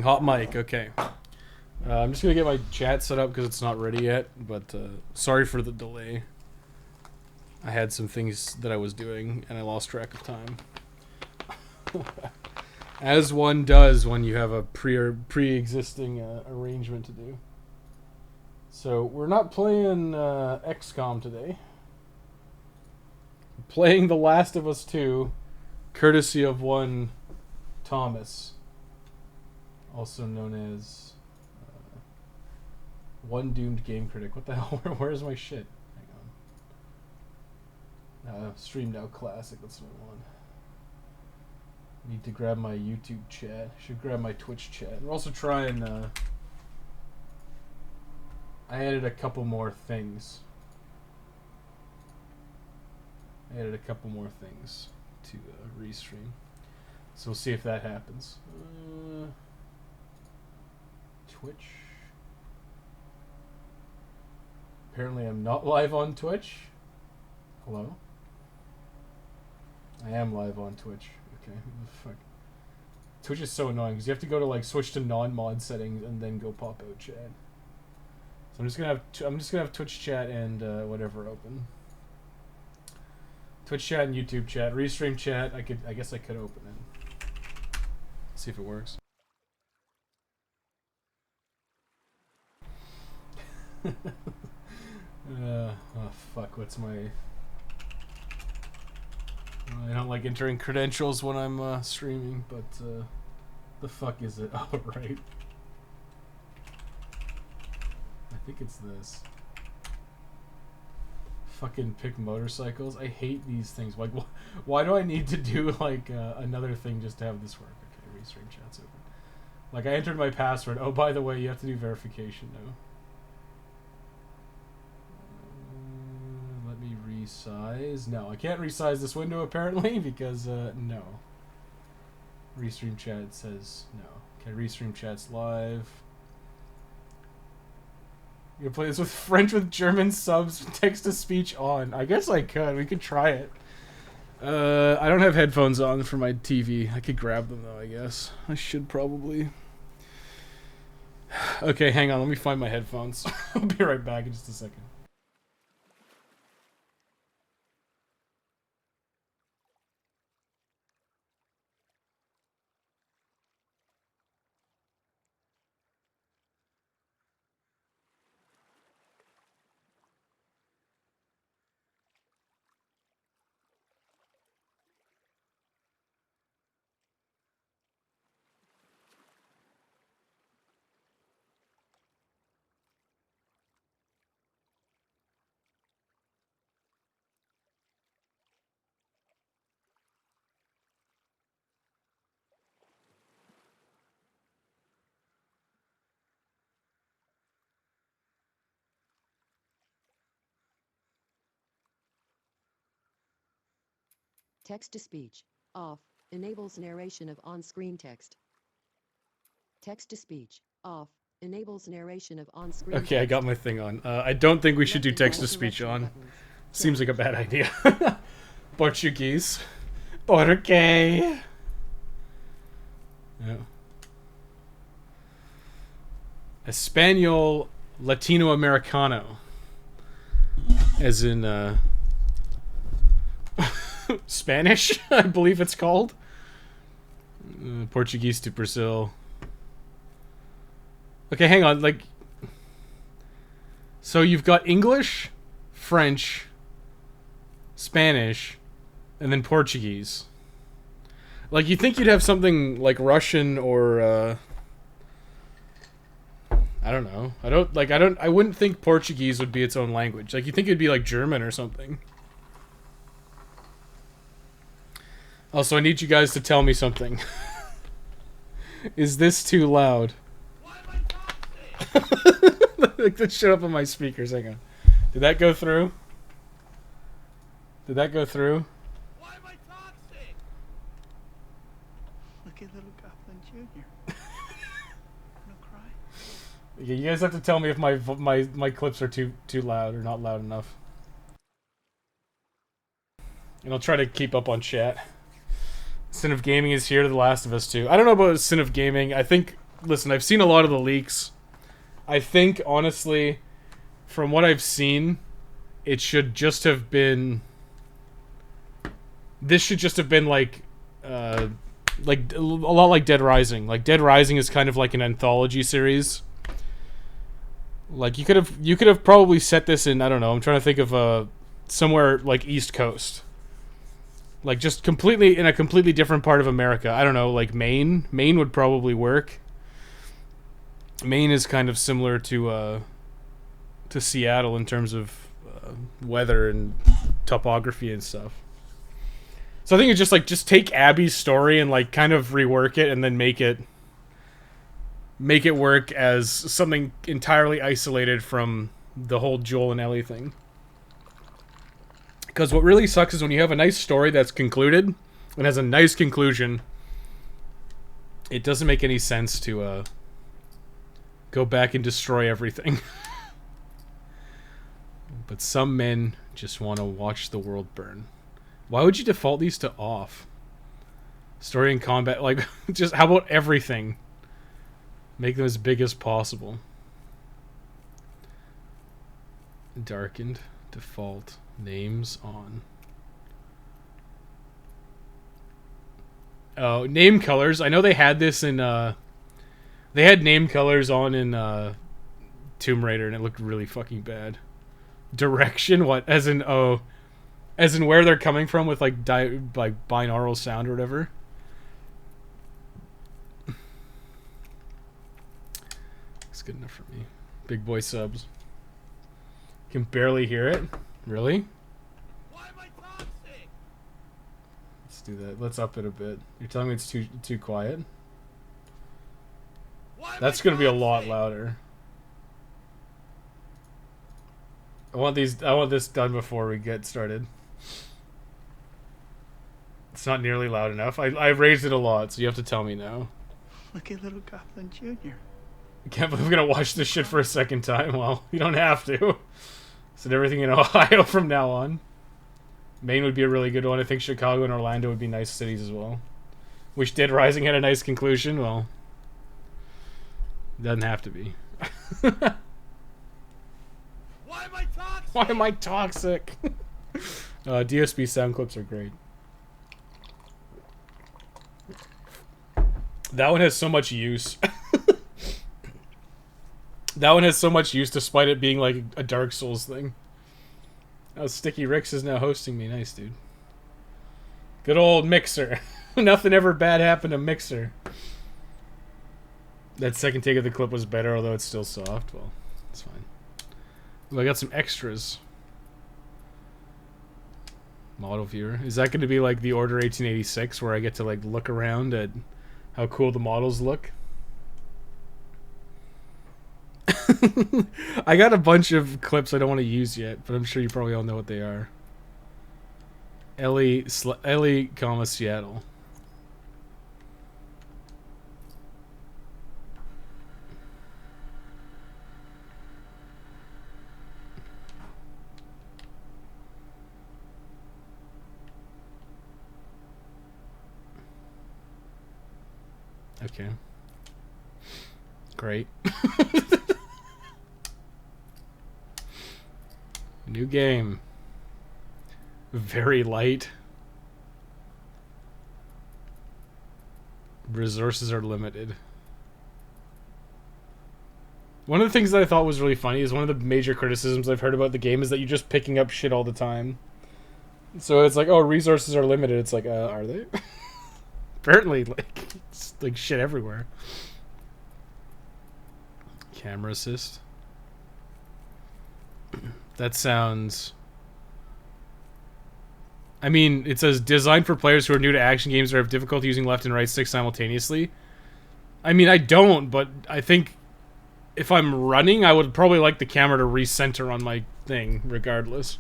Hot mic, okay. I'm just gonna get my chat set up because it's not ready yet, but sorry for the delay. I had some things that I was doing and I lost track of time. As one does when you have a pre-existing arrangement to do. So we're not playing XCOM today. We're playing The Last of Us 2, courtesy of one Thomas, also known as One Doomed Game Critic. What the hell? Where's my shit? Hang on. Stream Now Classic. That's what I want. Need to grab my YouTube chat. Should grab my Twitch chat. We're also trying. I added a couple more things. To restream. So we'll see if that happens. Twitch. Apparently I'm not live on Twitch. Hello? I am live on Twitch. Okay, fuck. Twitch is so annoying because you have to go to like switch to non-mod settings and then go pop out chat. So I'm just gonna have Twitch chat and whatever open. Twitch chat and YouTube chat, restream chat. I guess I could open it. See if it works. Oh fuck! What's my? I don't like entering credentials when I'm streaming, but the fuck is it? Oh, right. I think it's this. Fucking pick motorcycles. I hate these things. Like, why do I need to do like another thing just to have this work? Okay, restream chat's open. Like, I entered my password. Oh, by the way, you have to do verification now. Let me resize. No, I can't resize this window apparently because no. Restream chat says no. Okay, restream chat's live. You can play this with French with German subs, text to speech on. I guess I could. We could try it. I don't have headphones on for my TV. I could grab them though, I guess. I should probably. Okay, hang on. Let me find my headphones. I'll be right back in just a second. Text to speech. Off. Enables narration of on-screen text. Text to speech. Off. Enables narration of on-screen Okay, I got my thing on. I don't think we should do text to speech on. Seems like a bad idea. Portuguese. Porque. Yeah. Espanol Latino Americano. As in, Spanish, I believe it's called. Portuguese to Brazil. Okay, hang on. Like, so you've got English, French, Spanish, and then Portuguese. Like, you think you'd have something like Russian or I don't know. I wouldn't think Portuguese would be its own language. Like, you think it'd be like German or something. Also, I need you guys to tell me something. Is this too loud? Why am I toxic? Like, that shit up on my speakers. Hang on. Did that go through? Did that go through? Why am I toxic? Look at little Goblin Jr. Wanna cry? Yeah, you guys have to tell me if my clips are too loud or not loud enough. And I'll try to keep up on chat. Sin of Gaming is here to The Last of Us 2. I don't know about Sin of Gaming. I think listen, I've seen a lot of the leaks. I think, honestly, from what I've seen, it should just have been... This should just have been, like a lot like Dead Rising. Like, Dead Rising is kind of like an anthology series. Like, you could have probably set this in, I don't know, I'm trying to think of somewhere, like, East Coast. Like, just completely, in a completely different part of America. I don't know, like Maine? Maine would probably work. Maine is kind of similar to Seattle in terms of weather and topography and stuff. So I think it's just take Abby's story and like kind of rework it and then make it work as something entirely isolated from the whole Joel and Ellie thing. Because what really sucks is when you have a nice story that's concluded and has a nice conclusion, it doesn't make any sense to go back and destroy everything. But some men just want to watch the world burn. Why would you default these to off? Story and combat, like, just, how about everything? Make them as big as possible. Darkened, default, names on. Oh, name colors. I know they had this in, they had name colors on in, Tomb Raider, and it looked really fucking bad. Direction? What? As in, oh... As in where they're coming from with, like, binaural sound or whatever. It's good enough for me. Big boy subs. Can barely hear it. Really? Why am I toxic? Let's do that. Let's up it a bit. You're telling me it's too quiet? That's gonna be a lot louder. I want this done before we get started. It's not nearly loud enough. I raised it a lot, so you have to tell me now. Look at little Goblin Jr. I can't believe I'm gonna watch this shit for a second time. Well, you don't have to. Said everything in Ohio from now on. Maine would be a really good one. I think Chicago and Orlando would be nice cities as well. Wish Dead Rising had a nice conclusion. Well, doesn't have to be. Why am I toxic? Why am I toxic? DSP sound clips are great. That one has so much use. That one has so much use despite it being like a Dark Souls thing. Oh, Sticky Ricks is now hosting me. Nice, dude. Good old Mixer. Nothing ever bad happened to Mixer. That second take of the clip was better, although it's still soft. Well, it's fine. Ooh, I got some extras. Model viewer. Is that going to be like the Order 1886 where I get to like look around at how cool the models look? I got a bunch of clips I don't want to use yet, but I'm sure you probably all know what they are. Ellie, Seattle. Okay. Great. New game. Very light. Resources are limited. One of the things that I thought was really funny is one of the major criticisms I've heard about the game is that you're just picking up shit all the time. So it's like, oh, resources are limited. It's like, are they? Apparently, like, it's like shit everywhere. Camera assist. That sounds... I mean, it says designed for players who are new to action games or have difficulty using left and right sticks simultaneously. I mean, I don't, but I think if I'm running, I would probably like the camera to recenter on my thing, regardless.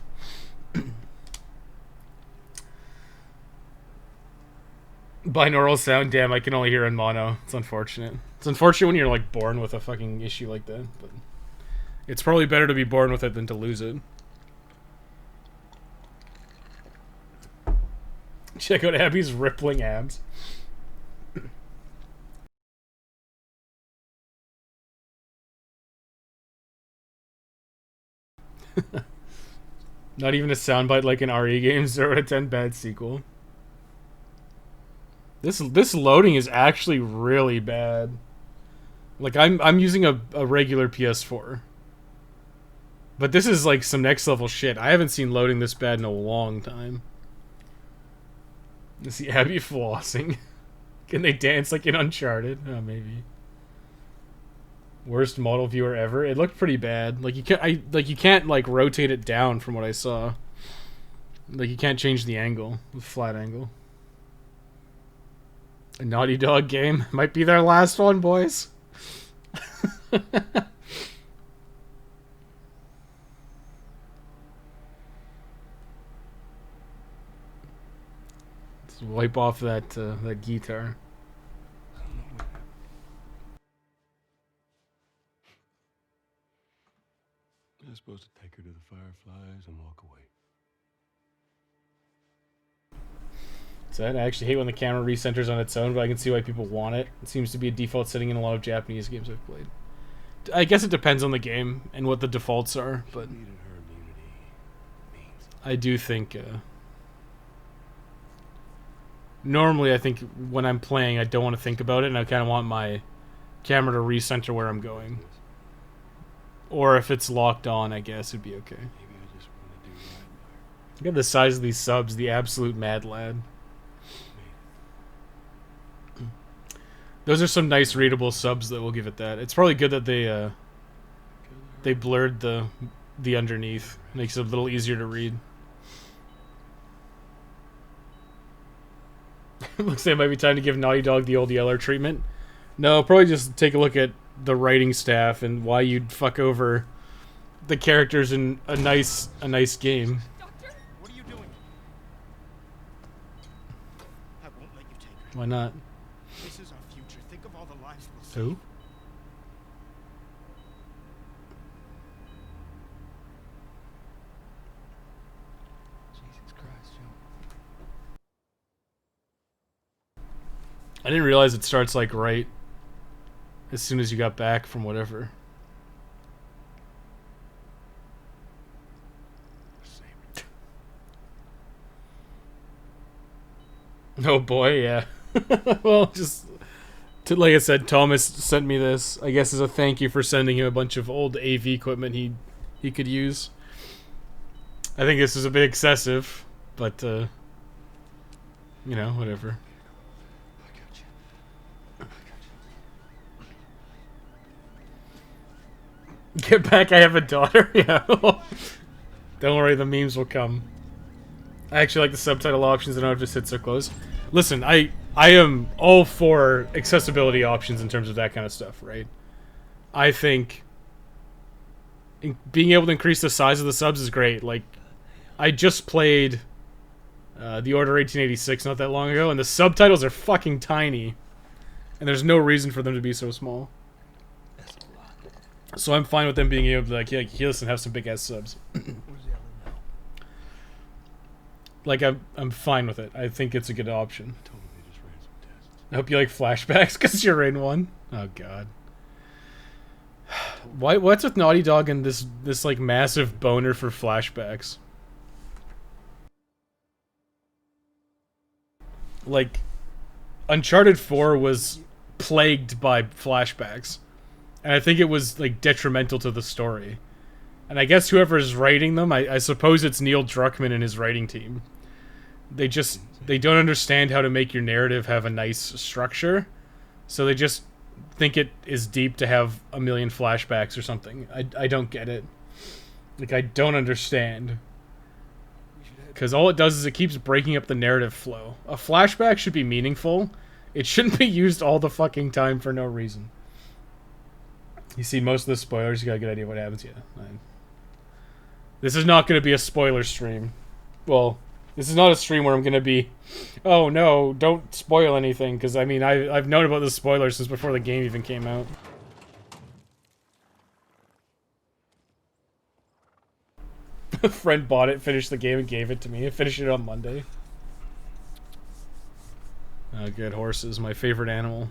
Binaural sound, damn, I can only hear in mono. It's unfortunate. It's unfortunate when you're, like, born with a fucking issue like that, but... It's probably better to be born with it than to lose it. Check out Abby's rippling abs. Not even a soundbite like an RE game. 0 out of 10 bad sequel. This loading is actually really bad. Like I'm using a regular PS4. But this is like some next level shit. I haven't seen loading this bad in a long time. Is the Abby flossing? Can they dance like in Uncharted? Oh, maybe. Worst model viewer ever. It looked pretty bad. Like you can't like rotate it down from what I saw. Like you can't change the angle, the flat angle. A Naughty Dog game might be their last one, boys. Let's wipe off that that guitar. I was supposed to take her to the Fireflies and walk away. So I actually hate when the camera recenters on its own, but I can see why people want it. It seems to be a default setting in a lot of Japanese games I've played. I guess it depends on the game and what the defaults are, but She needed her immunity. Means I do think normally I think when I'm playing I don't want to think about it and I kind of want my camera to recenter where I'm going. Or if it's locked on, I guess it'd be okay. maybe I just want to do right by her. Look at the size of these subs, the absolute mad lad. Those are some nice readable subs that we'll give it that. It's probably good that they blurred the underneath. Makes it a little easier to read. Looks like it might be time to give Naughty Dog the old Yeller treatment. No, probably just take a look at the writing staff and why you'd fuck over the characters in a nice game. Doctor? What are you doing? I won't let you take her. Why not? This is our future. Think of all the lives we'll Who? save. Jesus Christ, Joe. I didn't realize it starts like right as soon as you got back from whatever. Oh boy, yeah. Well, just like I said, Thomas sent me this. I guess as a thank you for sending him a bunch of old AV equipment he could use. I think this is a bit excessive, but you know, whatever. I got you. I got you. Get back, I have a daughter. Yeah. Don't worry, the memes will come. I actually like the subtitle options. I don't have to sit so close. Listen, I am all for accessibility options in terms of that kind of stuff, right? I think being able to increase the size of the subs is great. Like, I just played The Order 1886 not that long ago, and the subtitles are fucking tiny. And there's no reason for them to be so small. That's a lot. So I'm fine with them being able to, like, yeah, listen, have some big-ass subs. Where's the other now? Like, I'm fine with it. I think it's a good option. I told him they just ran some tests. I hope you like flashbacks because you're in one. Oh god. What's with Naughty Dog and this like massive boner for flashbacks? Like, Uncharted 4 was plagued by flashbacks, and I think it was like detrimental to the story. And I guess whoever is writing them, I suppose it's Neil Druckmann and his writing team. They don't understand how to make your narrative have a nice structure, so they just think it is deep to have a million flashbacks or something. I don't get it. Like, I don't understand. Because all it does is it keeps breaking up the narrative flow. A flashback should be meaningful. It shouldn't be used all the fucking time for no reason. You see most of the spoilers, you got a good idea what happens. Yeah. This is not going to be a spoiler stream. Well, this is not a stream where I'm going to be, oh no, don't spoil anything, because I mean, I've known about the spoilers since before the game even came out. A friend bought it, finished the game, and gave it to me. I finished it on Monday. Oh, good. Horses, my favorite animal.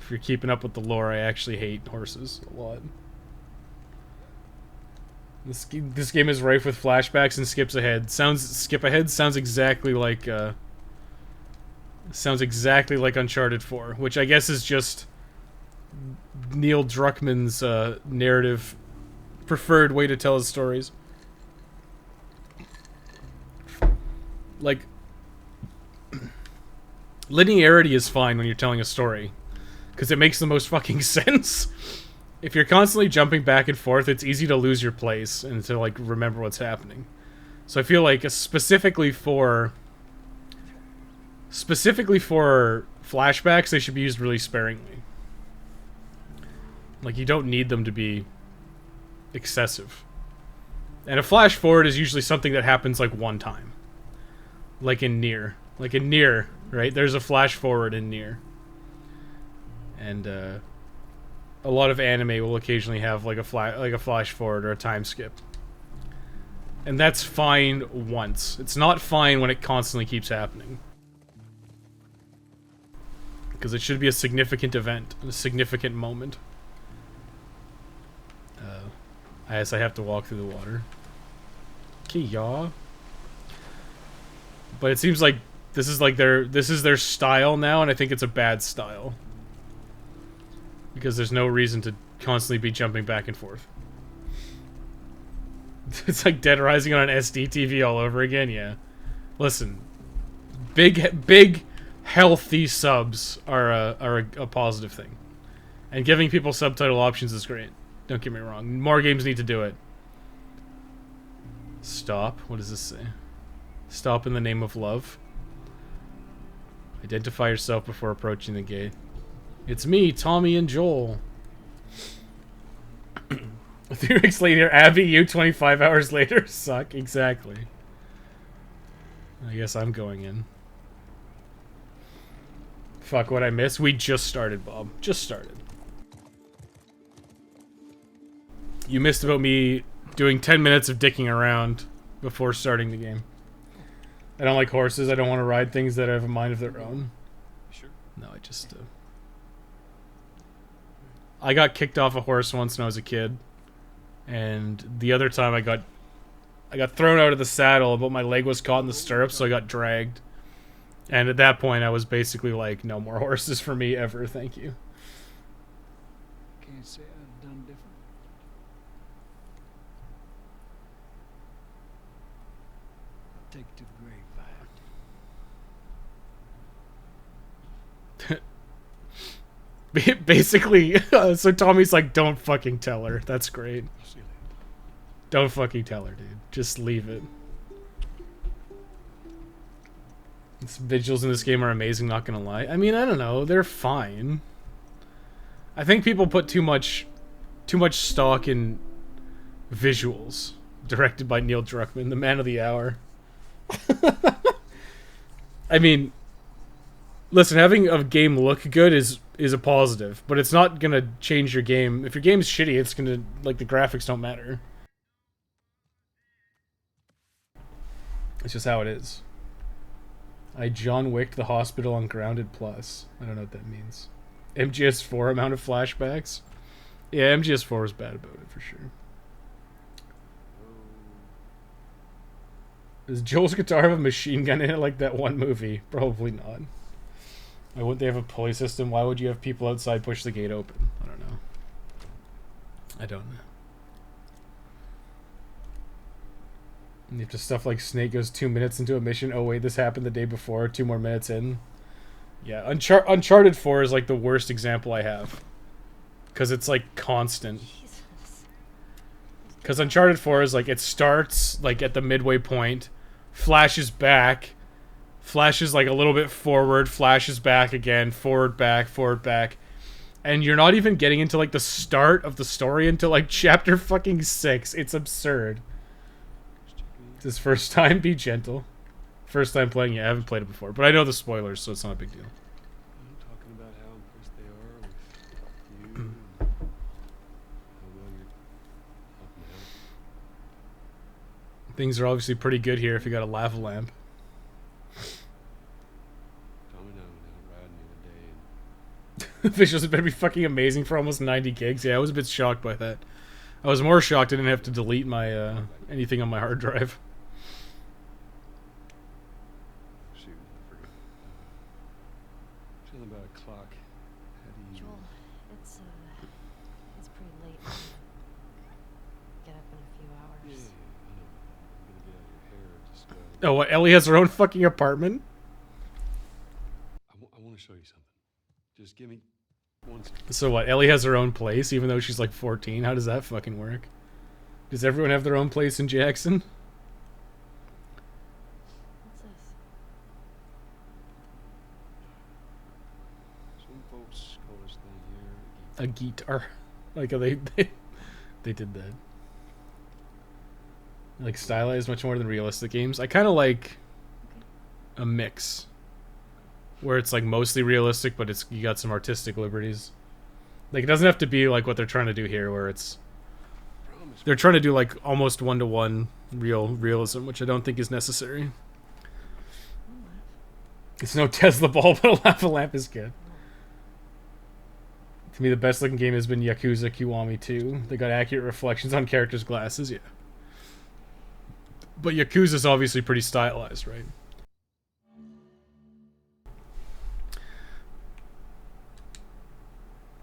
If you're keeping up with the lore, I actually hate horses a lot. This game is rife with flashbacks and skips ahead. Skip ahead sounds exactly like Uncharted 4, which I guess is just Neil Druckmann's narrative preferred way to tell his stories. Like, linearity is fine when you're telling a story, because it makes the most fucking sense. If you're constantly jumping back and forth, it's easy to lose your place and to, like, remember what's happening. So I feel like specifically for flashbacks, they should be used really sparingly. Like, you don't need them to be excessive. And a flash forward is usually something that happens, like, one time. Like in Nier. Like in Nier, right? There's a flash forward in Nier. And, a lot of anime will occasionally have, like, a flash forward or a time skip. And that's fine once. It's not fine when it constantly keeps happening. Because it should be a significant event, a significant moment. I guess I have to walk through the water. Okay, y'all. But it seems like this is their style now, and I think it's a bad style. Because there's no reason to constantly be jumping back and forth. It's like Dead Rising on an SD TV all over again, yeah. Listen, big, healthy subs are a positive thing. And giving people subtitle options is great. Don't get me wrong. More games need to do it. Stop. What does this say? Stop in the name of love. Identify yourself before approaching the gate. It's me, Tommy and Joel. 3 weeks later, Abby, you 25 hours later. Suck. Exactly. I guess I'm going in. Fuck, what I missed? We just started, Bob. Just started. You missed about me doing 10 minutes of dicking around before starting the game. I don't like horses. I don't want to ride things that have a mind of their own. Sure. No, I just... I got kicked off a horse once when I was a kid. And the other time I got thrown out of the saddle, but my leg was caught in the stirrups, so I got dragged. And at that point, I was basically like, no more horses for me ever, thank you. Can't say I've done different. I'll take it to the grave if I have to. Basically, so Tommy's like, don't fucking tell her. That's great. See you later. Don't fucking tell her, dude. Just leave it. Visuals in this game are amazing, not gonna lie. I mean, I don't know. They're fine. I think people put too much stock in visuals. Directed by Neil Druckmann, the man of the hour. I mean, listen, having a game look good is a positive, but it's not gonna change your game. If your game's shitty, it's gonna, like, the graphics don't matter. It's just how it is. I John Wicked the hospital on Grounded Plus. I don't know what that means. MGS4 amount of flashbacks? Yeah, MGS4 was bad about it, for sure. Does Joel's guitar have a machine gun in it like that one movie? Probably not. Why wouldn't they have a pulley system? Why would you have people outside push the gate open? I don't know. I don't know. And if stuff like Snake goes 2 minutes into a mission, oh wait, this happened the day before, 2 more minutes in. Yeah, Uncharted 4 is like the worst example I have. Because it's like constant. Because Uncharted 4 is like, it starts like at the midway point, flashes back, flashes like a little bit forward, flashes back again, forward, back. And you're not even getting into like the start of the story until like chapter fucking 6. It's absurd. This first time, be gentle. First time playing it, I haven't played it before, but I know the spoilers, so it's not a big deal. I'm talking about how impressed they are with you and how well you're helping out. Things are obviously pretty good here if you got a lava lamp. Tommy and I went out riding the other day and Visuals better be fucking amazing for almost 90 gigs. Yeah, I was a bit shocked by that. I was more shocked I didn't have to delete my anything on my hard drive. Shoot, I forgot. Something about a clock. How do you... Joel, it's pretty late. Get up in a few hours. Yeah, I know. I'm gonna get out of your hair. Just, Oh, what? Ellie has her own fucking apartment? I want to show you something. Just give me 1 second. So what? Ellie has her own place, even though she's like 14. How does that fucking work? Does everyone have their own place in Jackson? What's this? Some folks call this thing here A guitar. Like they did that. Like stylized much more than realistic games. I kind of like a mix, where it's like mostly realistic, but it's you got some artistic liberties. Like it doesn't have to be like what they're trying to do here, where it's Promise they're trying to do like almost 1-to-1 realism, which I don't think is necessary. It's no Tesla ball, but a lava lamp is good. To me, the best looking game has been Yakuza Kiwami 2. They got accurate reflections on characters' glasses, yeah. But Yakuza's obviously pretty stylized, right?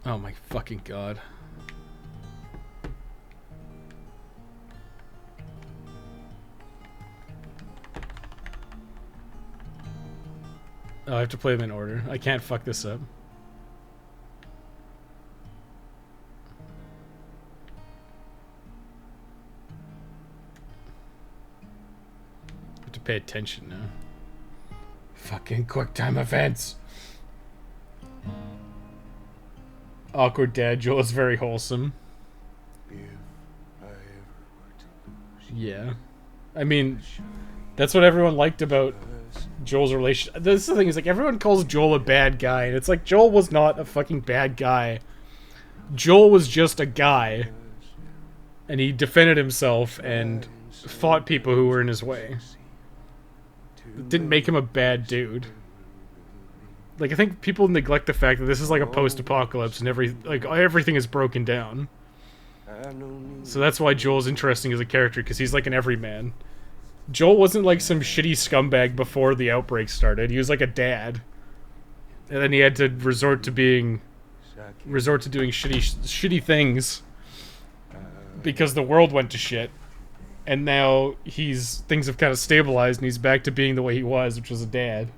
Oh my fucking god. Oh, I have to play them in order. I can't fuck this up. I have to pay attention now. Fucking QuickTime events. Awkward dad Joel is very wholesome. if I ever were to lose Yeah. I mean, that's what everyone liked about us, Joel's relationship. This is the thing, is like everyone calls Joel a bad guy, and it's like Joel was not a fucking bad guy. Joel was just a guy, and he defended himself and fought people who were in his way. It didn't make him a bad dude. Like, I think people neglect the fact that this is like a post-apocalypse and everything is broken down. So that's why Joel's interesting as a character, because he's like an everyman. Joel wasn't like some shitty scumbag before the outbreak started. He was like a dad. And then he had to resort to doing shitty things because the world went to shit. And now things have kind of stabilized and he's back to being the way he was, which was a dad.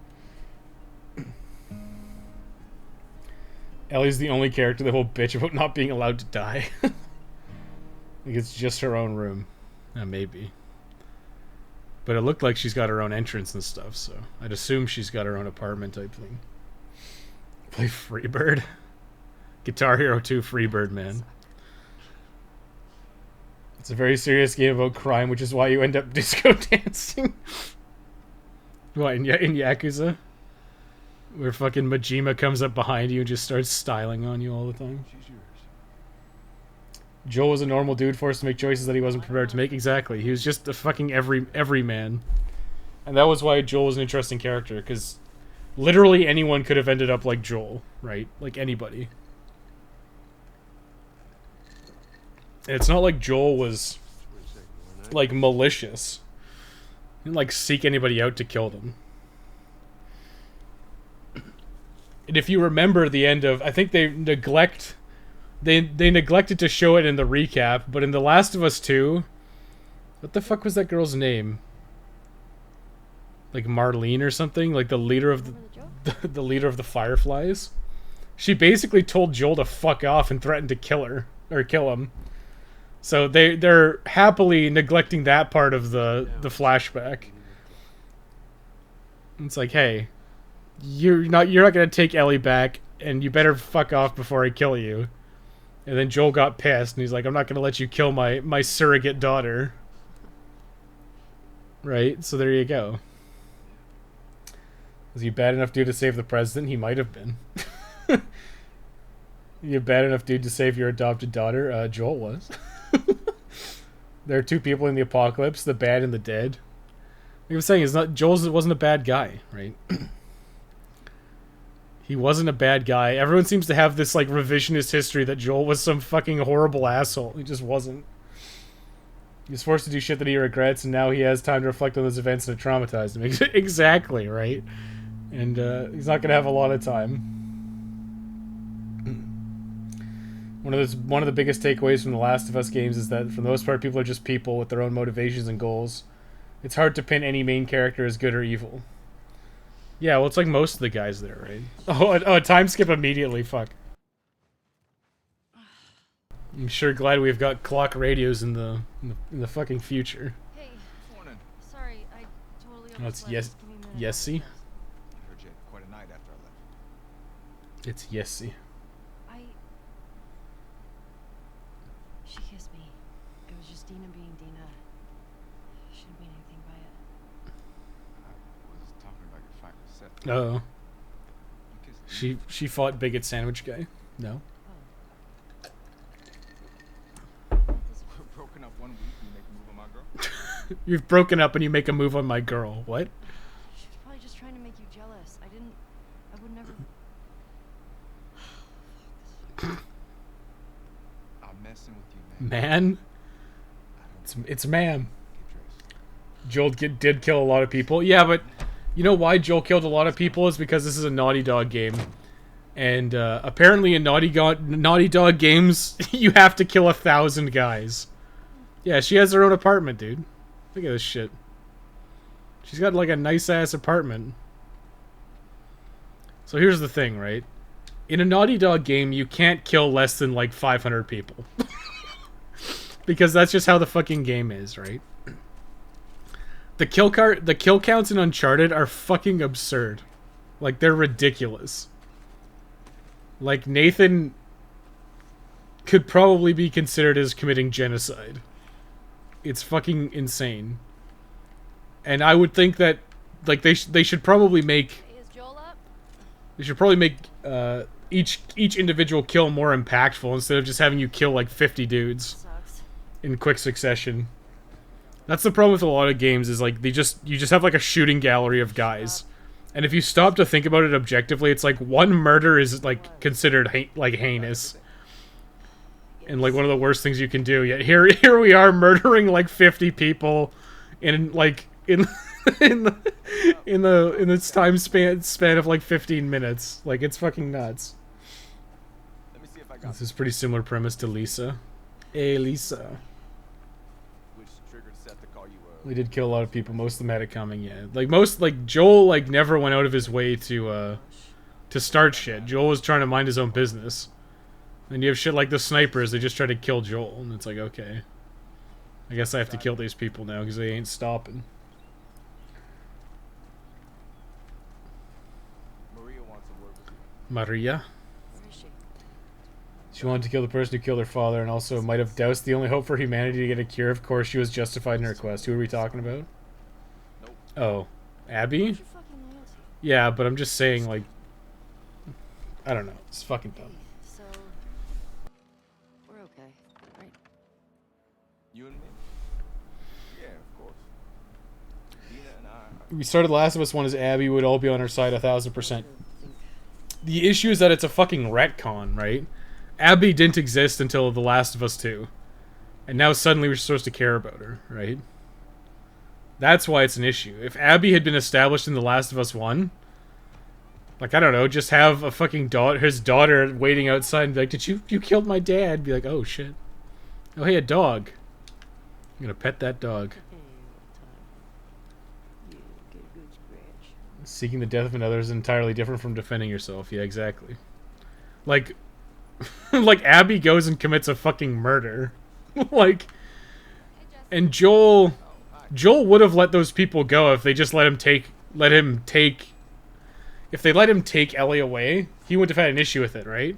Ellie's the only character that will bitch about not being allowed to die. Like it's just her own room. Maybe. But it looked like she's got her own entrance and stuff, so I'd assume she's got her own apartment type thing. Play Freebird? Guitar Hero 2 Freebird, man. It's a very serious game about crime, which is why you end up disco dancing. What, in Yakuza? Where fucking Majima comes up behind you and just starts styling on you all the time. she's yours. Joel was a normal dude forced to make choices that he wasn't prepared to make. Exactly. He was just a fucking everyman. And that was why Joel was an interesting character, because literally anyone could have ended up like Joel, right? Like anybody. And it's not like Joel was Wait a second, one night. like malicious. He didn't like seek anybody out to kill them. And if you remember the end of, I think they neglected to show it in the recap, but in The Last of Us 2, what the fuck was that girl's name? Like Marlene or something? Like the leader of Remember the joke? the leader of the Fireflies? She basically told Joel to fuck off and threatened to kill her or kill him. So they're happily neglecting that part of the flashback. It's like, hey, you're not gonna take Ellie back, and you better fuck off before I kill you. And then Joel got pissed, and he's like, I'm not gonna let you kill my surrogate daughter. Right? So there you go. Was he bad enough dude to save the president? He might have been. You a bad enough dude to save your adopted daughter? Joel was. There are two people in the apocalypse, the bad and the dead. Like I was saying, Joel wasn't a bad guy, right? He wasn't a bad guy. Everyone seems to have this, like, revisionist history that Joel was some fucking horrible asshole. He just wasn't. He was forced to do shit that he regrets, and now he has time to reflect on those events and it traumatized him. Exactly, right? And he's not going to have a lot of time. One of the biggest takeaways from The Last of Us games is that, for the most part, people are just people with their own motivations and goals. It's hard to pin any main character as good or evil. Yeah, well, it's like most of the guys there, right? Oh, time skip immediately, fuck. I'm sure glad we've got clock radios in the fucking future. Hey, Morning. sorry, I totally Oh, it's overslept. yes, Just give me a minute, I'll Yesy. be back. I heard you had quite a night after I left. It's Yesy. She kissed me. It was just Dina being Dina. Shouldn't mean anything by it. I was talking about your fight with Seth. Oh, You kissed me. she fought bigot sandwich guy. No. Not this one. We're broken up 1 week and you make a move on my girl? You've broken up and you make a move on my girl. What? She was probably just trying to make you jealous. I would never. I'm messing with you, man. Man? I don't It's ma'am. get dressed. Joel did kill a lot of people. Yeah, but you know why Joel killed a lot of people is because this is a Naughty Dog game. And apparently in Naughty Dog games, you have to kill 1,000 guys. Yeah, she has her own apartment, dude. Look at this shit. She's got like a nice-ass apartment. So here's the thing, right? In a Naughty Dog game, you can't kill less than like 500 people. Because that's just how the fucking game is, right? The kill counts in Uncharted are fucking absurd. Like, they're ridiculous. Like, Nathan could probably be considered as committing genocide. It's fucking insane. And I would think that, like, they should probably make... Hey, is Joel up? They should probably make each individual kill more impactful instead of just having you kill, like, 50 dudes Sucks. in quick succession. That's the problem with a lot of games, is like you just have like a shooting gallery of guys. And if you stop to think about it objectively, it's like one murder is like considered heinous. And like one of the worst things you can do. Yet here we are murdering like 50 people in like in this time span of like 15 minutes. Like, it's fucking nuts. Let me see if I got This is pretty similar premise to Lisa. Hey, Lisa. which triggered Seth to call you We did kill a lot of people. Most of them had it coming, yeah. Like, Joel, like, never went out of his way to start shit. Joel was trying to mind his own business. And you have shit like the snipers, they just try to kill Joel. And it's like, okay. I guess I have to kill these people now, because they ain't stopping. Maria wants a word with you. Maria? Where is she? She wanted to kill the person who killed her father, and also might have doused the only hope for humanity to get a cure. Of course, she was justified in her quest. Who are we talking about? Nope. Oh. Abby? Where's your fucking loyalty? Yeah, but I'm just saying, like... I don't know. It's fucking dumb. So, we're okay, right? You and me? Yeah, of course. Dina and I. We started Last of Us 1 as Abby would all be on her side 1,000%. The issue is that it's a fucking retcon, right? Abby didn't exist until The Last of Us 2. And now suddenly we're supposed to care about her, right? That's why it's an issue. If Abby had been established in The Last of Us 1, like, I don't know, just have a fucking his daughter waiting outside and be like, you killed my dad? Be like, oh shit. Oh hey, a dog. I'm gonna pet that dog. Seeking the death of another is entirely different from defending yourself. Yeah, exactly. Like, like Abby goes and commits a fucking murder. Like, and Joel would have let those people go if they just let him take if they let him take Ellie away, he wouldn't have had an issue with it, right?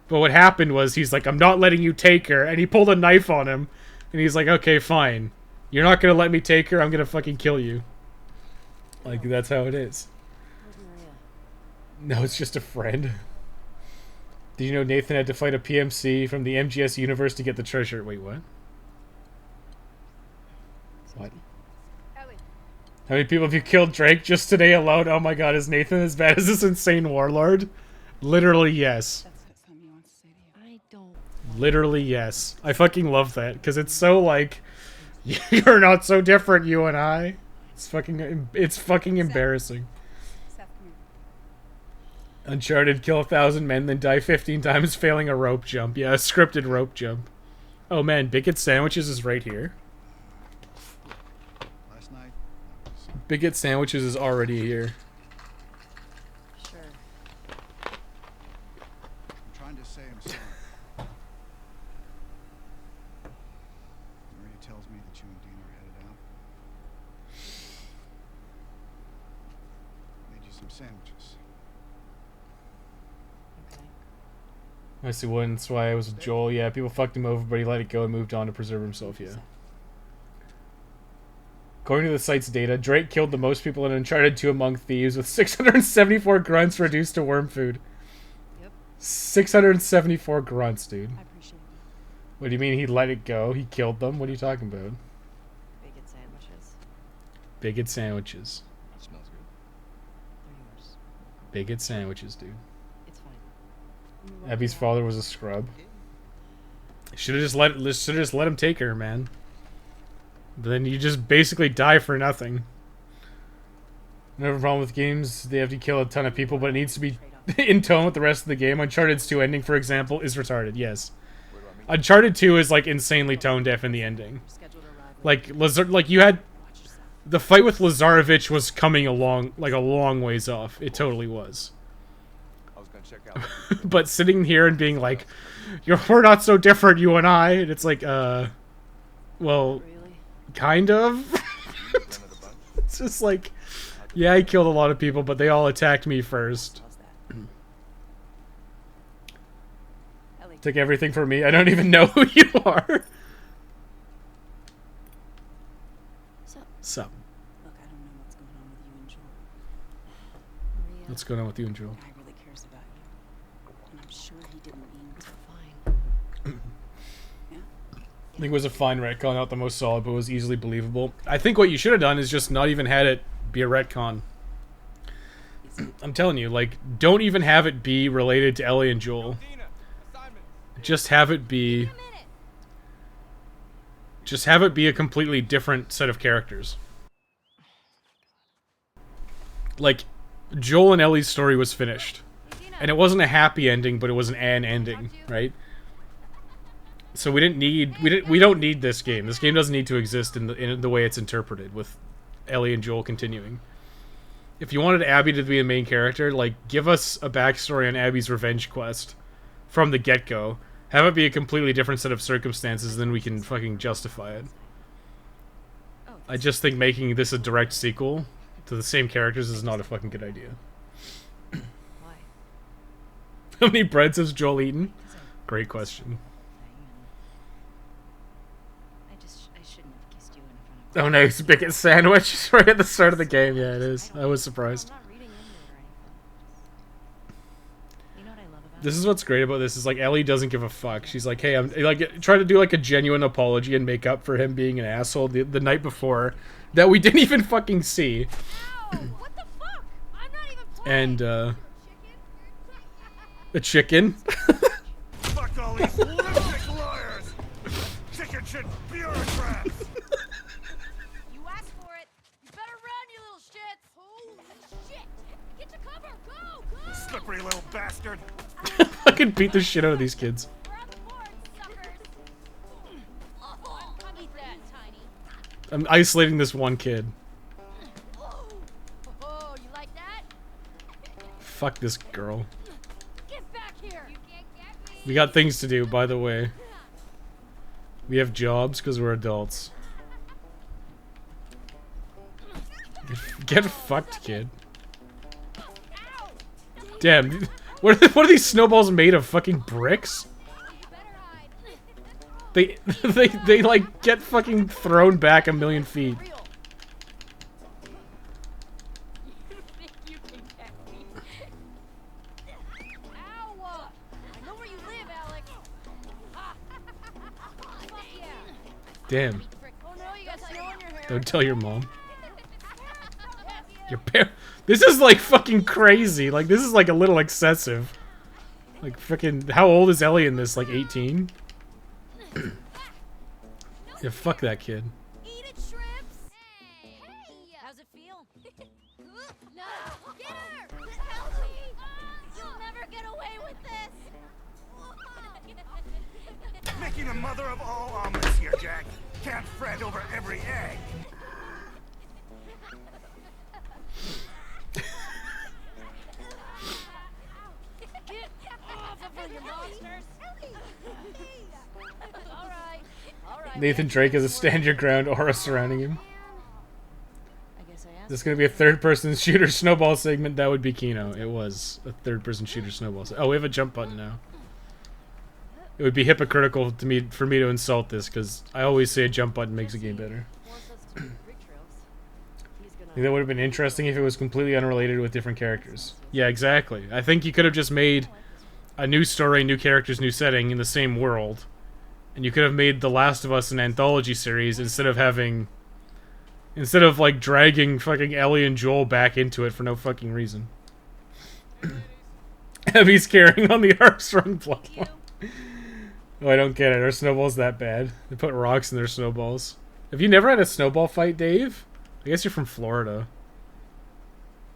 But what happened was he's like, I'm not letting you take her, and he pulled a knife on him, and he's like, okay, fine. You're not gonna let me take her, I'm gonna fucking kill you. Like, that's how it is. Where's Maria? No, it's just a friend. Did you know Nathan had to fight a PMC from the MGS universe to get the treasure? Wait, what? What? Ellie. How many people have you killed, Drake, just today alone? Oh my god, is Nathan as bad as this insane warlord? Literally, yes. That's something he wants to say to you. I don't. Literally, yes. I fucking love that, because it's so, like, you're not so different, you and I. It's fucking embarrassing. Seth, come here. Uncharted, kill 1,000 men, then die 15 times, failing a rope jump. Yeah, a scripted rope jump. Oh man, Bigot Sandwiches is right here. Last night, Bigot Sandwiches is already here. Sure. I'm trying to say I'm sorry. Maria tells me that you and Dean are headed out. Made you some sandwiches. Okay. I see one, that's why I was with Joel. Yeah, people fucked him over, but he let it go and moved on to preserve himself, yeah. According to the site's data, Drake killed the most people in Uncharted 2 Among Thieves, with 674 grunts reduced to worm food. Yep. 674 grunts, dude. I appreciate it. What do you mean he let it go? He killed them? What are you talking about? Bacon sandwiches. Bigot Sandwiches. That smells good. They're yours. Bigot Sandwiches, dude. It's fine. Abby's father was a scrub. Should have just let him take her, man. Then you just basically die for nothing. Another problem with games, they have to kill a ton of people, but it needs to be in tone with the rest of the game. Uncharted's 2 ending, for example, is retarded. Yes. Where do I meet? Uncharted 2 is like insanely tone deaf in the ending. Scheduled arrival. Like you had Watch yourself. the fight with Lazarevich was coming along like a long ways off. It totally was. I was gonna check out. But sitting here and being like, we're not so different, you and I, and it's like, well, Really? kind of. Friend of the bunch. It's just like, yeah, I killed a lot of people, but they all attacked me first. How's that? Ellie. Took everything from me. I don't even know who you are. So, Sup? Look, I don't know what's going on with you and Joel. Maria. What's going on with you and Joel? Guy really cares about you. And I'm sure he didn't mean to. Fine. Yeah? I think it was a fine retcon, not the most solid, but was easily believable. I think what you should have done is just not even had it be a retcon. I'm telling you, like, don't even have it be related to Ellie and Joel. Dina, assignment. Just have it be... Just have it be a completely different set of characters. Like, Joel and Ellie's story was finished. And it wasn't a happy ending, but it was an ending, right? So we don't need this game. This game doesn't need to exist in the way it's interpreted, with Ellie and Joel continuing. If you wanted Abby to be the main character, like, give us a backstory on Abby's revenge quest from the get-go. Have it be a completely different set of circumstances, then we can fucking justify it. I just think making this a direct sequel to the same characters is not a fucking good idea. Why? How many breads has Joel eaten? Great question. I shouldn't have kissed you in front of. Oh no, it's a Bigot Sandwich right at the start of the game. Yeah, it is. I was surprised. I'm not reading into it or anything. You know what I love about This is what's great about this is like Ellie doesn't give a fuck. She's like, hey, I'm like try to do like a genuine apology and make up for him being an asshole the night before that we didn't even fucking see. Ow! What the fuck? I'm not even playing. And a chicken. Fuck all these lunatic lawyers! Chicken shit bureaucrats! You asked for it. You better run, you little shits. Holy shit! Get to cover. Go, go. Slippery little bastard! Fucking beat the shit out of these kids. We're on the board, suckers. Eat that, Tiny. I'm isolating this one kid. Oh, you like that? Fuck this girl. Get back here. You can't get me. We got things to do, by the way. We have jobs because we're adults. Get fucked, kid. Ow! Damn, what are these snowballs made of? Fucking bricks? You better hide. They like get fucking thrown back a million feet. Real. You think you can get me? Ow! I know where you live, Alex. Ha! Fuck yeah. Damn. Oh no, you got snow in your hair. Don't tell your mom. Your parent. This is like fucking crazy. Like this is like a little excessive. Like, freaking, how old is Ellie in this? Like, 18? Yeah, fuck that kid. Eat it, shrimps! Hey! How's it feel? No! Get her! Help me! You'll never get away with this! Making a mother of all omelets here, Jack. Can't fret over every egg. Get off of her, you monsters! Alright. Alright. Nathan Drake has a stand your ground aura surrounding him. I guess I asked. This is gonna be a third-person shooter snowball segment. That would be Kino. It was a third-person shooter snowball. Oh, we have a jump button now. It would be hypocritical to me for me to insult this because I always say a jump button makes a game better. Wants us to do rig trails. He's I gonna think that would have been interesting if it was completely unrelated with different characters. Yeah, exactly. I think you could have just made a new story, new characters, new setting in the same world. And you could have made The Last of Us an anthology series instead of like dragging fucking Ellie and Joel back into it for no fucking reason. Abby's carrying on the Armstrong platform. Oh, I don't get it. Are snowballs that bad? They put rocks in their snowballs. Have you never had a snowball fight, Dave? I guess you're from Florida.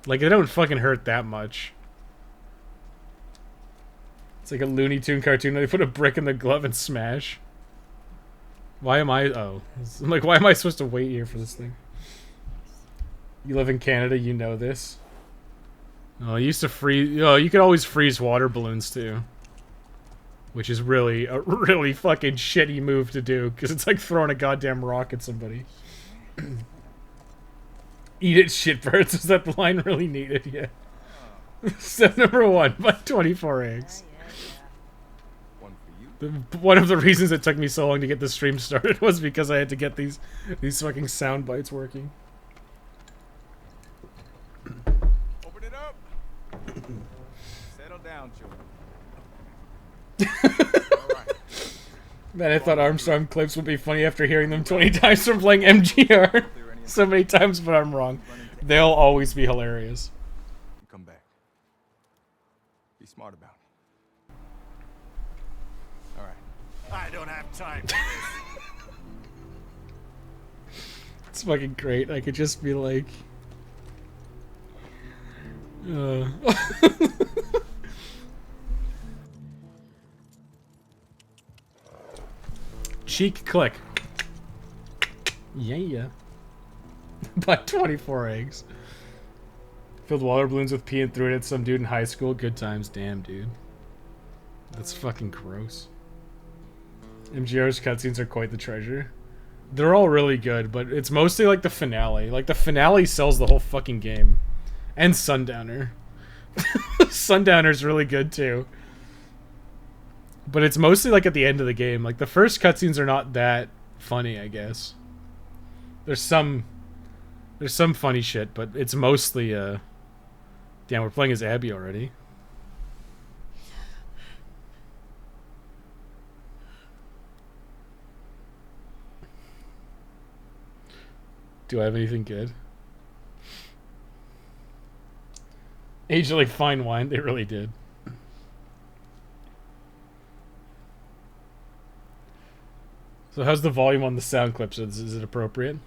Like, they don't fucking hurt that much. It's like a Looney Tune cartoon where they put a brick in the glove and smash. Why am I... Oh. I'm like, why am I supposed to wait here for this thing? You live in Canada, you know this. Oh, I used to freeze... Oh, you could always freeze water balloons, too. Which is really a really fucking shitty move to do, because it's like throwing a goddamn rock at somebody. Eat it, shitbirds. Was that the line really needed? Yeah. Step number 1, buy 24 eggs. One for you. One of the reasons it took me so long to get the stream started was because I had to get these fucking sound bites working. Open it up. Settle down, children. Man, I thought Armstrong clips would be funny after hearing them 20 times from playing MGR so many times, but I'm wrong. They'll always be hilarious. Come back. Be smart about it. All right. I don't have time for this. It's fucking great. I could just be like... Cheek click. Yeah. Buy 24 eggs. Filled water balloons with pee and threw it at some dude in high school. Good times. Damn, dude. That's fucking gross. MGR's cutscenes are quite the treasure. They're all really good, but it's mostly like the finale. Like, the finale sells the whole fucking game. And Sundowner. Sundowner's really good, too. But it's mostly like at the end of the game. Like, the first cutscenes are not that funny, I guess. There's some funny shit, but it's mostly damn, we're playing as Abby already. Do I have anything good? Aged like fine wine, they really did. So how's the volume on the sound clips? Is it appropriate?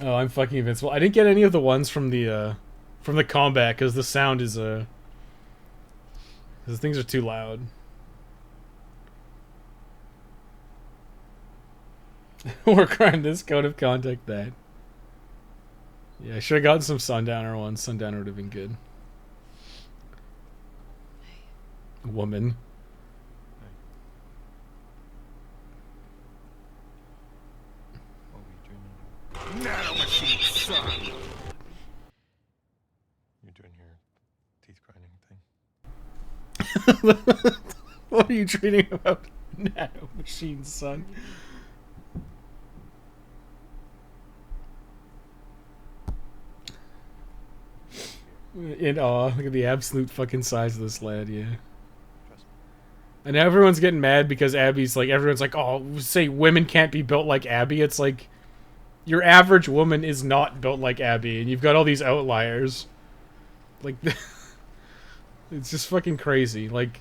Oh, I'm fucking invincible. I didn't get any of the ones from the combat because the sound is because things are too loud. We're crying this code of contact that. Yeah, I should have gotten some Sundowner ones. Sundowner would have been good. Woman. What were you dreaming about? Nano machine, son. You're doing your teeth grinding thing. What are you dreaming about? Nano machines, son. In awe. Look at the absolute fucking size of this lad, yeah. And everyone's getting mad because Abby's like, everyone's like, oh, say women can't be built like Abby. It's like, your average woman is not built like Abby, and you've got all these outliers. Like, it's just fucking crazy. Like,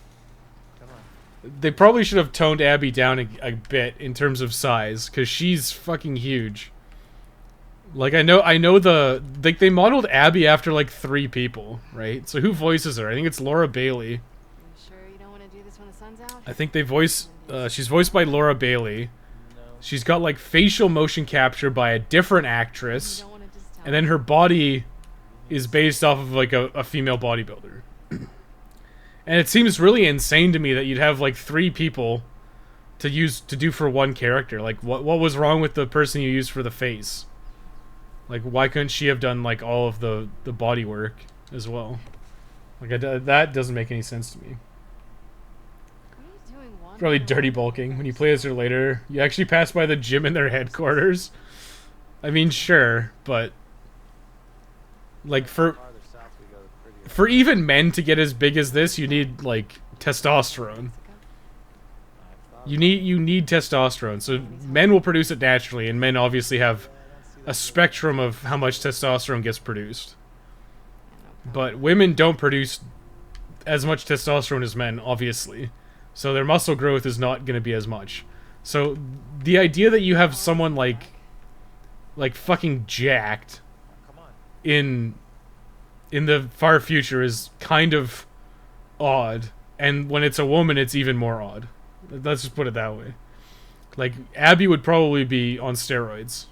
Come on. they probably should have toned Abby down a bit in terms of size, because she's fucking huge. Like, I know like, they modeled Abby after, like, 3 people, right? So who voices her? I think it's Laura Bailey. You sure you don't want to do this when the sun's out? I think they voice, she's voiced by Laura Bailey. No. She's got, like, facial motion capture by a different actress. You don't want to just tell And then her body is based off of, like, a female bodybuilder. And it seems really insane to me that you'd have, like, 3 people to do for one character. Like, what was wrong with the person you used for the face? Like, why couldn't she have done, like, all of the body work as well? Like, that doesn't make any sense to me. What are you doing wandering Probably around dirty the bulking. When you forest? play as her later, you actually pass by the gym in their headquarters. I mean, sure, but... Like, for Farther south we go, the prettier. for even men to get as big as this, you need, like, testosterone. You need testosterone. So men will produce it naturally, and men obviously have a spectrum of how much testosterone gets produced. But women don't produce as much testosterone as men, obviously. So their muscle growth is not going to be as much. So the idea that you have someone like fucking jacked Come on. in the far future is kind of odd, and when it's a woman it's even more odd. Let's just put it that way. Like, Abby would probably be on steroids.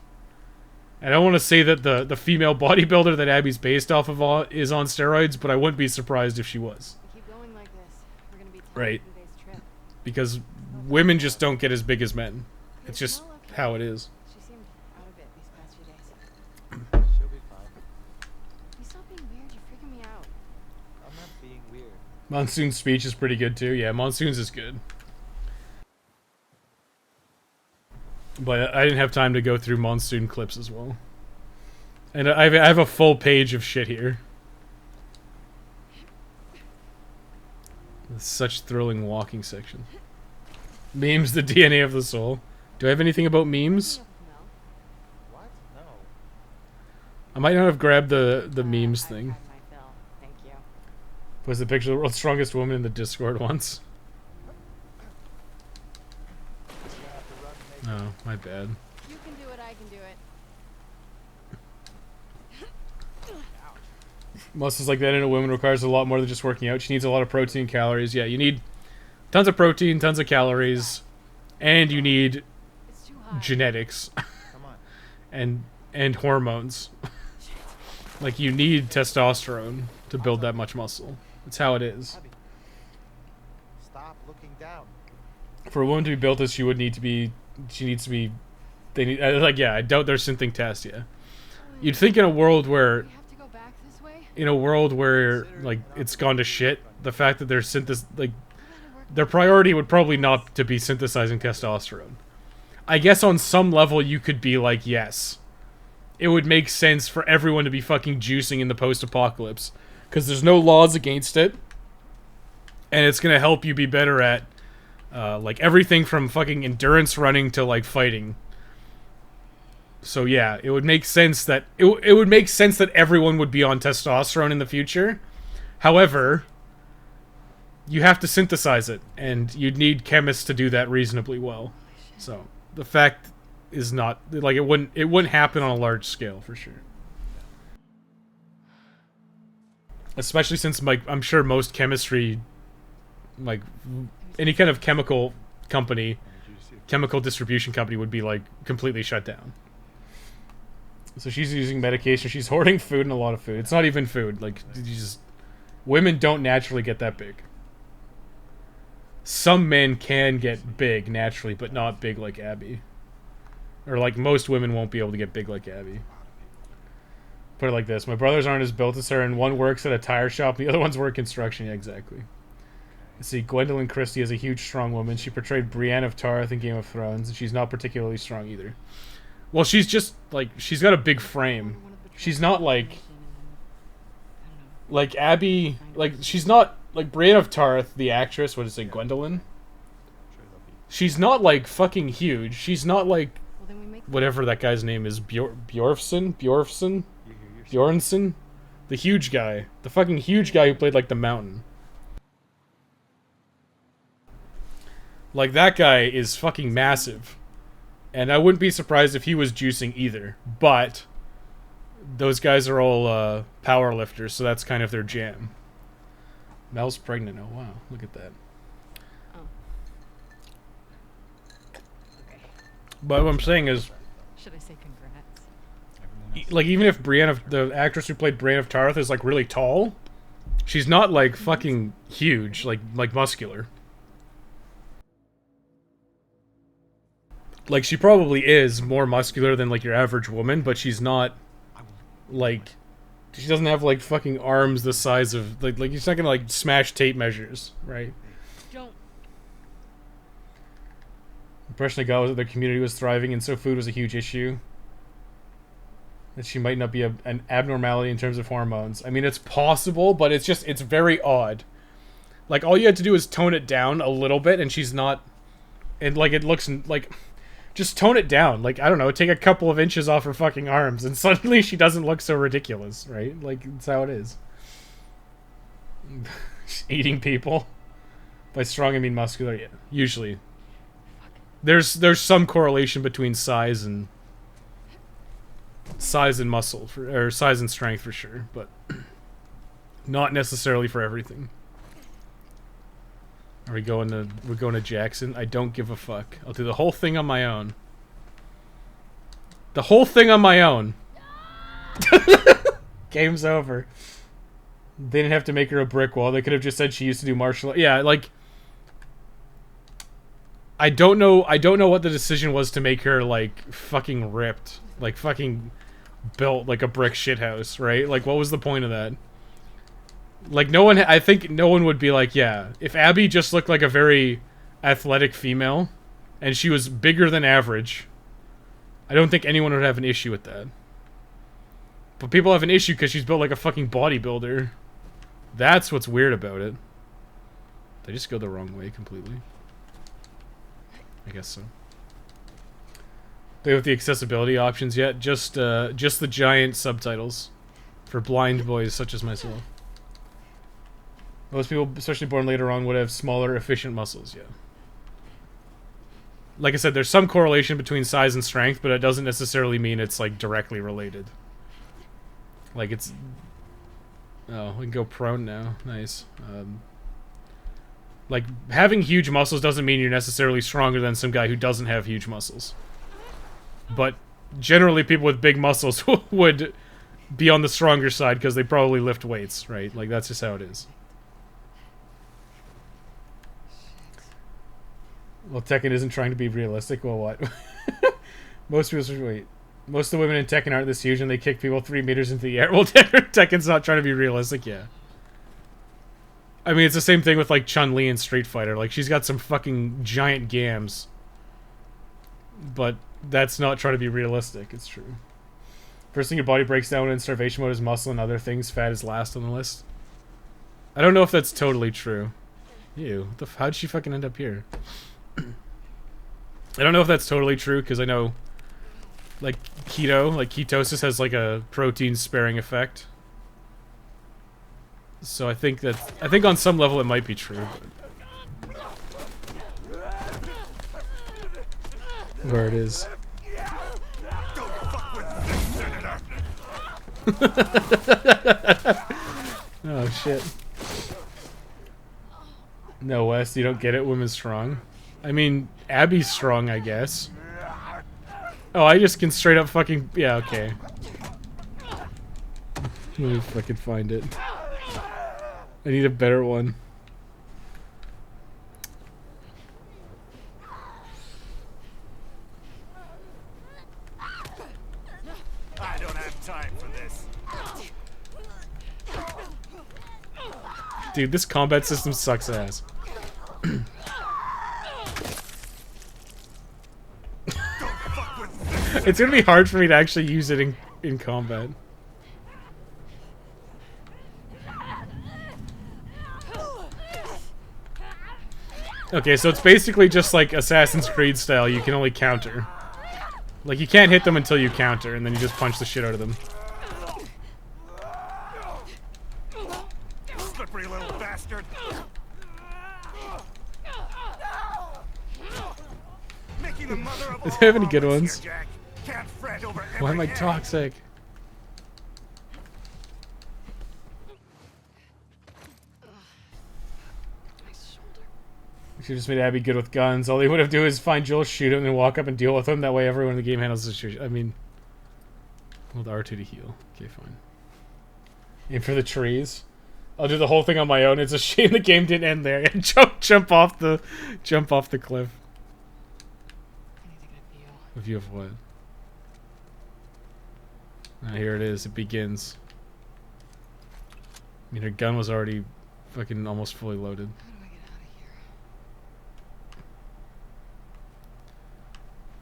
And I don't want to say that the female bodybuilder that Abby's based off of is on steroids, but I wouldn't be surprised if she was. We keep going like this. We're gonna be tired Right. from today's trip. Because women just don't get as big as men. It's just how it is. She seemed out of it these past few days. She'll be fine. You stop being weird. You're freaking me out. I'm not being weird. Monsoon's speech is pretty good too. Yeah, Monsoon's is good. But I didn't have time to go through Monsoon clips as well. And I have a full page of shit here. Such thrilling walking section. Memes, the DNA of the soul. Do I have anything about memes? No. What? No. I might not have grabbed the memes I've thing. had my fill. Thank you. Was the picture of the world's strongest woman in the Discord once? Oh, my bad. You can do it. I can do it. Muscles like that in a woman requires a lot more than just working out. She needs a lot of protein and calories. Yeah, you need tons of protein, tons of calories, and you need It's too high. genetics Come on. and hormones. Like, you need testosterone to build that much muscle. That's how it is. Abby. Stop looking down. For a woman to be built as she would need to be, she needs to be. They need like, yeah. I doubt they're synthing test. Yeah, you'd think in a world where We have to go back this way. like, it's gone to shit, the fact that they're their priority would probably not to be synthesizing testosterone. I guess on some level you could be like, yes, it would make sense for everyone to be fucking juicing in the post-apocalypse, because there's no laws against it, and it's gonna help you be better at like, everything from fucking endurance running to, like, fighting. So yeah, it would make sense that it would make sense that everyone would be on testosterone in the future. However, you have to synthesize it, and you'd need chemists to do that reasonably well. So the fact is not like it wouldn't happen on a large scale for sure. Especially since, like, I'm sure most chemistry, like any kind of chemical company, chemical distribution company would be, like, completely shut down. So she's using medication, she's hoarding food and a lot of food. It's not even food, like, women don't naturally get that big. Some men can get big naturally, but not big like Abby. Or, like, most women won't be able to get big like Abby. Put it like this: my brothers aren't as built as her, and one works at a tire shop, the other one's work construction. Yeah, exactly. Let's see, Gwendolyn Christie is a huge, strong woman. She portrayed Brienne of Tarth in Game of Thrones, and she's not particularly strong either. Well, she's just, like, she's got a big frame. She's not, like Abby, like, she's not, like, Brienne of Tarth, the actress, what is it, Gwendolyn? She's not, like, fucking huge. She's not, like, Well, then we make whatever that guy's name is, Bjorfson? You hear yourself. Bjornsson? The huge guy. The fucking huge guy who played, like, the Mountain. Like, that guy is fucking massive. And I wouldn't be surprised if he was juicing either. But those guys are all power lifters, so that's kind of their jam. Mel's pregnant. Oh, wow. Look at that. Oh. Okay. But what I'm saying is, Should I say congrats? like, even if Brienne, the actress who played Brienne of Tarth, is, like, really tall, she's not, like, fucking huge, like muscular. Like, she probably is more muscular than, like, your average woman, but she's not, like, she doesn't have, like, fucking arms the size of, like she's not gonna, like, smash tape measures, right? Don't. The impression I got was that their community was thriving and so food was a huge issue. That she might not be an abnormality in terms of hormones. I mean, it's possible, but it's just, it's very odd. Like, all you had to do is tone it down a little bit, and she's not, and, like, it looks, like, just tone it down. Like, I don't know, take a couple of inches off her fucking arms, and suddenly she doesn't look so ridiculous, right? Like, that's how it is. She's eating people. By strong, I mean muscular, yeah, usually. There's some correlation between size and muscle, or size and strength for sure, but not necessarily for everything. We're going to Jackson. I don't give a fuck. I'll do the whole thing on my own. The whole thing on my own. Game's over. They didn't have to make her a brick wall. They could have just said she used to do martial arts. Yeah, like, I don't know what the decision was to make her, like, fucking ripped. Like, fucking built like a brick shithouse, right? Like, what was the point of that? Like, I think no one would be like, yeah, if Abby just looked like a very athletic female, and she was bigger than average, I don't think anyone would have an issue with that. But people have an issue because she's built like a fucking bodybuilder. That's what's weird about it. Did I just go the wrong way completely? I guess so. They have the accessibility options yet? Just the giant subtitles for blind boys such as myself. Most people, especially born later on, would have smaller, efficient muscles, yeah. Like I said, there's some correlation between size and strength, but it doesn't necessarily mean it's, like, directly related. Like, it's... Oh, we can go prone now. Nice. Like, having huge muscles doesn't mean you're necessarily stronger than some guy who doesn't have huge muscles. But generally people with big muscles would be on the stronger side because they probably lift weights, right? Like, that's just how it is. Well, Tekken isn't trying to be realistic. Well, what? Most of the women in Tekken aren't this huge and they kick people 3 meters into the air. Well, Tekken's not trying to be realistic, yeah. I mean, it's the same thing with, like, Chun-Li in Street Fighter. Like, she's got some fucking giant gams. But that's not trying to be realistic, it's true. First thing your body breaks down in starvation mode is muscle and other things. Fat is last on the list. I don't know if that's totally true. Ew. How'd she fucking end up here? I don't know if that's totally true, because I know, like, ketosis has, like, a protein-sparing effect. So I think on some level it might be true. But where it is. Oh, shit. No, Wes, you don't get it? Women's strong? I mean, Abby's strong, I guess. Oh, I just can straight up fucking... Yeah, okay. Let me fucking find it. I need a better one. I don't have time for this. Dude, this combat system sucks ass. It's gonna be hard for me to actually use it in combat. Okay, so it's basically just like Assassin's Creed style, you can only counter. Like, you can't hit them until you counter, and then you just punch the shit out of them. bastard! Making the mother of Do all they have any good omelets ones? here, Jack. Can't fret over Why am I every egg. toxic? We should just made Abby good with guns. All they would have to do is find Joel, shoot him, and walk up and deal with him. That way everyone in the game handles the situation. I mean... Hold R2 to heal. Okay, fine. Aim for the trees. I'll do the whole thing on my own. It's a shame the game didn't end there. jump off the cliff. I need to get a view. A view of what? Ah, here it is. It begins. I mean, her gun was already fucking almost fully loaded. How do I get out of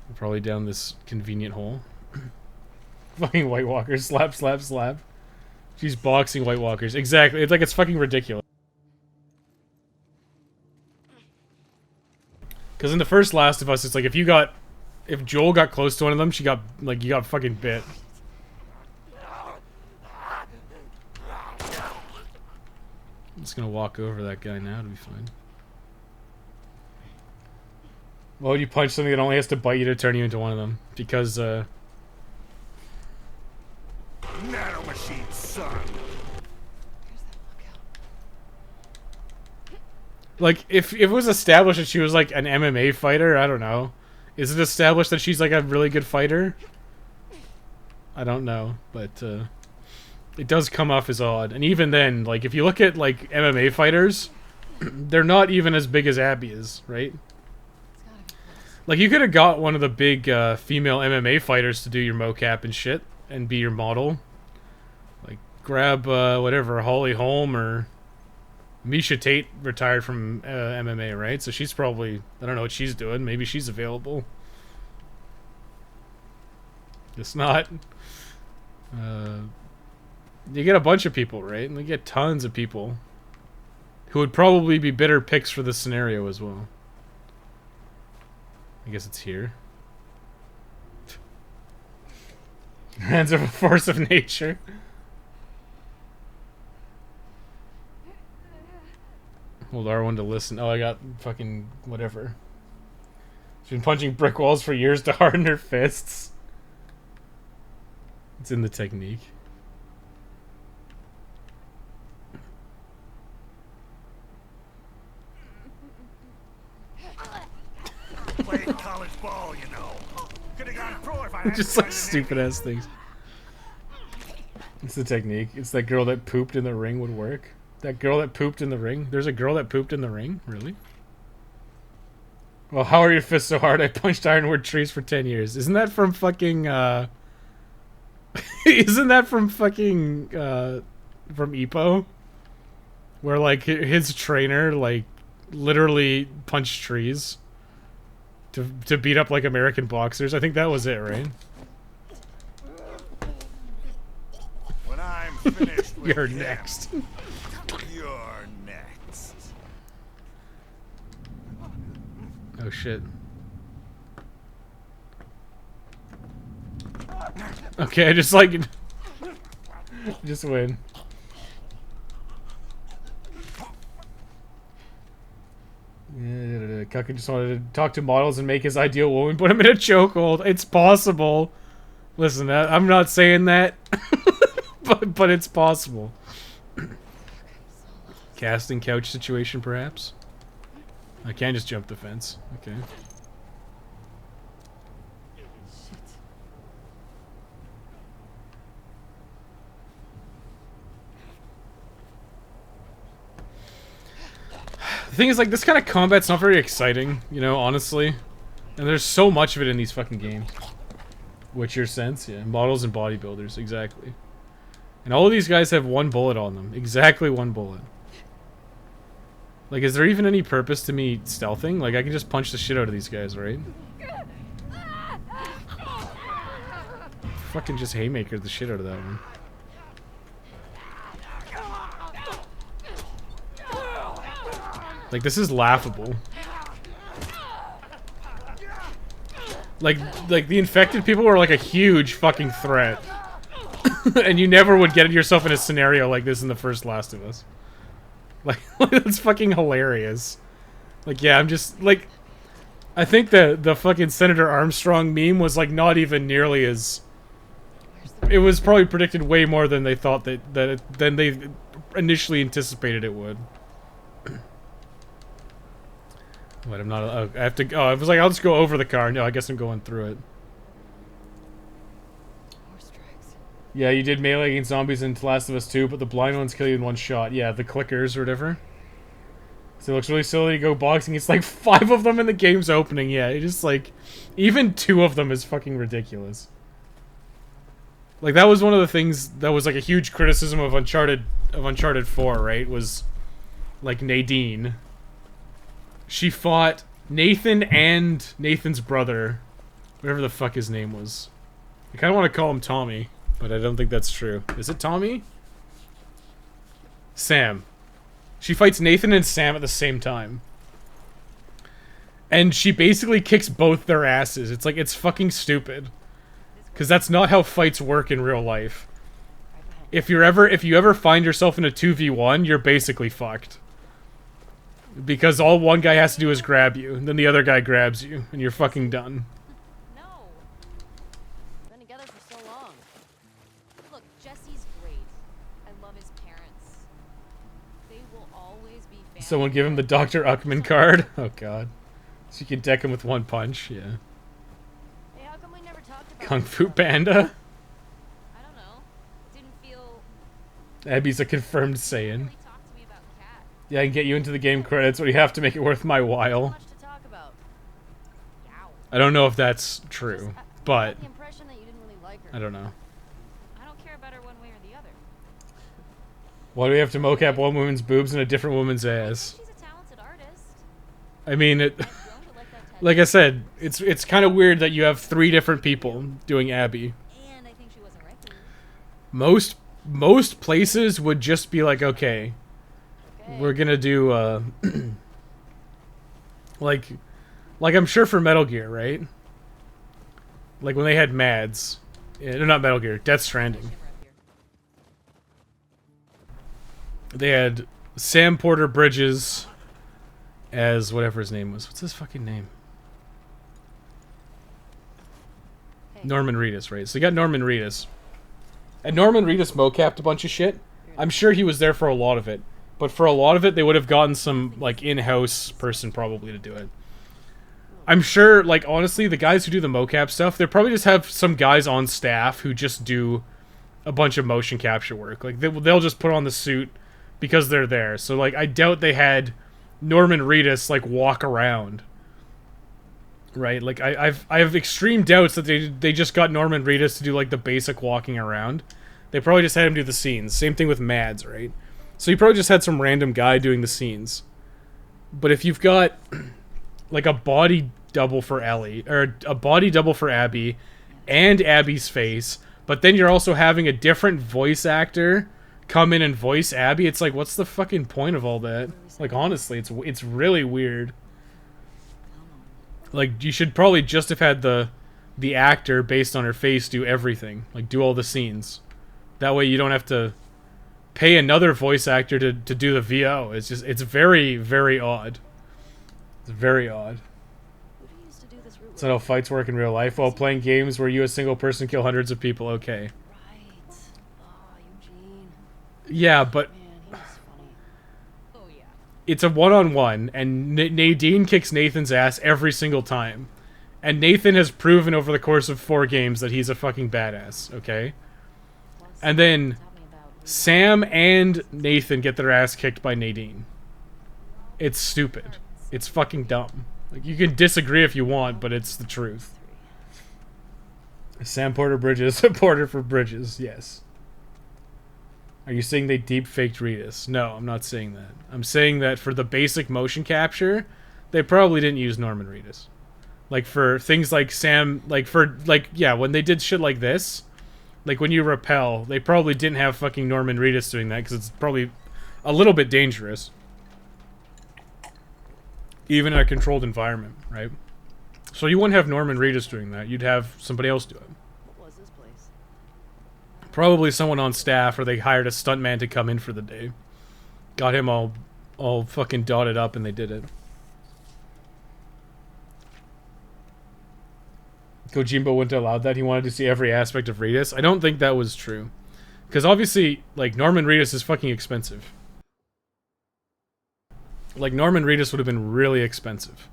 here? Probably down this convenient hole. Fucking White Walkers. Slap, slap, slap. She's boxing White Walkers. Exactly. It's like it's fucking ridiculous. Because in the first Last of Us, it's like if Joel got close to one of them, you got fucking bit. I'm just gonna walk over that guy now to be fine. Why would you punch something that only has to bite you to turn you into one of them? Because, Nanomachine, son. like, if it was established that she was, like, an MMA fighter, I don't know. Is it established that she's, like, a really good fighter? I don't know, but, it does come off as odd. And even then, like, if you look at, like, MMA fighters, they're not even as big as Abby is, right? Like, you could have got one of the big, female MMA fighters to do your mocap and shit, and be your model. Like, grab, whatever, Holly Holm or... Misha Tate retired from MMA, right? So she's probably... I don't know what she's doing. Maybe she's available. It's not. You get a bunch of people, right? And you get tons of people who would probably be better picks for this scenario as well. I guess it's here. Hands of a force of nature. Hold R1 to listen. Oh, I got fucking whatever. She's been punching brick walls for years to harden her fists. It's in the technique. Playing college ball, you know. Could have gone pro if I had Just like stupid ass things. It's the technique. It's that girl that pooped in the ring would work. That girl that pooped in the ring. There's a girl that pooped in the ring? Really? Well, how are your fists so hard? I punched ironwood trees for 10 years. Isn't that from fucking, Isn't that from fucking, from Ippo? Where, like, his trainer, like, literally punched trees to beat up, like, American boxers. I think that was it, right? When I'm finished with You're him, next. You're next. Oh, shit. Okay, I just, like... just win. Yeah, Kuka just wanted to talk to models and make his ideal woman, put him in a chokehold. It's possible. Listen, I'm not saying that, but it's possible. Casting couch situation, perhaps? I can't just jump the fence. Okay. The thing is, like, this kind of combat's not very exciting, you know, honestly. And there's so much of it in these fucking games. Witcher sense, yeah. Models and bodybuilders, exactly. And all of these guys have one bullet on them. Exactly one bullet. Like, is there even any purpose to me stealthing? Like, I can just punch the shit out of these guys, right? Fucking just haymaker the shit out of that one. Like, this is laughable. Like the infected people were like a huge fucking threat. And you never would get yourself in a scenario like this in the first Last of Us. Like, that's fucking hilarious. Like, yeah, I'm just, like... I think the fucking Senator Armstrong meme was, like, not even nearly as... It was probably predicted way more than they thought than they initially anticipated it would. What, I'm not... Oh, I have to... Oh, I was like, I'll just go over the car. No, I guess I'm going through it. Yeah, you did melee against zombies in The Last of Us 2, but the blind ones kill you in one shot. Yeah, the clickers or whatever. So it looks really silly to go boxing. It's like 5 of them in the game's opening. Yeah, it just like... Even 2 of them is fucking ridiculous. Like, that was one of the things that was like a huge criticism of Uncharted 4, right? Was, like, Nadine. She fought Nathan and Nathan's brother. Whatever the fuck his name was. I kind of want to call him Tommy. But I don't think that's true. Is it Tommy? Sam. She fights Nathan and Sam at the same time. And she basically kicks both their asses. It's like, it's fucking stupid. Because that's not how fights work in real life. If you ever find yourself in a 2v1, you're basically fucked. Because all one guy has to do is grab you, and then the other guy grabs you, and you're fucking done. Someone give him the Dr. Uckman card. Oh god. So you can deck him with one punch, yeah. Hey, how come we never talked about Kung Fu Panda? I don't know. It didn't feel... Abby's a confirmed Saiyan. Really talk to me about Cat. Yeah, I can get you into the game credits, but you have to make it worth my while. Much to talk about. Yow. I don't know if that's true, but... I got the impression that you didn't really like her. I don't know. I don't care about her one way or the other. Why do we have to mocap one woman's boobs and a different woman's ass? She's a talented artist. I mean, it... Like I said, it's kind of weird that you have 3 different people doing Abby. And I think she wasn't right for you. Most places would just be like, okay, we're gonna do, like I'm sure for Metal Gear, right? Like when they had Mads. Yeah, no, not Metal Gear, Death Stranding. They had Sam Porter Bridges as whatever his name was. What's his fucking name? Norman Reedus, right? So you got Norman Reedus. And Norman Reedus mocapped a bunch of shit. I'm sure he was there for a lot of it. But for a lot of it, they would have gotten some, like, in-house person probably to do it. I'm sure, like, honestly, the guys who do the mocap stuff, they probably just have some guys on staff who just do a bunch of motion capture work. Like, they'll just put on the suit because they're there. So, like, I doubt they had Norman Reedus, like, walk around. Right? Like, I have extreme doubts that they just got Norman Reedus to do, like, the basic walking around. They probably just had him do the scenes. Same thing with Mads, right? So you probably just had some random guy doing the scenes. But if you've got, like, a body double for Ellie, or a body double for Abby, and Abby's face, but then you're also having a different voice actor come in and voice Abby, it's like, what's the fucking point of all that? Like, honestly, it's really weird. Like, you should probably just have had the actor, based on her face, do everything. Like, do all the scenes. That way you don't have to pay another voice actor to do the VO. It's just, it's very, very odd. It's very odd. That's not how fights work in real life. While playing games where you, a single person, kill hundreds of people, okay. Right. Oh, Eugene. Yeah, but... Man, he was funny. Oh, yeah. It's a one-on-one, and Nadine kicks Nathan's ass every single time. And Nathan has proven over the course of 4 games that he's a fucking badass, okay? And then Sam and Nathan get their ass kicked by Nadine. It's stupid. It's fucking dumb. Like, you can disagree if you want, but it's the truth. Sam Porter Bridges, Porter for Bridges, yes. Are you saying they deep-faked Reedus? No, I'm not saying that. I'm saying that for the basic motion capture, they probably didn't use Norman Reedus. Like, for things like Sam, like, for, like, yeah, when they did shit like this, like, when you rappel, they probably didn't have fucking Norman Reedus doing that, because it's probably a little bit dangerous. Even in a controlled environment, right? So you wouldn't have Norman Reedus doing that. You'd have somebody else do it. What was this place? Probably someone on staff, or they hired a stuntman to come in for the day. Got him all all fucking dotted up and they did it. Kojimbo wouldn't have allowed that. He wanted to see every aspect of Reedus. I don't think that was true. Because obviously, like, Norman Reedus is fucking expensive. Like, Norman Reedus would have been really expensive.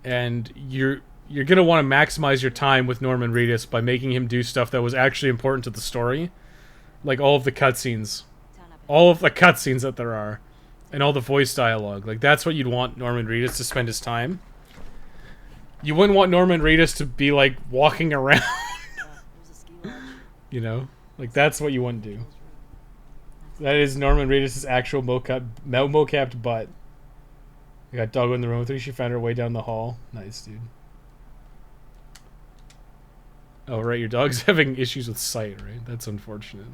And you're gonna want to maximize your time with Norman Reedus by making him do stuff that was actually important to the story. Like all of the cutscenes. All of the cutscenes that there are. And all the voice dialogue. Like, that's what you'd want Norman Reedus to spend his time. You wouldn't want Norman Reedus to be, like, walking around. You know? Like, that's what you wouldn't do. That is Norman Reedus' actual mocapped butt. I got Doggo in the room with her. She found her way down the hall. Nice, dude. Oh, right. Your dog's having issues with sight, right? That's unfortunate.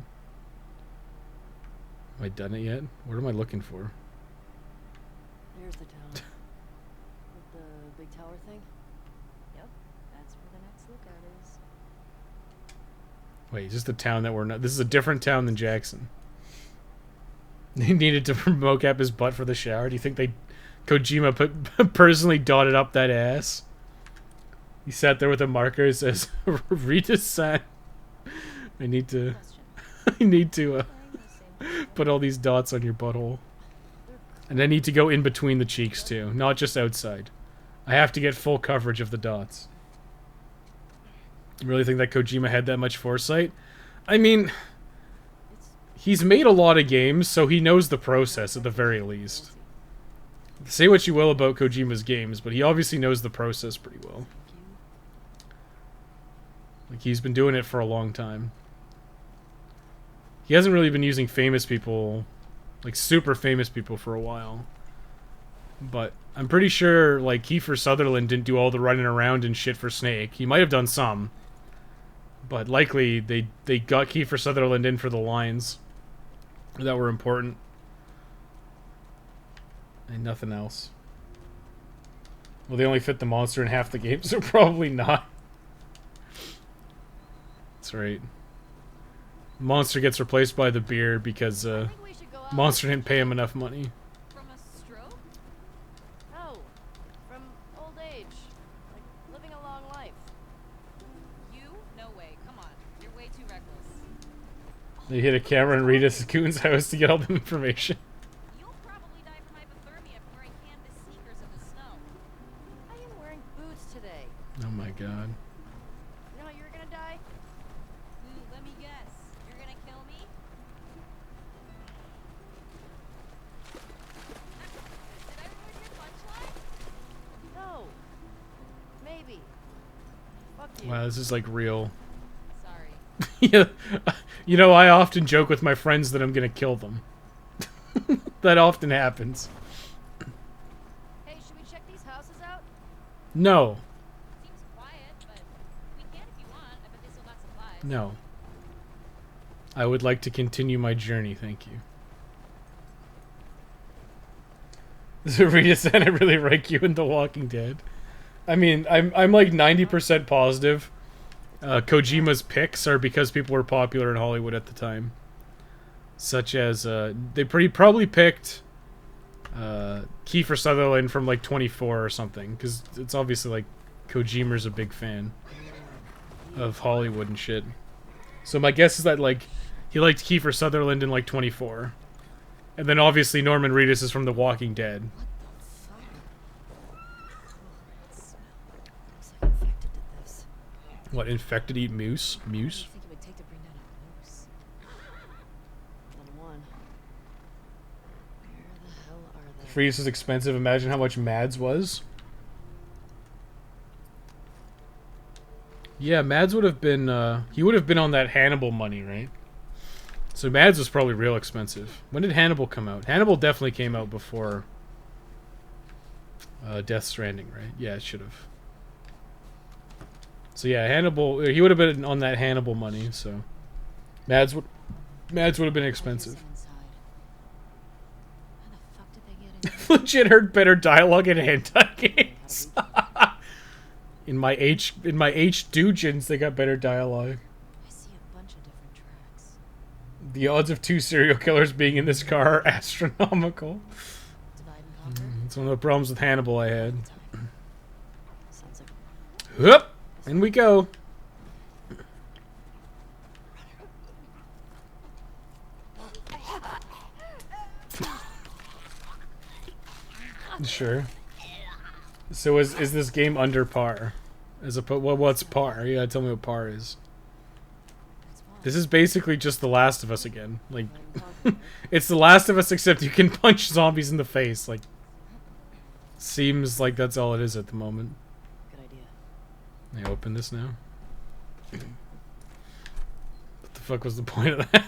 Have I done it yet? What am I looking for? Here's the town. With the big tower thing? Yep, that's where the next lookout is. Wait, is this the town that we're not... This is a different town than Jackson. They needed to mocap his butt for the shower. Do you think they... Kojima personally dotted up that ass? He sat there with a marker and says, Reedus-san. I need to... I need to put all these dots on your butthole. And I need to go in between the cheeks too, not just outside. I have to get full coverage of the dots. You really think that Kojima had that much foresight? I mean, he's made a lot of games, so he knows the process at the very least. Say what you will about Kojima's games, but he obviously knows the process pretty well. Like, he's been doing it for a long time. He hasn't really been using famous people, like super famous people, for a while. But I'm pretty sure, like, Kiefer Sutherland didn't do all the running around and shit for Snake. He might have done some. But likely, they got Kiefer Sutherland in for the lines that were important. And nothing else. Well, they only fit the monster in half the game, so probably not. That's right. Monster gets replaced by the beer because Monster didn't pay him enough money. From a stroke? No. From old age. Like, living a long life. You? No way. Come on. You're way too reckless. They hit a camera in Rita's Coon's house to get all the information. You'll probably die from hypothermia from wearing canvas sneakers in the snow. I am wearing boots today. Oh my god. You know how you're gonna die? Let me guess. You're gonna kill me? Did I ruin your punchline? No. Maybe. Fuck you. Wow, this is like real. Sorry. Yeah. You know, I often joke with my friends that I'm gonna kill them. That often happens. Hey, should we check these houses out? No. Seems quiet, but we can if you want. I bet they still got supplies. No. I would like to continue my journey, thank you. Rita said I really rank you in The Walking Dead. I mean, I'm like 90% positive Kojima's picks are because people were popular in Hollywood at the time. Such as, they probably picked Kiefer Sutherland from like 24 or something. Because it's obviously like Kojima's a big fan of Hollywood and shit. So my guess is that like he liked Kiefer Sutherland in like 24. And then obviously Norman Reedus is from The Walking Dead. What, infected eat moose? Moose? What do you think it would take to bring down a moose? Then one. Where the hell are they? Freeze is expensive. Imagine how much Mads was. Yeah, Mads would have been, he would have been on that Hannibal money, right? So Mads was probably real expensive. When did Hannibal come out? Hannibal definitely came out before Death Stranding, right? Yeah, it should have. So yeah, Hannibal, he would have been on that Hannibal money, so Mads would have been expensive. How the fuck did they get in? Legit heard better dialogue in hentai games. in my H Doujins, they got better dialogue. I see a bunch of different tracks. The odds of 2 serial killers being in this car are astronomical. Divide and conquer. It's one of the problems with Hannibal I had. Sounds like Whoop! In we go. Sure. So is this game under par? What's par? Yeah, tell me what par is. This is basically just The Last of Us again. Like, it's The Last of Us except you can punch zombies in the face. Like, seems like that's all it is at the moment. good idea. I open this now. What the fuck was the point of that?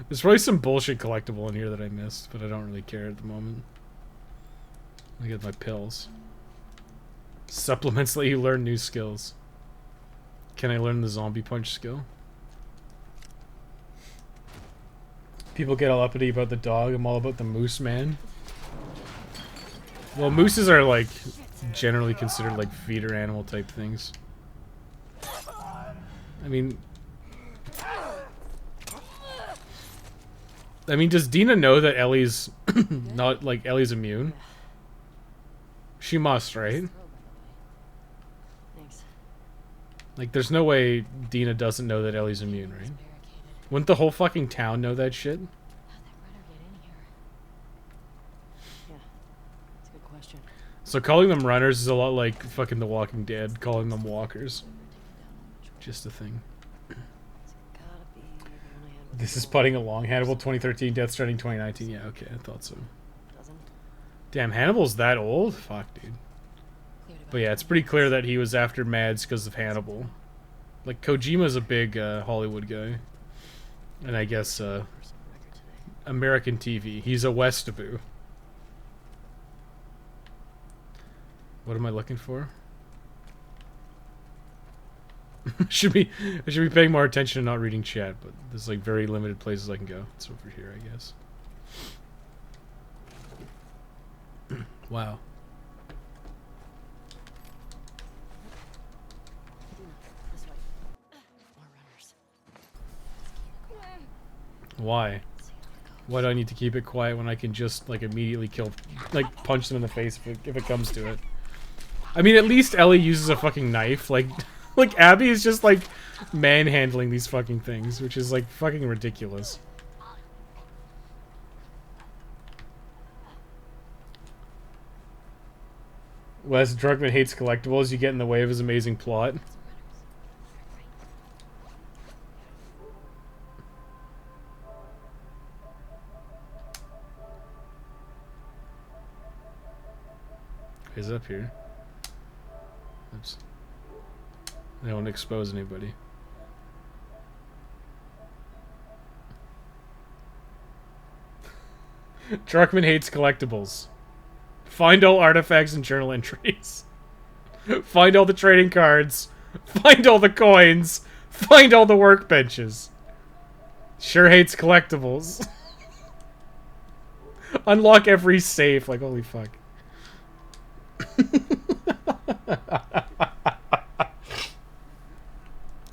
There's probably some bullshit collectible in here that I missed, but I don't really care at the moment. I get my pills. Supplements let you learn new skills. Can I learn the zombie punch skill? People get all uppity about the dog. I'm all about the moose, man. Well, mooses are like generally considered like feeder animal type things. I mean, does Dina know that Ellie's not like Ellie's immune? She must, right? Thanks. Like, there's no way Dina doesn't know that Ellie's immune, right? Wouldn't the whole fucking town know that shit? How'd that runner get in here? Yeah, that's a good question. So calling them runners is a lot like fucking The Walking Dead, calling them walkers. Just a thing. Gotta be the one I had with This the is gold. putting along. Hannibal 2013, Death Stranding 2019. Yeah, okay, I thought so. Dozen? Damn, Hannibal's that old? Fuck, dude. Cleared about But yeah, it's pretty clear that he was after Mads because of Hannibal. Like, Kojima's a big Hollywood guy. And I guess for some record today. American TV. He's a Westaboo. What am I looking for? I should be paying more attention and not reading chat, but there's like very limited places I can go. It's over here, I guess. Wow. This way. More runners. Why? Why do I need to keep it quiet when I can just like immediately kill, like punch them in the face if it comes to it? I mean, at least Ellie uses a fucking knife. Like Abby is just like manhandling these fucking things, which is like fucking ridiculous. Wes Druckmann hates collectibles. You get in the way of his amazing plot. He's up here. Oops. I don't want to expose anybody. Druckmann hates collectibles. Find all artifacts and journal entries. Find all the trading cards. Find all the coins. Find all the workbenches. Sure hates collectibles. Unlock every safe. Like, holy fuck.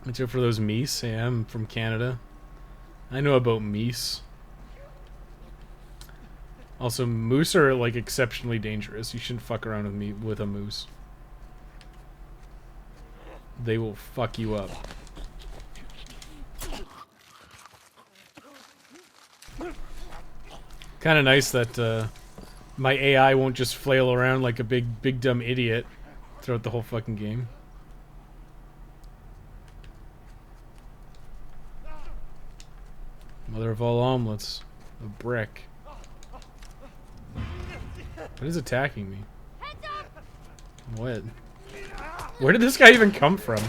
Watch out for those meese. Hey, I'm from Canada. I know about meese. Also, moose are like exceptionally dangerous. You shouldn't fuck around with me with a moose. They will fuck you up. Kind of nice that my AI won't just flail around like a big dumb idiot throughout the whole fucking game. Mother of all omelets. A brick. What is attacking me? What? Where did this guy even come from?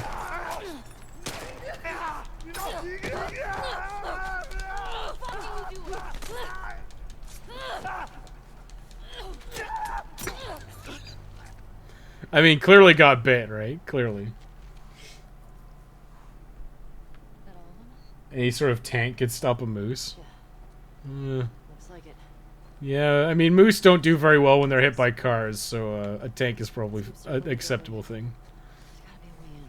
I mean, clearly got bit, right? Clearly. Any sort of tank could stop a moose. Looks like it. Yeah, I mean, moose don't do very well when they're hit by cars, so a tank is probably an acceptable thing. There's gotta be a way in.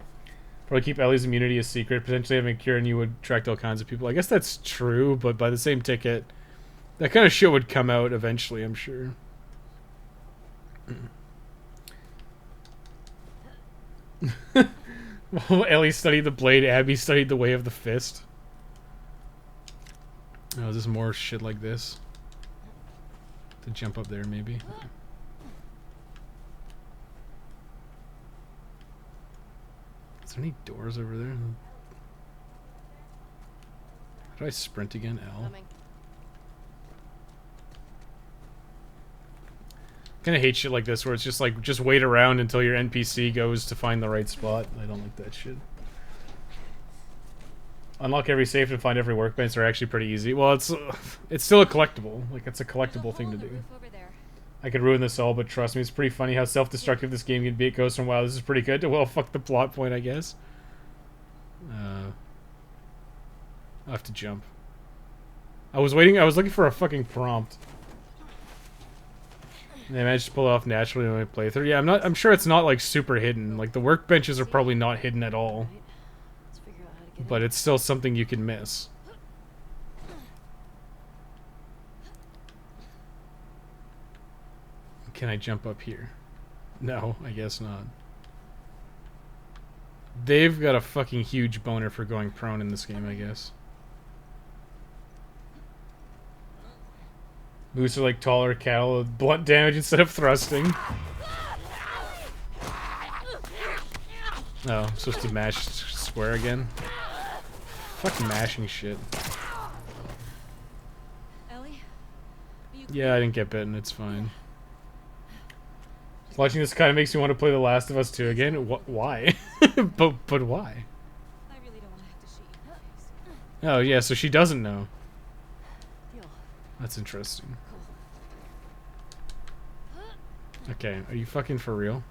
Probably keep Ellie's immunity a secret. Potentially having a cure and you would attract all kinds of people. I guess that's true, but by the same ticket, that kind of shit would come out eventually, I'm sure. Well, Ellie studied the blade, Abby studied the way of the fist. Oh, is this more shit like this? To jump up there, maybe. Is there any doors over there? How do I sprint again? L. Kind of hate shit like this where it's just like, just wait around until your NPC goes to find the right spot. I don't like that shit. Unlock every safe and find every workbench are actually pretty easy. Well, it's still a collectible. Like, it's a collectible thing to do. I could ruin this all, but trust me, it's pretty funny how self-destructive this game can be. It goes from, wow, this is pretty good, to, well, fuck the plot point, I guess. I'll have to jump. I was looking for a fucking prompt. And I managed to pull it off naturally in my playthrough. Yeah, I'm sure it's not, like, super hidden. Like, the workbenches are probably not hidden at all. But it's still something you can miss. Can I jump up here? No, I guess not. They've got a fucking huge boner for going prone in this game, I guess. Moose are like taller cattle with blunt damage instead of thrusting. Oh, I'm supposed to mash square again? Fucking mashing shit. Ellie? Yeah, I didn't get bitten, it's fine. Watching this kind of makes me want to play The Last of Us 2 again. Why? but why? I really don't want to have to shoot you in the face. Oh yeah, so she doesn't know. Deal. That's interesting. Okay, are you fucking for real?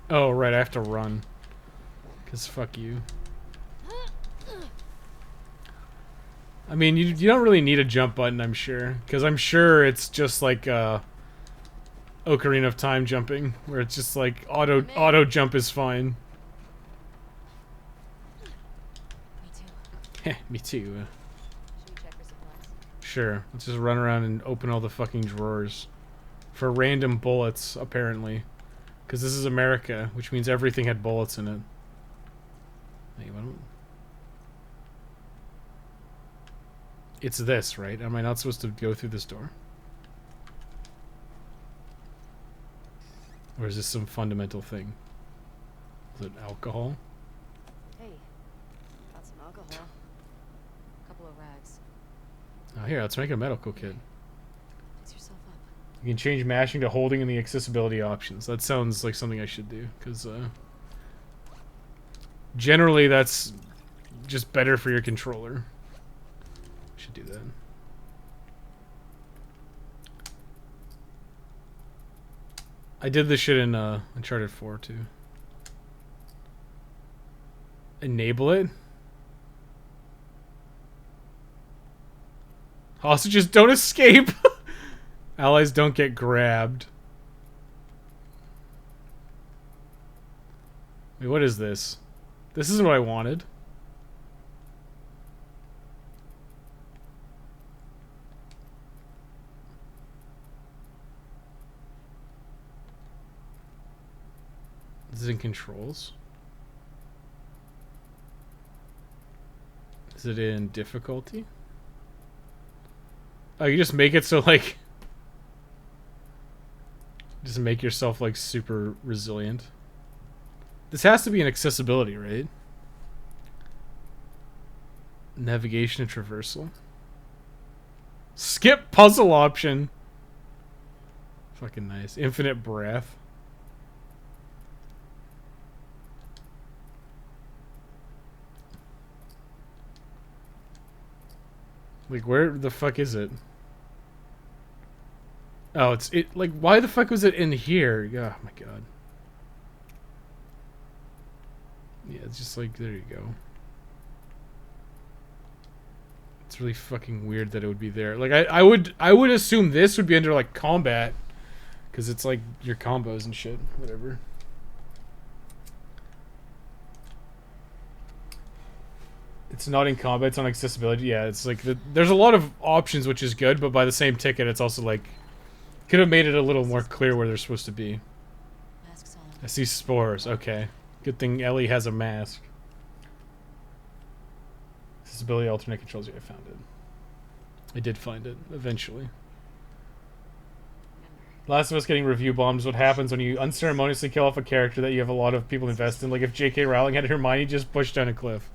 Oh right, I have to run. 'Cause fuck you. I mean, you don't really need a jump button, I'm sure. 'Cause I'm sure it's just like Ocarina of Time jumping, where it's just like auto jump is fine. Me too. Me too. Should we check for supplies? Sure. Let's just run around and open all the fucking drawers. For random bullets, apparently. Because this is America, which means everything had bullets in it. Wait, what? It's this, right? Am I not supposed to go through this door? Or is this some fundamental thing? Is it alcohol? Hey, got some alcohol. Couple of rags. Oh, here, let's make a medical kit. Fix yourself up. You can change mashing to holding in the accessibility options. That sounds like something I should do, because generally that's just better for your controller. Should do that. I did this shit in Uncharted 4 too. Enable it? Hostages don't escape! Allies don't get grabbed. Wait, what is this? This isn't what I wanted. This is in controls. Is it in difficulty? Oh, you just make it so like... Just make yourself like super resilient. This has to be an accessibility, right? Navigation and traversal. Skip puzzle option. Fucking nice. Infinite breath. Like, where the fuck is it? Oh, it's like, why the fuck was it in here? Oh my god. Yeah, it's just like, there you go. It's really fucking weird that it would be there. Like, I would assume this would be under like combat, because it's like your combos and shit, whatever. It's not in combat, it's on accessibility. Yeah, it's like, there's a lot of options, which is good, but by the same ticket, it's also like, could have made it a little more clear where they're supposed to be. Mask's on. I see spores, okay. Good thing Ellie has a mask. Accessibility alternate controls, yeah, I found it. I did find it, eventually. Last of Us getting review bombed is what happens when you unceremoniously kill off a character that you have a lot of people invested in. Like if J.K. Rowling had Hermione just pushed down a cliff.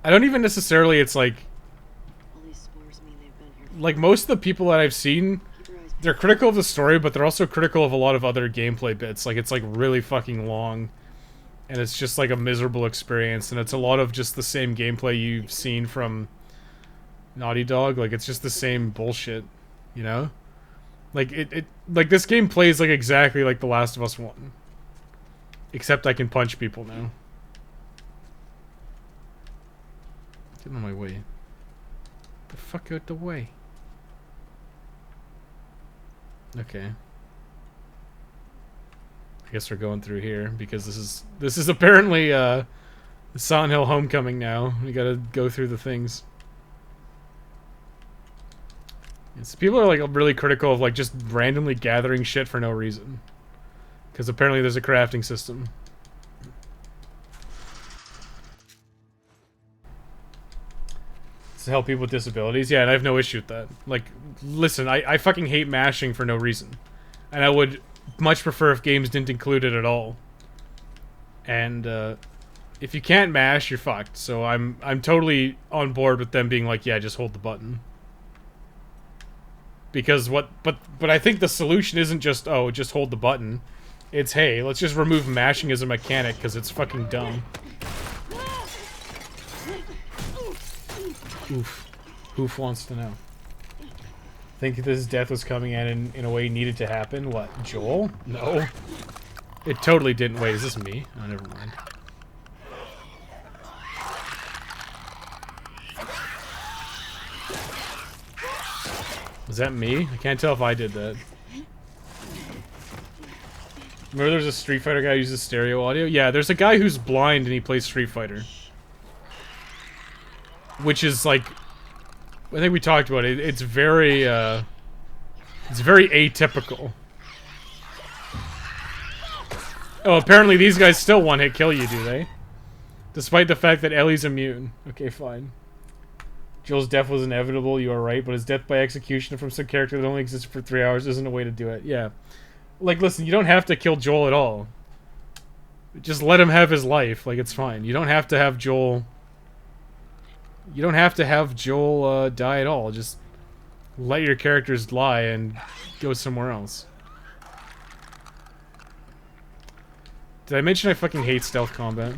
I don't even necessarily, it's like... All these spores mean they've been here. Like most of the people that I've seen, they're critical of the story, but they're also critical of a lot of other gameplay bits. Like it's like really fucking long. And it's just like a miserable experience. And it's a lot of just the same gameplay you've seen from Naughty Dog. Like it's just the same bullshit. You know? Like, like, this game plays, like, exactly like The Last of Us 1. Except I can punch people now. Get on my way. Get the fuck out the way. Okay. I guess we're going through here, because this is apparently, the Silent Hill Homecoming now. We gotta go through the things. Yes, people are like really critical of like just randomly gathering shit for no reason. Because apparently there's a crafting system. To help people with disabilities. Yeah, and I have no issue with that. Like, listen, I fucking hate mashing for no reason. And I would much prefer if games didn't include it at all. And, if you can't mash, you're fucked. So I'm totally on board with them being like, yeah, just hold the button. Because but I think the solution isn't just, oh, just hold the button. It's, hey, let's just remove mashing as a mechanic because it's fucking dumb. Oof. Oof wants to know. Think this death was coming in a way needed to happen? What, Joel? No. It totally didn't. Wait, is this me? Oh, never mind. Was that me? I can't tell if I did that. Remember there's a Street Fighter guy who uses stereo audio? Yeah, there's a guy who's blind and he plays Street Fighter. Which is like... I think we talked about it. It's very atypical. Oh, apparently these guys still one-hit kill you, do they? Despite the fact that Ellie's immune. Okay, fine. Joel's death was inevitable, you are right, but his death by execution from some character that only exists for 3 hours isn't a way to do it. Yeah. Like, listen, you don't have to kill Joel at all. Just let him have his life. Like, it's fine. You don't have to have Joel... You don't have to have Joel, die at all. Just let your characters lie and go somewhere else. Did I mention I fucking hate stealth combat?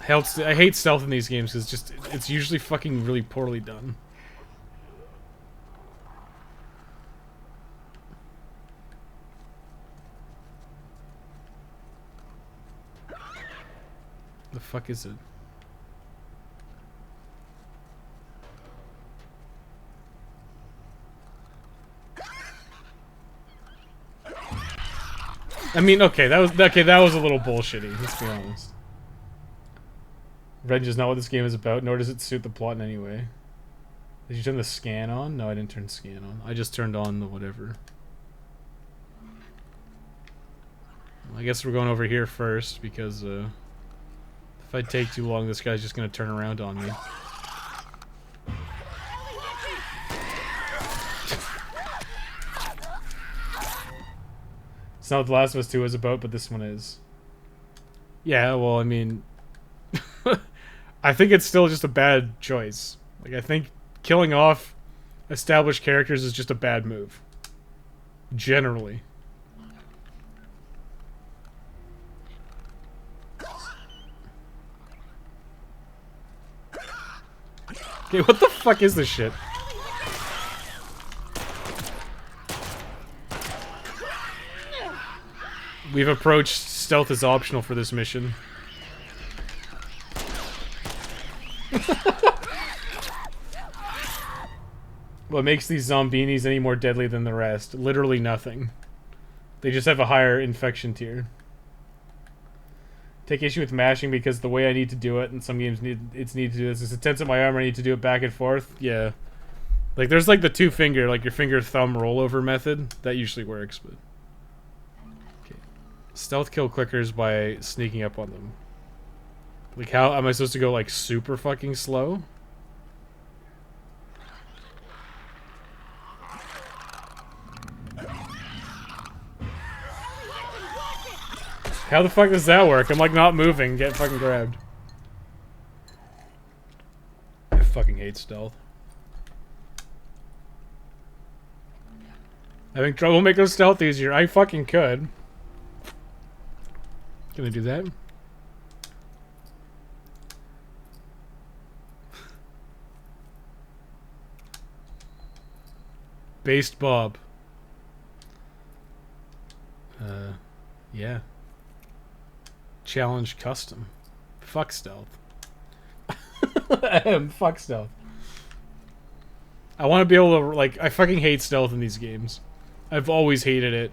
I hate stealth in these games because it's usually fucking really poorly done. The fuck is it? I mean, okay, that was a little bullshitty, let's be honest. Revenge is not what this game is about, nor does it suit the plot in any way. Did you turn the scan on? No, I didn't turn scan on. I just turned on the whatever. Well, I guess we're going over here first, because, if I take too long, this guy's just gonna turn around on me. It's not what The Last of Us 2 is about, but this one is. Yeah, well, I mean... I think it's still just a bad choice. Like, I think killing off established characters is just a bad move. Generally. Okay, what the fuck is this shit? We've approached stealth as optional for this mission. What makes these zombinis any more deadly than the rest? Literally nothing. They just have a higher infection tier. take issue with mashing because the way I need to do it, and some games need to do this. Is it tense at my arm, I need to do it back and forth. Yeah. Like, there's like the 2-finger, like your finger-thumb rollover method. That usually works, but... Okay. Stealth kill clickers by sneaking up on them. Like, how am I supposed to go, like, super fucking slow? How the fuck does that work? I'm like not moving, get fucking grabbed. I fucking hate stealth. Having trouble making stealth easier. I fucking could. Can I do that? Based Bob. Yeah. Challenge custom. Fuck stealth. Fuck stealth. I want to be able to, like, I fucking hate stealth in these games. I've always hated it.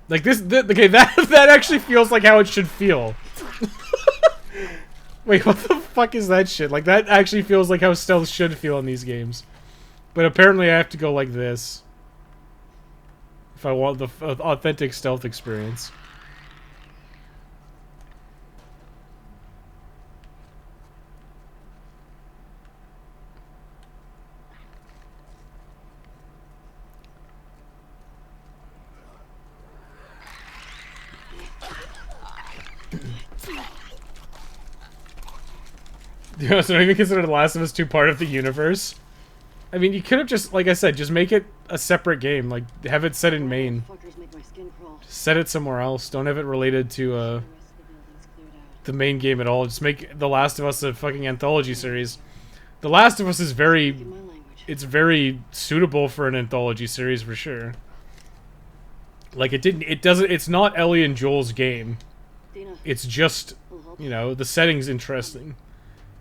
Like this, okay, that actually feels like how it should feel. Wait, what the fuck is that shit? Like, that actually feels like how stealth should feel in these games. But apparently I have to go like this if I want the authentic stealth experience. So don't even consider The Last of Us 2 part of the universe? I mean, you could have just, like I said, just make it a separate game. Like, have it set in main. Just set it somewhere else. Don't have it related to, the main game at all. Just make The Last of Us a fucking anthology series. The Last of Us is very... It's very suitable for an anthology series, for sure. Like, it's not Ellie and Joel's game. It's just, you know, the setting's interesting.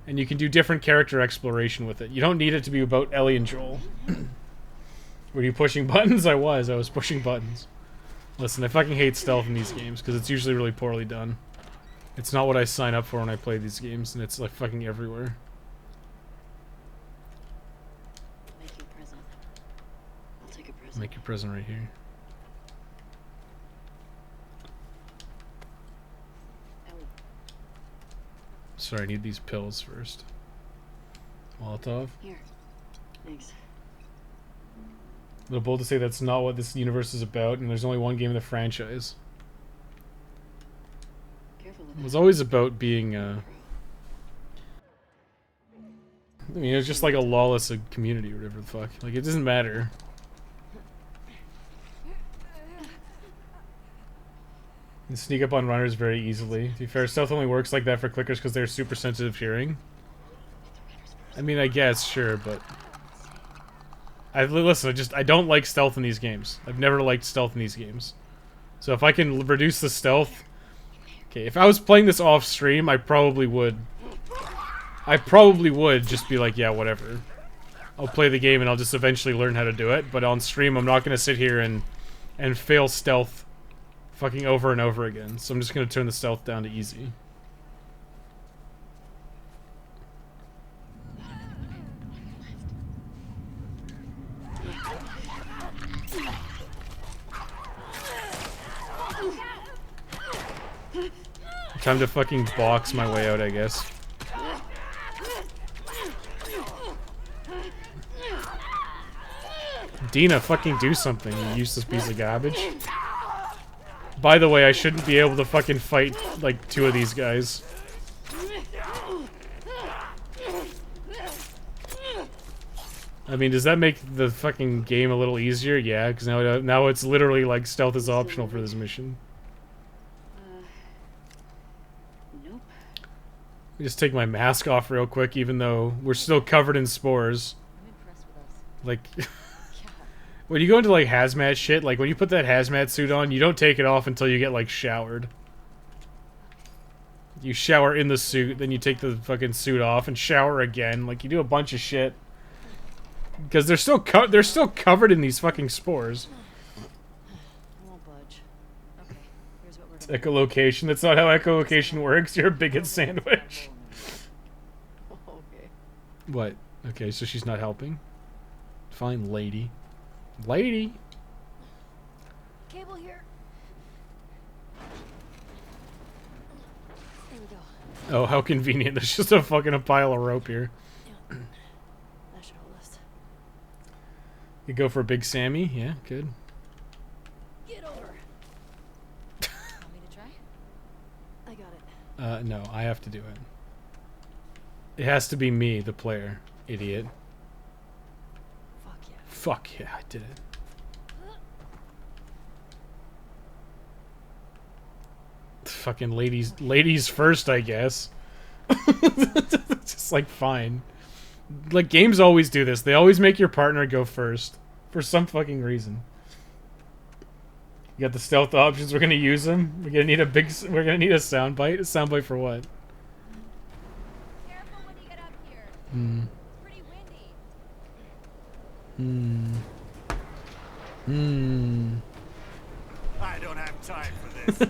And you can do different character exploration with it. You don't need it to be about Ellie and Joel. Were you pushing buttons? I was pushing buttons. Listen, I fucking hate stealth in these games, because it's usually really poorly done. It's not what I sign up for when I play these games, and it's like fucking everywhere. Make your present. I'll take a present. Make your present right here. Sorry, I need these pills first. Molotov. Here. Thanks. A little bold to say that's not what this universe is about, and there's only one game in the franchise. Careful It was always about being, I mean, it was just like a lawless community or whatever the fuck. Like, it doesn't matter. You can sneak up on runners very easily. To be fair, stealth only works like that for clickers because they're super sensitive hearing. I mean, I guess, sure, but... Listen, I don't like stealth in these games. I've never liked stealth in these games. So if I can reduce the stealth... Okay, if I was playing this off stream, I probably would just be like, yeah, whatever. I'll play the game and I'll just eventually learn how to do it, but on stream I'm not going to sit here and fail stealth fucking over and over again. So I'm just going to turn the stealth down to easy. Time to fucking box my way out, I guess. Dina, fucking do something, you useless piece of garbage. By the way, I shouldn't be able to fucking fight, like, 2 of these guys. I mean, does that make the fucking game a little easier? Yeah, because now it's literally like stealth is optional for this mission. Nope. Let me just take my mask off real quick, even though we're still covered in spores. I'm impressed with us. Like, when you go into like hazmat shit, like when you put that hazmat suit on, you don't take it off until you get like showered. You shower in the suit, then you take the fucking suit off and shower again. Like, you do a bunch of shit. Because they're still covered in these fucking spores. I won't budge. Okay, here's what we're Echolocation. That's not how echolocation works. You're a bigot sandwich. Okay. What? Okay, so she's not helping. Fine, lady. Lady. Cable here. There we go. Oh, how convenient. There's just a fucking pile of rope here. Yeah. That should hold us. You go for Big Sammy? Yeah, good. Get over. Want me to try? I got it. No, I have to do it. It has to be me, the player. Idiot. Fuck yeah. Fuck yeah, I did it. Fucking ladies first, I guess. Just like, fine. Like, games always do this. They always make your partner go first. For some fucking reason. You got the stealth options, we're gonna use them. We're gonna need a soundbite. A soundbite for what? Careful when you get up here. Hmm. It's pretty windy. I don't have time for this.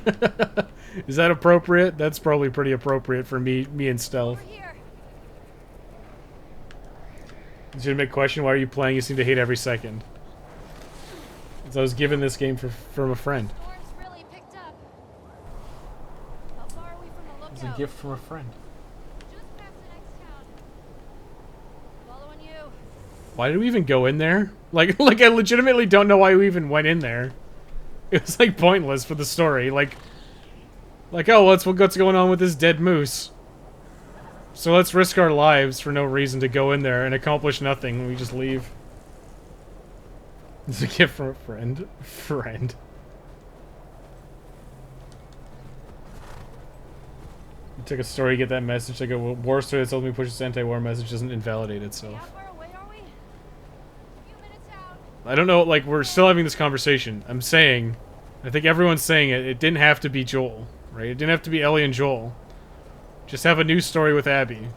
Is that appropriate? That's probably pretty appropriate for me and stealth. Over here. Legitimate question, why are you playing? You seem to hate every second. So I was given this game from a friend. Storm's really picked up. How far are we from the lookout? It's a gift from a friend. Just past the next town. Following you. Why did we even go in there? Like I legitimately don't know why we even went in there. It was like pointless for the story. Like oh, what's going on with this dead moose? So let's risk our lives for no reason to go in there and accomplish nothing. We just leave. It's a gift from a friend. Friend. You took a story, get that message. Like a war story that told me push this anti-war message doesn't invalidate itself. How far away are we? A few minutes out. I don't know, like, we're still having this conversation. I'm saying, I think everyone's saying it didn't have to be Joel, right? It didn't have to be Ellie and Joel. Just have a new story with Abby.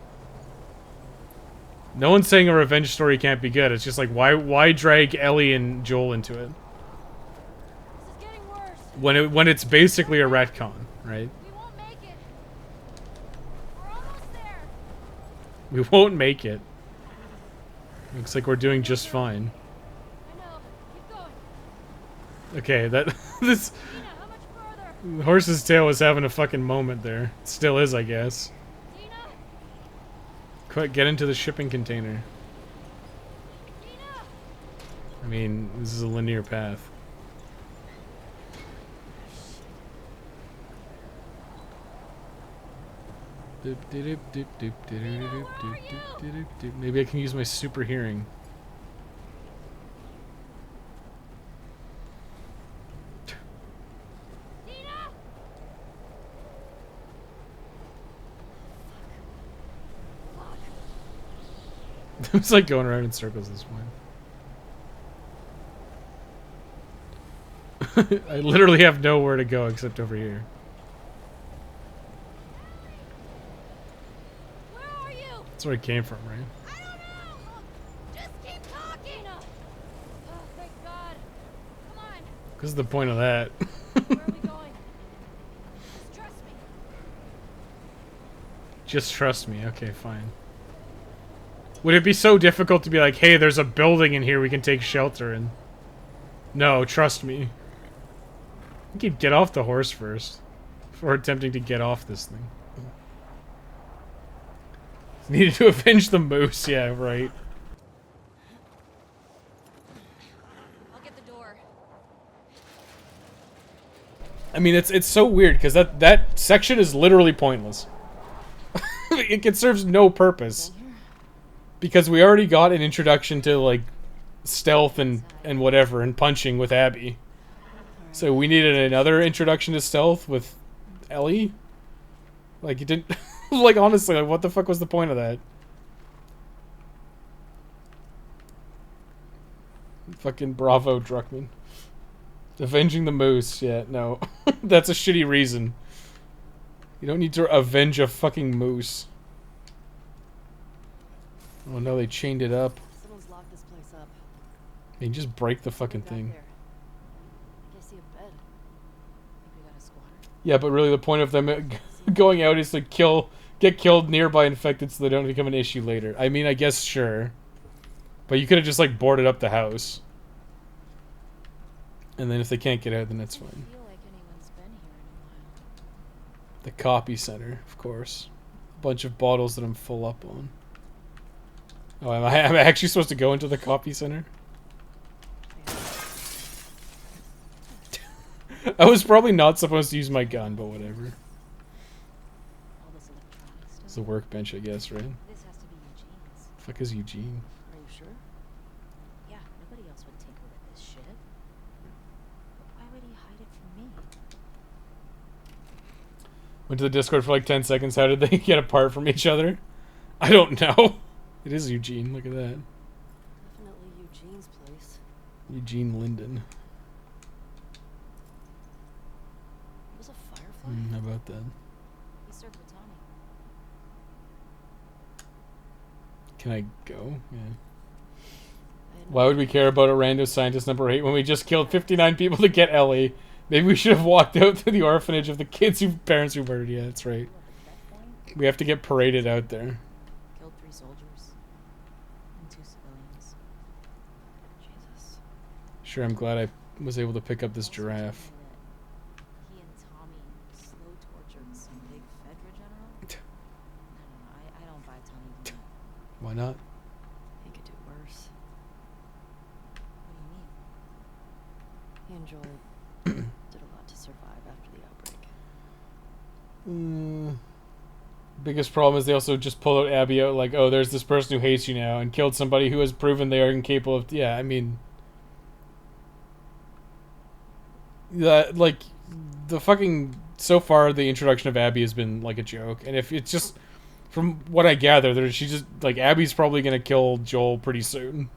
No one's saying a revenge story can't be good. It's just like, why drag Ellie and Joel into it? This is getting worse. When it's basically a retcon, right? We won't make it. We're almost there. We won't make it. Looks like we're doing just fine. I know. Keep going. Okay, this Dina, how much further? horse's tail was having a fucking moment there. Still is, I guess. Dina? Quick, get into the shipping container. Dina? I mean, this is a linear path. Maybe I can use my super hearing. Dina? It's like going around in circles at this point. I literally have nowhere to go except over here. Where are you? That's where I came from, right? I don't know. Just keep talking. Oh, thank God. Come on. This is the point of that. Where are we going? Just trust me. Just trust me. Okay, fine. Would it be so difficult to be like, hey, there's a building in here we can take shelter in? No, trust me. I think you'd get off the horse first before attempting to get off this thing. Needed to avenge the moose, yeah, right. I'll get the door. I mean, it's so weird because that section is literally pointless. It serves no purpose because we already got an introduction to like stealth and whatever and punching with Abby. So we needed another introduction to stealth with Ellie. Like it didn't. Like honestly, like what the fuck was the point of that? Fucking bravo, Druckmann. Avenging the moose, yeah, no. That's a shitty reason. You don't need to avenge a fucking moose. Oh no, they chained it up. Someone's locked this place up. You can just break the fucking Back thing. there. I think I see a bed. Think we got a squatter? Yeah, but really the point of them going out is to get killed nearby infected so they don't become an issue later. I mean, I guess sure. But you could have just like boarded up the house. And then if they can't get out, then that's fine. Feel like anyone's been here in a while. The copy center, of course. A bunch of bottles that I'm full up on. Oh, am I actually supposed to go into the copy center? I was probably not supposed to use my gun, but whatever. All this electronic stuff. It's a workbench, I guess, right? This has to be Eugene's. Fuck is Eugene? Are you sure? Yeah, nobody else would tinker with this shit. But why would he hide it from me? Went to the Discord for like 10 seconds. How did they get apart from each other? I don't know. It is Eugene. Look at that. Definitely Eugene's place. Eugene Linden. Was a firefly? How about that? He served with Tommy. Can I go? Yeah. Why would we care about a random scientist number 8 when we just killed 59 people to get Ellie? Maybe we should have walked out to the orphanage of the kids whose parents were murdered. Yeah, that's right. We have to get paraded out there. Killed 3 soldiers and 2 civilians. Jesus. Sure, I'm glad I was able to pick up this giraffe. He and Tommy slow tortured some big Fedra general? I don't buy Tommy doing that. Why not? He could do worse. What do you mean? He enjoyed did a lot to survive after the outbreak. Biggest problem is they also just pull out Abby out like, oh, there's this person who hates you now and killed somebody who has proven they are incapable of... Yeah, I mean... like, the fucking... So far, the introduction of Abby has been like a joke. And if it's just... From what I gather, she's just... Like, Abby's probably gonna kill Joel pretty soon.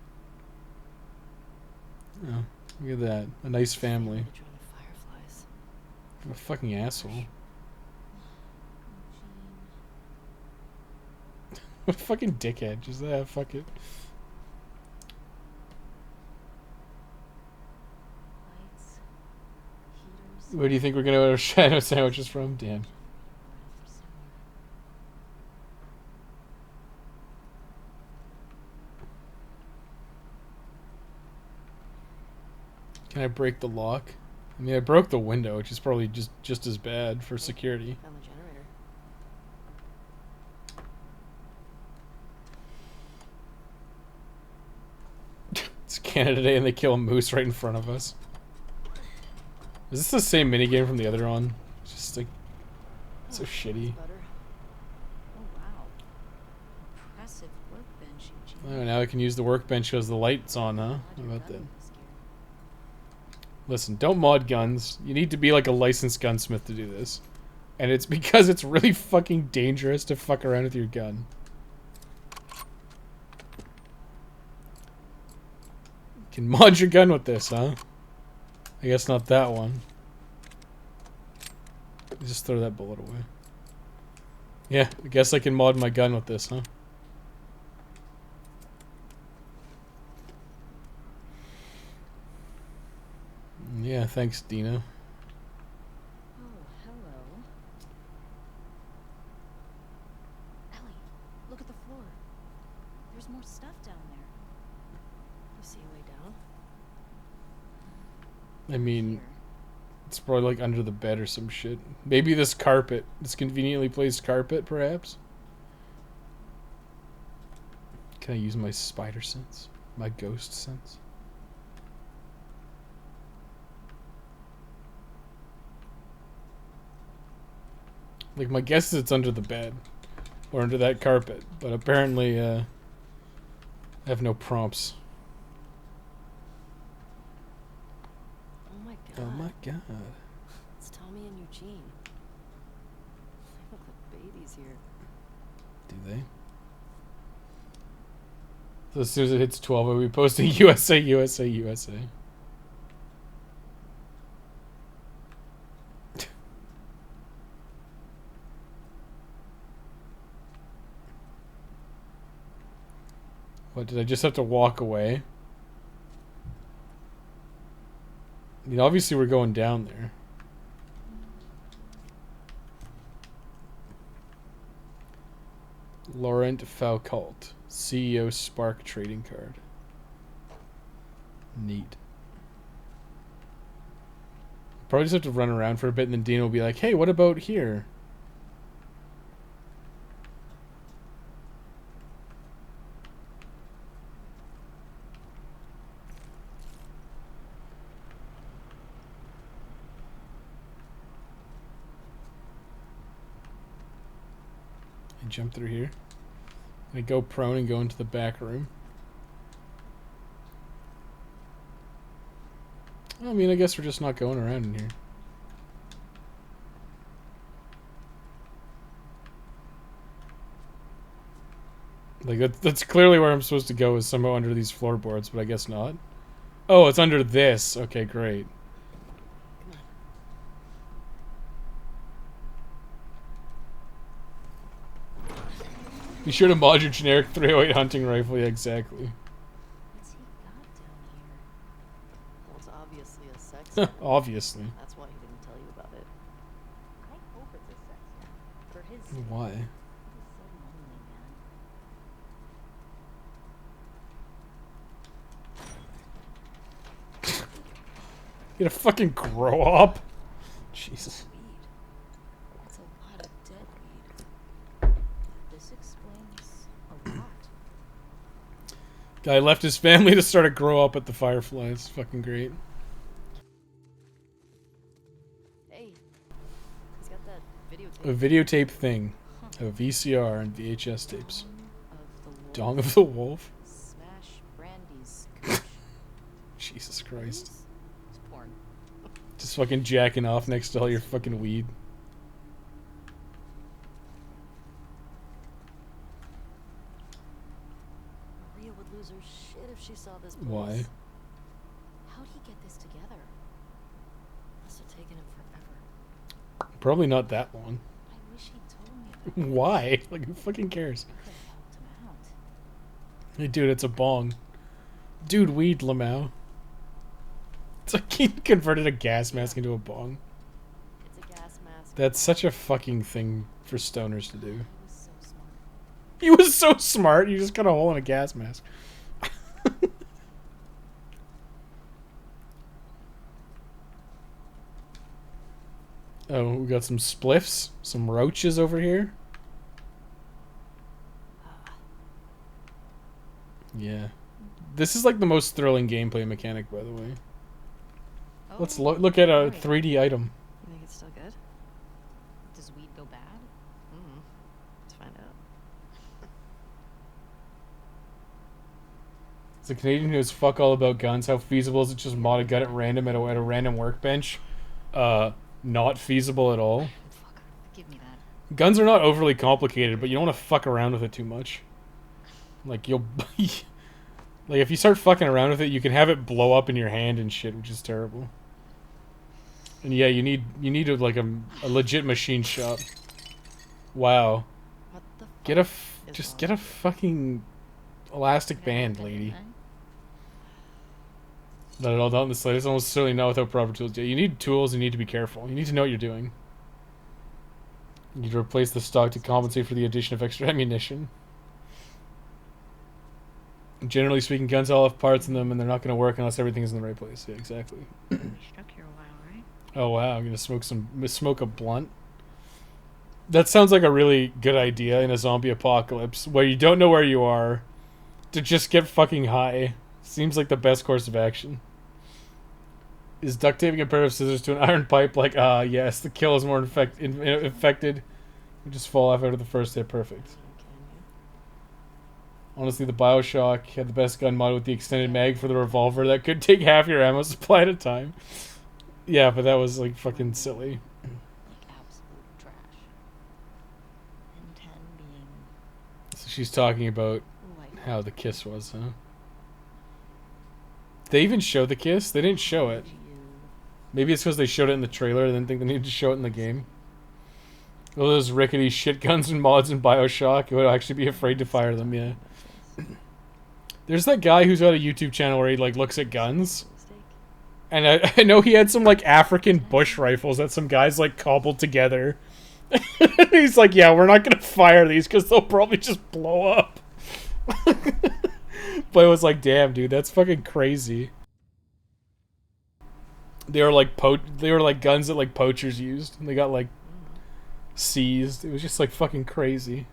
Oh, look at that. A nice family. I'm a fucking asshole. What a fucking dickhead. Just fuck it. Lights, heaters. Where do you think we're gonna order shadow sandwiches from? Damn. Can I break the lock? I mean, I broke the window, which is probably just as bad for security. Found the generator. It's Canada Day and they kill a moose right in front of us. Is this the same minigame from the other one? It's just like... so shitty. Oh wow. Impressive workbench, Eugene. Oh, now I can use the workbench because the light's on, huh? How about that? Listen, don't mod guns. You need to be like a licensed gunsmith to do this. And it's because it's really fucking dangerous to fuck around with your gun. You can mod your gun with this, huh? I guess not that one. Just throw that bullet away. Yeah, I guess I can mod my gun with this, huh? Yeah, thanks, Dina. Oh, hello. Ellie, look at the floor. There's more stuff down there. You see a way down? I mean, it's probably like under the bed or some shit. Maybe this carpet, this conveniently placed carpet, perhaps? Can I use my spider sense? My ghost sense? Like, my guess is it's under the bed. Or under that carpet. But apparently, I have no prompts. Oh my god. Oh my god. It's Tommy and Eugene. They look like babies here. Do they? So as soon as it hits 12, we'll be posting USA, USA, USA. What, did I just have to walk away? I mean, obviously we're going down there. Laurent Foucault, CEO Spark trading card. Neat. Probably just have to run around for a bit and then Dean will be like, hey, what about here? I jump through here. I go prone and go into the back room. I mean, I guess we're just not going around in here. Like, that's clearly where I'm supposed to go, is somehow under these floorboards, but I guess not. Oh, it's under this. Okay, great. Be sure to mod your generic 308 hunting rifle. Yeah, exactly. What's he got down here? Well, it's obviously a sex den. Obviously. That's why he didn't tell you about it. I hope it's a sex den. For his sake. Why? He's so lonely, man. You gotta fucking grow up. Jesus. Weed. That's a lot of dead weed. This explains a lot. Guy left his family to start a grow up at the Firefly. It's fucking great. Hey, he's got that A videotape thing. Of VCR and VHS tapes. Dong Dong of the Wolf? Smash Brandy's cooch. Jesus Christ. It's porn. Just fucking jacking off next to all your fucking weed. Maria would lose her shit if she saw this place. Why? How'd he get this together? Must have taken him forever. Probably not that long. I wish he'd told me about it. Why? Like, who fucking cares? I could have helped him out. Hey, dude, it's a bong. Dude, weed, Lamau. It's like he converted a gas mask into a bong. It's a gas mask. That's such a fucking thing for stoners to do. He was so smart. He was so smart, you just cut a hole in a gas mask. Oh, we got some spliffs, some roaches over here. Yeah. This is like the most thrilling gameplay mechanic, by the way. Let's look at a 3D item. You think it's still good? Does weed go bad? Let's find out. As a Canadian who knows fuck all about guns, how feasible is it just mod a gun at random at a random workbench? Not feasible at all. Fuck, give me that. Guns are not overly complicated, but you don't want to fuck around with it too much. Like, you'll... like, if you start fucking around with it, you can have it blow up in your hand and shit, which is terrible. And yeah, you need like a legit machine shop. Wow. What the Get a fuck is just wrong get a with you? fucking elastic band, lady. Not at all, not in the slightest. Almost certainly not without proper tools. Yeah, you need tools. You need to be careful. You need to know what you're doing. You need to replace the stock to compensate for the addition of extra ammunition. Generally speaking, guns all have parts in them, and they're not going to work unless everything is in the right place. Yeah, exactly. Stuck here a while, right? Oh wow, I'm gonna smoke a blunt. That sounds like a really good idea in a zombie apocalypse where you don't know where you are. To just get fucking high seems like the best course of action. Is duct taping a pair of scissors to an iron pipe like, yes, the kill is more infected. You just fall off after the first hit. Perfect. Honestly, the Bioshock had the best gun mod with the extended mag for the revolver that could take half your ammo supply at a time. Yeah, but that was like fucking silly. Like absolute trash. And 10 being So she's talking about light. how the kiss was, huh? They even show the kiss? They didn't show it. Maybe it's because they showed it in the trailer and didn't think they needed to show it in the game. All those rickety shit guns and mods in Bioshock, you would actually be afraid to fire them, yeah. There's that guy who's got a YouTube channel where he like looks at guns. And I know he had some like African bush rifles that some guys like cobbled together He's like, yeah, we're not gonna fire these because they'll probably just blow up. But it was like, damn, dude, that's fucking crazy. They were like guns that like poachers used, and they got like seized. It was just like fucking crazy.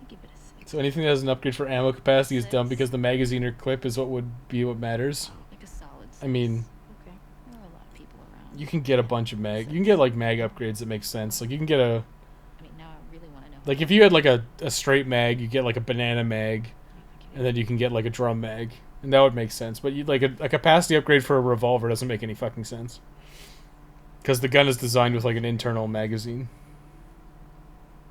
Give it a 6. So anything that has an upgrade for ammo capacity is dumb because the magazine or clip is what would be what matters. Like a solid 6. I mean, Okay. There are a lot of people around. you can get a bunch of mag. You can get like mag upgrades that make sense. Like you can get a, I mean, now I really want to know. like if you had like a straight mag, you get like a banana mag, and then you can get like a drum mag, and that would make sense. But you like a capacity upgrade for a revolver doesn't make any fucking sense. Because the gun is designed with like an internal magazine.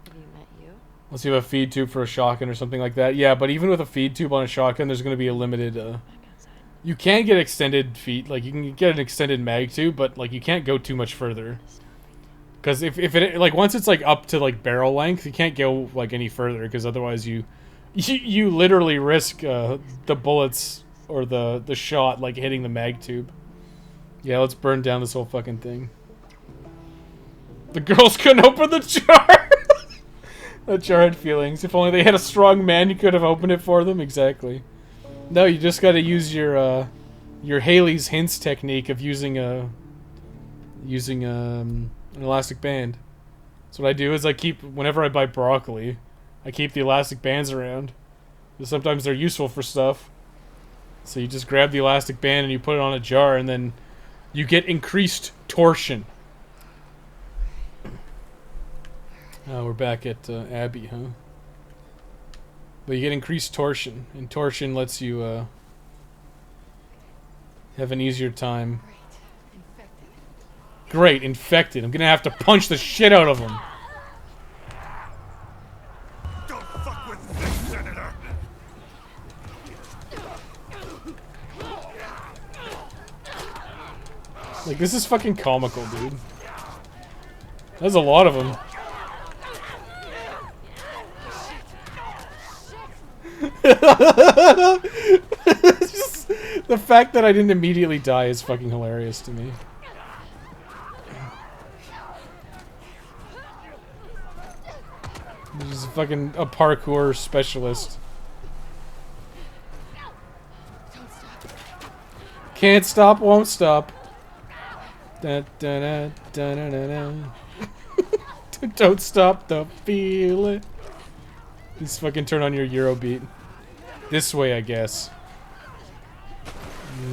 Have you met you? Unless you have a feed tube for a shotgun or something like that. Yeah, but even with a feed tube on a shotgun, there's going to be a limited... Back outside. you can get extended feed... Like, you can get an extended mag tube, but, like, you can't go too much further. Because if it... Like, once it's, like, up to, like, barrel length, you can't go, like, any further. Because otherwise you literally risk the bullets or the shot, like, hitting the mag tube. Yeah, let's burn down this whole fucking thing. The girls couldn't open the jar! That jar had feelings. If only they had a strong man who could have opened it for them. Exactly. No, you just gotta use your Haley's Hints technique of using an elastic band. So what I do is whenever I buy broccoli, I keep the elastic bands around. Because sometimes they're useful for stuff. So you just grab the elastic band and you put it on a jar, and then you get increased torsion. We're back at Abby, huh? But you get increased torsion, and torsion lets you have an easier time. Great, infected. I'm gonna have to punch the shit out of him. Don't fuck with this, Senator. Like, this is fucking comical, dude. There's a lot of them. Just, the fact that I didn't immediately die is fucking hilarious to me. This is fucking a parkour specialist. Can't stop, won't stop. Da, da, da, da, da, da, da. Don't stop the feeling. Just fucking turn on your Eurobeat. This way, I guess.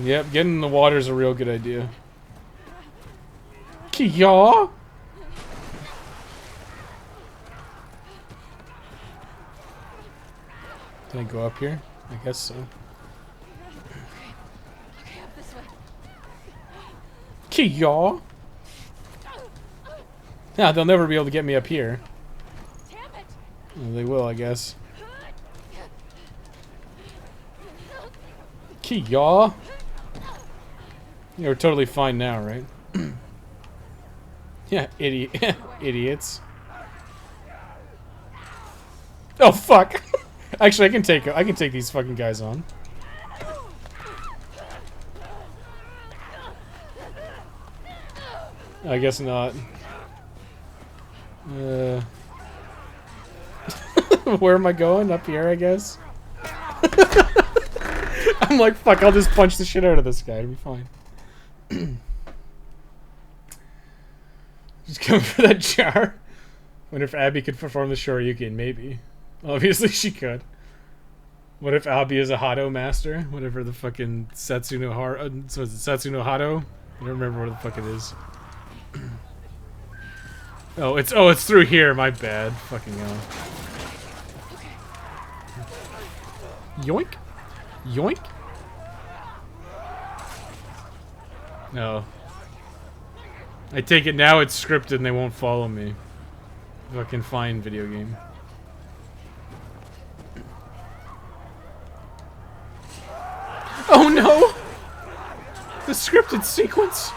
Yep, getting in the water is a real good idea. Kia! Can I go up here? I guess so. Okay, up this way. Kia! Yeah, they'll never be able to get me up here. Damn it! Well, they will, I guess. Kia! Yeah, we're totally fine now, right? Yeah, idiot. Idiots. Oh, fuck! Actually, I can take these fucking guys on. I guess not. Where am I going? Up here, I guess? I'm like, fuck, I'll just punch the shit out of this guy. It'll be fine. Just going for that jar. Wonder if Abby could perform the Shoryuken. Maybe. Obviously she could. What if Abby is a Hado master? Whatever the fucking Satsuno so is it Satsuno Hado? I don't remember what the fuck it is. Oh, it's through here. My bad. Fucking hell. Yoink. Yoink. No. I take it now it's scripted and they won't follow me. Fucking fine, video game. Oh no! The scripted sequence!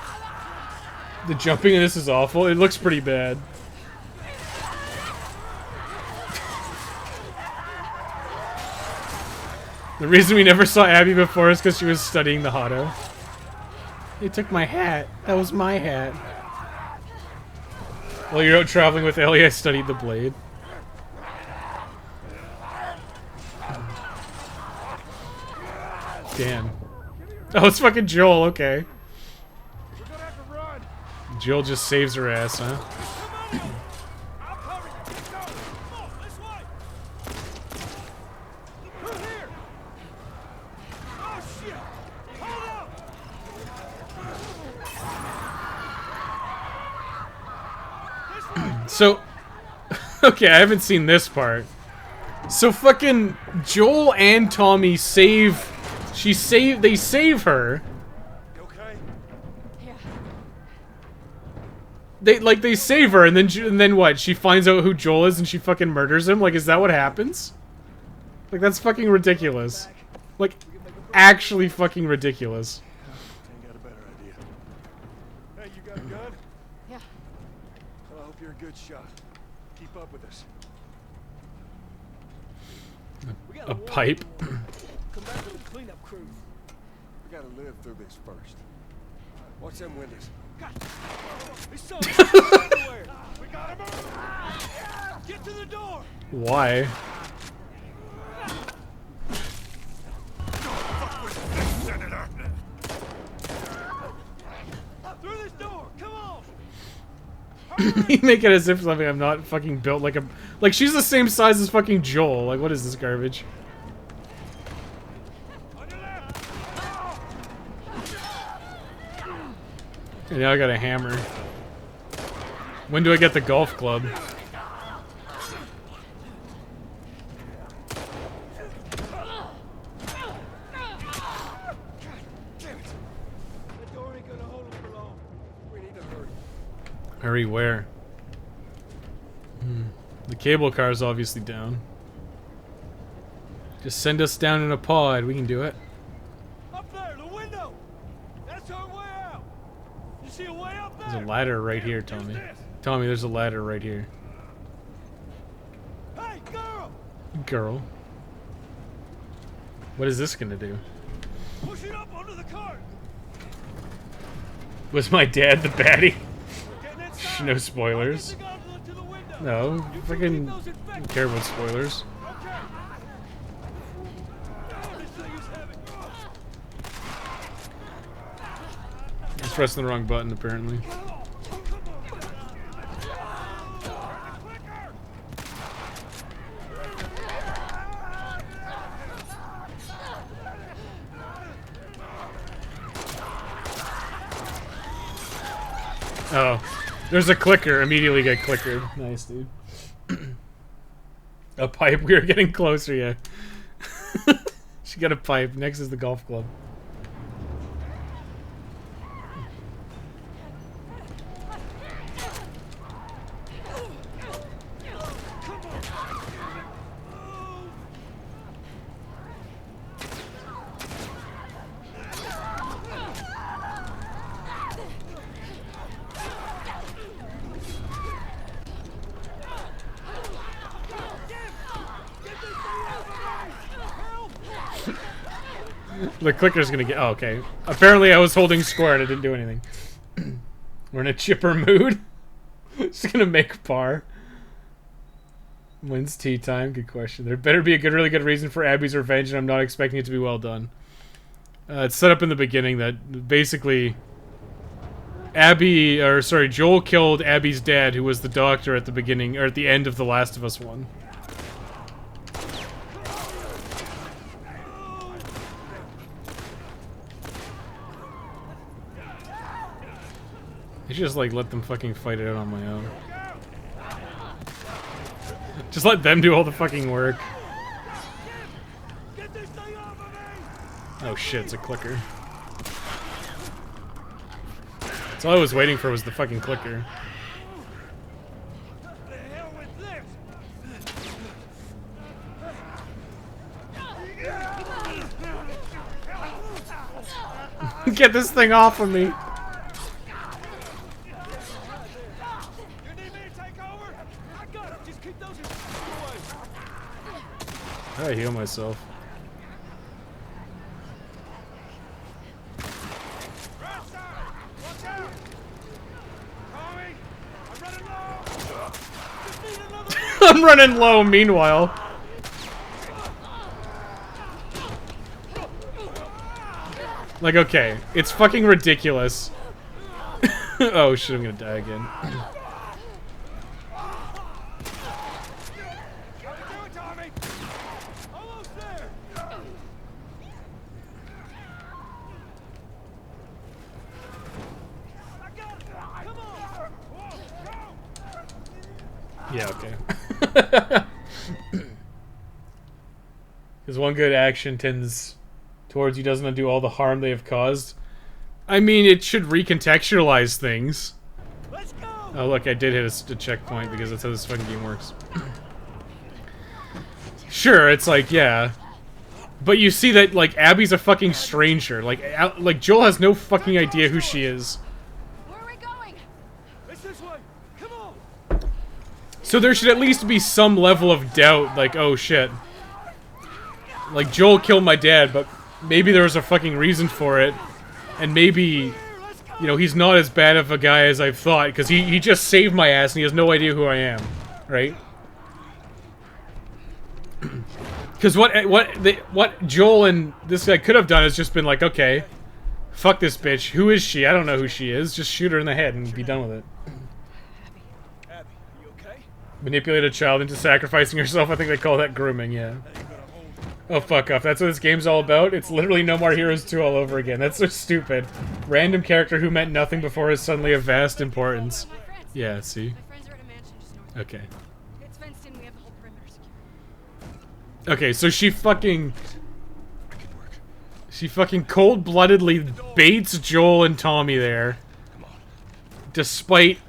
The jumping in this is awful. It looks pretty bad. The reason we never saw Abby before is because she was studying the Hado. They took my hat. That was my hat. While you're out traveling with Ellie, I studied the blade. Damn. Oh, it's fucking Joel, okay. Joel just saves her ass, huh? So, okay, I haven't seen this part. So fucking Joel and Tommy they save her. Okay? Yeah. They save her and then what? She finds out who Joel is and she fucking murders him? Like, is that what happens? Like, that's fucking ridiculous. Like, actually fucking ridiculous. Ain't got a better idea. Hey, you got a gun? Yeah. Well, I hope you're a good shot. Keep up with us. A pipe. Come back with a cleanup crew. We gotta live through this first. Watch them windows. There's something everywhere. We gotta move. Get to the door. Why? Senator. Through this door. Come on. You make it as if something I'm not fucking built like a... Like, she's the same size as fucking Joel. Like, what is this garbage? And now I got a hammer. When do I get the golf club? Hurry where? The cable car is obviously down. Just send us down in a pod. We can do it. Up there, the window. That's our way out. You see a way up there? There's a ladder right here, Tommy. Tommy, there's a ladder right here. Hey, girl! Girl. What is this gonna do? Push it up onto the cart. Was my dad the baddie? No spoilers. No, freaking don't care about spoilers. Just pressing the wrong button, apparently. Oh. There's a clicker. Immediately get clickered. Nice, dude. A pipe. We are getting closer, yeah. She got a pipe. Next is the golf club. The clicker's gonna get... Oh, okay. Apparently I was holding square and I didn't do anything. We're in a chipper mood. Just gonna make par. When's tea time? Good question. There better be a really good reason for Abby's revenge, and I'm not expecting it to be well done. It's set up in the beginning that basically... Joel killed Abby's dad, who was the doctor at the beginning, or at the end of The Last of Us 1. I should just, like, let them fucking fight it out on my own. Just let them do all the fucking work. Oh shit, it's a clicker. That's all I was waiting for was the fucking clicker. Get this thing off of me! How do I heal myself? I'm running low meanwhile. Like, okay, it's fucking ridiculous. Oh shit, I'm gonna die again. Yeah, okay. Because one good action tends towards you doesn't undo all the harm they have caused. I mean, it should recontextualize things. Oh, look, I did hit a checkpoint because that's how this fucking game works. Sure, it's like, yeah. But you see that, like, Abby's a fucking stranger. Like Joel has no fucking idea who she is. So there should at least be some level of doubt, like, oh shit. Like, Joel killed my dad, but maybe there was a fucking reason for it. And maybe, you know, he's not as bad of a guy as I've thought, because he just saved my ass and he has no idea who I am, right? Because what Joel and this guy could have done is just been like, okay, fuck this bitch. Who is she? I don't know who she is. Just shoot her in the head and be done with it. Abby, you okay? Manipulate a child into sacrificing herself. I think they call that grooming, yeah. Oh, fuck off. That's what this game's all about? It's literally No More Heroes 2 all over again. That's so stupid. Random character who meant nothing before is suddenly of vast importance. Yeah, see? Okay. Okay, so she fucking cold-bloodedly baits Joel and Tommy there. Despite...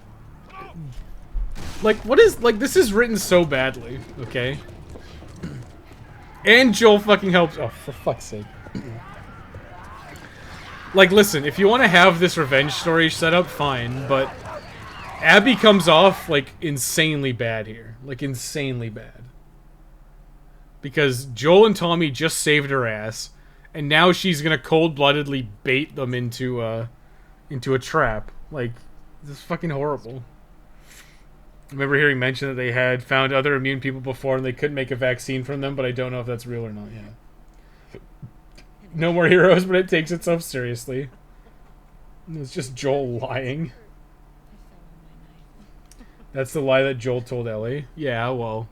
Like, what is... Like, this is written so badly, okay? And Joel fucking helps... Oh, for fuck's sake. Like, listen, if you want to have this revenge story set up, fine, but... Abby comes off, like, insanely bad here. Like, insanely bad. Because Joel and Tommy just saved her ass, and now she's gonna cold-bloodedly bait them into a trap. Like, this is fucking horrible. I remember hearing mention that they had found other immune people before and they couldn't make a vaccine from them, but I don't know if that's real or not, yeah. No More Heroes, but it takes itself seriously. It's just Joel lying. That's the lie that Joel told Ellie. Yeah, well...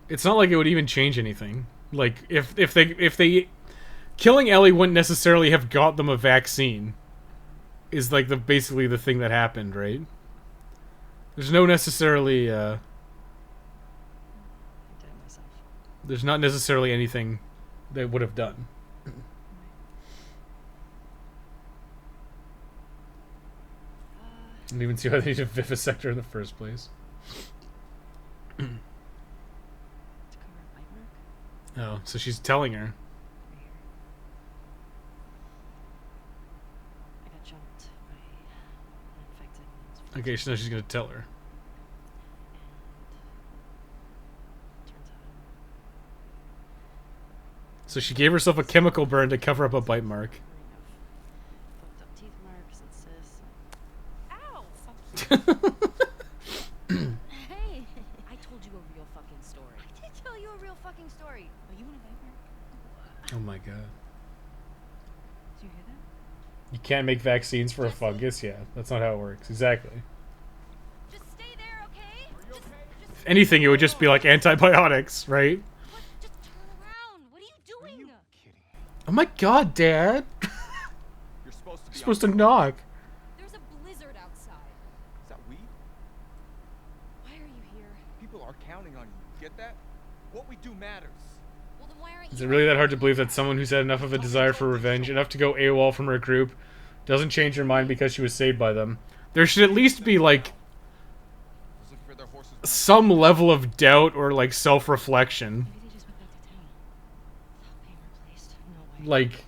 It's not like it would even change anything. Like, if they... Killing Ellie wouldn't necessarily have got them a vaccine. Is, like, basically the thing that happened, right? There's no necessarily, there's not necessarily anything they would have done. I don't even see why they need to vivisect her in the first place. Oh, so she's telling her. Okay, so now she's gonna tell her. So she gave herself a chemical burn to cover up a bite mark. Hey, I told you a real fucking story. I did tell you a real fucking story. Are you in a nightmare? Oh my god. Did you hear that? You can't make vaccines for a fungus? Yeah, that's not how it works. Exactly. Just stay there, okay? Just If anything, it would just be like antibiotics, right? just turn around. What are you doing? Oh my god, Dad! You're supposed to be You're supposed to knock. There's a blizzard outside. Is that weed? Why are you here? People are counting on you. Get that? What we do matters. Well, then why aren't Is you? it really that hard to believe that someone who's had enough of a desire for revenge, enough to go AWOL from her group, doesn't change her mind because she was saved by them? There should at least be, like, some level of doubt or, like, self-reflection. Maybe they just went back to town. Without being replaced. No way. Like,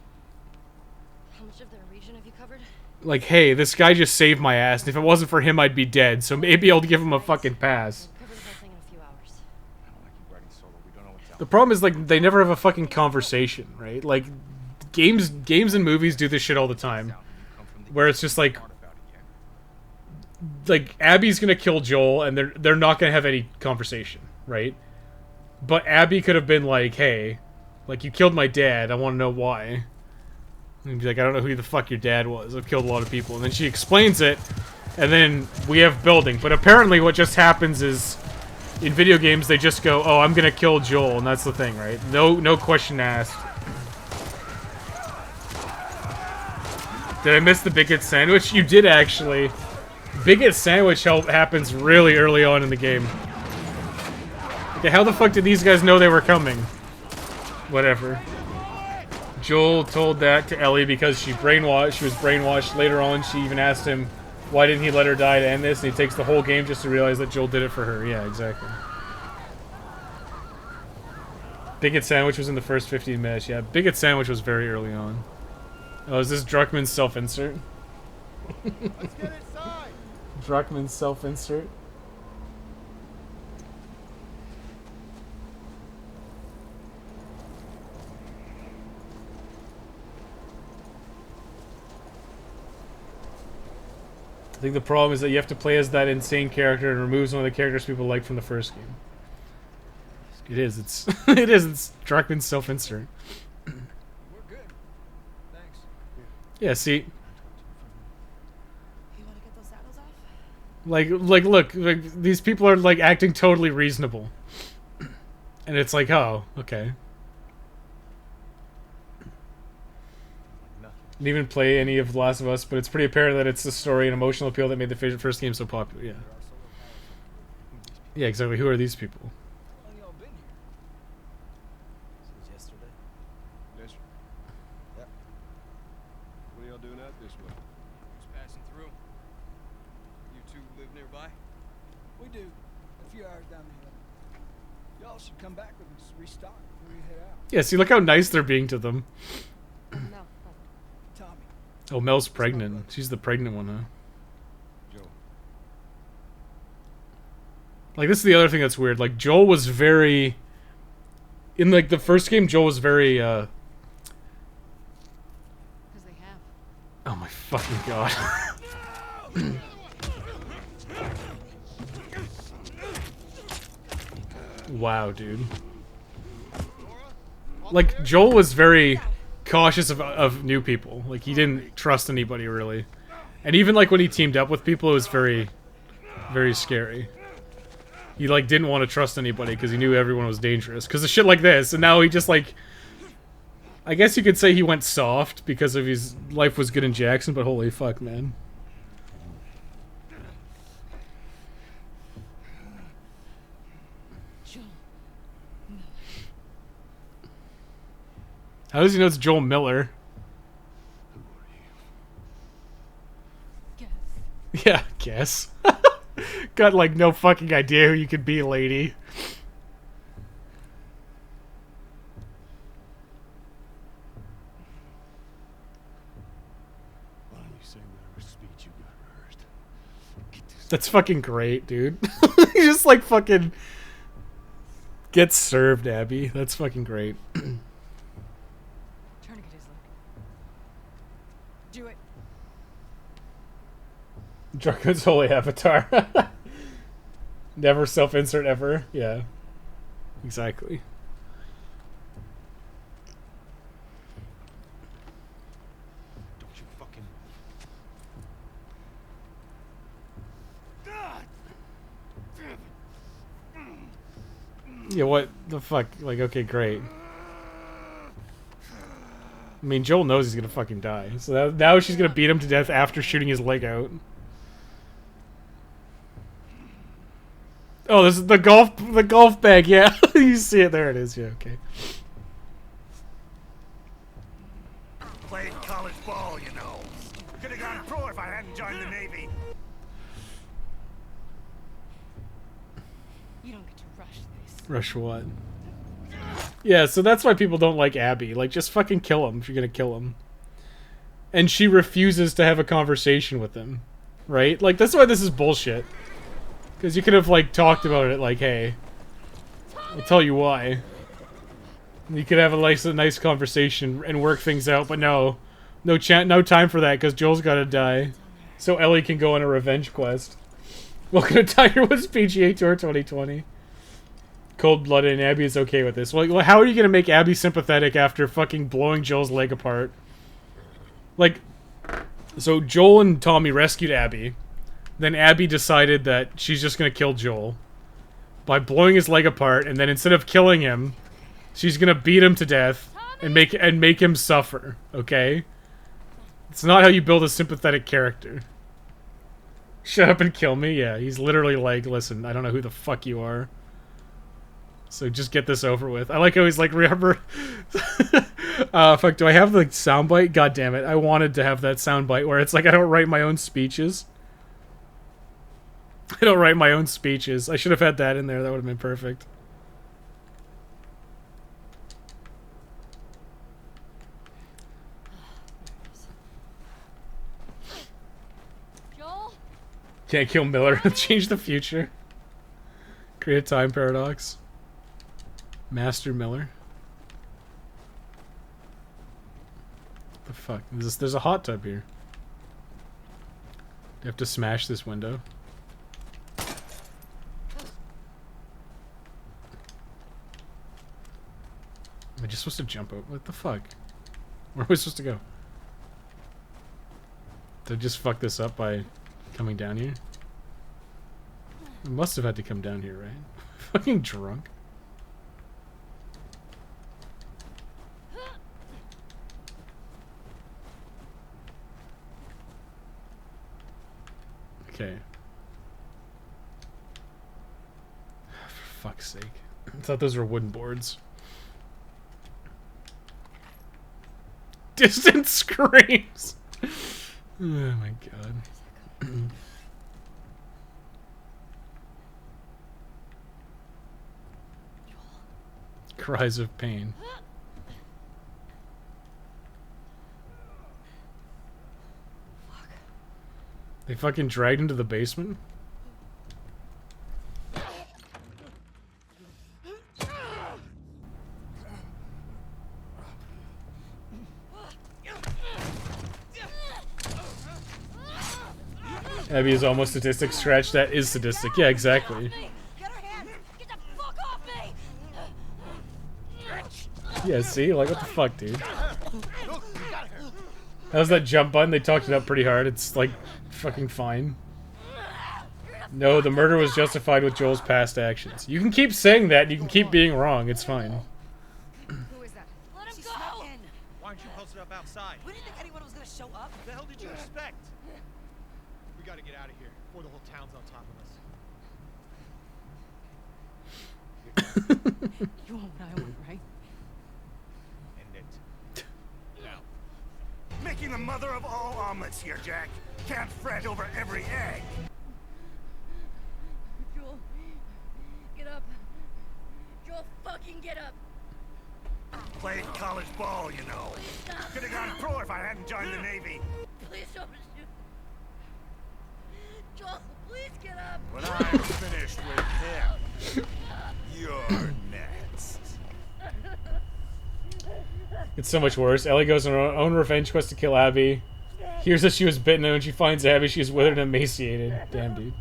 How much of their region have you covered? like, hey, this guy just saved my ass, and if it wasn't for him, I'd be dead, so maybe I'll give him a fucking pass. Cover the whole thing in a few hours. I don't like you writing solo. We don't know what's out. The problem is, like, they never have a fucking conversation, right? Like, games and movies do this shit all the time. Where it's just like, like Abby's gonna kill Joel, and they're not gonna have any conversation, right? But Abby could have been like, "Hey, like you killed my dad. I want to know why." And be like, "I don't know who the fuck your dad was. I've killed a lot of people." And then she explains it, and then we have building. But apparently, what just happens is, in video games, they just go, "Oh, I'm gonna kill Joel," and that's the thing, right? No question asked. Did I miss the Bigot sandwich? You did actually. Bigot sandwich happens really early on in the game. Okay, how the fuck did these guys know they were coming? Whatever. Joel told that to Ellie because she was brainwashed. Later on, she even asked him, why didn't he let her die to end this? And he takes the whole game just to realize that Joel did it for her. Yeah, exactly. Bigot sandwich was in the first 15 minutes. Yeah, Bigot sandwich was very early on. Oh, is this Druckmann's self-insert? Let's get inside. Druckmann's self-insert? I think the problem is that you have to play as that insane character and removes one of the characters people like from the first game. It is. It's It's Druckmann's self-insert. We're good. Thanks. Yeah. See. You want to get those saddles off? Like, look, like, these people are, like, acting totally reasonable. And it's like, oh, okay. Didn't even play any of The Last of Us, but it's pretty apparent that it's the story and emotional appeal that made the first game so popular, yeah. Yeah, exactly. Who are these people? How long y'all been here? Since yesterday. Yesterday. Yep. What are y'all doing out this way? Just passing through. You two live nearby? We do. A few hours down the hill. Y'all should come back with us, restock before we head out. Yeah, see, look how nice they're being to them. No. Tommy. Oh, Mel's pregnant. She's the pregnant one, huh? Joe. Like, this is the other thing that's weird. Like, Joel was very... In, like, the first game, Joel was very, Because they have. Oh my fucking god. Wow, dude. Like, Joel was very cautious of new people. Like, he didn't trust anybody, really. And even, like, when he teamed up with people, it was very, very scary. He, like, didn't want to trust anybody because he knew everyone was dangerous. Because of shit like this. And now he just, like... I guess you could say he went soft because of his life was good in Jackson, but holy fuck, man. How does he know it's Joel Miller? Guess. Yeah, guess. Got, like, no fucking idea who you could be, lady. Why don't you say whatever speech you got rehearsed? That's fucking great, dude. He just, like, fucking gets served, Abby. That's fucking great. Trying to get his look. Do it. Druckmann's holy avatar. Never self-insert ever. Yeah. Exactly. Don't you fucking. Yeah, what the fuck? Like, okay, great. I mean, Joel knows he's gonna fucking die. So now she's gonna beat him to death after shooting his leg out. Oh, this is the golf bag, yeah. You see it, there it is, yeah, okay. Played college ball, you know. Could have gone pro if I hadn't joined the Navy. You don't get to rush this. Rush what? Yeah, so that's why people don't like Abby. Like, just fucking kill him if you're gonna kill him. And she refuses to have a conversation with him. Right? Like, that's why this is bullshit. Because you could have, like, talked about it, like, hey, I'll tell you why. You could have a nice conversation and work things out, but no. No time for that, because Joel's gotta die. So Ellie can go on a revenge quest. Welcome to Tiger Woods PGA Tour 2020. Cold-blooded and Abby is okay with this. Well, how are you gonna make Abby sympathetic after fucking blowing Joel's leg apart? Like, so Joel and Tommy rescued Abby. Then Abby decided that she's just gonna kill Joel by blowing his leg apart, and then instead of killing him, she's gonna beat him to death and make him suffer. Okay? It's not how you build a sympathetic character. Shut up and kill me? Yeah, he's literally like, listen, I don't know who the fuck you are. So just get this over with. I like how he's like, remember... fuck, do I have the soundbite? God damn it. I wanted to have that soundbite where it's like, I don't write my own speeches. I don't write my own speeches. I should have had that in there. That would have been perfect. Joel? Can't kill Miller. Change the future. Create a time paradox. Master Miller. What the fuck? There's a hot tub here. Do you have to smash this window? Am I just supposed to jump out? What the fuck? Where am I supposed to go? Did I just fuck this up by coming down here? I must have had to come down here, right? Fucking drunk. Okay. For fuck's sake. I thought those were wooden boards. Distant screams! Oh my god. Cries of pain. They fucking dragged into the basement? Abby is almost sadistic. Scratch that is sadistic. Yeah, exactly. Yeah, see? Like, what the fuck, dude? How's that jump button? They talked it up pretty hard. It's, like, fucking fine. No, the murder was justified with Joel's past actions. You can keep saying that, and you can keep being wrong. It's fine. Who is that? Let him She go! snuck in. Why aren't you posted up outside? We didn't think anyone was gonna show up. What the hell did you expect? We gotta get out of here before the whole town's on top of us. You want what I want, right? End it. Now. Making the mother of all omelets here, Jack. Can't fret over every egg. Joel, get up. Joel, fucking get up. Played college ball, you know. Could have gone pro if I hadn't joined the Navy. Please don't shoot. Joel, please get up. When I'm finished with him, you're next. It's so much worse. Ellie goes on her own revenge quest to kill Abby. Hears that she was bitten, and when she finds Abby, she's withered and emaciated. Damn, dude.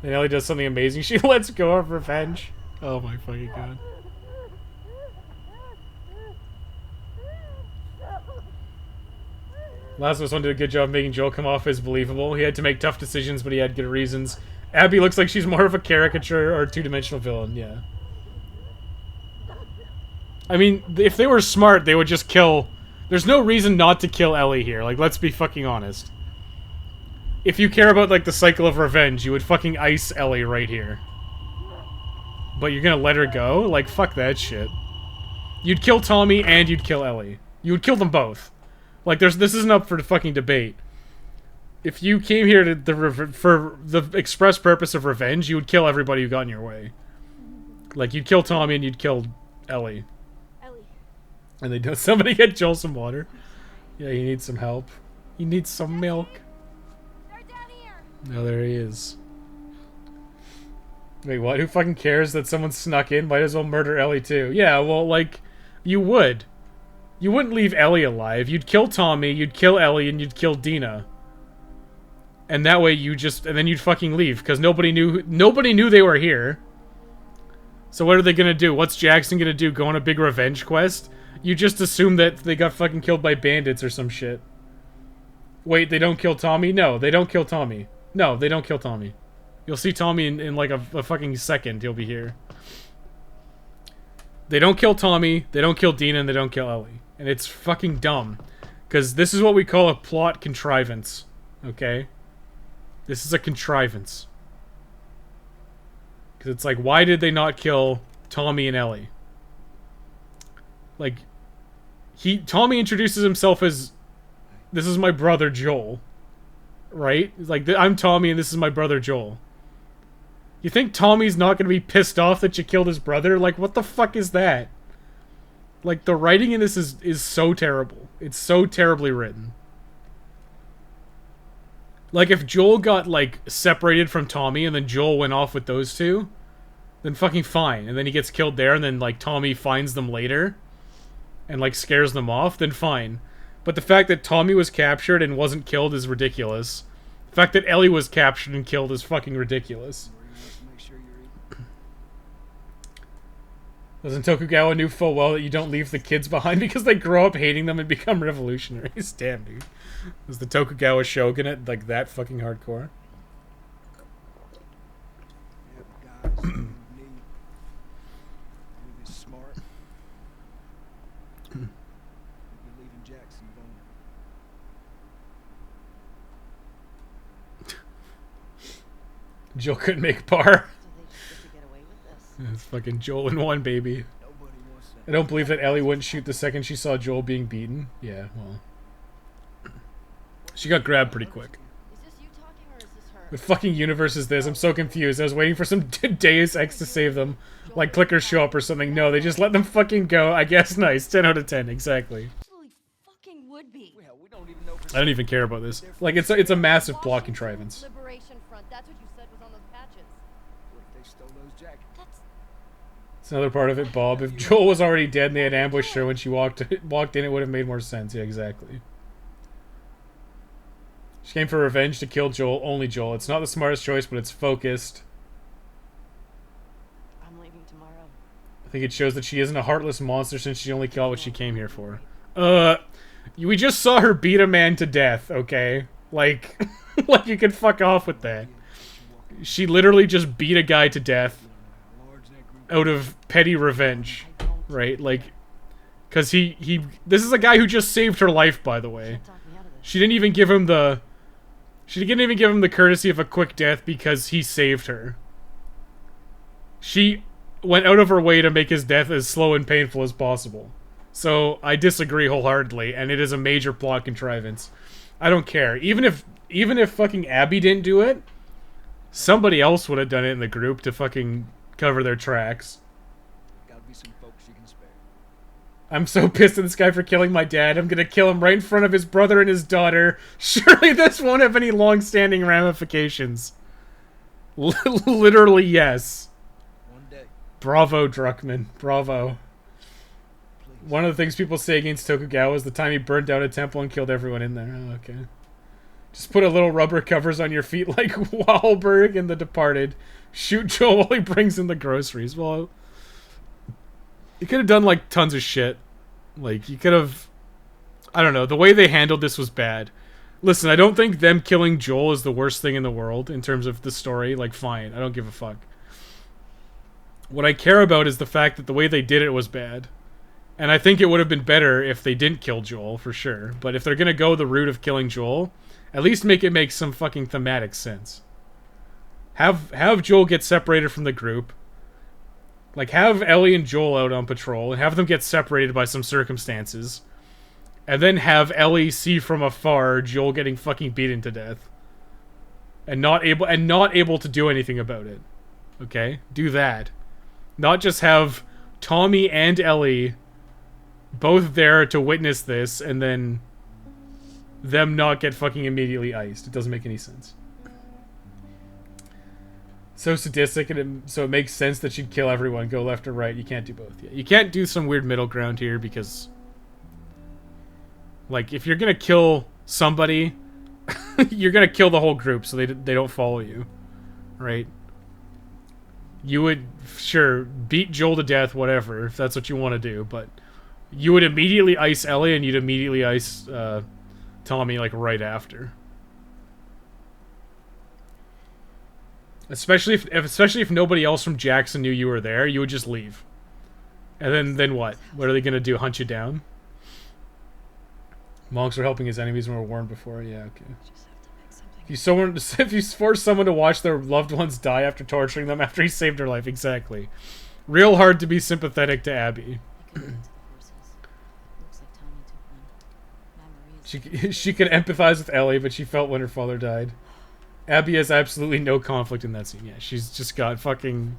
Then Ellie does something amazing. She lets go of revenge. Oh my fucking god. Last of Us 1 did a good job of making Joel come off as believable. He had to make tough decisions, but he had good reasons. Abby looks like she's more of a caricature or two-dimensional villain, yeah. I mean, if they were smart, they would just kill... There's no reason not to kill Ellie here. Like, let's be fucking honest. If you care about, like, the cycle of revenge, you would fucking ice Ellie right here. But you're gonna let her go? Like, fuck that shit. You'd kill Tommy and you'd kill Ellie. You would kill them both. Like, this isn't up for the fucking debate. If you came here for the express purpose of revenge, you would kill everybody who got in your way. Like, you'd kill Tommy and you'd kill Ellie. And they do. Somebody get Joel some water. Yeah, he needs some help. He needs some milk. They're down here. No, there he is. Wait, what? Who fucking cares that someone snuck in? Might as well murder Ellie too. Yeah, well, like, you would. You wouldn't leave Ellie alive. You'd kill Tommy, you'd kill Ellie, and you'd kill Dina. And that way you just, and then you'd fucking leave, because nobody knew they were here. So what are they gonna do? What's Jackson gonna do? Go on a big revenge quest? You just assume that they got fucking killed by bandits or some shit. Wait, they don't kill Tommy? No, they don't kill Tommy. No, they don't kill Tommy. You'll see Tommy in like a fucking second. He'll be here. They don't kill Tommy, they don't kill Dina, and they don't kill Ellie. And it's fucking dumb. Because this is what we call a plot contrivance. Okay? This is a contrivance. Because it's like, why did they not kill Tommy and Ellie? Like, Tommy introduces himself as, this is my brother Joel. Right? Like, I'm Tommy and this is my brother Joel. You think Tommy's not gonna be pissed off that you killed his brother? Like, what the fuck is that? Like, the writing in this is so terrible. It's so terribly written. Like, if Joel got, like, separated from Tommy and then Joel went off with those two, then fucking fine. And then he gets killed there and then, like, Tommy finds them later and, like, scares them off, then fine. But the fact that Tommy was captured and wasn't killed is ridiculous. The fact that Ellie was captured and killed is fucking ridiculous. Doesn't Tokugawa knew full well that you don't leave the kids behind because they grow up hating them and become revolutionaries? Damn, dude. Was the Tokugawa shogunate like that fucking hardcore? Yep, guys, you need this smart. You're leaving Jackson vulnerable. Joel couldn't make par. It's fucking Joel in one, baby. I don't believe that Ellie wouldn't shoot the second she saw Joel being beaten. Yeah, well. She got grabbed pretty quick. What fucking universe is this? I'm so confused. I was waiting for some Deus Ex to save them. Like clickers show up or something. No, they just let them fucking go. I guess nice. 10 out of 10, exactly. I don't even care about this. Like, it's a massive plot contrivance. It's another part of it, Bob. If Joel was already dead and they had ambushed her when she walked in, it would have made more sense. Yeah, exactly. She came for revenge to kill Joel, only Joel. It's not the smartest choice, but it's focused. I'm leaving tomorrow. I think it shows that she isn't a heartless monster since she only killed what she came here for. We just saw her beat a man to death, okay? Like, like you can fuck off with that. She literally just beat a guy to death out of petty revenge, right? Like, cause this is a guy who just saved her life, by the way. She didn't even give him the courtesy of a quick death because he saved her. She went out of her way to make his death as slow and painful as possible. So I disagree wholeheartedly, and it is a major plot contrivance. I don't care. Even if fucking Abby didn't do it, somebody else would have done it in the group to fucking cover their tracks. Gotta be some folks you can spare. I'm so pissed at this guy for killing my dad. I'm gonna kill him right in front of his brother and his daughter. Surely this won't have any long-standing ramifications. Literally, yes. One day. Bravo, Druckmann. Bravo. Please. One of the things people say against Tokugawa is the time he burned down a temple and killed everyone in there. Oh, okay. Just put a little rubber covers on your feet like Wahlberg in The Departed. Shoot Joel while he brings in the groceries. Well, you could have done, like, tons of shit. Like, you could have... I don't know. The way they handled this was bad. Listen, I don't think them killing Joel is the worst thing in the world in terms of the story. Like, fine. I don't give a fuck. What I care about is the fact that the way they did it was bad. And I think it would have been better if they didn't kill Joel, for sure. But if they're gonna go the route of killing Joel, at least make it make some fucking thematic sense. Have Joel get separated from the group. Like, have Ellie and Joel out on patrol, and have them get separated by some circumstances. And then have Ellie see from afar Joel getting fucking beaten to death. And not able to do anything about it. Okay? Do that. Not just have Tommy and Ellie both there to witness this, and then them not get fucking immediately iced. It doesn't make any sense. So sadistic, and so it makes sense that she'd kill everyone, go left or right. You can't do both. You can't do some weird middle ground here because, like, if you're gonna kill somebody, you're gonna kill the whole group so they don't follow you, right? You would, sure, beat Joel to death, whatever, if that's what you want to do, but you would immediately ice Ellie and you'd immediately ice Tommy, like, right after. Especially if nobody else from Jackson knew you were there, you would just leave. And then what? What are they gonna do, hunt you down? Monks were helping his enemies when we were warned before. Yeah, okay. If you force someone to watch their loved ones die after torturing them after he saved their life, exactly. Real hard to be sympathetic to Abby. She could empathize with Ellie, but she felt when her father died. Abby has absolutely no conflict in that scene. Yeah, she's just got fucking...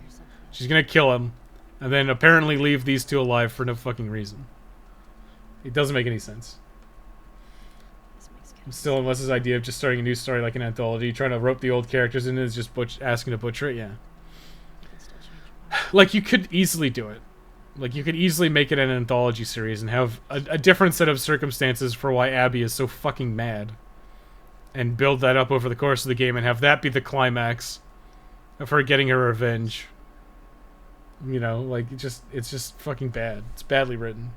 She's gonna kill him, and then apparently leave these two alive for no fucking reason. It doesn't make any sense. Still, unless his idea of just starting a new story like an anthology, trying to rope the old characters in is just asking to butcher it, yeah. Like, you could easily do it. Like, you could easily make it an anthology series and have a different set of circumstances for why Abby is so fucking mad. And build that up over the course of the game and have that be the climax of her getting her revenge. You know, like, it's just fucking bad. It's badly written.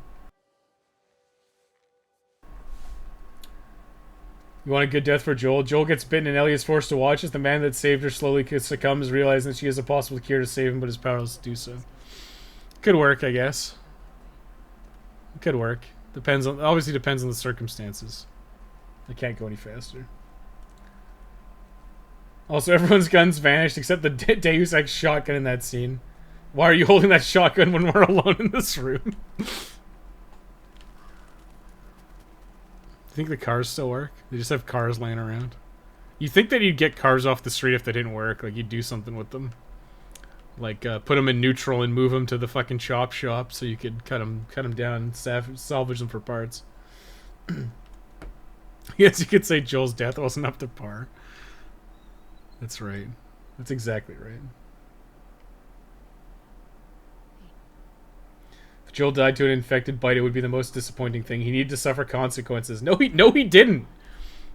You want a good death for Joel? Joel gets bitten and Ellie is forced to watch as the man that saved her slowly succumbs, realizing that she has a possible cure to save him, but is powerless to do so. Could work, I guess. Could work. Obviously depends on the circumstances. I can't go any faster. Also, everyone's guns vanished except the Deus Ex shotgun in that scene. Why are you holding that shotgun when we're alone in this room? I think the cars still work. They just have cars laying around. You think that you'd get cars off the street if they didn't work? Like, you'd do something with them. Like, put them in neutral and move them to the fucking chop shop so you could cut them down and salvage them for parts. Yes, you could say Joel's death wasn't up to par. That's right. That's exactly right. If Joel died to an infected bite, it would be the most disappointing thing. He needed to suffer consequences. No, he didn't.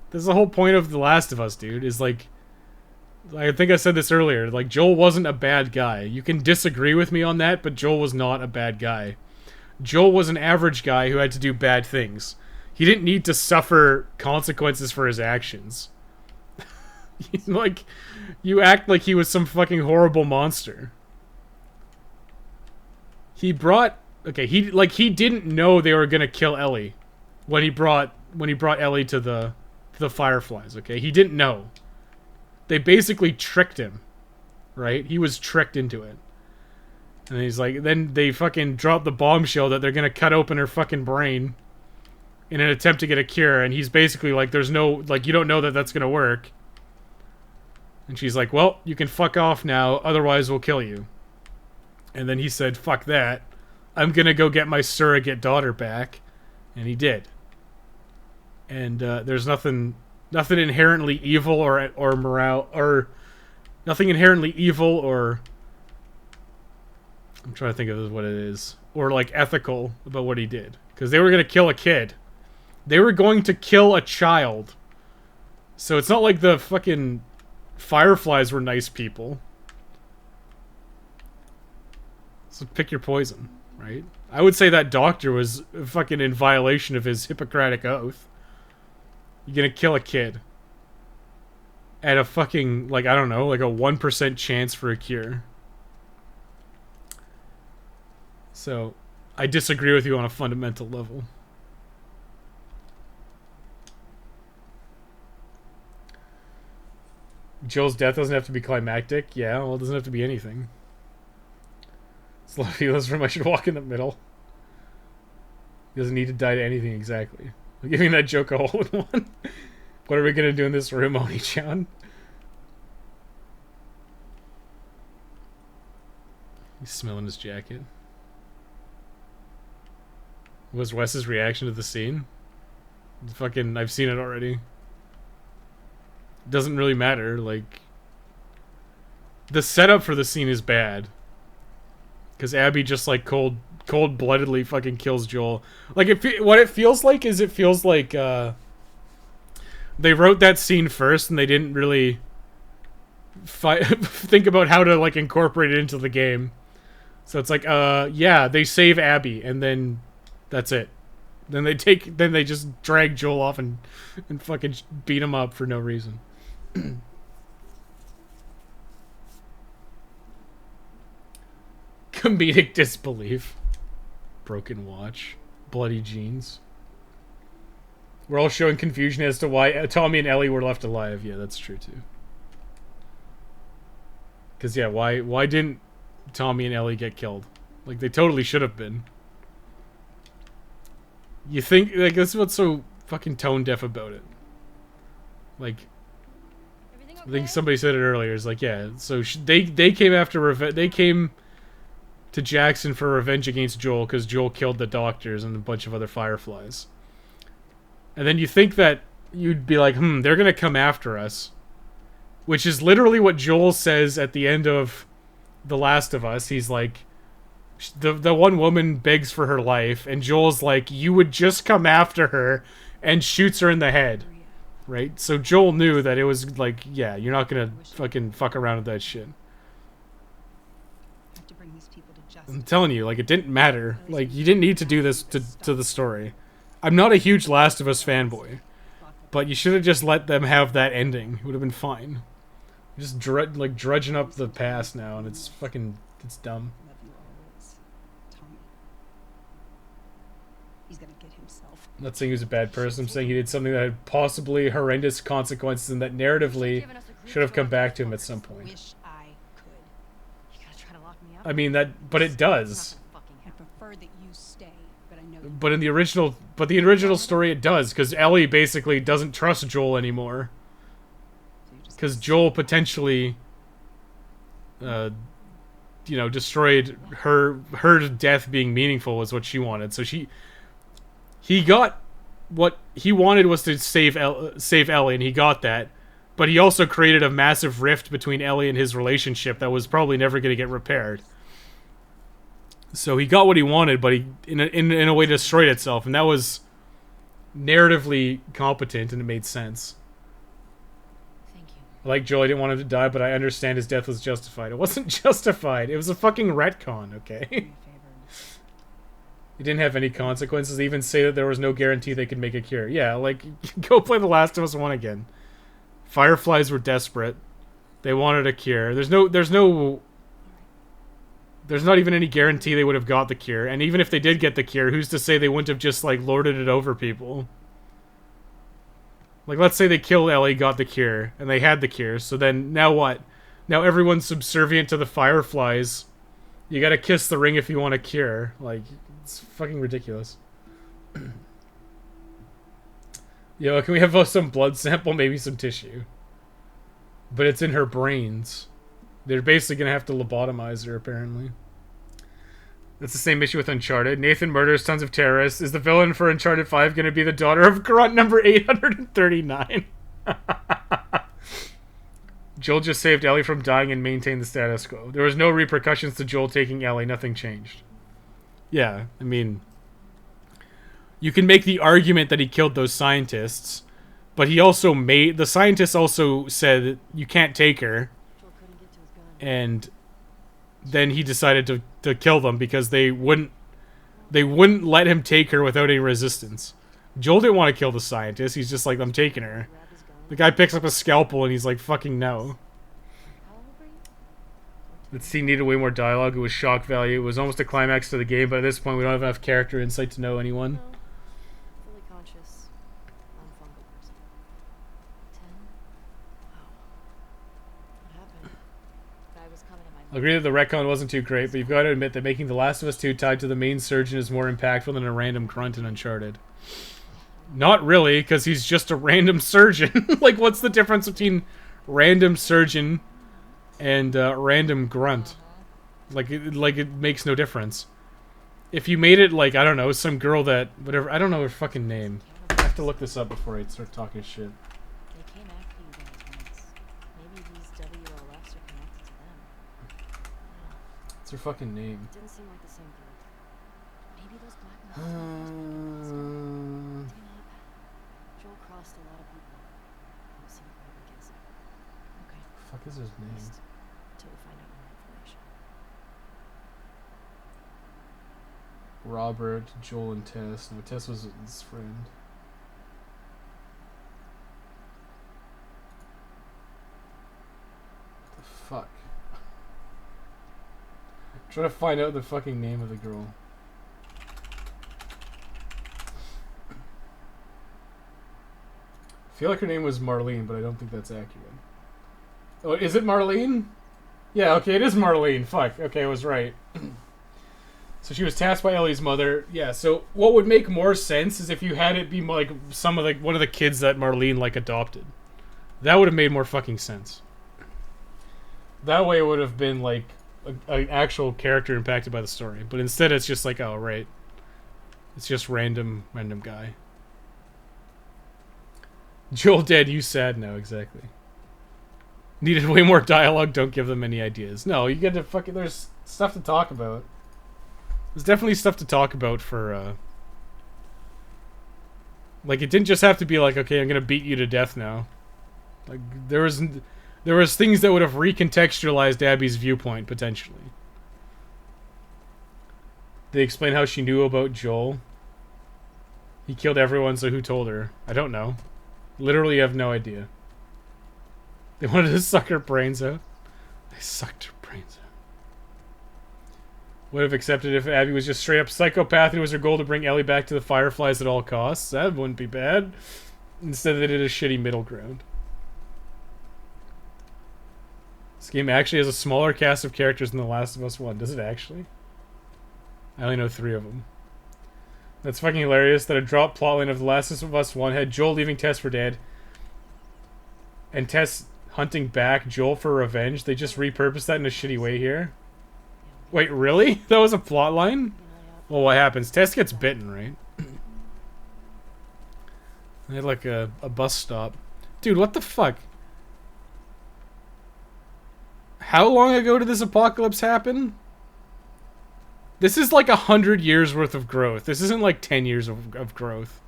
This is the whole point of The Last of Us, dude. Is like, I think I said this earlier. Like, Joel wasn't a bad guy. You can disagree with me on that, but Joel was not a bad guy. Joel was an average guy who had to do bad things. He didn't need to suffer consequences for his actions. Like, you act like he was some fucking horrible monster. He brought... Okay, he didn't know they were gonna kill Ellie when he brought Ellie to the Fireflies, okay? He didn't know. They basically tricked him, right? He was tricked into it. And he's like, then they fucking drop the bombshell that they're gonna cut open her fucking brain in an attempt to get a cure, and he's basically like, there's no, like, you don't know that that's gonna work. And she's like, well, you can fuck off now, otherwise we'll kill you. And then he said, fuck that. I'm gonna go get my surrogate daughter back. And he did. And there's nothing inherently evil or morale, or nothing inherently evil or... I'm trying to think of what it is. Or, like, ethical about what he did. Because they were gonna kill a kid. They were going to kill a child. So it's not like the fucking Fireflies were nice people. So pick your poison, right? I would say that doctor was fucking in violation of his Hippocratic oath. You're gonna kill a kid. At a fucking, like, I don't know, like a 1% chance for a cure. So, I disagree with you on a fundamental level. Joel's death doesn't have to be climactic. Yeah, well, it doesn't have to be anything. Slow room, I should walk in the middle. He doesn't need to die to anything exactly. I'm giving that joke a hole in one. What are we gonna do in this room, Oni-chan? He's smelling his jacket. What was Wes's reaction to the scene? Fucking, I've seen it already. It doesn't really matter, like... The setup for the scene is bad. Because Abby just, like, cold-bloodedly fucking kills Joel. Like, what it feels like is it feels like, they wrote that scene first and they didn't really think about how to like incorporate it into the game. So it's like, yeah, they save Abby and then that's it. Then they just drag Joel off and fucking beat him up for no reason. Comedic disbelief. Broken watch. Bloody jeans. We're all showing confusion as to why Tommy and Ellie were left alive. Yeah, that's true too. Because, yeah, why didn't Tommy and Ellie get killed? Like, they totally should have been. You think, like, this is what's so fucking tone deaf about it. Like, I think somebody said it earlier. It's like, yeah, so they came after they came to Jackson for revenge against Joel because Joel killed the doctors and a bunch of other Fireflies. And then you think that you'd be like, they're gonna come after us. Which is literally what Joel says at the end of The Last of Us. He's like, the one woman begs for her life, and Joel's like, you would just come after her, and shoots her in the head. Right? So Joel knew that it was like, yeah, you're not gonna fucking fuck around with that shit. I'm telling you, like, it didn't matter. Like, you didn't need to do this to the story. I'm not a huge Last of Us fanboy, but you should have just let them have that ending. It would have been fine. Just drudging up the past now, and it's fucking, it's dumb. He's gonna get himself. I'm not saying he was a bad person. I'm saying he did something that had possibly horrendous consequences, and that narratively should have come back to him at some point. Wish I could. You gotta try to lock me up. I mean but it does. I prefer that you stay, but I know. But in the original story, it does, because Ellie basically doesn't trust Joel anymore. Because Joel potentially, destroyed her death being meaningful was what she wanted. So he got what he wanted was to save Ellie, and he got that. But he also created a massive rift between Ellie and his relationship that was probably never going to get repaired. So he got what he wanted, but he in a way destroyed itself, and that was narratively competent and it made sense. Like Joel, I didn't want him to die, but I understand his death was justified. It wasn't justified. It was a fucking retcon, okay? It didn't have any consequences. They even say that there was no guarantee they could make a cure. Yeah, like, go play The Last of Us 1 again. Fireflies were desperate. They wanted a cure. There's not even any guarantee they would have got the cure. And even if they did get the cure, who's to say they wouldn't have just, like, lorded it over people? Like, let's say they killed Ellie, got the cure, and they had the cure, so then, now what? Now everyone's subservient to the Fireflies. You gotta kiss the ring if you want a cure. Like, it's fucking ridiculous. Yo, can we have some blood sample, maybe some tissue? But it's in her brains. They're basically gonna have to lobotomize her, apparently. That's the same issue with Uncharted. Nathan murders tons of terrorists. Is the villain for Uncharted 5 going to be the daughter of grunt number 839? Joel just saved Ellie from dying and maintained the status quo. There was no repercussions to Joel taking Ellie. Nothing changed. Yeah, I mean, you can make the argument that he killed those scientists, but he also the scientists also said you can't take her. And then he decided to kill them because they wouldn't let him take her without any resistance. Joel didn't want to kill the scientist. He's just like, I'm taking her. The guy picks up a scalpel and he's like, fucking no. The scene needed way more dialogue. It was shock value. It was almost a climax to the game, but at this point we don't have enough character insight to know anyone. Fully conscious, non-fungal person. 10? Wow. What happened? Guy was coming to my I agree that the retcon wasn't too great, but you've got to admit that making The Last of Us 2 tied to the main surgeon is more impactful than a random grunt in Uncharted. Not really, because he's just a random surgeon. Like, what's the difference between random surgeon and random grunt? Like it makes no difference. If you made it, like, I don't know, some girl that, whatever, I don't know her fucking name. I have to look this up before I start talking shit. They came after you guys once. Maybe these WLFs are connected to them. What's her fucking name? It didn't seem like the same group. Maybe those black men. Joel crossed a lot of people. fuck is his name? Till we find out more information. Robert, Joel, and Tess. No, Tess was his friend. What the fuck? Try to find out the fucking name of the girl. I feel like her name was Marlene, but I don't think that's accurate. Oh, is it Marlene? Yeah, okay, it is Marlene. Fuck. Okay, I was right. So she was tasked by Ellie's mother. Yeah, so what would make more sense is if you had it be like one of the kids that Marlene like adopted. That would have made more fucking sense. That way it would have been like an actual character impacted by the story. But instead it's just like, oh right. It's just random guy. Joel dead, you sad now, exactly. Needed way more dialogue, don't give them any ideas. No, you get to fucking there's stuff to talk about. There's definitely stuff to talk about for, like, it didn't just have to be like, okay, I'm gonna beat you to death now. Like, there was things that would have recontextualized Abby's viewpoint, potentially. They explain how she knew about Joel. He killed everyone, so who told her? I don't know. Literally have no idea. They wanted to suck her brains out. They sucked her brains out. Would have accepted if Abby was just straight up psychopath and it was her goal to bring Ellie back to the Fireflies at all costs. That wouldn't be bad. Instead they did a shitty middle ground. This game actually has a smaller cast of characters than The Last of Us 1. Does it actually? I only know 3 of them. That's fucking hilarious that a drop plotline of The Last of Us 1 had Joel leaving Tess for dead and Tess hunting back Joel for revenge. They just repurposed that in a shitty way here. Wait, really? That was a plot line? Well, what happens? Tess gets bitten, right? They had like a bus stop. Dude, what the fuck? How long ago did this apocalypse happen? This is like 100 years worth of growth. This isn't like 10 years of growth.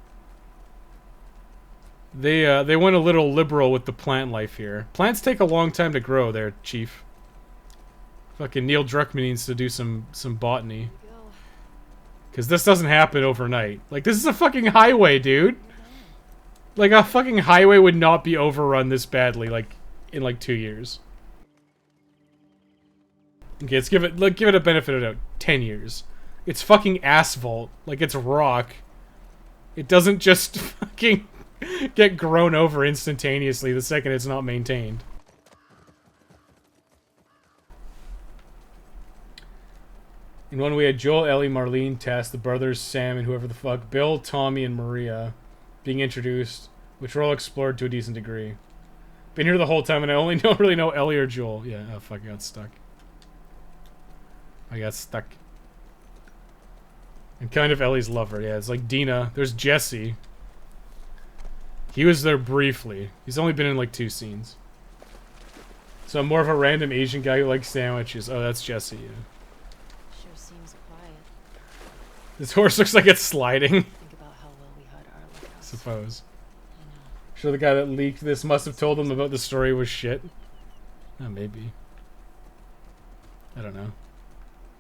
They went a little liberal with the plant life here. Plants take a long time to grow there, Chief. Fucking Neil Druckmann needs to do some botany. Because this doesn't happen overnight. Like, this is a fucking highway, dude. Like, a fucking highway would not be overrun this badly, like, in like 2 years. Okay, let's give it a benefit of doubt. 10 years. It's fucking asphalt. Like, it's rock. It doesn't just fucking get grown over instantaneously the second it's not maintained. In one we had Joel, Ellie, Marlene, Tess, the brothers, Sam, and whoever the fuck, Bill, Tommy, and Maria being introduced, which were all explored to a decent degree. Been here the whole time, and I only don't really know Ellie or Joel. Yeah, oh fuck, I got stuck. And kind of Ellie's lover, yeah, it's like Dina. There's Jesse. He was there briefly. He's only been in like 2 scenes. So I'm more of a random Asian guy who likes sandwiches. Oh, that's Jesse, yeah. Sure seems quiet. This horse looks like it's sliding. Think about how well we hide our lighthouse. I suppose. Sure the guy that leaked this must have told them about the story was shit. Oh, maybe. I don't know.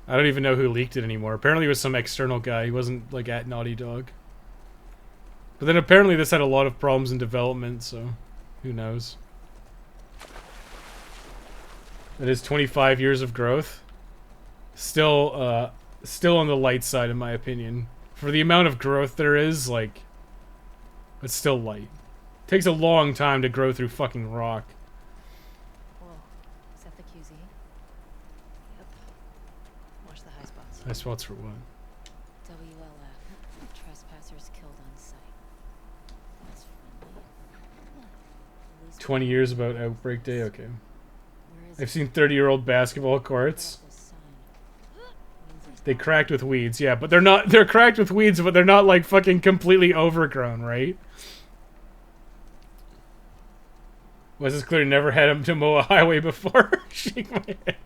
I don't even know who leaked it anymore. Apparently it was some external guy. He wasn't, like, at Naughty Dog. But then apparently this had a lot of problems in development, so who knows. That is 25 years of growth. Still on the light side, in my opinion. For the amount of growth there is, like, it's still light. Takes a long time to grow through fucking rock. Whoa, is that the QZ? Yep. Watch the high spots. High spots for what? WLF. Trespassers killed on sight. That's friendly. 20 years about Outbreak Day? Okay. I've seen 30-year-old basketball courts. They cracked with weeds, yeah, but they're cracked with weeds, but they're not like fucking completely overgrown, right? Was this clear? Never had him to mow a highway before? Shake my head.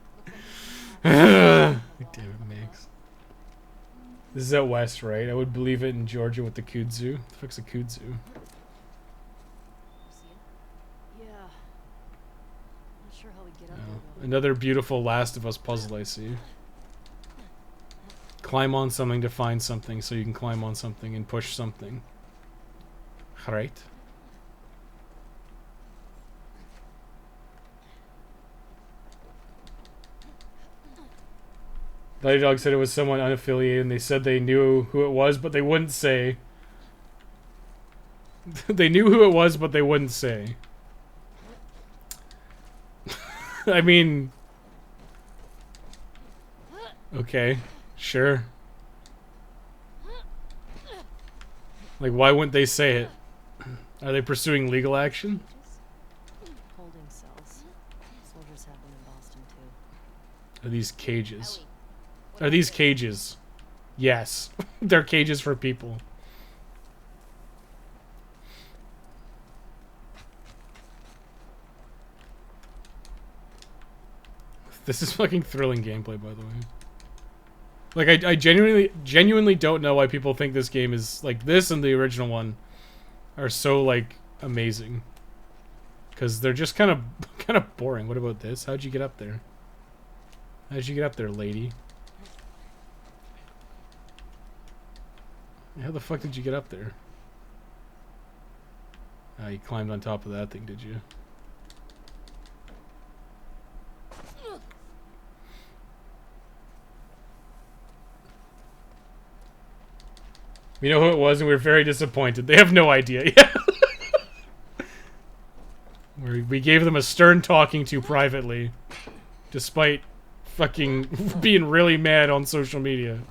Damn it, Max. This is out west, right? I would believe it in Georgia with the kudzu. What the fuck's a kudzu? Yeah. Not sure Another beautiful Last of Us puzzle I see. Climb on something to find something so you can climb on something and push something. Right? Naughty Dog said it was someone unaffiliated and they said they knew who it was, but they wouldn't say. They knew who it was, but they wouldn't say. I mean... Okay, sure. Like, why wouldn't they say it? Are they pursuing legal action? Holding cells. Soldiers have them in Boston too. Are these cages? Are these cages? Yes. They're cages for people. This is fucking thrilling gameplay, by the way. Like, I genuinely don't know why people think this game is, like, this and the original one are so, like, amazing. Because they're just kind of boring. What about this? How'd you get up there? How'd you get up there, lady? How the fuck did you get up there? Ah, you climbed on top of that thing, did you? We know who it was and we're very disappointed. They have no idea. Yeah. We gave them a stern talking to privately. Despite fucking being really mad on social media.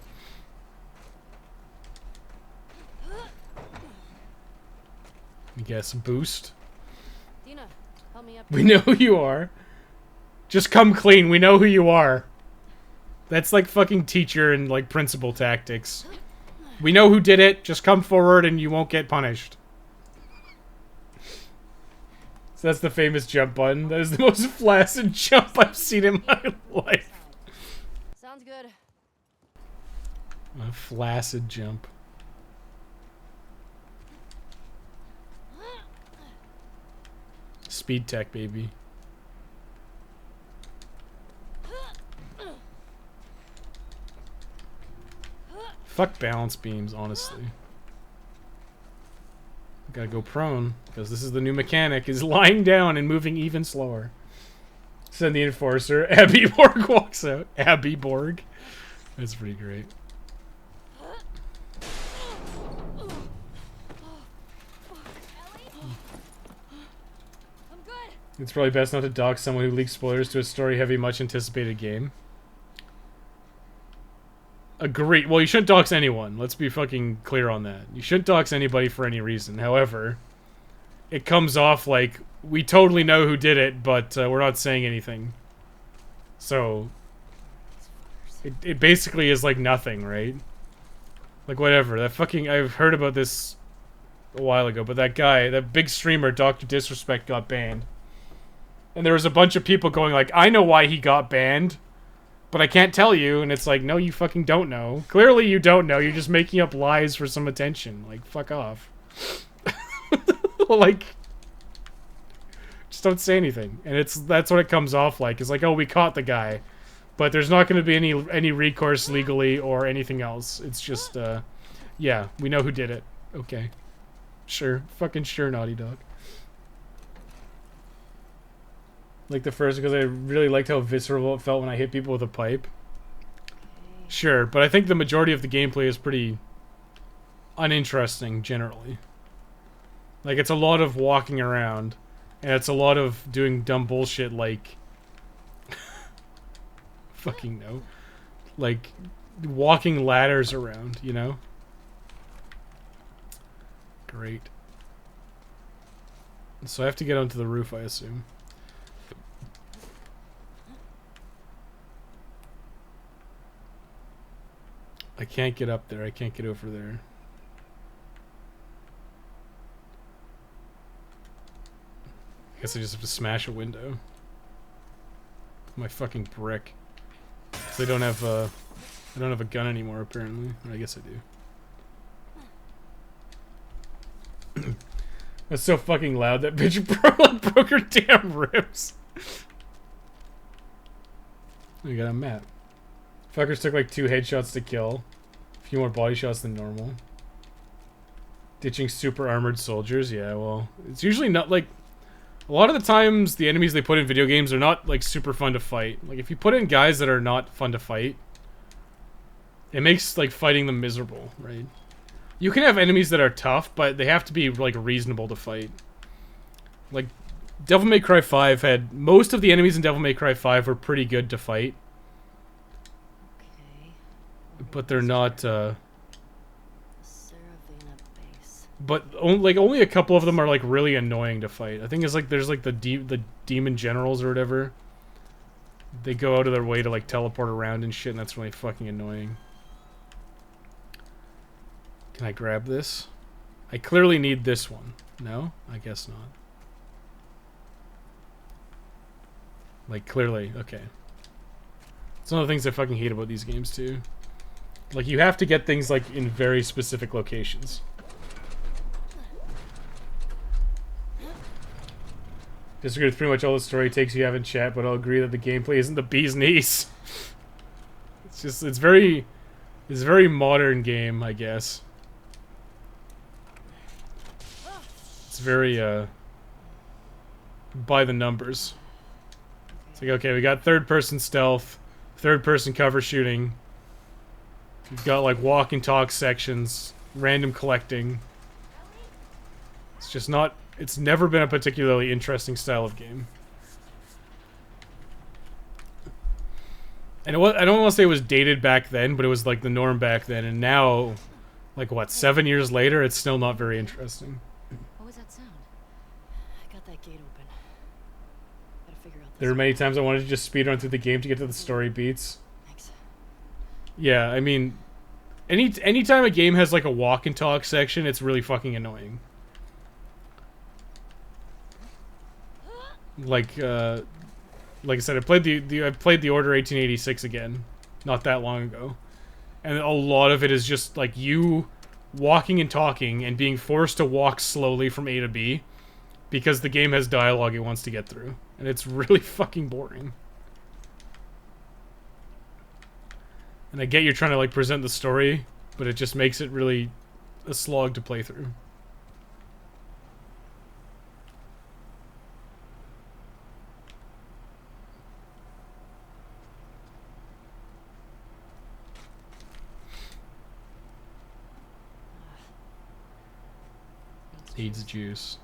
I guess boost. Dina, help me up. We know who you are. Just come clean. We know who you are. That's like fucking teacher and like principal tactics. We know who did it. Just come forward and you won't get punished. So that's the famous jump button. That is the most flaccid jump I've seen in my life. Sounds good. A flaccid jump. Speed tech, baby. Fuck balance beams, honestly. Gotta go prone, because this is the new mechanic, is lying down and moving even slower. Send the enforcer. Abby Borg walks out. Abby Borg. That's pretty great. It's probably best not to dox someone who leaks spoilers to a story-heavy, much-anticipated game. Agree. Well, you shouldn't dox anyone. Let's be fucking clear on that. You shouldn't dox anybody for any reason. However, it comes off like we totally know who did it, but we're not saying anything. So, it basically is like nothing, right? Like, whatever. That fucking... I've heard about this a while ago, but that guy, that big streamer, Dr. Disrespect, got banned. And there was a bunch of people going like, I know why he got banned, but I can't tell you. And it's like, no, you fucking don't know. Clearly you don't know. You're just making up lies for some attention. Like, fuck off. Like, just don't say anything. And that's what it comes off like. It's like, oh, we caught the guy. But there's not going to be any recourse legally or anything else. It's just, yeah, we know who did it. Okay. Sure. Fucking sure, Naughty Dog. Like the first, because I really liked how visceral it felt when I hit people with a pipe. Sure, but I think the majority of the gameplay is pretty uninteresting, generally. Like, it's a lot of walking around, and it's a lot of doing dumb bullshit like... fucking no. Like, walking ladders around, you know? Great. So I have to get onto the roof, I assume. I can't get up there. I can't get over there. I guess I just have to smash a window. My fucking brick. Cause I don't have a gun anymore apparently. Or I guess I do. That's so fucking loud. That bitch broke her damn ribs. We got a map. Fuckers took like 2 headshots to kill. A few more body shots than normal. Ditching super armored soldiers. Yeah, well, it's usually not like... A lot of the times, the enemies they put in video games are not like super fun to fight. Like if you put in guys that are not fun to fight, it makes like fighting them miserable, right? You can have enemies that are tough, but they have to be like reasonable to fight. Like Devil May Cry 5 had... Most of the enemies in Devil May Cry 5 were pretty good to fight. Okay. But they're not, Saravena base. But only a couple of them are like really annoying to fight. I think it's like there's like the demon generals or whatever. They go out of their way to like teleport around and shit, and that's really fucking annoying. Can I grab this? I clearly need this one. No? I guess not. Like, clearly. Okay. It's one of the things I fucking hate about these games, too. Like, you have to get things, like, in very specific locations. Disagree with pretty much all the story takes you have in chat, but I'll agree that the gameplay isn't the bee's knees. It's just, it's a very modern game, I guess. It's very, by the numbers. It's like, okay, we got third-person stealth, third-person cover shooting. We've got, like, walk and talk sections, random collecting. It's just not... It's never been a particularly interesting style of game. And I don't want to say it was dated back then, but it was, like, the norm back then. And now, like, what, 7 years later, it's still not very interesting. What was that sound? I got that gate open. Gotta figure out this. There were many times I wanted to just speedrun through the game to get to the story beats. Thanks. Yeah, I mean, anytime a game has like a walk and talk section, it's really fucking annoying. Like I said, I played the Order 1886 again, not that long ago, and a lot of it is just like you walking and talking and being forced to walk slowly from A to B because the game has dialogue it wants to get through, and it's really fucking boring. And I get you're trying to like present the story, but it just makes it really a slog to play through. Needs juice.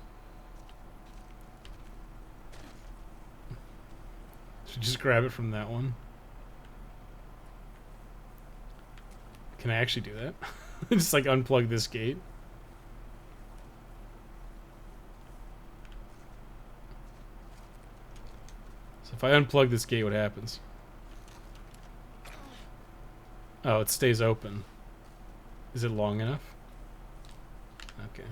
Should just grab it from that one. Can I actually do that? Just like unplug this gate. So if I unplug this gate, what happens? Oh, it stays open. Is it long enough? Okay.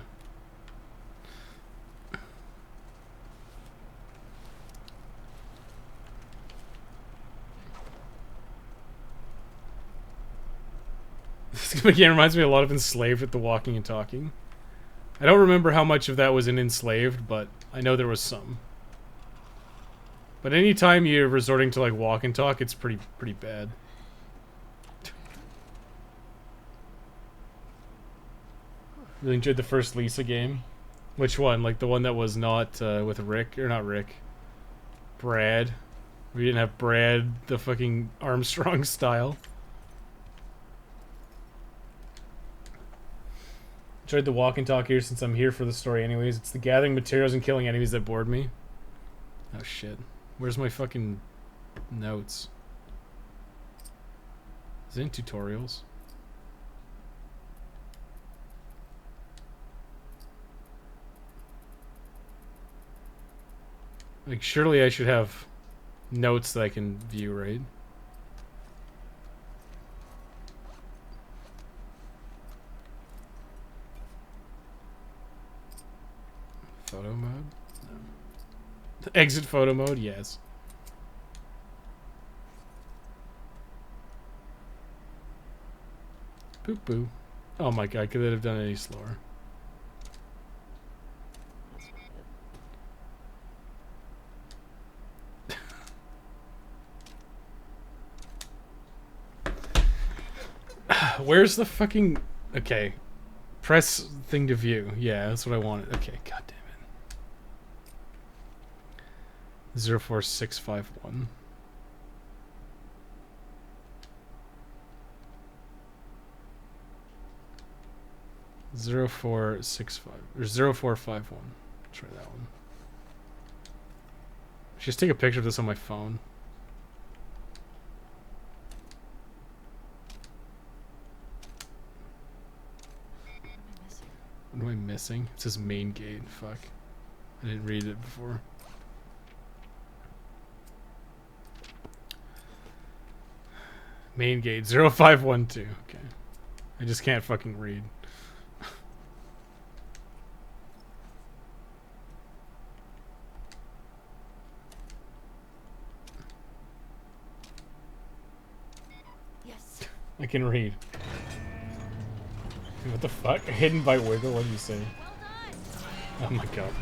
This game reminds me a lot of Enslaved with the walking and talking. I don't remember how much of that was in Enslaved, but I know there was some. But anytime you're resorting to like walk and talk, it's pretty bad. Really enjoyed the first Lisa game. Which one? Like the one that was not with Rick, or not Rick, Brad. We didn't have Brad the fucking Armstrong style. Enjoyed the walk and talk here since I'm here for the story anyways. It's the gathering materials and killing enemies that bored me. Oh shit. Where's my fucking notes? Is it in tutorials? Like surely I should have notes that I can view, right? Photo mode? No. Exit photo mode? Yes. Boop boo. Oh my god, could it have done any slower? Where's the fucking... Okay. Press thing to view. Yeah, that's what I wanted. Okay, god damn it. 04651. Zero 0465 or 0451. Try that one. Just take a picture of this on my phone. What am I missing? It says main gate. Fuck. I didn't read it before. Main gate 0512. Okay. I just can't fucking read. Yes. I can read. What the fuck? Hidden by wiggle? What do you say? Oh my god.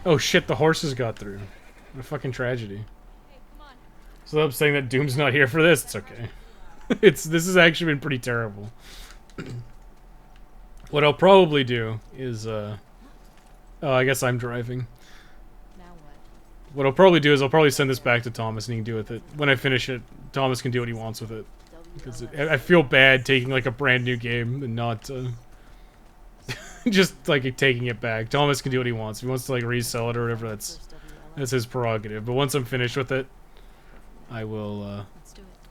Oh shit, the horses got through. What a fucking tragedy. So I'm saying that Doom's not here for this. It's okay. This has actually been pretty terrible. What I'll probably do is oh, I guess I'm driving. What I'll probably do is I'll probably send this back to Thomas and he can do with it. When I finish it, Thomas can do what he wants with it. Because I feel bad taking like a brand new game and not just like taking it back. Thomas can do what he wants. If he wants to like resell it or whatever, that's his prerogative. But once I'm finished with it, I will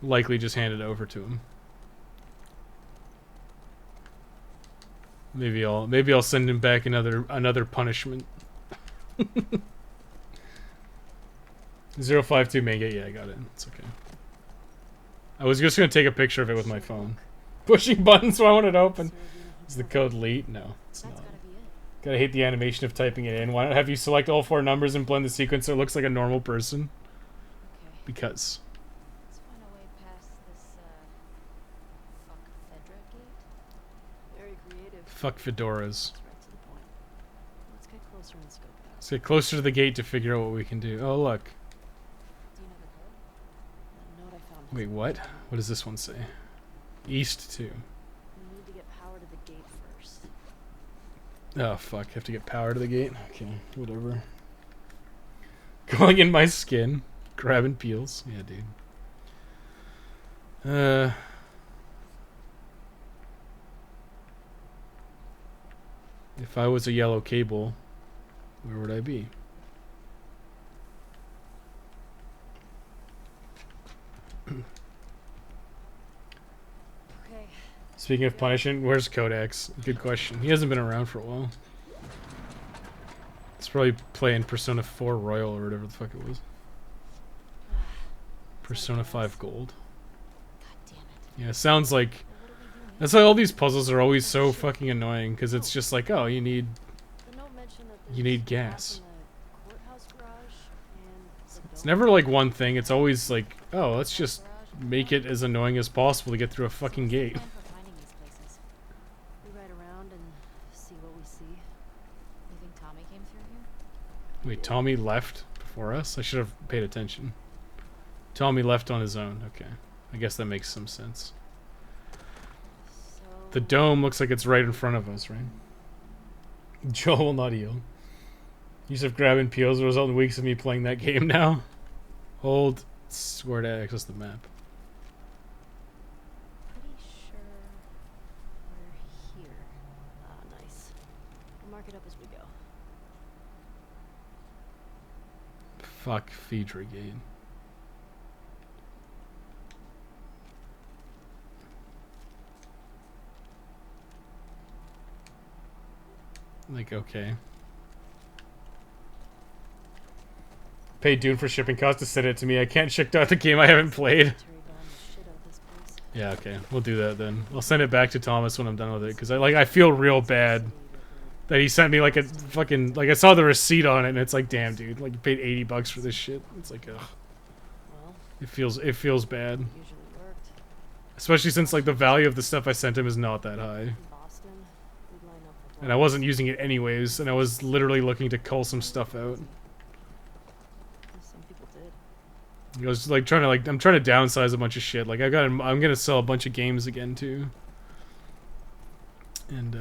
likely just hand it over to him. Maybe I'll send him back another punishment. 052 main gate. Yeah, I got it. It's okay. I was just gonna take a picture of it with my phone. Pushing buttons so I want it open. Is the code LEET? No, it's not. Gotta hate the animation of typing it in. Why not have you select all 4 numbers and blend the sequence so it looks like a normal person? Because. Let's find a way past this, fuck Fedra gate. Very creative. Fuck fedoras. Right to the point. Let's get closer and scope it out. Let's get closer to the gate to figure out what we can do. Oh, look. Do you know the code? That note I found. Wait, what? What does this one say? East 2. We need to get power to the gate first. Oh, fuck. Have to get power to the gate? Okay, whatever. Going in my skin. Grabbing peels. Yeah, dude. If I was a yellow cable, where would I be? Okay. Speaking of punishment, where's Codex? Good question. He hasn't been around for a while. It's probably playing Persona 4 Royal or whatever the fuck it was. Persona 5 Gold. Yeah, it sounds like... That's why all these puzzles are always so fucking annoying, because it's just like, oh, you need gas. It's never like one thing, it's always like, oh, let's just make it as annoying as possible to get through a fucking gate. We ride around and see what we see. You think Tommy came through here? Wait, Tommy left before us? I should have paid attention. Tommy left on his own, okay. I guess that makes some sense. The dome looks like it's right in front of us, right? Joel will not heal. Use of grabbing peels will result in weeks of me playing that game now. Hold square to access the map. Pretty sure we're here. Ah, nice. We'll mark it up as we go. Fuck Phaedra Gate. Like, okay. Pay Dune for shipping costs to send it to me. I can't check out the game I haven't played. Yeah, okay. We'll do that then. I'll send it back to Thomas when I'm done with it. Because I feel real bad that he sent me like a fucking... Like, I saw the receipt on it and it's like, damn, dude. Like, you paid $80 for this shit. It's like, ugh. It feels bad. Especially since, like, the value of the stuff I sent him is not that high. And I wasn't using it anyways, and I was literally looking to cull some stuff out. Some people did. I was like trying to I'm trying to downsize a bunch of shit. Like I'm gonna sell a bunch of games again too. And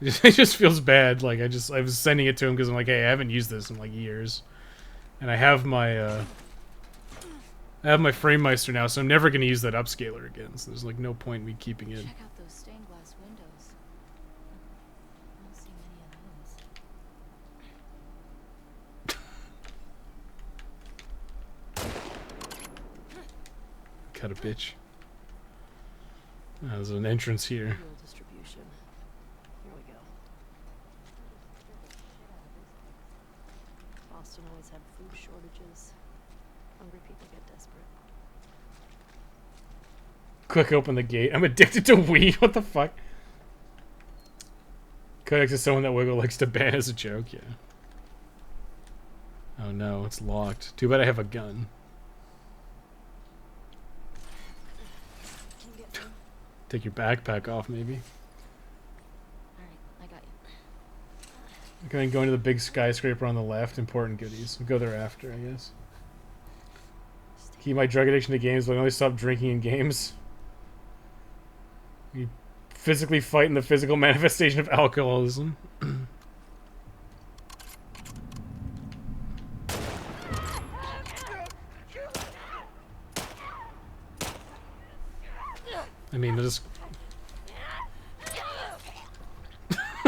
it just feels bad. Like I was sending it to him because I'm like, hey, I haven't used this in like years, and I have my FrameMeister now, so I'm never gonna use that upscaler again. So there's like no point in me keeping it. Check out those stained glass windows. I don't see many of those. Cut a bitch. There's an entrance here. Fuel distribution. Here we go. Boston always had food shortages. Hungry people get desperate. Quick, open the gate. I'm addicted to Wii. What the fuck? Codex is someone that Wiggle likes to ban as a joke. Yeah. Oh no, it's locked. Too bad I have a gun. Take your backpack off, maybe. Alright, I got you. Okay, then go into the big skyscraper on the left. Important goodies. We'll go there after, I guess. Keep my drug addiction to games, but I only stop drinking in games. You physically fighting the physical manifestation of alcoholism. I mean, I'll just...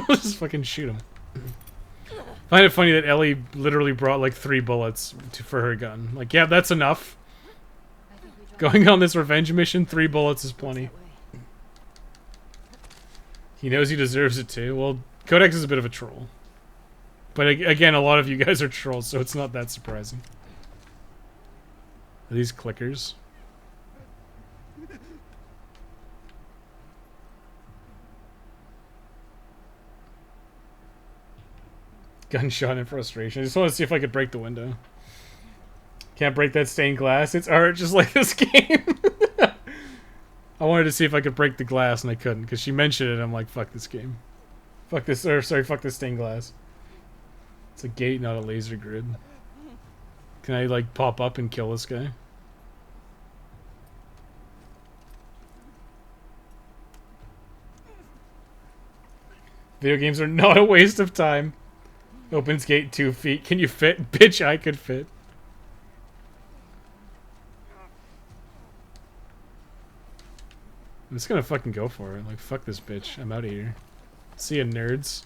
I'll just fucking shoot him. Find it funny that Ellie literally brought like 3 bullets for her gun. Like, yeah, that's enough. Going on this revenge mission, 3 bullets is plenty. He knows he deserves it too. Well, Codex is a bit of a troll. But again, a lot of you guys are trolls, so it's not that surprising. Are these clickers? Gunshot in frustration. I just want to see if I could break the window. Can't break that stained glass. It's art just like this game. I wanted to see if I could break the glass and I couldn't because she mentioned it. I'm like, fuck this game. Fuck this, or sorry, fuck this stained glass. It's a gate, not a laser grid. Can I like pop up and kill this guy? Video games are not a waste of time. Opens gate 2 feet. Can you fit? Bitch, I could fit. I'm just gonna fucking go for it. Like, fuck this bitch. I'm out of here. See ya, nerds.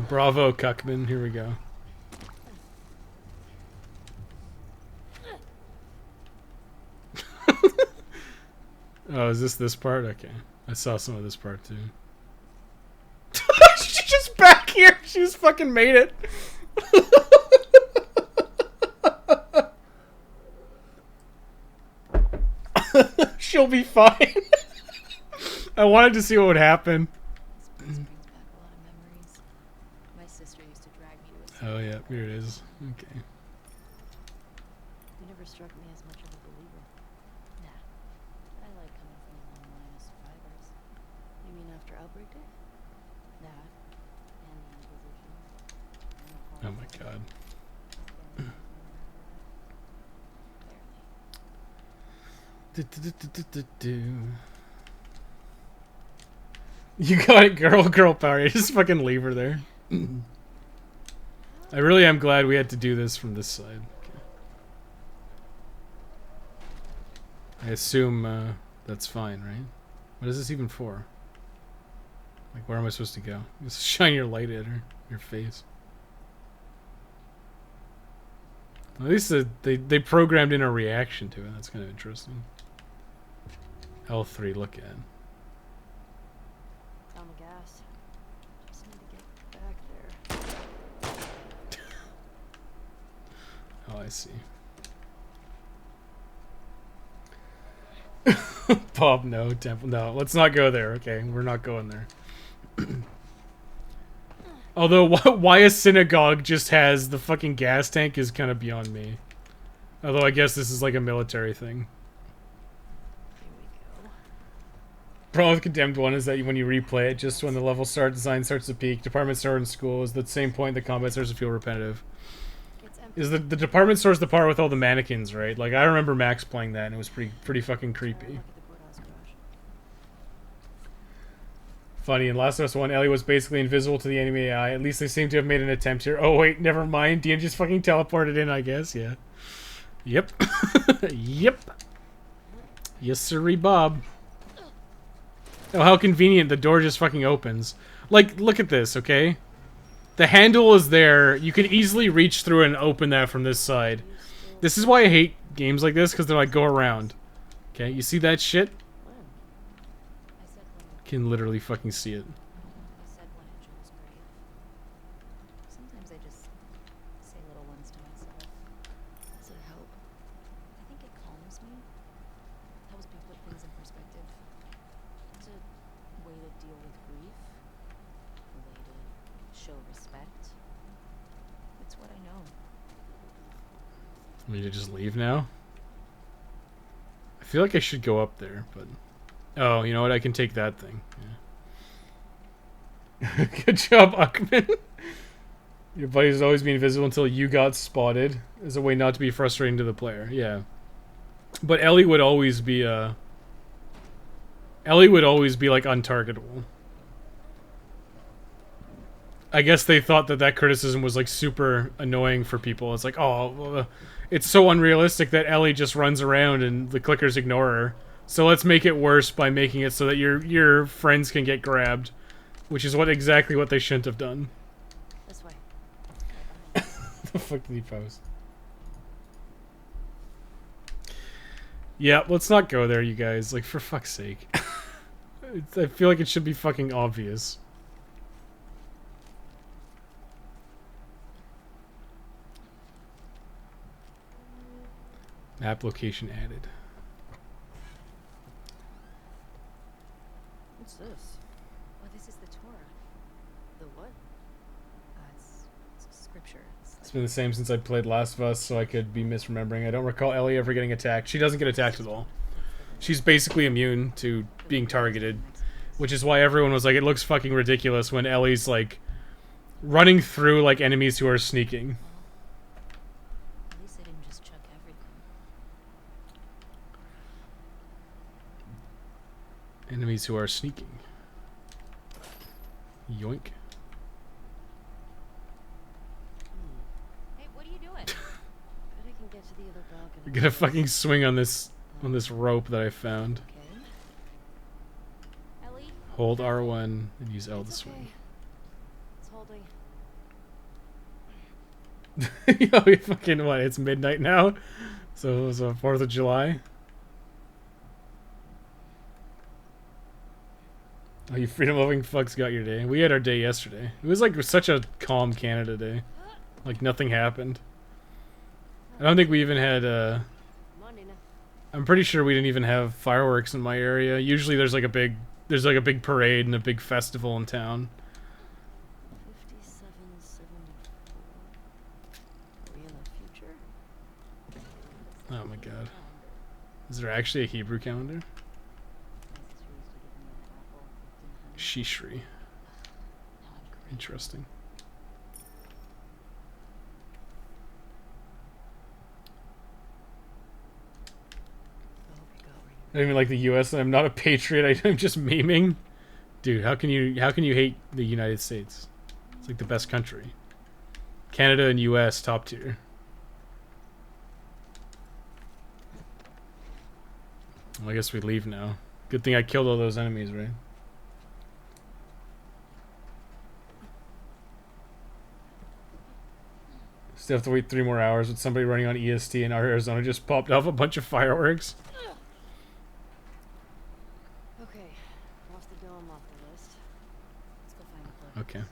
Bravo, Cuckman. Here we go. Oh, is this part? Okay. I saw some of this part too. She's just back here. She just fucking made it. She'll be fine. I wanted to see what would happen. Oh yeah, here it is. Okay. You never struck me as much of a believer. Nah. I like coming from a long line of survivors. You mean after Outbreak Day? That. And the Inquisition. Oh my god. You got it, girl power. You just fucking leave her there. I really am glad we had to do this from this side. Okay. I assume that's fine, right? What is this even for? Like, where am I supposed to go? Just shine your light at her, your face. At least they programmed in a reaction to it. That's kind of interesting. L3, look at. Found the gas. Just need to get back there. Oh, I see. Bob, no. Temple, no. Let's not go there. Okay, we're not going there. Although, why a synagogue just has the fucking gas tank is kind of beyond me. Although, I guess this is like a military thing. Problem with Condemned 1 is that when you replay it, just when the level design starts to peak, department store in school is the same point the combat starts to feel repetitive. Is the department store's the part with all the mannequins, right? Like, I remember Max playing that, and it was pretty fucking creepy. Funny, in Last of Us 1, Ellie was basically invisible to the enemy AI. At least they seem to have made an attempt here. Oh, wait, never mind. DM just fucking teleported in, I guess, yeah. Yep. Yep. Yes, sirree, Bob. Oh, how convenient. The door just fucking opens. Like, look at this, okay? The handle is there. You can easily reach through and open that from this side. This is why I hate games like this, because they're like, go around. Okay, you see that shit? Can literally fucking see it. I said when it was great. Sometimes I just say little ones to myself. Does it help? I think it calms me. Helps me put things in perspective. It's a way to deal with grief. A way to show respect. It's what I know. Want me to just leave now? I feel like I should go up there, but... Oh, you know what? I can take that thing. Yeah. Good job, Uckman. Your buddy's always been invisible until you got spotted. As a way not to be frustrating to the player. Yeah. But Ellie would always be, like, untargetable. I guess they thought that criticism was, like, super annoying for people. It's like, oh, it's so unrealistic that Ellie just runs around and the clickers ignore her. So let's make it worse by making it so that your friends can get grabbed, which is exactly what they shouldn't have done. This way. The fuck did he post? Yeah, let's not go there, you guys. Like, for fuck's sake. I feel like it should be fucking obvious. Map location added. What's this? Oh, this is the Torah. The what? It's scripture. It's been the same since I played Last of Us, so I could be misremembering. I don't recall Ellie ever getting attacked. She doesn't get attacked at all. She's basically immune to being targeted, which is why everyone was like, it looks fucking ridiculous when Ellie's, like, running through, like, enemies who are sneaking. At least I didn't just chuck everything. Enemies who are sneaking. Yoink. Hey, what are you doing? Bet I can get to the other balcony. You're gonna fucking swing on this rope that I found. Okay. Ellie? Hold R1 and use L to swing. It's holding. Yo, we fucking what? It's midnight now, so it was 4th of July. Oh, you freedom-loving fucks got your day. We had our day yesterday. It was like such a calm Canada day. Like nothing happened. I don't think we even had I'm pretty sure we didn't even have fireworks in my area. Usually there's like a big parade and a big festival in town. 5774. Are we in the future? Oh my god. Is there actually a Hebrew calendar? Shishri. Interesting. I don't even like the U.S. and I'm not a patriot. I'm just memeing. Dude, how can you hate the United States? It's like the best country. Canada and U.S. top tier. Well, I guess we leave now. Good thing I killed all those enemies, right? Still have to wait 3 more hours with somebody running on EST, and our Arizona just popped off a bunch of fireworks. Okay, off the dome, off the list. Let's go find the book. Okay.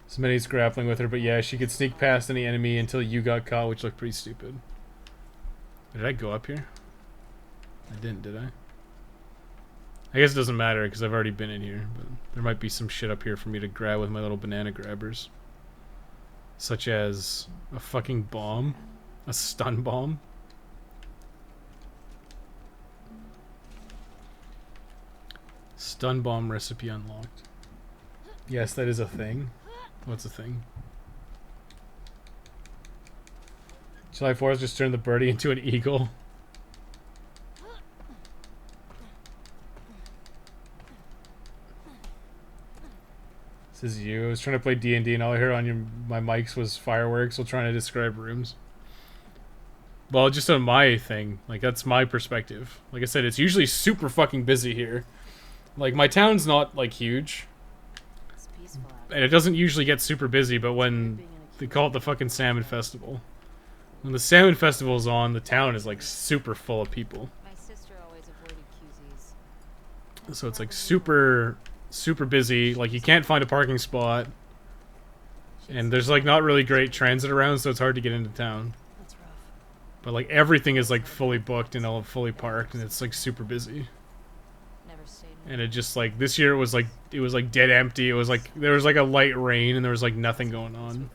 Somebody's grappling with her, but yeah, she could sneak past any enemy until you got caught, which looked pretty stupid. Did I go up here? I didn't, did I? I guess it doesn't matter, because I've already been in here, but there might be some shit up here for me to grab with my little banana grabbers. Such as a fucking bomb. A stun bomb. Stun bomb recipe unlocked. Yes, that is a thing. What's a thing? July 4th just turned the birdie into an eagle. This is you. I was trying to play D&D and all I heard on my mics was fireworks while trying to describe rooms. Well, just on my thing. Like, that's my perspective. Like I said, it's usually super fucking busy here. Like, my town's not, like, huge. It's peaceful out And it doesn't usually get super busy, but when they call it the fucking Salmon Festival. When the Salmon Festival's on, the town is, like, super full of people. My sister always avoided QZs. So it's, like, super busy. Like, you can't find a parking spot. And there's, like, not really great transit around, so it's hard to get into town. That's rough. But, like, everything is, like, fully booked and all fully parked, and it's, like, super busy. Never stayed. And it just, like, this year it was, like, dead empty. It was, like, there was, like, a light rain, and there was, like, nothing going on.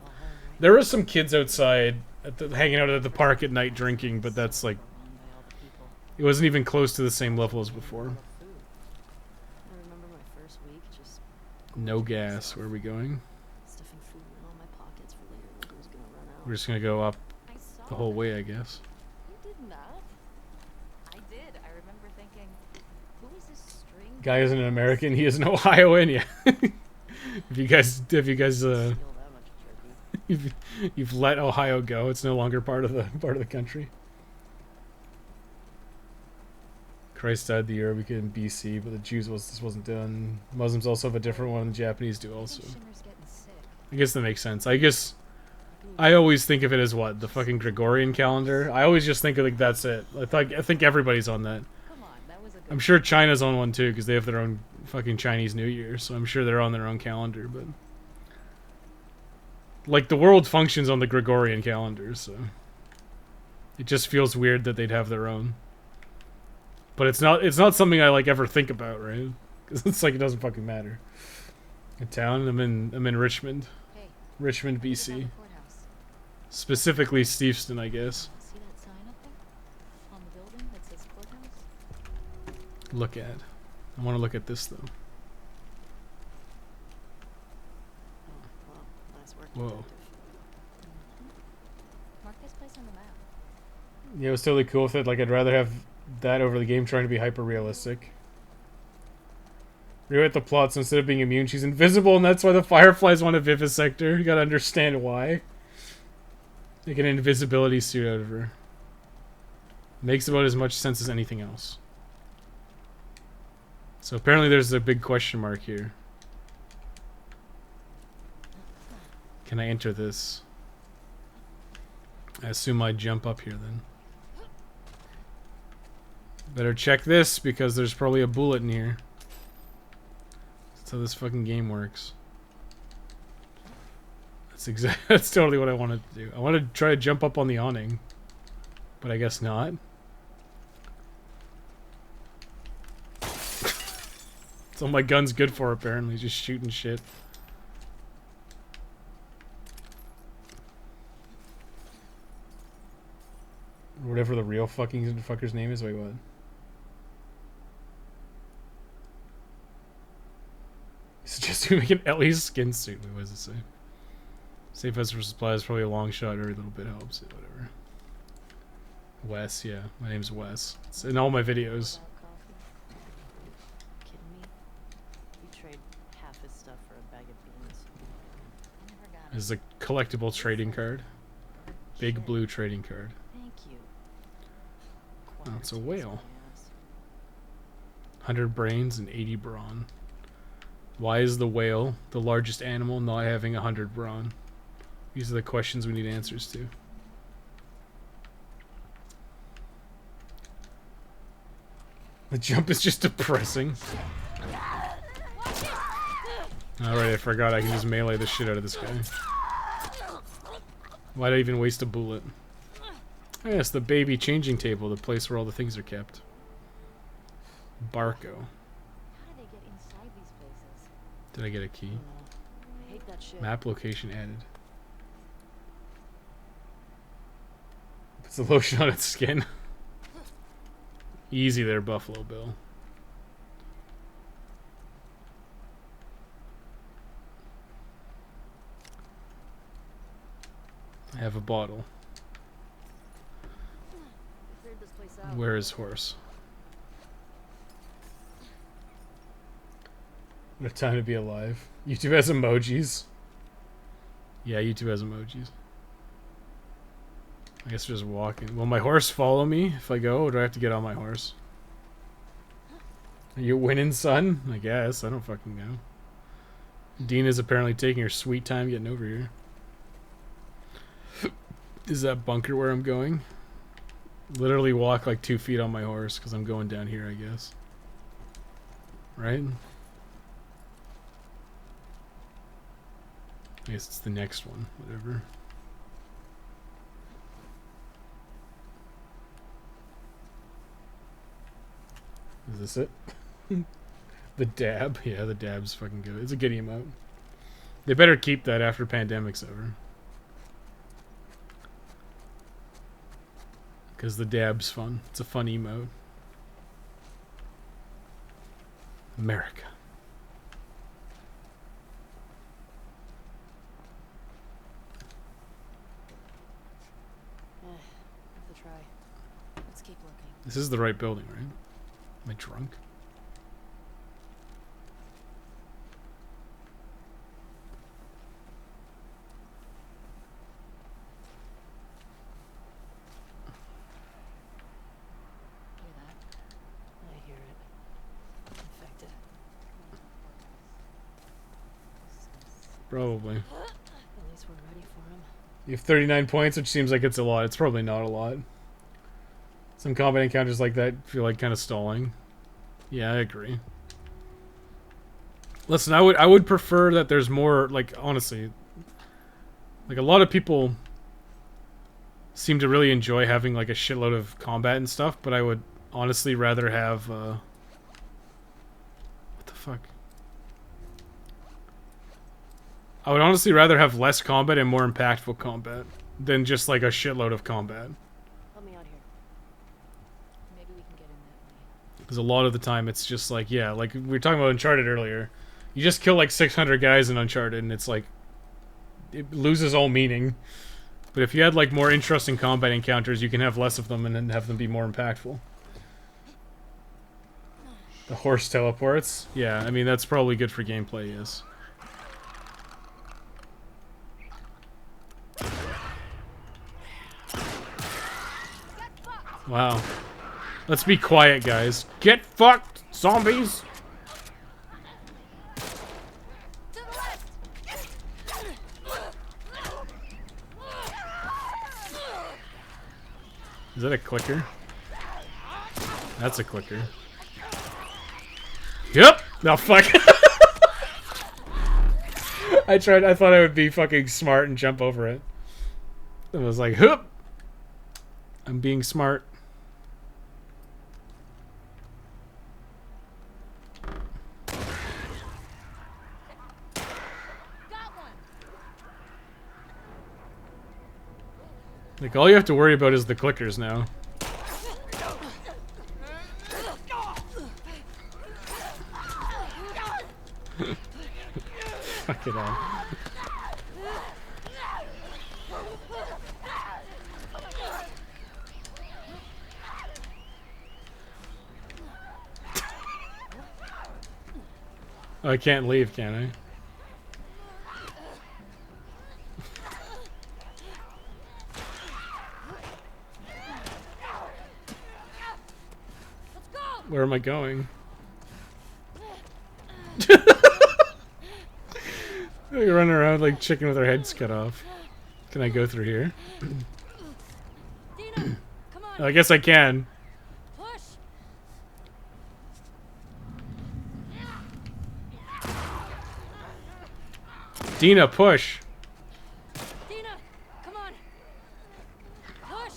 There were some kids outside hanging out at the park at night drinking, but that's, like, it wasn't even close to the same level as before. I remember my first week just No gas. Where are we going? stuffing food in all my pockets for later when it was gonna run out. We're just gonna go up I saw the whole that. way, I guess. You did not. I did. I remember thinking, who is this string? Guy isn't an American. He is an Ohioan. Yeah. If you guys, Steal that much jerky. you've let Ohio go. It's no longer part of the country. Christ died the year we could in BC, but the Jews this wasn't done. Muslims also have a different one, and the Japanese do also. Shimmer's getting sick. I guess that makes sense. I guess I always think of it as what, the fucking Gregorian calendar. I always just think of like that's it. I think everybody's on that. Come on, that was a good I'm sure China's on one too because they have their own fucking Chinese New Year, so I'm sure they're on their own calendar. But like the world functions on the Gregorian calendar, so it just feels weird that they'd have their own. But it's not something I like ever think about, right? Because it's like it doesn't fucking matter. In town, I'm in Richmond, Hey, Richmond, look at BC, the courthouse. specifically Steveston, I guess. See that sign up there? On the building that says courthouse? Look at. I want to look at this though. Oh, well, nice work, Whoa. detective. Mark this place on the map. Yeah, it was totally cool with it. Like, I'd rather have that over the game trying to be hyper-realistic. Rewrite the plots. Instead of being immune, she's invisible, and that's why the Fireflies want to vivisect her. You gotta understand why. Make an invisibility suit out of her. Makes about as much sense as anything else. So apparently there's a big question mark here. Can I enter this? I assume I jump up here then. Better check this because there's probably a bullet in here. That's how this fucking game works. That's totally what I wanted to do. I wanted to try to jump up on the awning. But I guess not. That's all my gun's good for apparently, just shooting shit. Whatever the real fucking fucker's name is. Wait, what? Suggest we make an Ellie's skin suit. Wait, what does it say? Safe as for supplies, probably a long shot. Every little bit helps. Yeah, whatever. Wes, yeah. My name's Wes. It's in all my videos. Without coffee? Kidding me? You trade half his stuff for a bag of beans. I never got it. This is a collectible trading card. Big Shit. blue trading card. Thank you. Oh, it's a Quarter whale. my ass. 100 brains and 80 brawn. Why is the whale, the largest animal, not having 100 brawn? These are the questions we need answers to. The jump is just depressing. Alright, I forgot I can just melee the shit out of this guy. Why'd I even waste a bullet? Oh, yes, the baby changing table, the place where all the things are kept. Barco. How do they get inside these places? Did I get a key? I hate that shit. Map location added. Puts the lotion on its skin. Easy there, Buffalo Bill. I have a bottle. Cleared this place out. Where is horse? What a time to be alive. YouTube has emojis. Yeah, YouTube has emojis. I guess we're just walking. Will my horse follow me if I go, or do I have to get on my horse? Are you winning, son? I guess. I don't fucking know. Dean is apparently taking her sweet time getting over here. Is that bunker where I'm going? Literally walk like 2 feet on my horse because I'm going down here, I guess. Right? I guess it's the next one. Whatever. Is this it? The dab? Yeah, the dab's fucking good. It's a good emote. They better keep that after pandemic's over. Because the dab's fun. It's a fun emote. America. Worth a try. Let's keep looking. This is the right building, right? Am I drunk? Hear that? I hear it. Infected. Probably. At least we're ready for him. You have 39 points, which seems like it's a lot. It's probably not a lot. Some combat encounters like that feel like kind of stalling. Yeah, I agree. Listen, I would prefer that there's more, like, honestly, like a lot of people seem to really enjoy having like a shitload of combat and stuff, but I would honestly rather have what the fuck? I would honestly rather have less combat and more impactful combat than just like a shitload of combat. Help me out here. Maybe we can get in that way. Because a lot of the time it's just like, yeah, like we were talking about Uncharted earlier. You just kill like 600 guys in Uncharted and it's like, it loses all meaning. But if you had like more interesting combat encounters, you can have less of them and then have them be more impactful. The horse teleports? Yeah, I mean that's probably good for gameplay, yes. Wow. Let's be quiet, guys. Get fucked, zombies! Is that a clicker? That's a clicker. Yep! No, fuck. I thought I would be fucking smart and jump over it. I was like, hup! I'm being smart. Like, all you have to worry about is the clickers now. Fuck it all. Oh, I can't leave, can I? Where am I going? You're running around like chicken with our heads cut off. Can I go through here? Dina, come on. I guess I can. Push. Dina, push. Dina, come on. Push.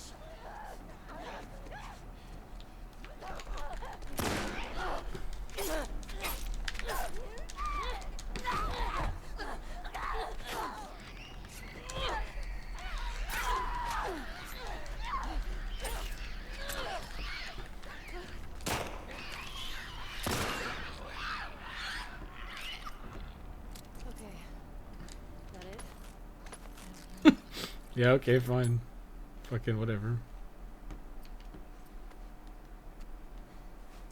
Okay. That it? Yeah, okay, fine. Fucking whatever.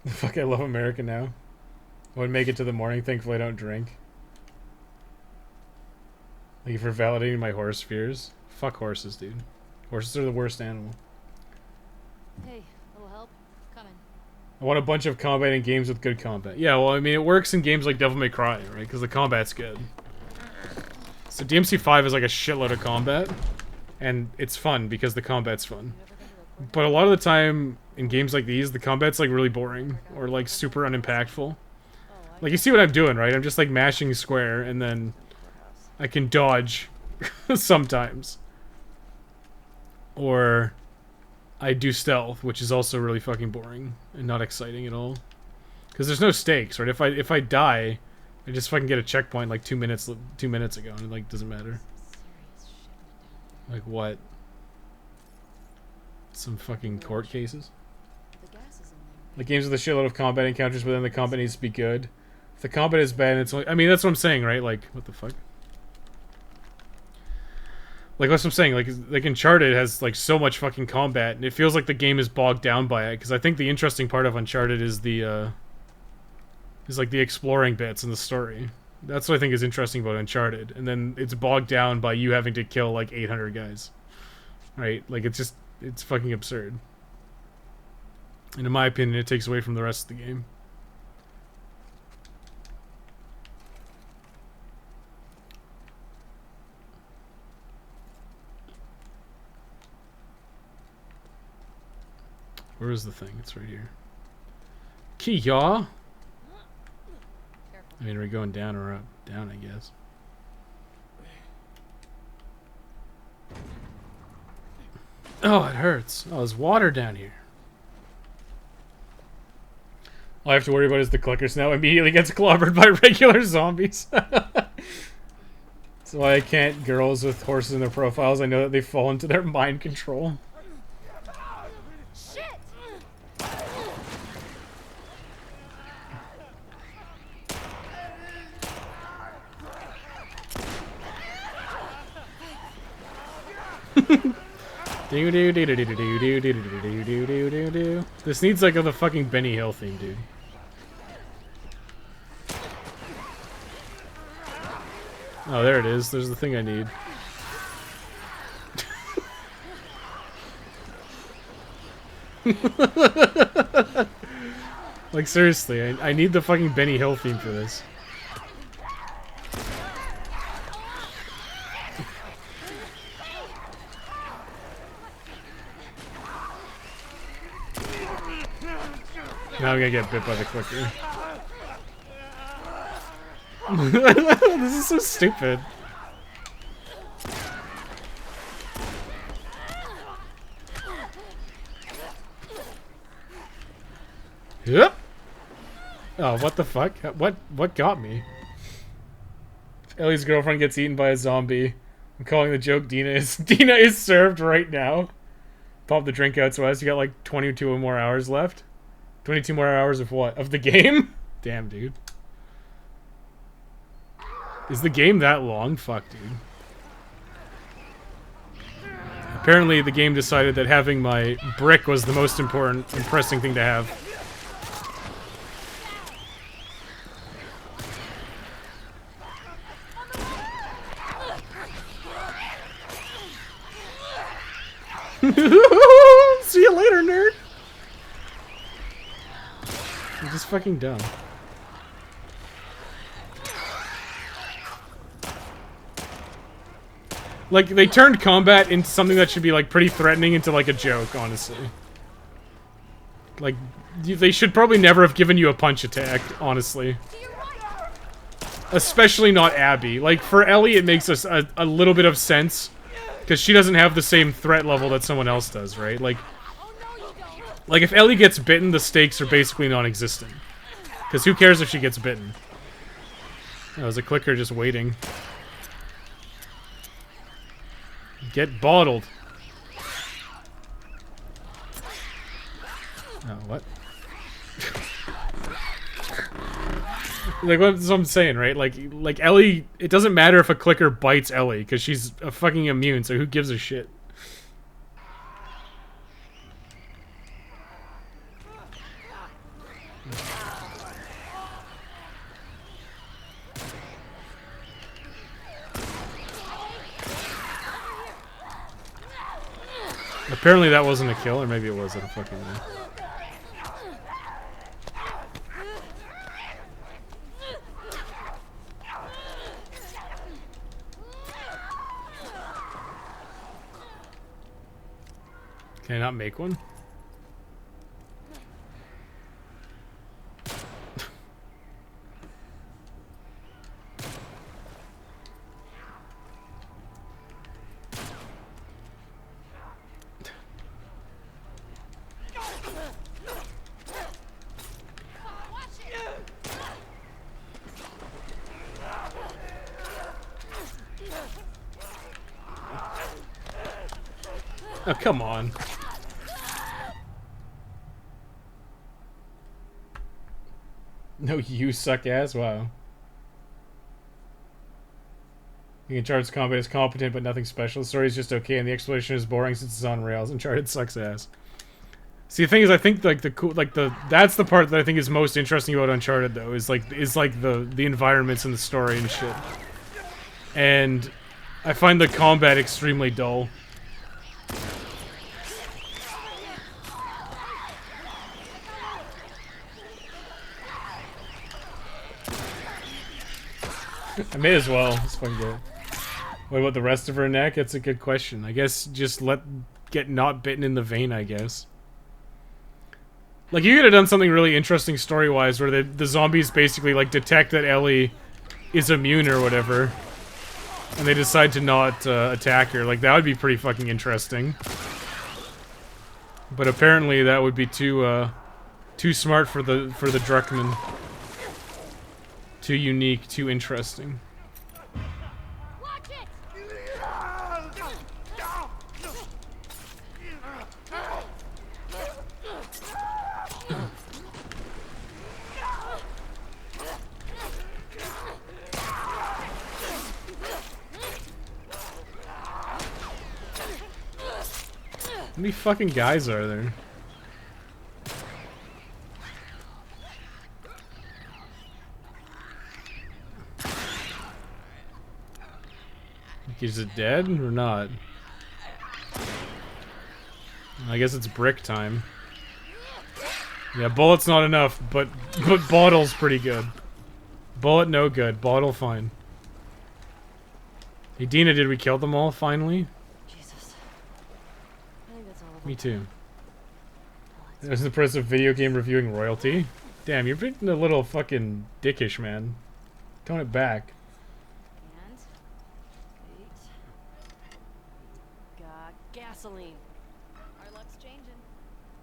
Fuck, I love America now. I would make it to the morning, thankfully I don't drink. Thank you for validating my horse fears. Fuck horses, dude. Horses are the worst animal. Hey, little help? Coming. I want a bunch of combat in games with good combat. Yeah, well, I mean, it works in games like Devil May Cry, right? Because the combat's good. So DMC5 is like a shitload of combat. And it's fun because the combat's fun. But a lot of the time in games like these, the combat's like really boring. Or like super unimpactful. Like, you see what I'm doing, right? I'm just like mashing square and then I can dodge sometimes. Or I do stealth, which is also really fucking boring and not exciting at all. Because there's no stakes, right? If I die, I just fucking get a checkpoint like 2 minutes ago, and it like doesn't matter. Like what? Some fucking court cases? Like games with a shitload of combat encounters, but then the combat needs to be good. If the combat is bad, it's only, I mean, that's what I'm saying, right? Like, what the fuck? Like, that's what I'm saying. Like Uncharted has like so much fucking combat, and it feels like the game is bogged down by it. Because I think the interesting part of Uncharted is the like the exploring bits in the story. That's what I think is interesting about Uncharted. And then it's bogged down by you having to kill like 800 guys, right? Like it's fucking absurd. And in my opinion, it takes away from the rest of the game. Where is the thing? It's right here. Kia! I mean, are we going down or up? Down, I guess. Oh, it hurts. Oh, there's water down here. All I have to worry about is the clickers now immediately gets clobbered by regular zombies. That's why I can't girls with horses in their profiles. I know that they fall into their mind control. This needs like the fucking Benny Hill theme, dude. Oh, there it is. There's the thing I need. Like seriously, I need the fucking Benny Hill theme for this. Now I'm gonna get bit by the clicker. This is so stupid. Yep. Oh, what the fuck? What got me? Ellie's girlfriend gets eaten by a zombie. I'm calling the joke Dina is served right now. Pop the drink out, so as you got like 22 more hours left. 22 more hours of what? Of the game? Damn, dude. Is the game that long? Fuck, dude. Apparently, the game decided that having my brick was the most important, impressing thing to have. See you later, nerd! You're just fucking dumb. Like, they turned combat into something that should be, like, pretty threatening into, like, a joke, honestly. Like, they should probably never have given you a punch attack, honestly. Especially not Abby. Like, for Ellie, it makes us a little bit of sense. Because she doesn't have the same threat level that someone else does, right? Like, if Ellie gets bitten, the stakes are basically non-existent. Because who cares if she gets bitten? That was a clicker just waiting. Get bottled. Oh, what? Like, that's what I'm saying, right? Like Ellie, it doesn't matter if a clicker bites Ellie, because she's a fucking immune, so who gives a shit? Apparently that wasn't a kill, or maybe it was. I don't fucking know. Can I not make one? Oh, come on. No, you suck ass? Wow. The Uncharted's combat is competent, but nothing special. The story is just okay, and the exploration is boring since it's on rails. Uncharted sucks ass. See, the thing is, I think like that's the part that I think is most interesting about Uncharted, though, is like the environments and the story and shit. And I find the combat extremely dull. I may as well. It's fun good. What about the rest of her neck? That's a good question. I guess just get not bitten in the vein, I guess. Like, you could have done something really interesting story-wise where the zombies basically, like, detect that Ellie is immune or whatever. And they decide to not attack her. Like, that would be pretty fucking interesting. But apparently that would be too smart for the Druckmann. Too unique, too interesting. How many fucking guys are there? Is it dead or not? I guess it's brick time. Yeah, bullet's not enough, but bottle's pretty good. Bullet no good, bottle fine. Hey Dina, did we kill them all finally? Jesus. I think that's all of them. Me too. There's the price of video game reviewing royalty. Damn, you're being a little fucking dickish, man. Tone it back. Gasoline. Our luck's changing.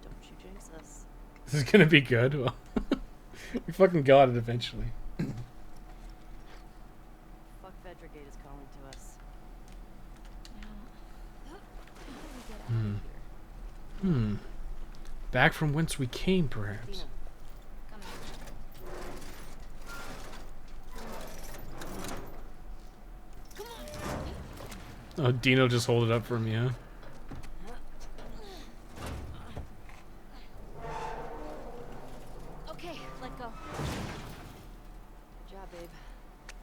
Don't you jinx us. This is gonna be good. Well, we fucking got it eventually. Fuck Fedrigate is calling to us. Back from whence we came, perhaps. Oh, Dino just hold it up for me, huh? Okay, let go. Good job, babe.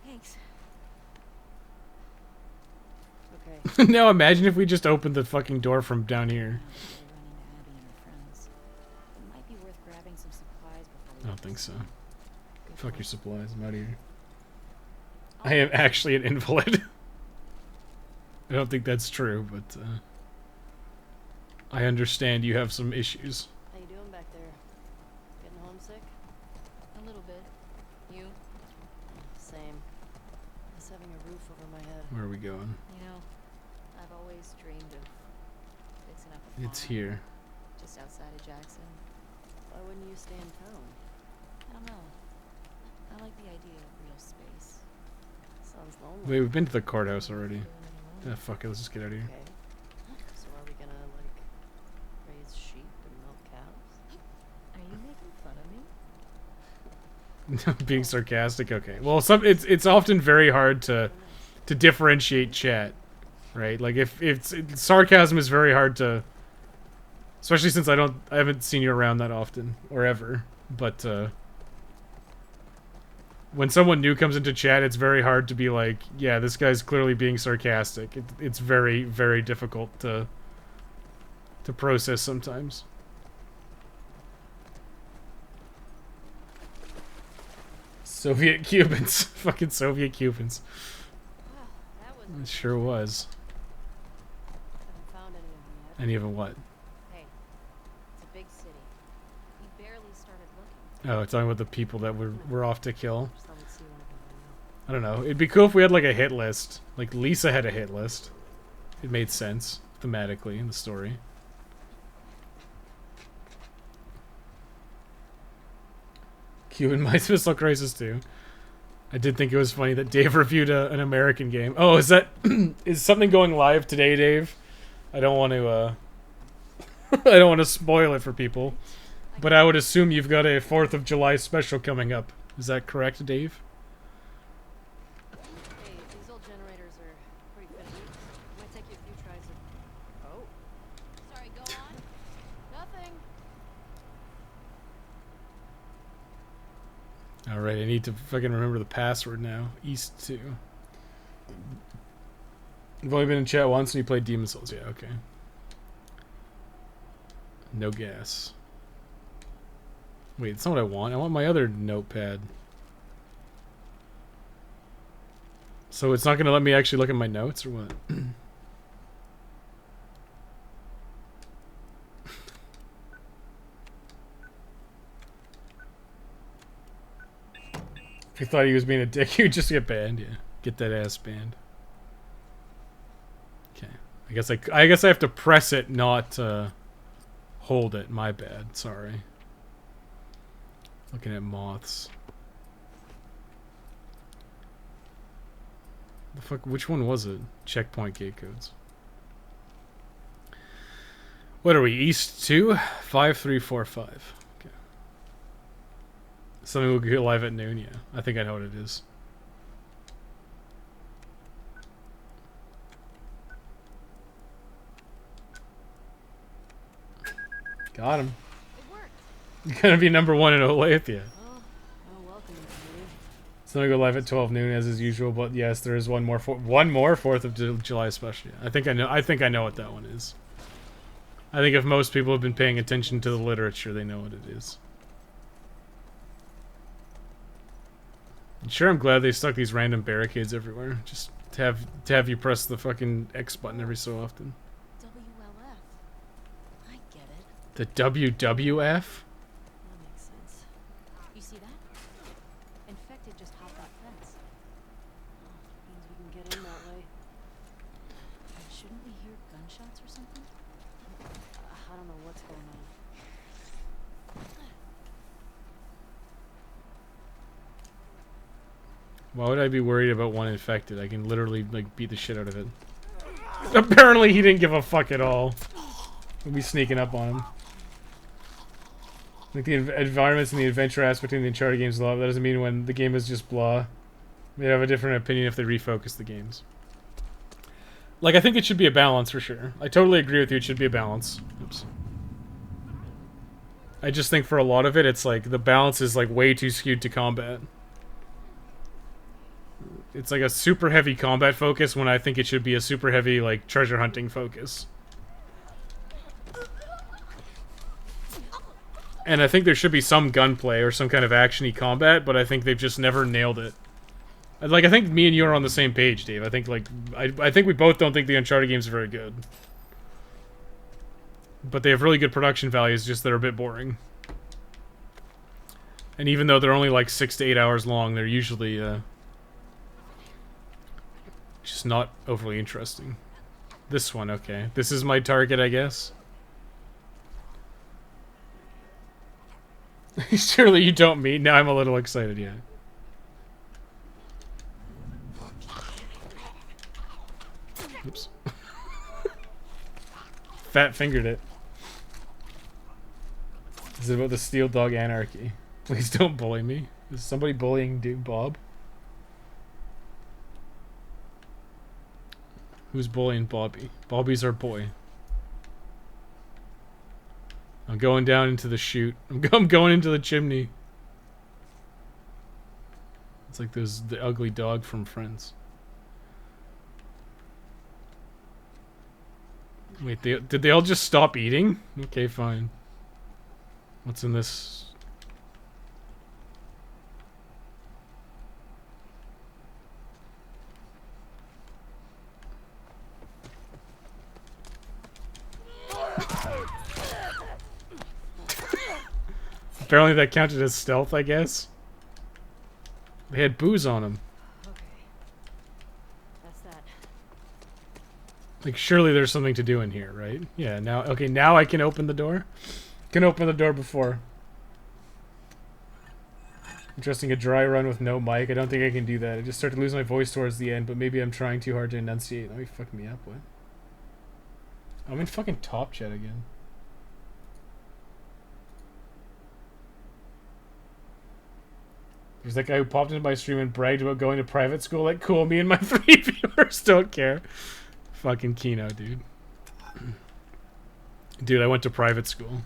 Thanks. Okay. Now imagine if we just opened the fucking door from down here. I don't think so. Fuck your supplies, I'm out of here. I am actually an invalid. I don't think that's true, but I understand you have some issues. How you doing back there? Getting homesick? A little bit. You? Same. Just having a roof over my head. Where are we going? You know, I've always dreamed of fixing up a It's farm here. just outside of Jackson. Why wouldn't you stay in town? I don't know. I like the idea of real space. Sounds lonely. Wait, we've been to the courthouse already. Doing it alone. Ah, fuck it, let's just get out of here. Okay. So are we gonna, like, raise sheep and milk cows? Are you making fun of me? Being sarcastic, okay. Well, it's often very hard to differentiate chat, right? Like if sarcasm is very hard to, especially since I haven't seen you around that often or ever. But when someone new comes into chat, it's very hard to be like, yeah, this guy's clearly being sarcastic. It's very, very difficult to process sometimes. Soviet Cubans. Fucking Soviet Cubans. Wow, that was It sure was. haven't found any of them yet. Any of them what? Hey, it's a big city. We barely started looking. Oh, it's talking about the people that we're off to kill. Just thought we'd see one of them by now. I don't know. It'd be cool if we had like a hit list. Like Lisa had a hit list. It made sense thematically in the story. Cuban Mice Missile Crisis 2. I did think it was funny that Dave reviewed an American game. Oh, is that is something going live today, Dave? I don't want to I don't want to spoil it for people, but I would assume you've got a 4th of July special coming up. Is that correct, Dave? Hey, these old generators are pretty finicky. Might take you a few tries of... Oh. Sorry, go on. Nothing. Alright, I need to fucking remember the password now. East 2. You've only been in chat once and you played Demon's Souls. Yeah, okay. No gas. Wait, that's not what I want. I want my other notepad. So it's not going to let me actually look at my notes or what? If you thought he was being a dick, he would just get banned. Yeah, get that ass banned. Okay, I guess I have to press it, not hold it. My bad. Sorry. Looking at moths. The fuck? Which one was it? Checkpoint gate codes. What are we? East 2? 5345. Okay. Something will get live at noon, yeah. I think I know what it is. Got him. It worked. You're gonna be number 1 in Olathe. Oh, welcome, community. So we go live at 12 noon as is usual, but yes, there is one more 4th of July special. Yeah. I think I know what that one is. I think if most people have been paying attention to the literature, they know what it is. And sure, I'm glad they stuck these random barricades everywhere, just to have you press the fucking X button every so often. WLF. I get it. The WWF? That makes sense. You see that? Infected just hopped that fence. Means we can get in that way. Shouldn't we hear gunshots or something? I don't know what's going on. Why would I be worried about one infected? I can literally, like, beat the shit out of it. Apparently he didn't give a fuck at all. We'll be sneaking up on him. Like, the environments and the adventure aspect in the Uncharted games a lot. That doesn't mean when the game is just blah. They have a different opinion if they refocus the games. Like, I think it should be a balance for sure. I totally agree with you, it should be a balance. Oops. I just think for a lot of it, it's like, the balance is like way too skewed to combat. It's like a super heavy combat focus when I think it should be a super heavy, like, treasure hunting focus. And I think there should be some gunplay or some kind of action-y combat, but I think they've just never nailed it. Like, I think me and you are on the same page, Dave. I think, like, I think we both don't think the Uncharted games are very good. But they have really good production values, just they're a bit boring. And even though they're only like 6 to 8 hours long, they're usually just not overly interesting. This one, okay. This is my target, I guess. Surely you don't mean. Now I'm a little excited, yeah. Oops. Fat fingered it. Is it about the Steel Dog Anarchy? Please don't bully me. Is somebody bullying Dude Bob? Who's bullying Bobby? Bobby's our boy. I'm going down into the chute. I'm going into the chimney. It's like the ugly dog from Friends. Wait, did they all just stop eating? Okay, fine. What's in this? Apparently that counted as stealth, I guess. They had booze on them. Okay. That's that. Like, surely there's something to do in here, right? Yeah, now... Okay, now I can open the door? Can open the door before. Interesting, a dry run with no mic. I don't think I can do that. I just started losing my voice towards the end, but maybe I'm trying too hard to enunciate. Let me fuck me up, what? I'm in fucking top chat again. There's that guy who popped into my stream and bragged about going to private school. Like, cool, me and my 3 viewers don't care. Fucking Kino, dude. Dude, I went to private school.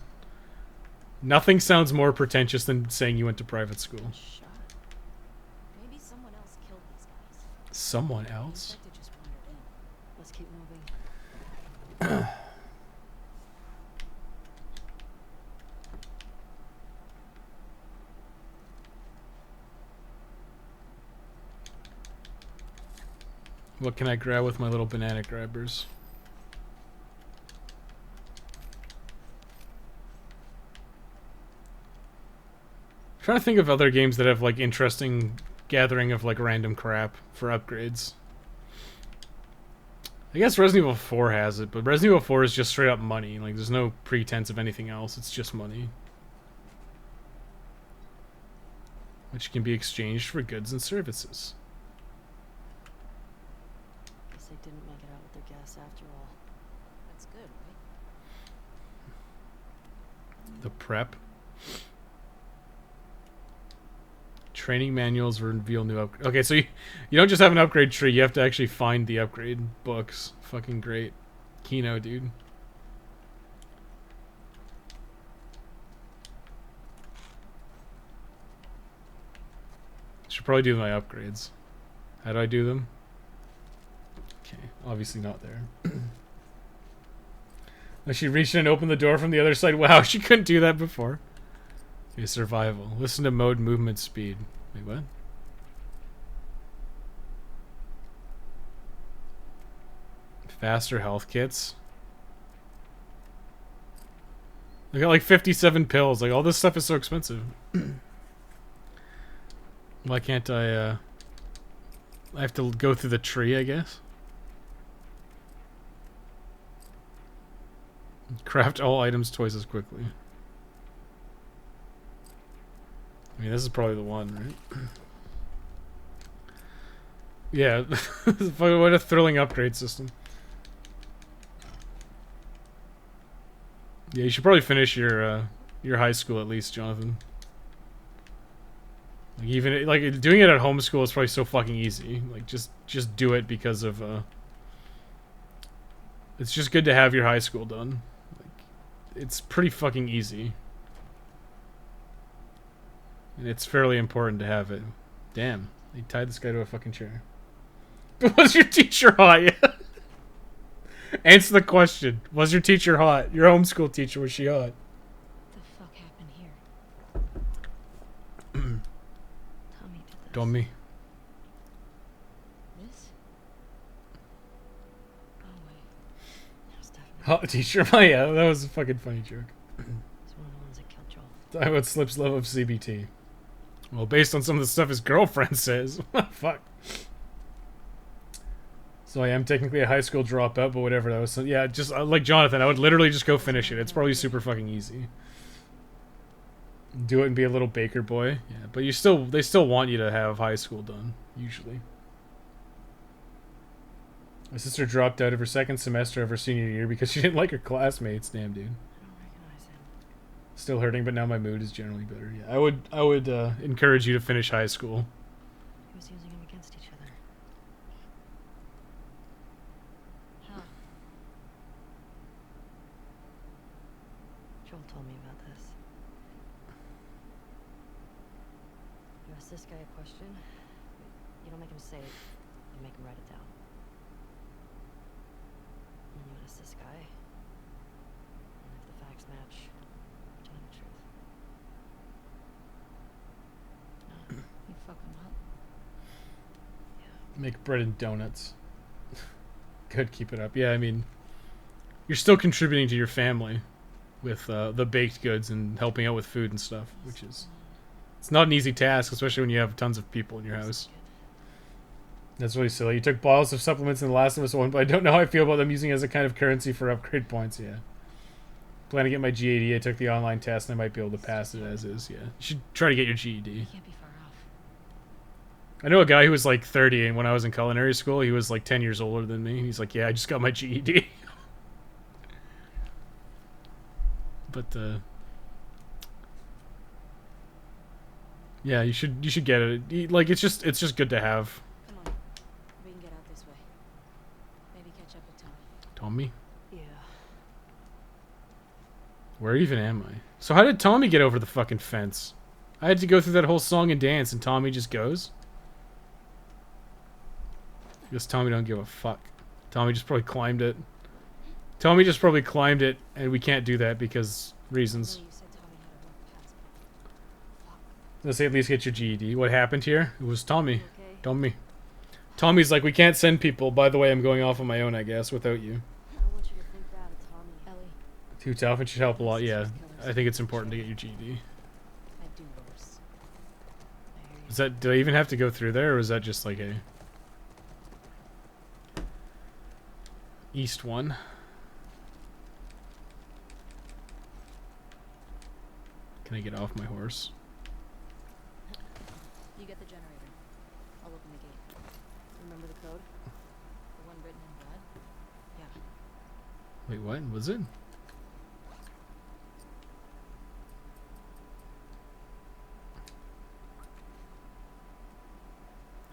Nothing sounds more pretentious than saying you went to private school. Shot. Maybe someone else killed these guys. Someone else? They just wandered in. Let's keep moving. What can I grab with my little banana grabbers? I'm trying to think of other games that have like interesting gathering of like random crap for upgrades. I guess Resident Evil 4 has it, but Resident Evil 4 is just straight up money. Like there's no pretense of anything else. It's just money. Which can be exchanged for goods and services. They didn't make it out with their gas after all. That's good, right? The prep. Training manuals reveal new upgrade. Okay, so you don't just have an upgrade tree, you have to actually find the upgrade books. Fucking great. Kino, dude. Should probably do my upgrades. How do I do them? Okay, obviously not there. Oh, she reached in and opened the door from the other side. Wow, she couldn't do that before. Okay, survival. Listen to mode movement speed. Wait, what? Faster health kits. I got like 57 pills. Like, all this stuff is so expensive. Why can't I have to go through the tree, I guess? Craft all items twice as quickly. I mean, this is probably the one, right? Yeah, what a thrilling upgrade system. Yeah, you should probably finish your high school at least, Jonathan. Like, even like doing it at home school is probably so fucking easy. Like just do it because of it's just good to have your high school done. Like, it's pretty fucking easy. And it's fairly important to have it. Damn, they tied this guy to a fucking chair. Was your teacher hot? Answer the question. Was your teacher hot? Your homeschool teacher, was she hot? The fuck happened here? Tommy did this. Don't me. Oh, teacher Maya, that was a fucking funny joke. He's one of the ones that killed Joel. Talk about Slip's love of CBT. Well, based on some of the stuff his girlfriend says. Fuck. So I am technically a high school dropout, but whatever that was. So, yeah, just like Jonathan, I would literally just go finish it. It's probably super fucking easy. Do it and be a little baker boy. Yeah, but they still want you to have high school done, usually. My sister dropped out of her second semester of her senior year because she didn't like her classmates. Damn, dude. Still hurting, but now my mood is generally better. Yeah, I would encourage you to finish high school. He was using them against each other. How? Joel told me about this. You ask this guy a question, you don't make him say it, you make him write it down. And you ask this guy, and if the facts match, tell him the truth. No, you fuck him up. Make bread and donuts. Good, keep it up. Yeah, I mean, you're still contributing to your family with the baked goods and helping out with food and stuff, which is... It's not an easy task, especially when you have tons of people in your house. That's really silly. You took bottles of supplements in The Last of Us 1, but I don't know how I feel about them using it as a kind of currency for upgrade points, yeah. Plan to get my GED. I took the online test and I might be able to pass it as is, yeah. You should try to get your GED. You can't be far off. I know a guy who was like 30, and when I was in culinary school, he was like 10 years older than me. He's like, yeah, I just got my GED. But, yeah, you should get it. Like, it's just good to have. Come on. We can get out this way. Maybe catch up with Tommy. Tommy? Yeah. Where even am I? So how did Tommy get over the fucking fence? I had to go through that whole song and dance, and Tommy just goes? I guess Tommy don't give a fuck. Tommy just probably climbed it. Tommy just probably climbed it, and we can't do that because reasons. Let's say at least get your GED. What happened here? It was Tommy. Okay. Tommy. Tommy's like, we can't send people. By the way, I'm going off on my own, I guess, without you. I don't want you to think bad of Tommy. Ellie. Too tough, it should help a lot. Yeah, I think it's important to get your GED. I'd do worse. I hear you. Is that? Do I even have to go through there, or is that just like a East one? Can I get off my horse? You get the generator. I'll open the gate. Remember the code? The one written in blood? Yeah. Wait, what? Was it?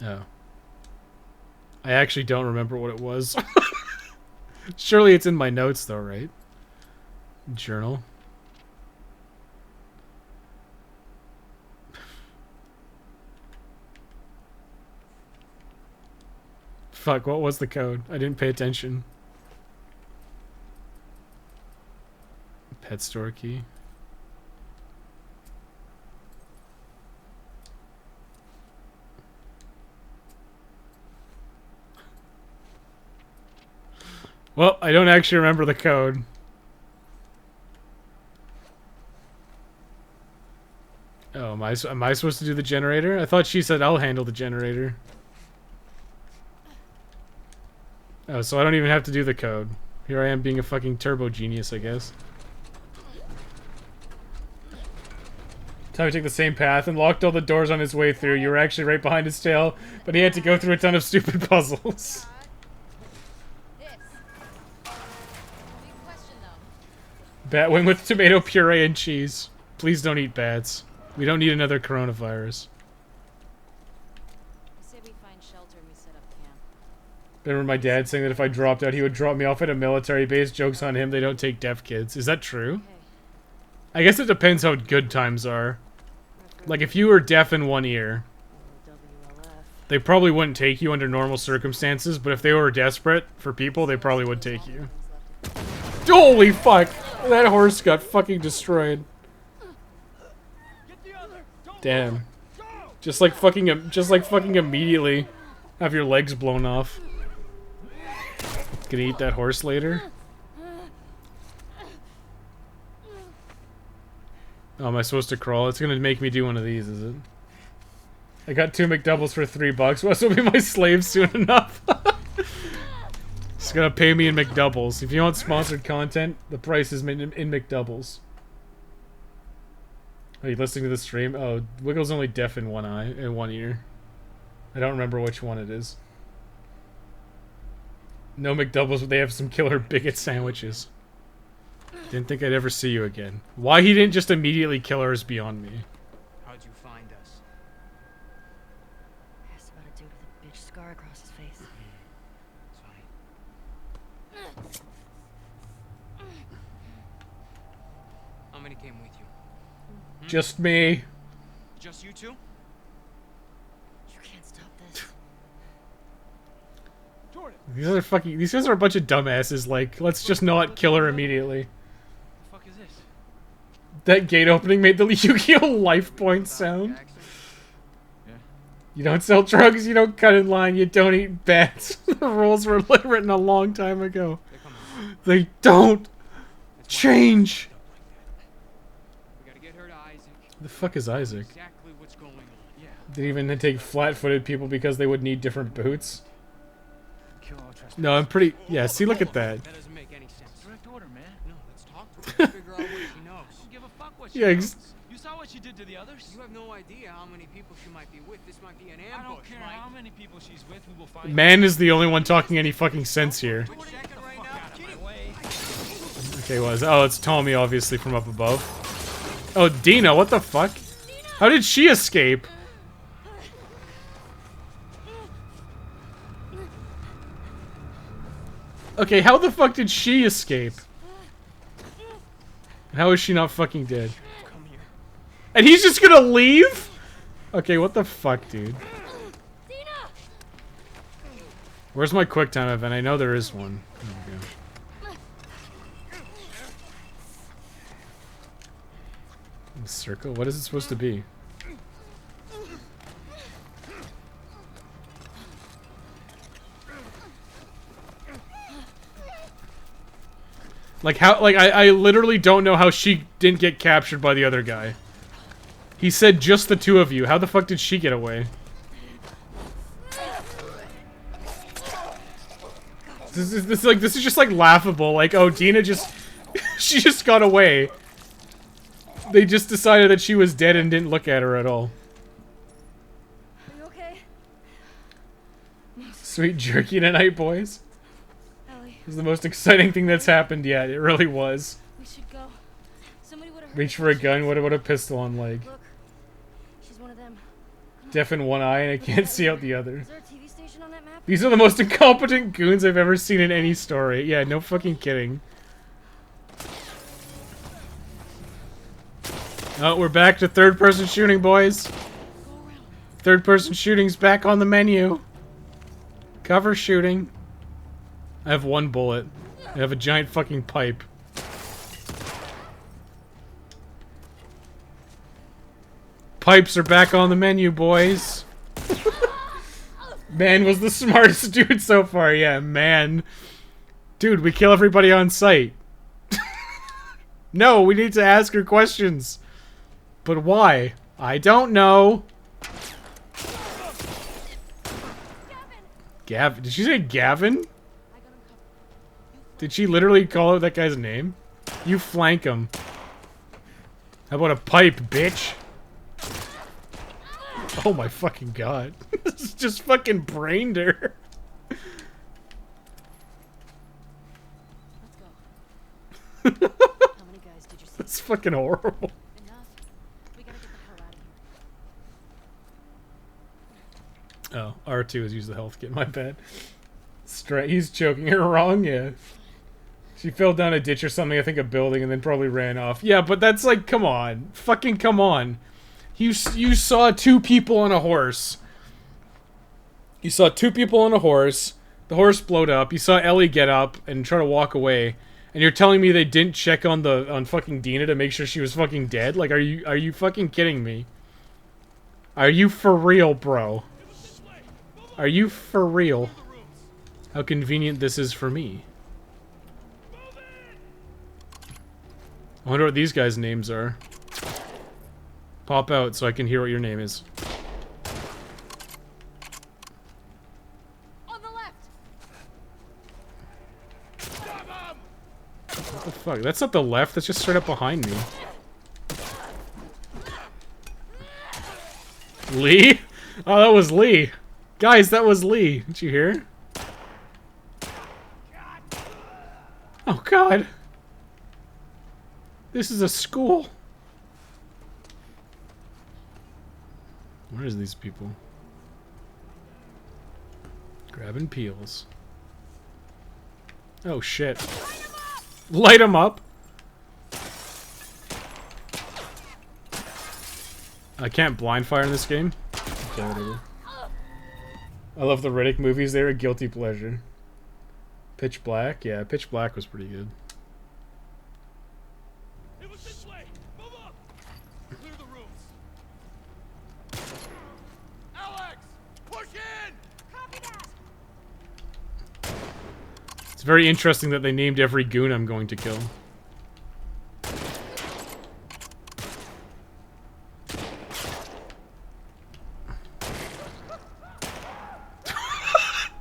Oh. I actually don't remember what it was. Surely it's in my notes though, right? Journal. Fuck, what was the code? I didn't pay attention. Pet store key. Well, I don't actually remember the code. Oh, am I supposed to do the generator? I thought she said I'll handle the generator. Oh, so I don't even have to do the code. Here I am being a fucking turbo genius, I guess. Tommy took the same path and locked all the doors on his way through. You were actually right behind his tail, but he had to go through a ton of stupid puzzles. Batwing with tomato puree and cheese. Please don't eat bats. We don't need another coronavirus. Remember my dad saying that if I dropped out, he would drop me off at a military base. Joke's on him, they don't take deaf kids. Is that true? I guess it depends how good times are. Like, if you were deaf in one ear, they probably wouldn't take you under normal circumstances, but if they were desperate for people, they probably would take you. Holy fuck! That horse got fucking destroyed. Damn. Just like fucking immediately have your legs blown off. Gonna eat that horse later? Oh, am I supposed to crawl? It's gonna make me do one of these, is it? I got 2 McDoubles for $3. Well, this will be my slave soon enough. It's gonna pay me in McDoubles. If you want sponsored content, the price is in McDoubles. Are you listening to the stream? Oh, Wiggle's only deaf in one eye, in one ear. I don't remember which one it is. No McDoubles, but they have some killer bigot sandwiches. Didn't think I'd ever see you again. Why he didn't just immediately kill her is beyond me. How'd you find us? Asked about a dude with a bitch scar across his face. It's fine. How many came with you? Just me. Just you two? You can't stop this. Jordan. These guys are a bunch of dumbasses. Like, let's just not kill her immediately. The fuck is this? That gate opening made the Yu-Gi-Oh! Life point sound. You don't sell drugs, you don't cut in line, you don't eat bats. The rules were written a long time ago. They don't change. We gotta get her to Isaac. The fuck is Isaac? Exactly what's going on. Yeah. Did even take flat-footed people because they would need different boots? No, I'm pretty... Yeah, see, look at that. That doesn't make any sense. Direct order, man. No, let's talk to her. Figure out what she knows. Don't give a fuck what she Yeah, knows. You saw what she did to the others? You have no idea how many people she might be with. This might be an ambush. I don't care how many people she's with. We will find Man is the only one talking any fucking sense here. Okay, oh, it's Tommy, obviously, from up above. Oh, Dina, what the fuck? How did she escape? Okay, how the fuck did she escape? How is she not fucking dead? And he's just gonna leave? Okay, what the fuck, dude? Where's my quick time event? I know there is one. There we go. The circle? What is it supposed to be? Like how, like I literally don't know how she didn't get captured by the other guy. He said just the two of you. How the fuck did she get away? This is just like laughable. Like, oh, Dina just she just got away. They just decided that she was dead and didn't look at her at all. Are you okay? Sweet jerky tonight, boys. Ellie. It was the most exciting thing that's happened yet. It really was. We should go. Somebody would have heard. Reach for a gun. What about a pistol on leg? Look, she's one of them. Deaf in one eye and I can't see out the other. Is there a TV station on that map? These are the most incompetent goons I've ever seen in any story. Yeah, no fucking kidding. Oh, we're back to third-person shooting, boys. Third-person shooting's back on the menu. Cover shooting. I have one bullet. I have a giant fucking pipe. Pipes are back on the menu, boys. Man was the smartest dude so far. Yeah, man. Dude, we kill everybody on sight. No, we need to ask her questions. But why? I don't know. Gavin. Did she say Gavin? Did she literally call out that guy's name? You flank him. How about a pipe, bitch? Oh my fucking god. This just fucking brained her. Let's go. How many guys did you see? That's fucking horrible. Enough. We gotta get the hell out of here. Oh, R2 has used the health kit, my bad. He's choking her wrong, yeah. She fell down a ditch or something, I think a building, and then probably ran off. Yeah, but that's like, come on. Fucking come on. You saw two people on a horse. You saw two people on a horse. The horse blowed up. You saw Ellie get up and try to walk away. And you're telling me they didn't check on fucking Dina to make sure she was fucking dead? Like, are you fucking kidding me? Are you for real, bro? Are you for real? How convenient this is for me. I wonder what these guys' names are. Pop out so I can hear what your name is. On the left. What the fuck? That's not the left, that's just straight up behind me. Lee? Oh, that was Lee. Guys, that was Lee. Did you hear? Oh, God. This is a school. Where's these people? Grabbing peels. Oh, shit. Light 'em up! I can't blind fire in this game. Okay, whatever. I love the Riddick movies. They're a guilty pleasure. Pitch Black? Yeah, Pitch Black was pretty good. It was this way. Move up. Clear the rooms. Alex, push in. Copy that. It's very interesting that they named every goon I'm going to kill.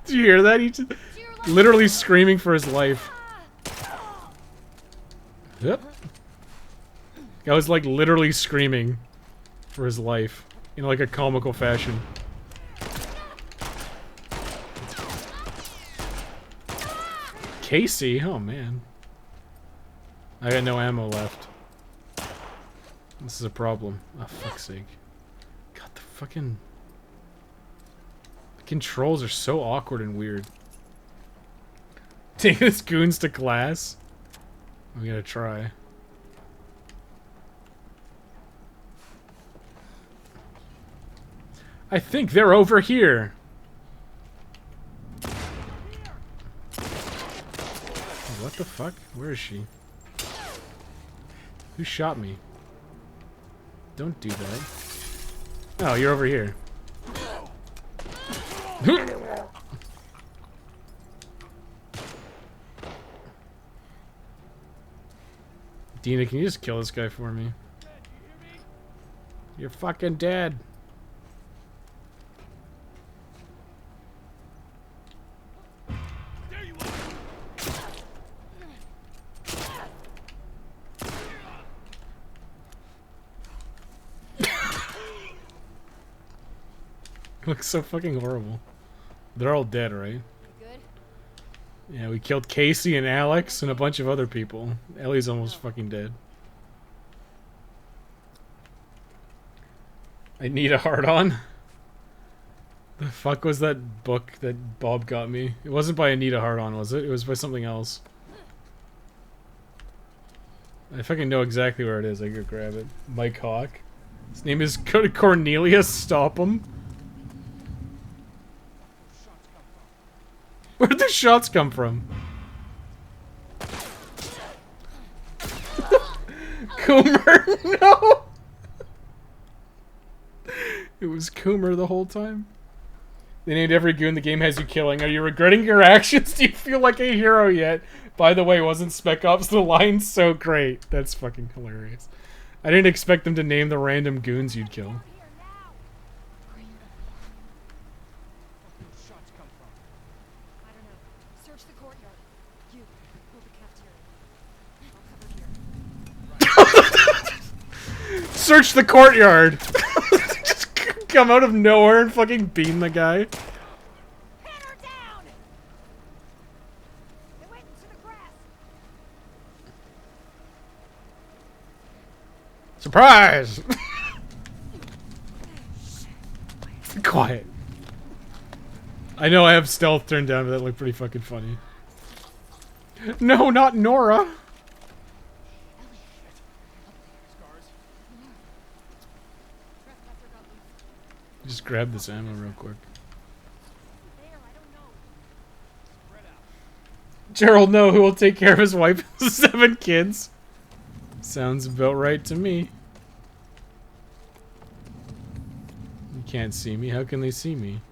Did you hear that? He just literally screaming for his life. Yep. Guy was like literally screaming for his life in like a comical fashion. Casey? Oh man. I got no ammo left. This is a problem. Oh fuck's sake. God, the fucking... The controls are so awkward and weird. Take this goons to class? I'm gonna try. I think they're over here. What the fuck? Where is she? Who shot me? Don't do that. Oh, you're over here. Dina, can you just kill this guy for me? You're fucking dead. Looks so fucking horrible. They're all dead, right? Good. Yeah, we killed Casey and Alex and a bunch of other people. Ellie's almost fucking dead. I need a hard-on. The fuck was that book that Bob got me? It wasn't by Anita Hard-On, was it? It was by something else. I fucking know exactly where it is. I could grab it. Mike Hawk. His name is Cornelius. Stop him. Where'd the shots come from? Coomer? No! It was Coomer the whole time. They named every goon the game has you killing. Are you regretting your actions? Do you feel like a hero yet? By the way, wasn't Spec Ops the line so great? That's fucking hilarious. I didn't expect them to name the random goons you'd kill. Search the courtyard. You, hold the cafeteria. Search the courtyard! Just come out of nowhere and fucking beam the guy. Hit her down! They went into the grass. Surprise! Quiet. I know I have stealth turned down, but that looked pretty fucking funny. No, not Nora! Just grab this ammo real quick. Gerald, no, who will take care of his wife and 7 kids? Sounds about right to me. You can't see me. How can they see me?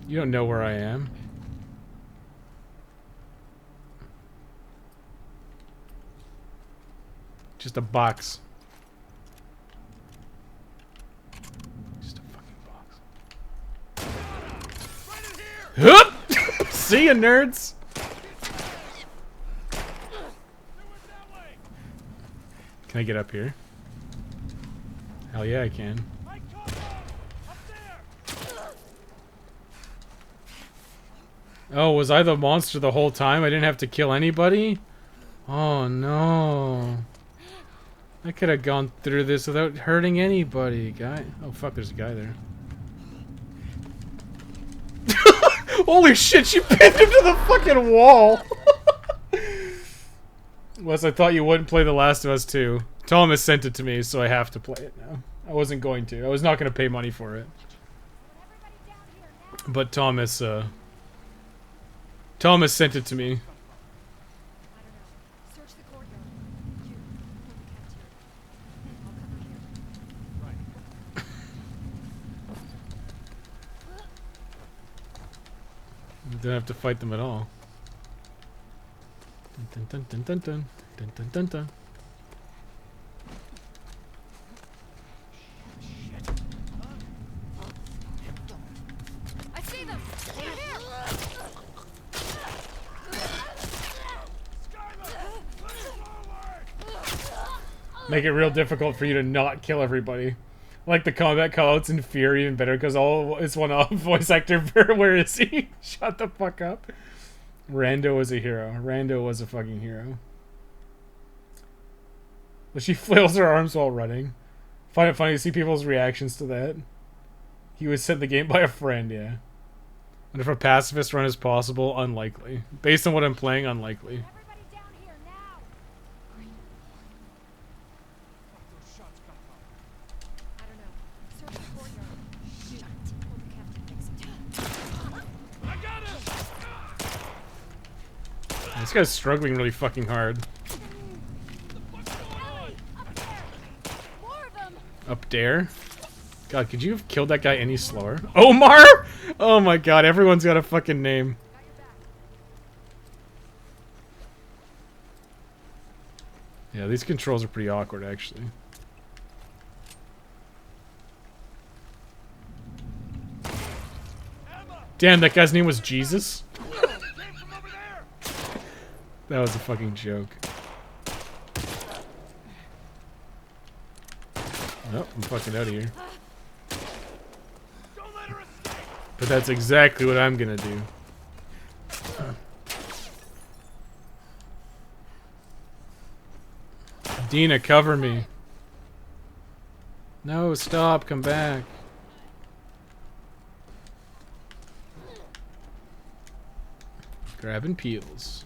You don't know where I am. Just a box. Just a fucking box. Hup! See ya, nerds! Can I get up here? Hell yeah, I can. Oh, was I the monster the whole time? I didn't have to kill anybody? Oh no. I could have gone through this without hurting anybody, guy. Oh fuck, there's a guy there. Holy shit, she pinned him to the fucking wall! Wes, I thought you wouldn't play The Last of Us 2. Thomas sent it to me, so I have to play it now. I wasn't going to. I was not going to pay money for it. But Thomas, Thomas sent it to me. You don't have to fight them at all. Dun dun dun dun dun dun dun dun dun. I see them. They're here. Make it real difficult for you to not kill everybody. Like the combat callouts in Fear even better because it's one off voice actor. Where is he? Shut the fuck up. Rando was a hero. Rando was a fucking hero. But she flails her arms while running. Find it funny to see people's reactions to that. He was sent the game by a friend, yeah. And if a pacifist run is possible, unlikely. Based on what I'm playing, unlikely. This guy's struggling really fucking hard. Up there? God, could you have killed that guy any slower? Omar?! Oh my god, everyone's got a fucking name. Yeah, these controls are pretty awkward, actually. Damn, that guy's name was Jesus? That was a fucking joke. Oh, I'm fucking out of here. But that's exactly what I'm gonna do. Dina, cover me. No, stop, come back. Grabbing peels.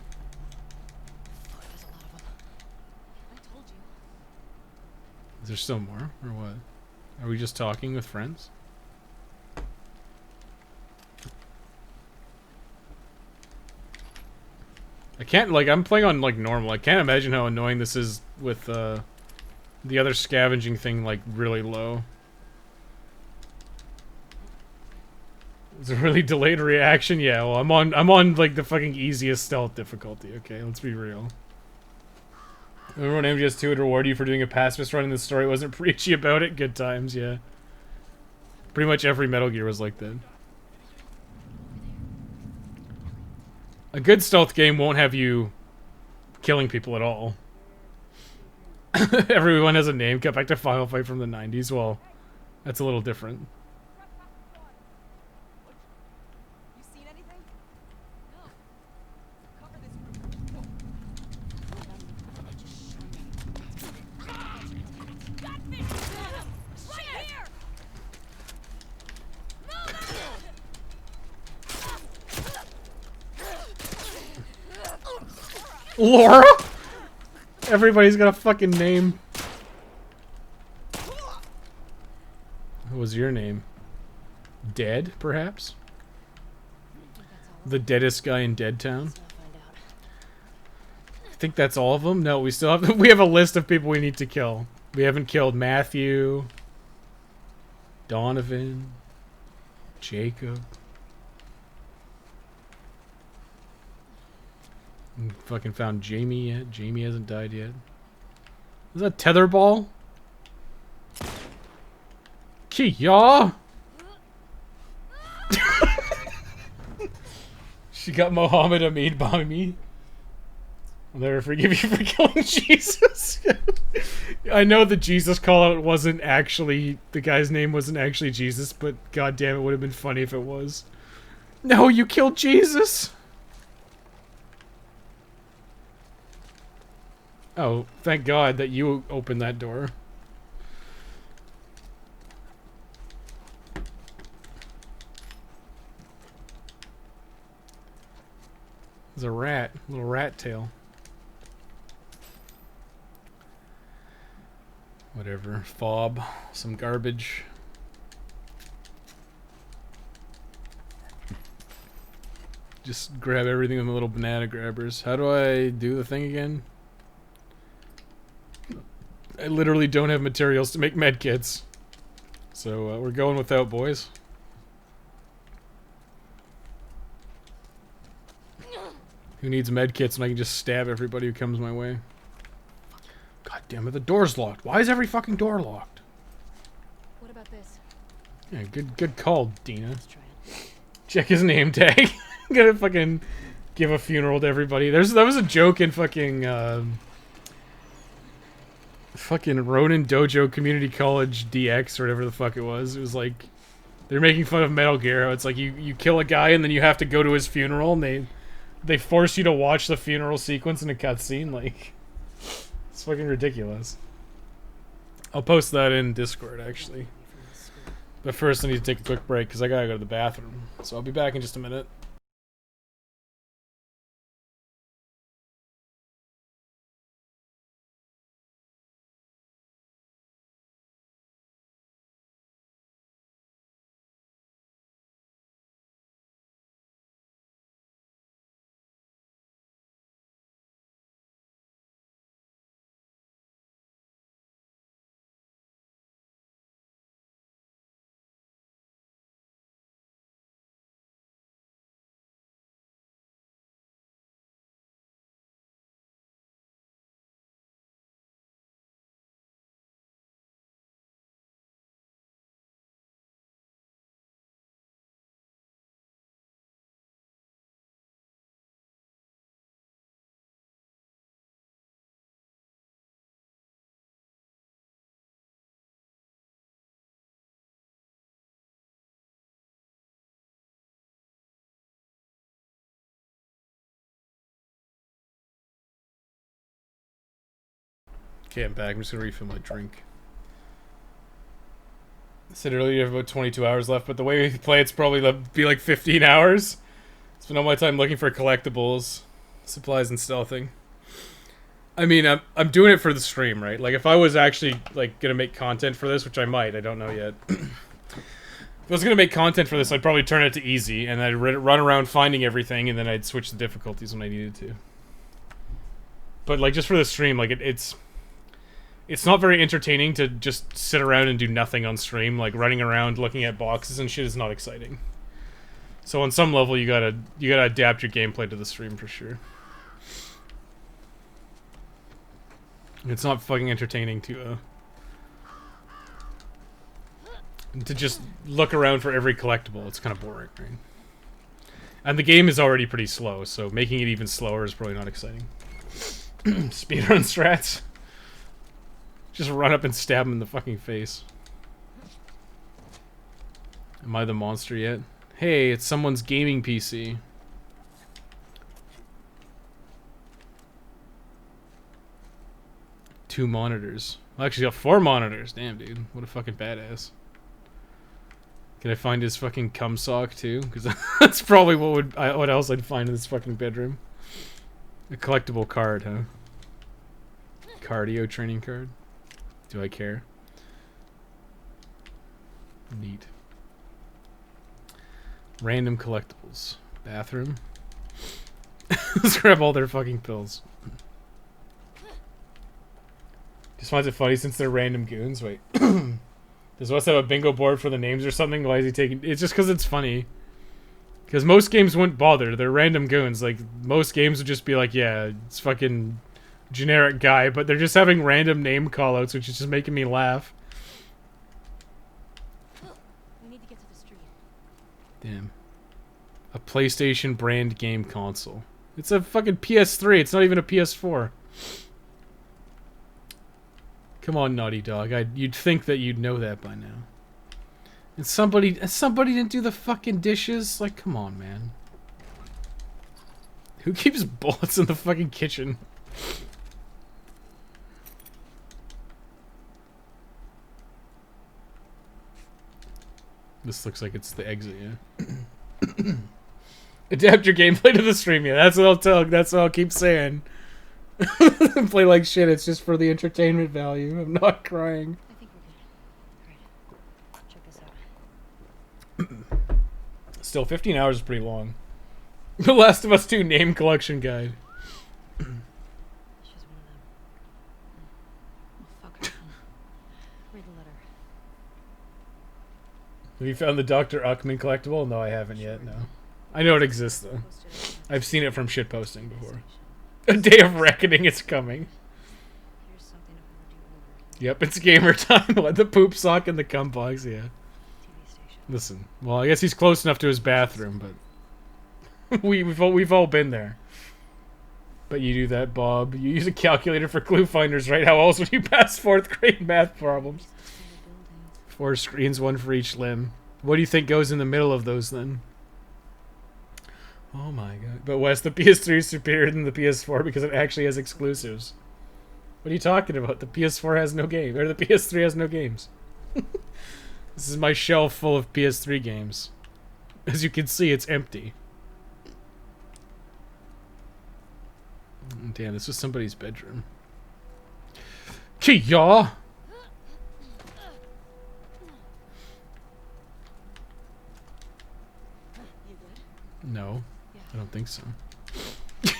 Is there still more, or what? Are we just talking with friends? I can't, like, I'm playing on, like, normal. I can't imagine how annoying this is with, the other scavenging thing, like, really low. It's a really delayed reaction? Yeah, well, I'm on, like, the fucking easiest stealth difficulty, okay? Let's be real. Remember when MGS2 would reward you for doing a pacifist run in the story wasn't preachy about it? Good times, yeah. Pretty much every Metal Gear was like that. A good stealth game won't have you killing people at all. Everyone has a name. Get back to Final Fight from the 90s. Well, that's a little different. Laura? Everybody's got a fucking name. What was your name? Dead, perhaps? The deadest guy in Dead Town? I think that's all of them? No, we still have we have a list of people we need to kill. We haven't killed Matthew, Donovan, Jacob. Fucking found Jamie yet? Jamie hasn't died yet. Is that tetherball? Kia! She got Mohammed Amin by me. I'll never forgive you for killing Jesus. I know the Jesus call out wasn't actually, the guy's name wasn't actually Jesus, but goddamn, it would have been funny if it was. No, you killed Jesus! Oh, thank God that you opened that door. There's a rat, little rat tail. Whatever, fob, some garbage. Just grab everything with the little banana grabbers. How do I do the thing again? I literally don't have materials to make medkits. So we're going without, boys. Who needs medkits when I can just stab everybody who comes my way? God damn it, the door's locked. Why is every fucking door locked? What about this? Yeah, good call, Dina. Check his name tag. I'm gonna fucking give a funeral to everybody. That was a joke in fucking Ronin Dojo Community College DX or whatever the fuck it was. It was like they're making fun of Metal Gear. It's like you kill a guy and then you have to go to his funeral, and they force you to watch the funeral sequence in a cutscene. Like, it's fucking ridiculous. I'll post that in Discord, actually. But first I need to take a quick break because I gotta go to the bathroom. So I'll be back in just a minute. Okay, I'm back. I'm just gonna refill my drink. I said earlier you have about 22 hours left, but the way we play it's probably be like 15 hours. Spend all my time looking for collectibles, supplies, and stealthing. I mean, I'm doing it for the stream, right? Like, if I was actually like gonna make content for this, which I might, I don't know yet. If I was gonna make content for this, I'd probably turn it to easy, and I'd run around finding everything, and then I'd switch the difficulties when I needed to. But like, just for the stream, like it's not very entertaining to just sit around and do nothing on stream. Like, running around looking at boxes and shit is not exciting. So on some level, you gotta adapt your gameplay to the stream for sure. It's not fucking entertaining to just look around for every collectible. It's kind of boring, right? And the game is already pretty slow, so making it even slower is probably not exciting. Speedrun strats. Just run up and stab him in the fucking face. Am I the monster yet? Hey, it's someone's gaming PC. Two monitors. I actually got 4 monitors. Damn, dude. What a fucking badass. Can I find his fucking cum sock too? Because that's probably what else I'd find in this fucking bedroom. A collectible card, huh? Cardio training card. Do I care? Neat. Random collectibles. Bathroom. Let's grab all their fucking pills. Just finds it funny since they're random goons. Wait. Does Wes have a bingo board for the names or something? Why is he taking... It's just because it's funny. Because most games wouldn't bother. They're random goons. Like, most games would just be like, yeah, it's fucking generic guy, but they're just having random name callouts, which is just making me laugh. We need to get to the street. Damn. A PlayStation brand game console. It's a fucking PS3. It's not even a PS4. Come on, Naughty Dog. You'd think that you'd know that by now. And somebody didn't do the fucking dishes? Like, come on, man. Who keeps bullets in the fucking kitchen? This looks like it's the exit, yeah. Adapt your gameplay to the stream, yeah. That's what I'll tell. That's what I'll keep saying. Play like shit. It's just for the entertainment value. I'm not crying. I think we're good. Alright. Check us out. Still, 15 hours is pretty long. The Last of Us 2 name collection guide. She's one of them. Oh, fuck her. Read the letter. Have you found the Dr. Uckman collectible? No, I haven't yet, no. I know it exists, though. I've seen it from shitposting before. A day of reckoning is coming. Here's something to hold you over. Yep, it's gamer time. Let the poop sock in the cum box, yeah. TV station. Listen, well, I guess he's close enough to his bathroom, but we've all been there. But you do that, Bob. You use a calculator for clue finders, right? How else would you pass 4th grade math problems? 4 screens, 1 for each limb. What do you think goes in the middle of those, then? Oh my god. But Wes, the PS3 is superior than the PS4 because it actually has exclusives. What are you talking about? The PS4 has no game, or the PS3 has no games. This is my shelf full of PS3 games. As you can see, it's empty. Damn, this was somebody's bedroom. Kia! No, I don't think so.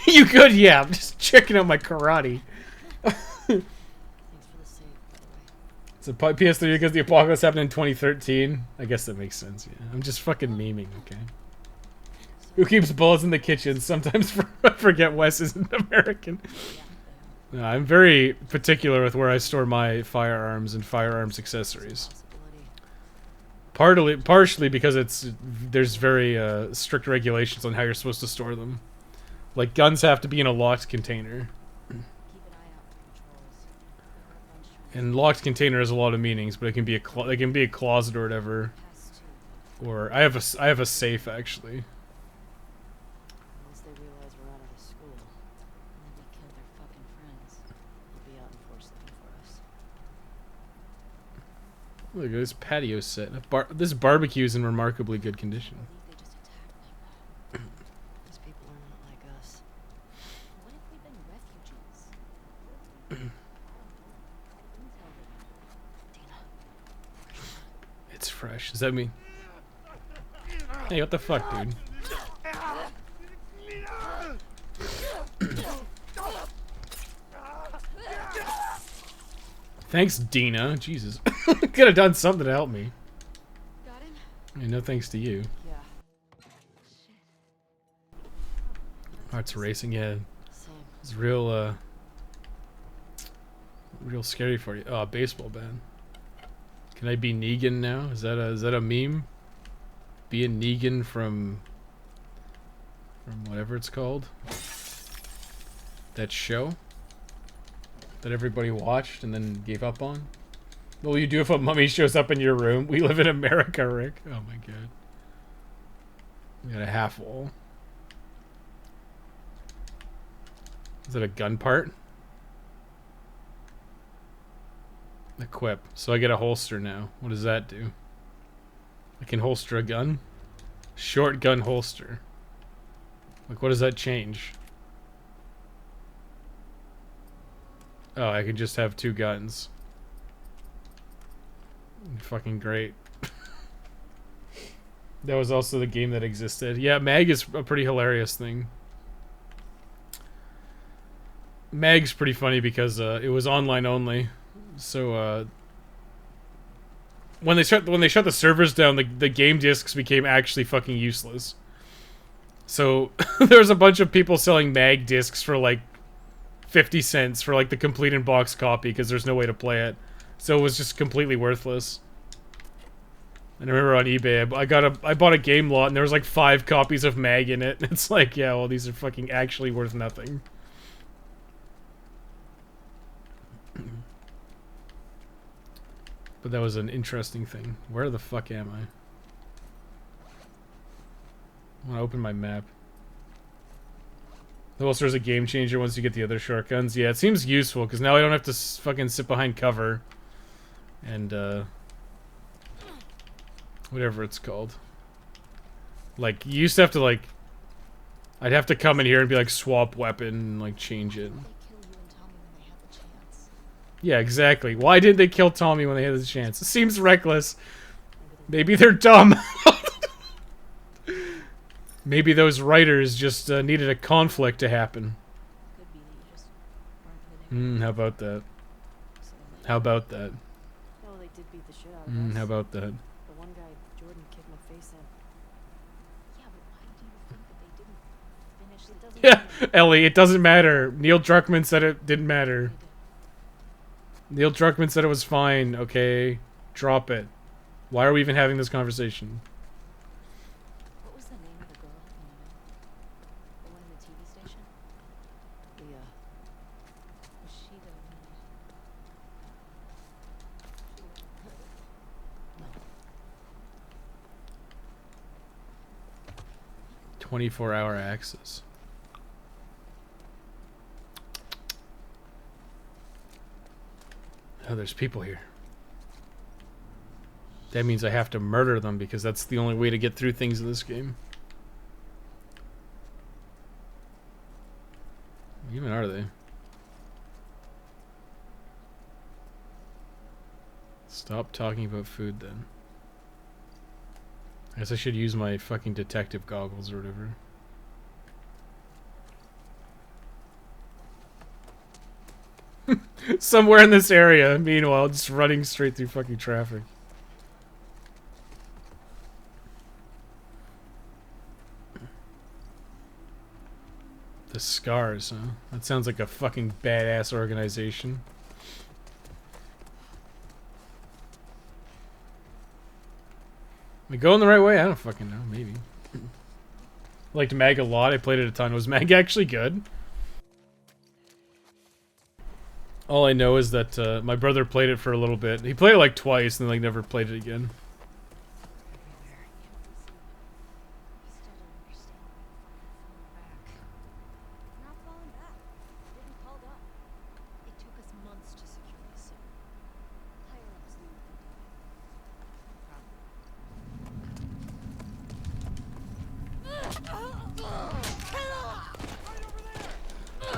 You good? Yeah, I'm just checking out my karate. Thanks for the save, by the way. It's a PS3 because the apocalypse happened in 2013. I guess that makes sense, yeah. I'm just fucking memeing, okay? Who keeps bullets in the kitchen? Sometimes I forget Wes isn't American. No, I'm very particular with where I store my firearms and firearms accessories. Partially because there's very strict regulations on how you're supposed to store them. Like, guns have to be in a locked container. And locked container has a lot of meanings, but it can be a closet or whatever. Or I have a safe actually. Once they realize we're out of the school, and that we killed their fucking friends, they'll be out in force looking for us. Look at this patio set. This barbecue is in remarkably good condition. They just attacked them. These people are not like us. What if we've been refugees? Dina. It's fresh. Does that mean? Hey, what the fuck, dude? Thanks, Dina. Jesus. Could have done something to help me. Got him? Yeah, no thanks to you. Yeah. Hearts racing, yeah. Same. It's real scary for you. Oh, baseball bat. Can I be Negan now? Is that a meme? Be a Negan from whatever it's called. That show that everybody watched and then gave up on. What will you do if a mummy shows up in your room? We live in America, Rick. Oh my god. We got a half wall. Is it a gun part? Equip. So I get a holster now. What does that do? I can holster a gun? Short gun holster. Like, what does that change? Oh, I can just have 2 guns. Fucking great. That was also the game that existed. Yeah, Mag is a pretty hilarious thing. Mag's pretty funny because it was online only. So when they shut the servers down, the game discs became actually fucking useless. So there was a bunch of people selling Mag discs for like 50 cents for like the complete in box copy because there's no way to play it. So it was just completely worthless. And I remember on eBay, I bought a game lot and there was like 5 copies of Mag in it. It's like, yeah, well, these are fucking actually worth nothing. But that was an interesting thing. Where the fuck am I? I want to open my map. Also, there's a game changer once you get the other shotguns. Yeah, it seems useful because now I don't have to fucking sit behind cover. And, whatever it's called. Like, you used to have to, like... I'd have to come in here and be like, swap weapon and, like, change it. Yeah, exactly. Why didn't they kill Tommy when they had the chance? It seems reckless. Maybe they're dumb. Maybe those writers just needed a conflict to happen. How about that? How about that? Well, they did beat the shit out of us. How about that? The one guy, Jordan, kicked my face in. Yeah, but why do you think that they didn't finish? It doesn't Yeah, Ellie, it doesn't matter. Neil Druckmann said it didn't matter. Neil Druckmann said it was fine, okay? Drop it. Why are we even having this conversation? What was the name of the girl? The one in the TV station? Leah. Was she the one? No. 24-hour access. Oh, there's people here. That means I have to murder them because that's the only way to get through things in this game. What even are they? Stop talking about food then. I guess I should use my fucking detective goggles or whatever. Somewhere in this area, meanwhile, just running straight through fucking traffic. The Scars, huh? That sounds like a fucking badass organization. Am I going the right way? I don't fucking know. Maybe. I liked Mag a lot. I played it a ton. Was Mag actually good? All I know is that my brother played it for a little bit. He played it like twice and then like never played it again.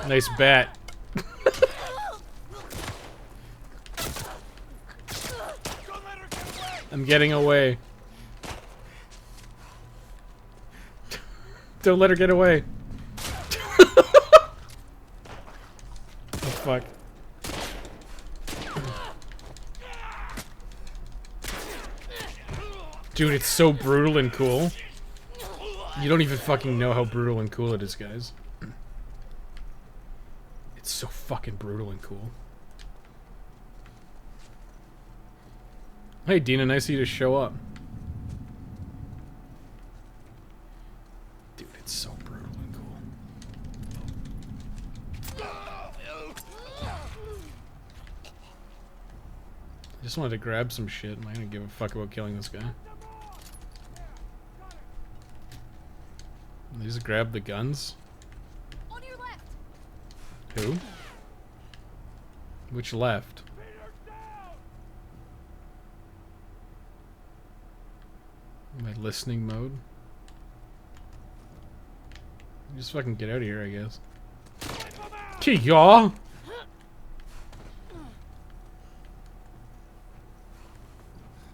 Nice bat. I'm getting away. Don't let her get away. Oh fuck. Dude, it's so brutal and cool. You don't even fucking know how brutal and cool it is, guys. It's so fucking brutal and cool. Hey, Dina, nice of you to show up. Dude, it's so brutal and cool. I just wanted to grab some shit. I'm not gonna give a fuck about killing this guy. They just grab the guns? On your left. Who? Which left? My listening mode? Just fucking get out of here, I guess. Y'all!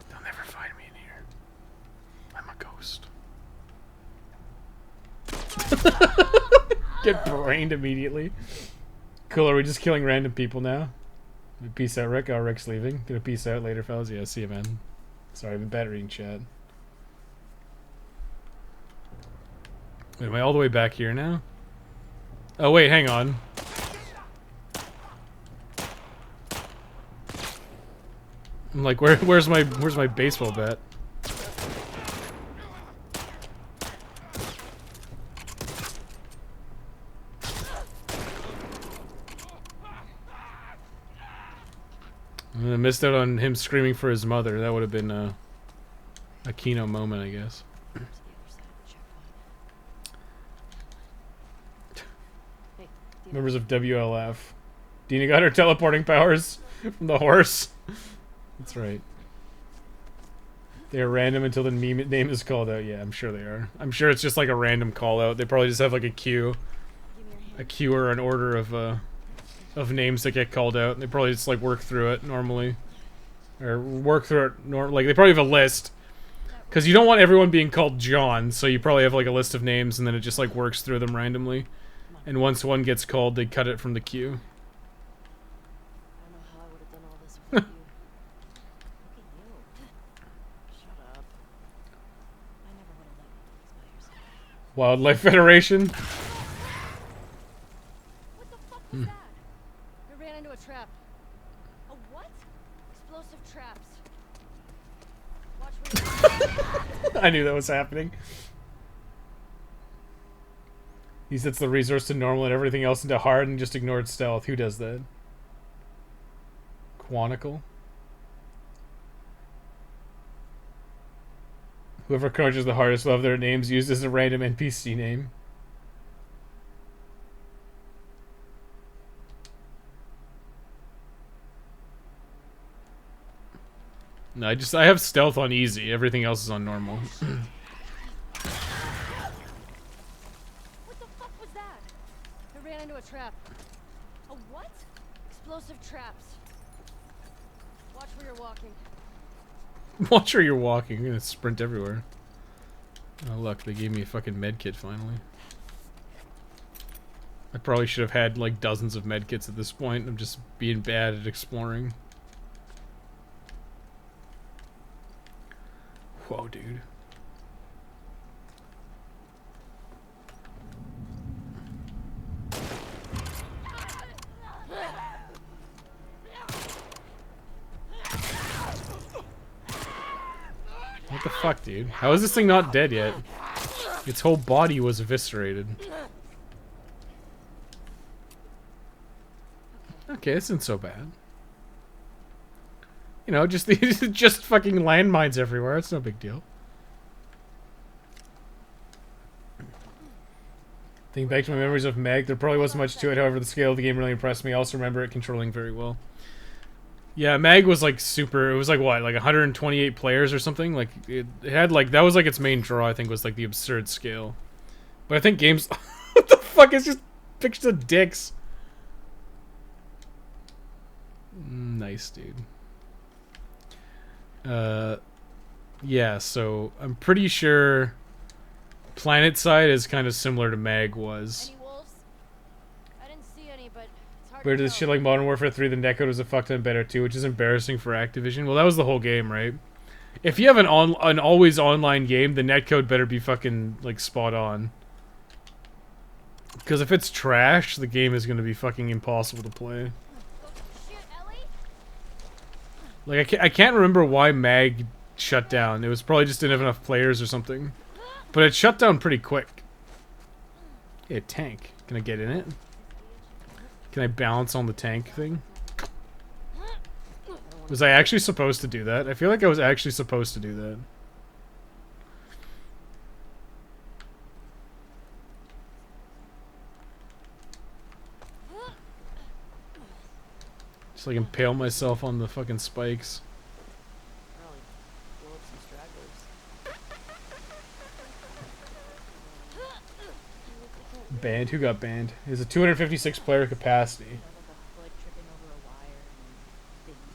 They'll never find me in here. I'm a ghost. Get brained immediately. Cool, are we just killing random people now? Peace out, Rick. Oh, Rick's leaving. Gonna peace out later, fellas. Yeah, see you, man. Sorry, I've been bad reading chat. Wait, am I all the way back here now? Oh, wait, hang on. I'm like, where's my baseball bat? I missed out on him screaming for his mother. That would have been a Kino moment, I guess. Members of WLF. Dina got her teleporting powers from the horse. That's right. They are random until the name is called out. Yeah, I'm sure they are. I'm sure it's just like a random call out. They probably just have like a queue or an order of names that get called out. They probably just like work through it normally, or work through it like they probably have a list, because you don't want everyone being called John, so you probably have like a list of names and then it just like works through them randomly, and once one gets called, they cut it from the queue. I don't know how I would have done all this without you. Look at you. Shut up. I never would have let you do this by yourself. Wildlife Federation. What the fuck was that? I ran into a trap. A what? Explosive traps. Watch where I knew that was happening. He sets the resource to normal and everything else into hard and just ignored stealth. Who does that? Quantical? Whoever crouches the hardest will have their names used as a random NPC name. No, I have stealth on easy. Everything else is on normal. What the fuck was that? I ran into a trap. A what? Explosive traps. Watch where you're walking. Watch where you're walking. You're gonna sprint everywhere. Oh look, they gave me a fucking medkit finally. I probably should have had like dozens of medkits at this point. I'm just being bad at exploring. Whoa, dude. What the fuck, dude? How is this thing not dead yet? Its whole body was eviscerated. Okay, this isn't so bad. You know, just just fucking landmines everywhere. It's no big deal. Thinking back to my memories of Meg, there probably wasn't much to it. However, the scale of the game really impressed me. I also remember it controlling very well. Yeah, Mag was like super. It was like what, like 128 players or something. Like it had like that was like its main draw. I think was like the absurd scale. But I think games. What the fuck is just pictures of dicks? Nice, dude. Yeah. So I'm pretty sure PlanetSide is kind of similar to Mag was. Any wolves? I didn't see any, but it's hard But to this tell. shit like Modern Warfare 3, the netcode was a fuck ton better too, which is embarrassing for Activision. Well, that was the whole game, right? If you have an always online game, the netcode better be fucking like spot on. Because if it's trash, the game is gonna be fucking impossible to play. Shoot, Ellie? Like I can't remember why Mag shut down. It was probably just didn't have enough players or something. But it shut down pretty quick. Hey, a tank. Can I get in it? Can I balance on the tank thing? Was I actually supposed to do that? I feel like I was actually supposed to do that. Just like impale myself on the fucking spikes. Blow up some stragglers. Banned? Who got banned? It's a 256 player capacity.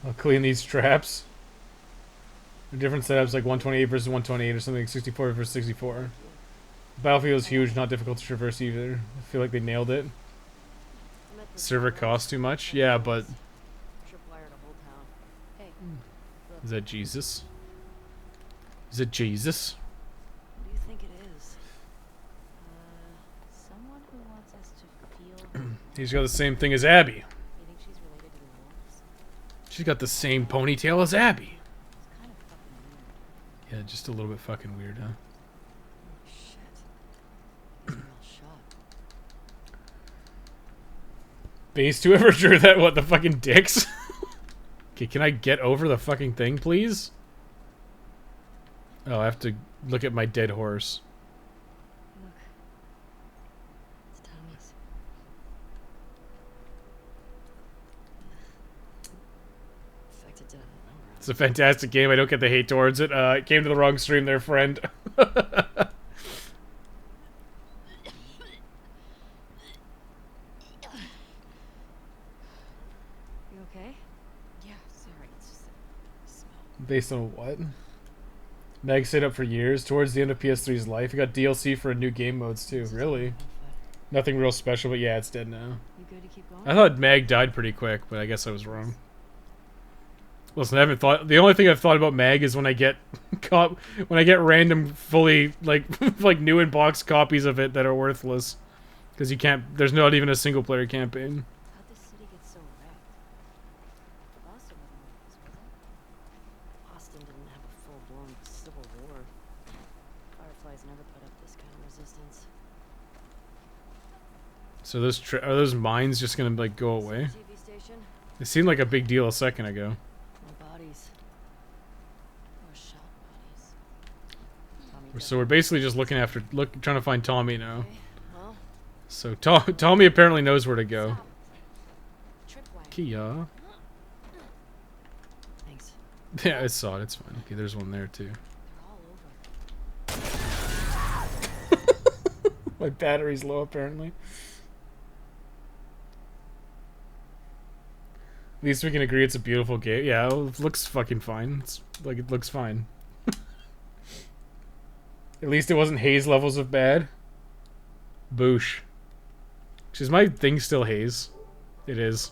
I'll clean these traps. They're different setups like 128 versus 128 or something like 64 versus 64. Battlefield is huge, not difficult to traverse either. I feel like they nailed it. Server costs too much? Yeah, but... Is that Jesus? Is it Jesus? What do you think it is? Someone who wants us to feel. He's got the same thing as Abby. You think she's related to the wolves? She's got the same ponytail as Abby. Yeah, just a little bit fucking weird, huh? Based whoever drew that, what, the fucking dicks? Okay, can I get over the fucking thing, please? Oh, I have to look at my dead horse. Look. It's Tommy's. Affected to It's a fantastic game. I don't get the hate towards it. It came to the wrong stream there, friend. You okay? Yeah, sorry. It's just a smell. Based on what? Meg stayed up for years. Towards the end of PS3's life, he got DLC for a new game modes too. Really? Nothing real special, but yeah, it's dead now. You good to keep going? I thought Mag died pretty quick, but I guess I was wrong. Listen, I haven't thought. The only thing I've thought about Mag is when I get when I get random, fully like like new in box copies of it that are worthless, because you can't. There's not even a single player campaign. How'd this city get so wrecked? Boston wasn't like this, was it? Boston didn't have a full-blown civil war. Fireflies never put up this kind of resistance. So those are those mines just gonna like go away? TV station? It seemed like a big deal a second ago. More bodies. More shot bodies. Tommy So we're basically just looking after, trying to find Tommy now. Okay, well. So Tommy apparently knows where to go. Tripwire. Kia. Thanks. Yeah, I saw it. It's fine. Okay, there's one there too. They're all over. My battery's low apparently. At least we can agree it's a beautiful game. Yeah, it looks fucking fine. It's like it looks fine. At least it wasn't haze levels of bad. Boosh. Is my thing still haze? It is.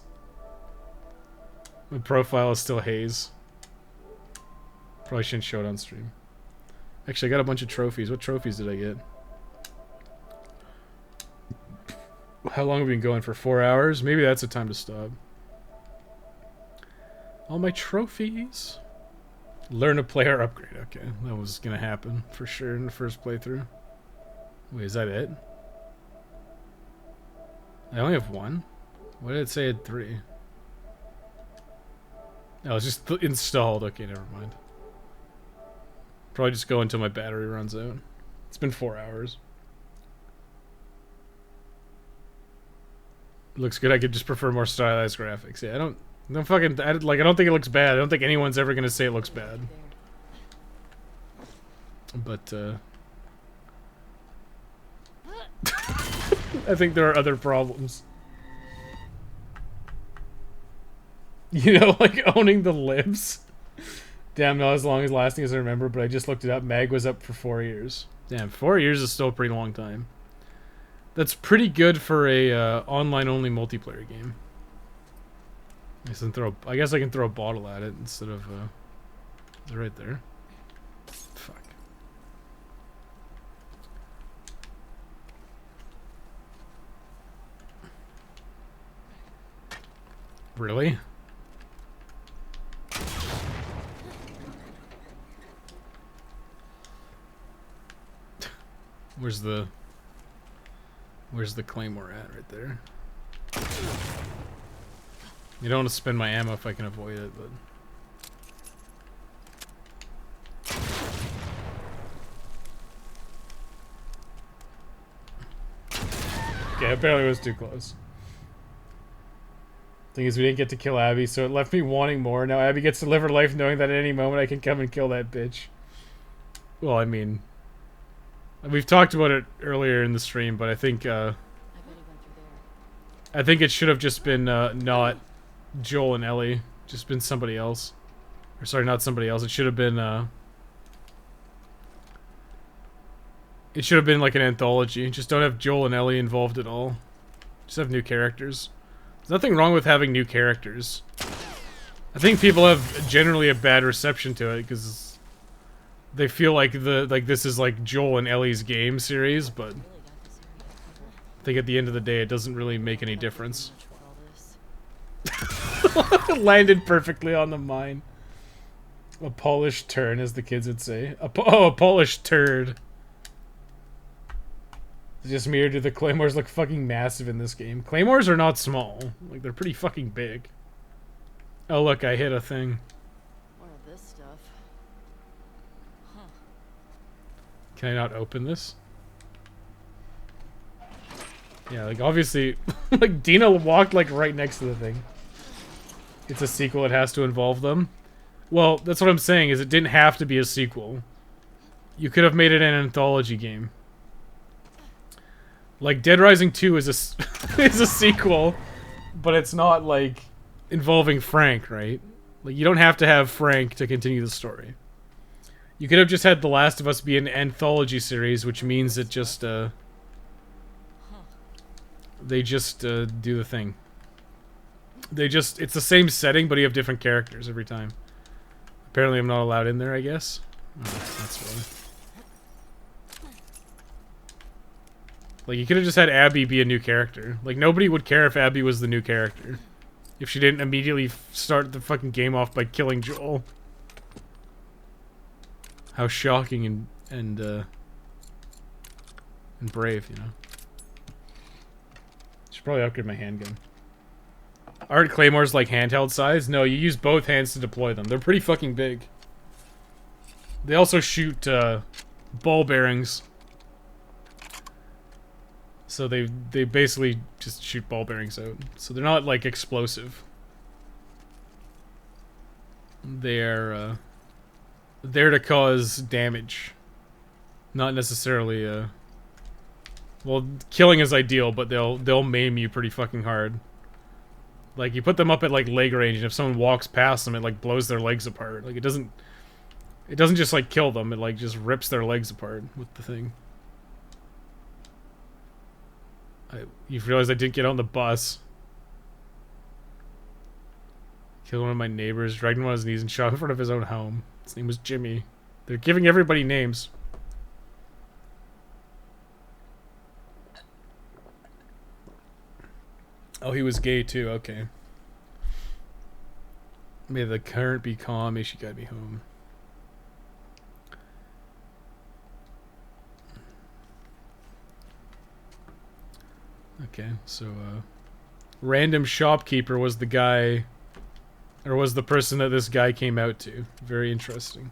My profile is still haze. Probably shouldn't show it on stream. Actually, I got a bunch of trophies. What trophies did I get? How long have we been going for? 4 hours? Maybe that's the time to stop. All my trophies. Learn a player upgrade. Okay, that was gonna happen for sure in the first playthrough. Wait, is that it? I only have one? What did it say I had 3? Oh, it's just installed. Okay, never mind. Probably just go until my battery runs out. It's been 4 hours. Looks good. I could just prefer more stylized graphics. Yeah, I don't fucking I don't think it looks bad. I don't think anyone's ever gonna say it looks bad. But I think there are other problems. You know, like owning the libs. Damn, not as long as lasting as I remember, but I just looked it up. Mag was up for 4 years. Damn, 4 years is still a pretty long time. That's pretty good for a online-only multiplayer game. I guess I can throw a bottle at it instead of it's right there. Fuck. Really? Where's the claymore at? Right there. You don't want to spend my ammo if I can avoid it, but... Okay, apparently it was too close. Thing is, we didn't get to kill Abby, so it left me wanting more. Now Abby gets to live her life knowing that at any moment I can come and kill that bitch. Well, I mean... We've talked about it earlier in the stream, but I think it should have just been not Joel and Ellie, just been somebody else. Or sorry, not somebody else. It should have been like an anthology. Just don't have Joel and Ellie involved at all. Just have new characters. There's nothing wrong with having new characters. I think people have generally a bad reception to it because they feel like this is like Joel and Ellie's game series, but I think at the end of the day it doesn't really make any difference. Landed perfectly on the mine. A polished turn, as the kids would say. A polished turd. It's just me, or do the claymores look fucking massive in this game? Claymores are not small. Like, they're pretty fucking big. Oh, look, I hit a thing. More of this stuff. Huh. Can I not open this? Yeah, like, obviously, like, Dina walked, like, right next to the thing. It's a sequel, it has to involve them. Well, that's what I'm saying, is it didn't have to be a sequel. You could have made it an anthology game. Like, Dead Rising 2 is a, is a sequel, but it's not, like, involving Frank, right? Like, you don't have to have Frank to continue the story. You could have just had The Last of Us be an anthology series, which means it just, they just, do the thing. They just, it's the same setting, but you have different characters every time. Apparently I'm not allowed in there, I guess. Oh, that's why. Like, you could have just had Abby be a new character. Like, nobody would care if Abby was the new character. If she didn't immediately start the fucking game off by killing Joel. How shocking and brave, you know. Should probably upgrade my handgun. Aren't claymores like handheld size? No, you use both hands to deploy them. They're pretty fucking big. They also shoot ball bearings. So they basically just shoot ball bearings out. So they're not like explosive. They're there to cause damage. Not necessarily well, killing is ideal, but they'll maim you pretty fucking hard. Like, you put them up at like leg range, and if someone walks past them, it like blows their legs apart. Like, it doesn't just like kill them, it like just rips their legs apart with the thing. You realize I didn't get on the bus. Killed one of my neighbors, dragged him on his knees, and shot in front of his own home. His name was Jimmy. They're giving everybody names. Oh, he was gay too, okay. May the current be calm, may she guide me home. Okay, so, random shopkeeper was the guy, or was the person that this guy came out to. Very interesting.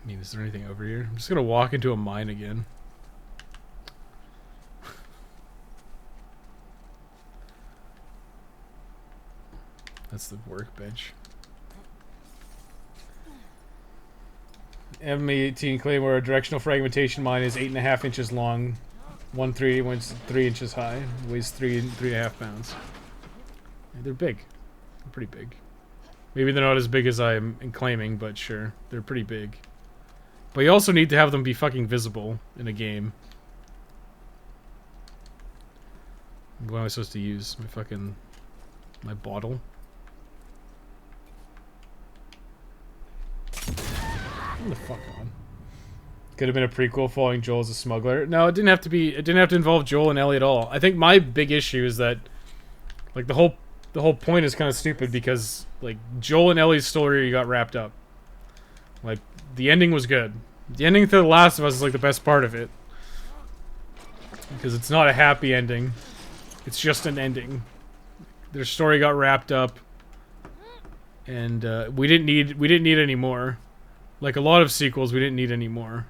I mean, is there anything over here? I'm just gonna walk into a mine again. That's the workbench. M18 Claymore directional fragmentation mine is 8.5 inches long, 3 inches high, weighs 3.5 pounds. Yeah, they're big. They're pretty big. Maybe they're not as big as I'm claiming, but sure, they're pretty big. But you also need to have them be fucking visible in a game. What am I supposed to use? My bottle? What the fuck on? Could have been a prequel following Joel as a smuggler. No, it didn't have to be. It didn't have to involve Joel and Ellie at all. I think my big issue is that, like, the whole point is kind of stupid because, like, Joel and Ellie's story got wrapped up. Like, the ending was good. The ending to The Last of Us is like the best part of it because it's not a happy ending. It's just an ending. Their story got wrapped up, and we didn't need any more. Like a lot of sequels, we didn't need any more.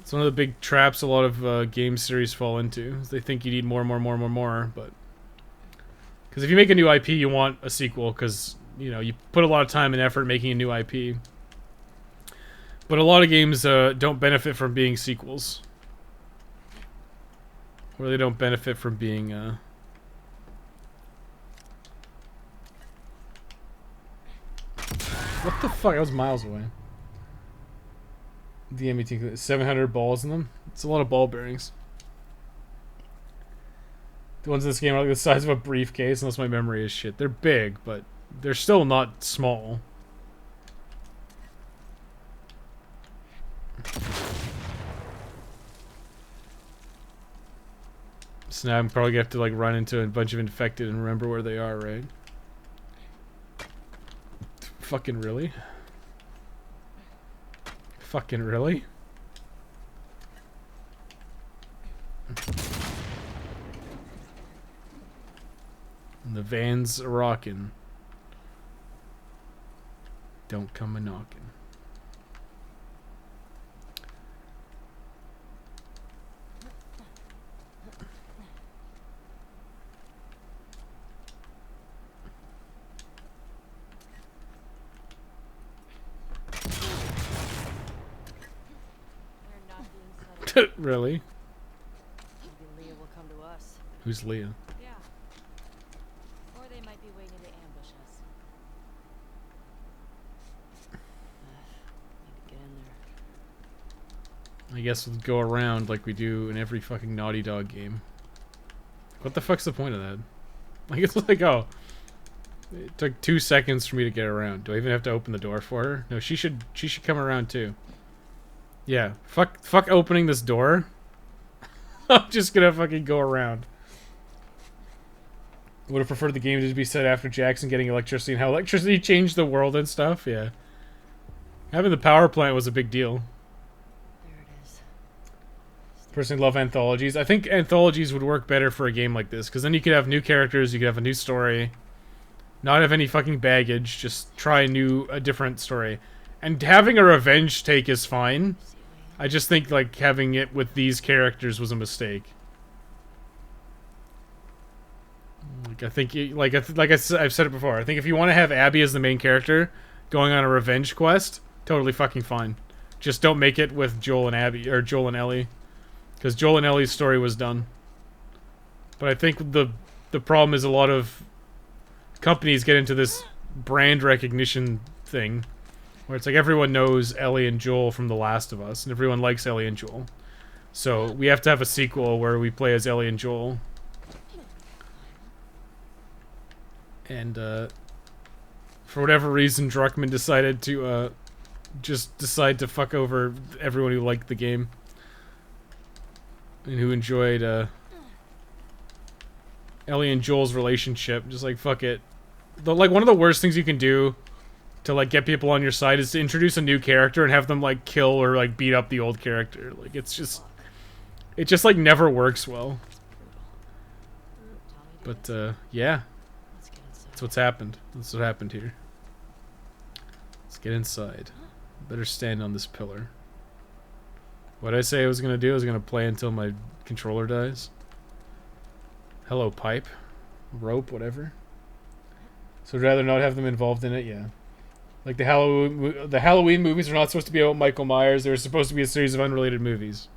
It's one of the big traps a lot of game series fall into. Is they think you need more, but because if you make a new IP, you want a sequel because, you know, you put a lot of time and effort making a new IP. But a lot of games don't benefit from being sequels. Or they don't benefit from being What the fuck? I was miles away. The M18, 700 balls in them. It's a lot of ball bearings. The ones in this game are like the size of a briefcase, unless my memory is shit. They're big, but they're still not small. So now I'm probably gonna have to like run into a bunch of infected and remember where they are, right? Fucking really? Fucking really? And the van's a rockin'. Don't come a knockin'. They're not being settled. Really? Maybe Leah will come to us. Who's Leah? Yeah. Or they might be waiting to ambush us. Need to get in there. I guess we'll go around like we do in every fucking Naughty Dog game. What the fuck's the point of that? Like, it's like, oh, it took 2 seconds for me to get around. Do I even have to open the door for her? No, she should come around too. Yeah, fuck opening this door. I'm just gonna fucking go around. Would have preferred the game to be set after Jackson getting electricity and how electricity changed the world and stuff. Yeah, having the power plant was a big deal. There it is. Personally love anthologies. I think anthologies would work better for a game like this, because then you could have new characters, you could have a new story, not have any fucking baggage, just try a different story. And having a revenge take is fine. I just think like having it with these characters was a mistake. Like I think, I've said it before. I think if you want to have Abby as the main character going on a revenge quest, totally fucking fine. Just don't make it with Joel and Abby or Joel and Ellie, because Joel and Ellie's story was done. But I think the problem is a lot of companies get into this brand recognition thing, where it's like everyone knows Ellie and Joel from The Last of Us, and everyone likes Ellie and Joel. So we have to have a sequel where we play as Ellie and Joel. And for whatever reason, Druckmann decided to just decide to fuck over everyone who liked the game and who enjoyed Ellie and Joel's relationship. Just like, fuck it. Like, one of the worst things you can do to like get people on your side is to introduce a new character and have them like kill or like beat up the old character. Like, it just like never works well. But yeah, that's what's happened. That's what happened here. Let's get inside. Better stand on this pillar. What did I say I was gonna do? I was gonna play until my controller dies. Hello, pipe, rope, whatever. So I'd rather not have them involved in it. Yeah. Like the Halloween movies are not supposed to be about Michael Myers. They're supposed to be a series of unrelated movies.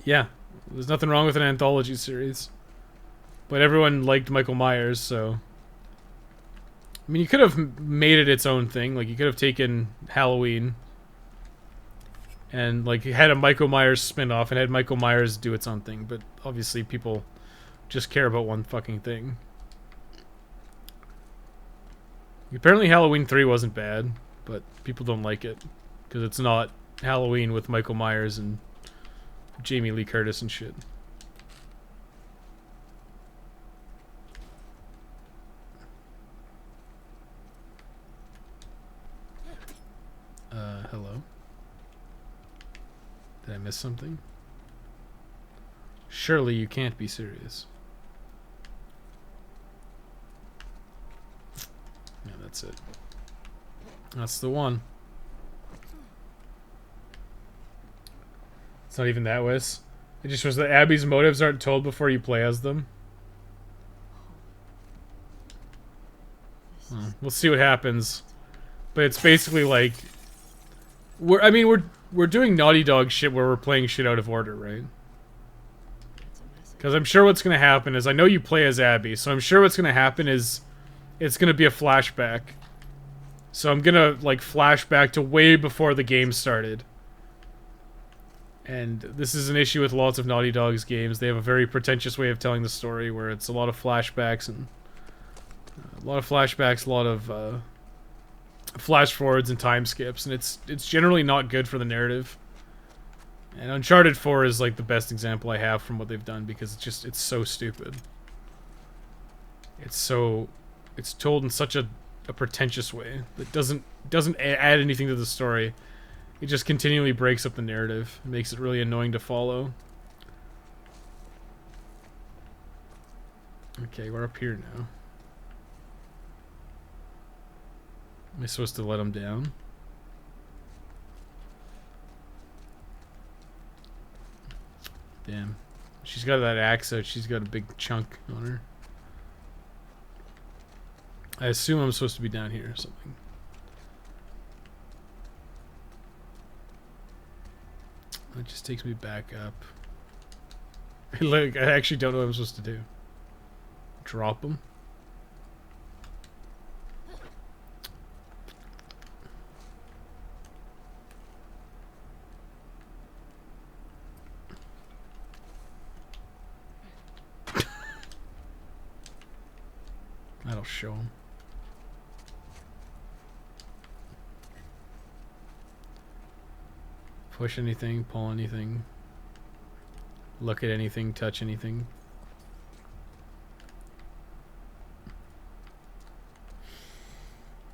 Yeah, there's nothing wrong with an anthology series. But everyone liked Michael Myers, so... I mean, you could have made it its own thing. Like, you could have taken Halloween and, like, had a Michael Myers spin-off and had Michael Myers do its own thing. But obviously people just care about one fucking thing. Apparently Halloween 3 wasn't bad, but people don't like it because it's not Halloween with Michael Myers and Jamie Lee Curtis and shit. Hello? Did I miss something? Surely you can't be serious. Yeah, that's it. That's the one. It's not even that, Wes. It just was that Abby's motives aren't told before you play as them. Well, we'll see what happens. But it's basically like... We're doing Naughty Dog shit where we're playing shit out of order, right? Because I'm sure what's going to happen is... I know you play as Abby, so I'm sure what's going to happen is... It's going to be a flashback. So I'm going to, like, flashback to way before the game started. And this is an issue with lots of Naughty Dog's games. They have a very pretentious way of telling the story where it's a lot of flashbacks and... a lot of flash forwards and time skips, and it's generally not good for the narrative. And Uncharted 4 is like the best example I have from what they've done because it's so stupid. It's told in such a pretentious way that doesn't add anything to the story. It just continually breaks up the narrative. It makes it really annoying to follow. Okay, we're up here now. Am I supposed to let him down? Damn. She's got that axe out. She's got a big chunk on her. I assume I'm supposed to be down here or something. That just takes me back up. Like, I actually don't know what I'm supposed to do. Drop him? That'll show him. Push anything, pull anything, look at anything, touch anything.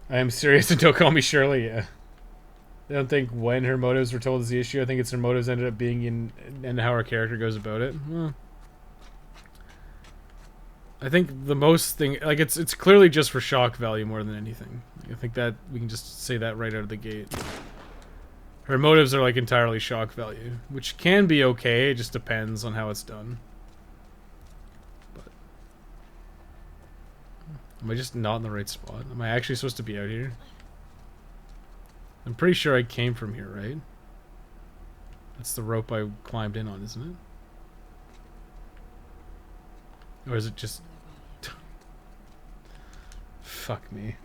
I am serious and don't call me Shirley, yeah. I don't think when her motives were told is the issue. I think it's her motives ended up being in how her character goes about it. Well, I think the most thing, like, it's clearly just for shock value more than anything. I think that we can just say that right out of the gate. Her motives are like entirely shock value, which can be okay, it just depends on how it's done. But am I just not in the right spot? Am I actually supposed to be out here? I'm pretty sure I came from here, right? That's the rope I climbed in on, isn't it? Or is it just... Fuck me.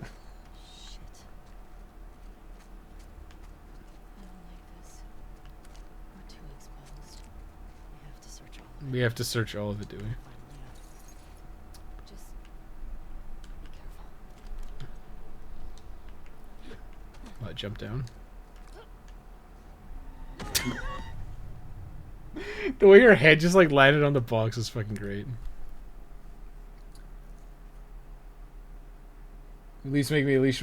We have to search all of it, do we? Just be careful. What, jump down? The way your head just like landed on the box is fucking great. At least make me it would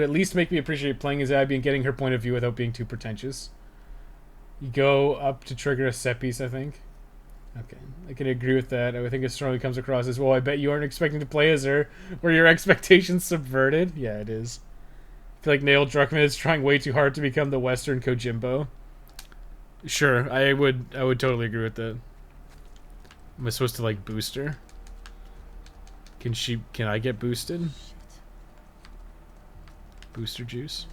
at least make me appreciate playing as Abby and getting her point of view without being too pretentious. You go up to trigger a set piece, I think. Okay, I can agree with that. I think it strongly comes across as, well, I bet you aren't expecting to play as her. Were your expectations subverted? Yeah, it is. I feel like Neil Druckmann is trying way too hard to become the Western Kojimbo. Sure, I would totally agree with that. Am I supposed to, like, boost her? Can I get boosted? Booster juice?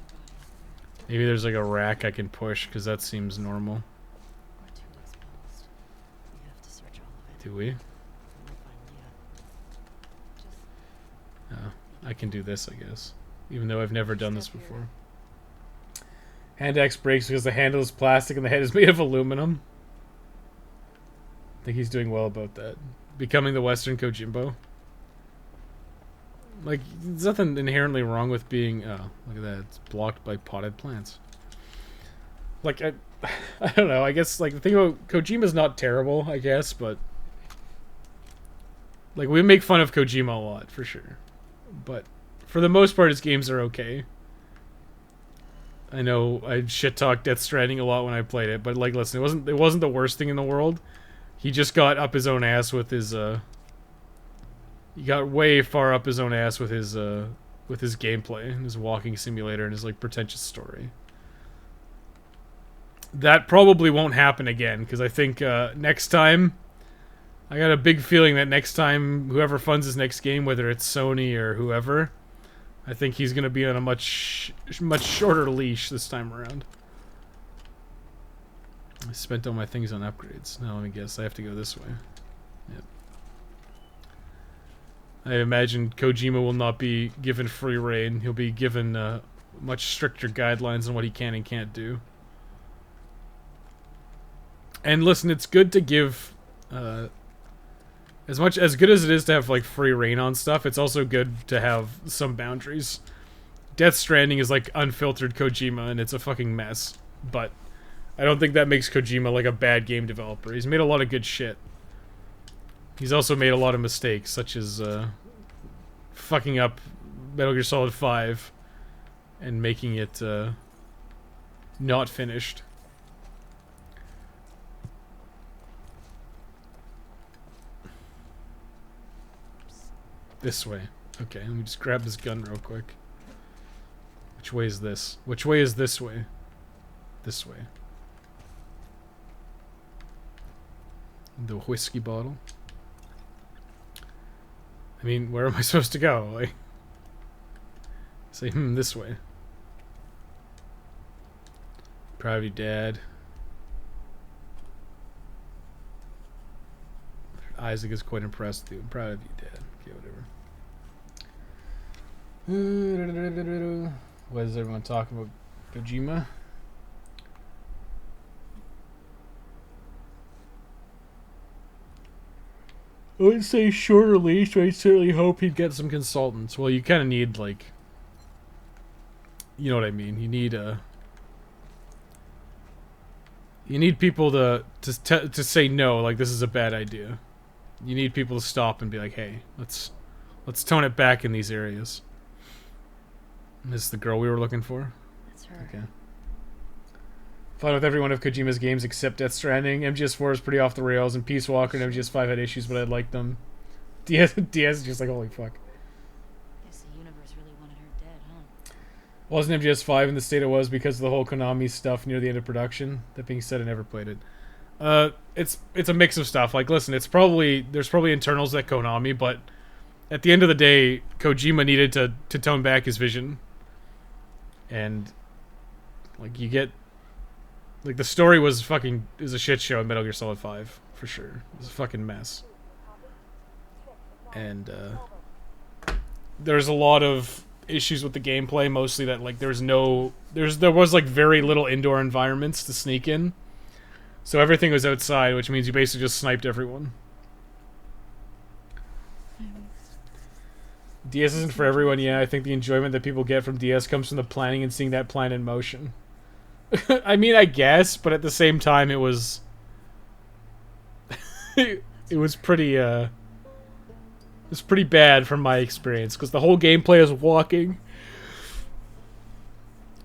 Maybe there's like a rack I can push, because that seems normal. Do we? Oh, I can do this, I guess. Even though I've never done this before. Hand axe breaks because the handle is plastic and the head is made of aluminum. I think he's doing well about that. Becoming the Western Kojimbo. Like, there's nothing inherently wrong with being... Oh, look at that. It's blocked by potted plants. Like, I don't know. I guess, like, the thing about Kojima's not terrible, I guess, but... Like, we make fun of Kojima a lot, for sure. But, for the most part, his games are okay. I know I shit-talked Death Stranding a lot when I played it, but, like, listen, it wasn't the worst thing in the world. He just got up his own ass with his, He got way far up his own ass with his gameplay and his walking simulator and his like pretentious story. That probably won't happen again because I think next time, I got a big feeling that next time whoever funds his next game, whether it's Sony or whoever, I think he's gonna be on a much shorter leash this time around. I spent all my things on upgrades. Now let me guess, I have to go this way. Yep. I imagine Kojima will not be given free reign. He'll be given much stricter guidelines on what he can and can't do. And listen, it's good to give as good as it is to have like free reign on stuff. It's also good to have some boundaries. Death Stranding is like unfiltered Kojima, and it's a fucking mess. But I don't think that makes Kojima like a bad game developer. He's made a lot of good shit. He's also made a lot of mistakes, such as fucking up Metal Gear Solid 5 and making it not finished. This way. Okay, let me just grab this gun real quick. Which way is this? Which way is this way? This way. The whiskey bottle. I mean, where am I supposed to go? Like, say, this way. Proud of you, Dad. Isaac is quite impressed, dude. I'm proud of you, Dad. Okay, whatever. What is everyone talking about? Kojima? I wouldn't say short release, but I certainly hope he'd get some consultants. Well, you kind of need, like... You know what I mean. You need, You need people to say no, like, this is a bad idea. You need people to stop and be like, hey, let's tone it back in these areas. This is the girl we were looking for? That's her. Okay. Fine with every one of Kojima's games except Death Stranding. MGS4 is pretty off the rails, and Peace Walker and MGS5 had issues, but I liked them. DS is just like, holy fuck. Guess the universe really wanted her dead, huh? Wasn't MGS5 in the state it was because of the whole Konami stuff near the end of production? That being said, I never played it. It's a mix of stuff. Like, listen, there's probably internals at Konami, but at the end of the day, Kojima needed to tone back his vision. And, like, you get... Like, the story was a shit show in Metal Gear Solid 5, for sure. It was a fucking mess. And, there's a lot of issues with the gameplay, mostly that, like, there was, like, very little indoor environments to sneak in. So everything was outside, which means you basically just sniped everyone. DS isn't for everyone, yeah. I think the enjoyment that people get from DS comes from the planning and seeing that plan in motion. I mean, I guess, but at the same time, it was... it was pretty, It was pretty bad from my experience, because the whole gameplay is walking.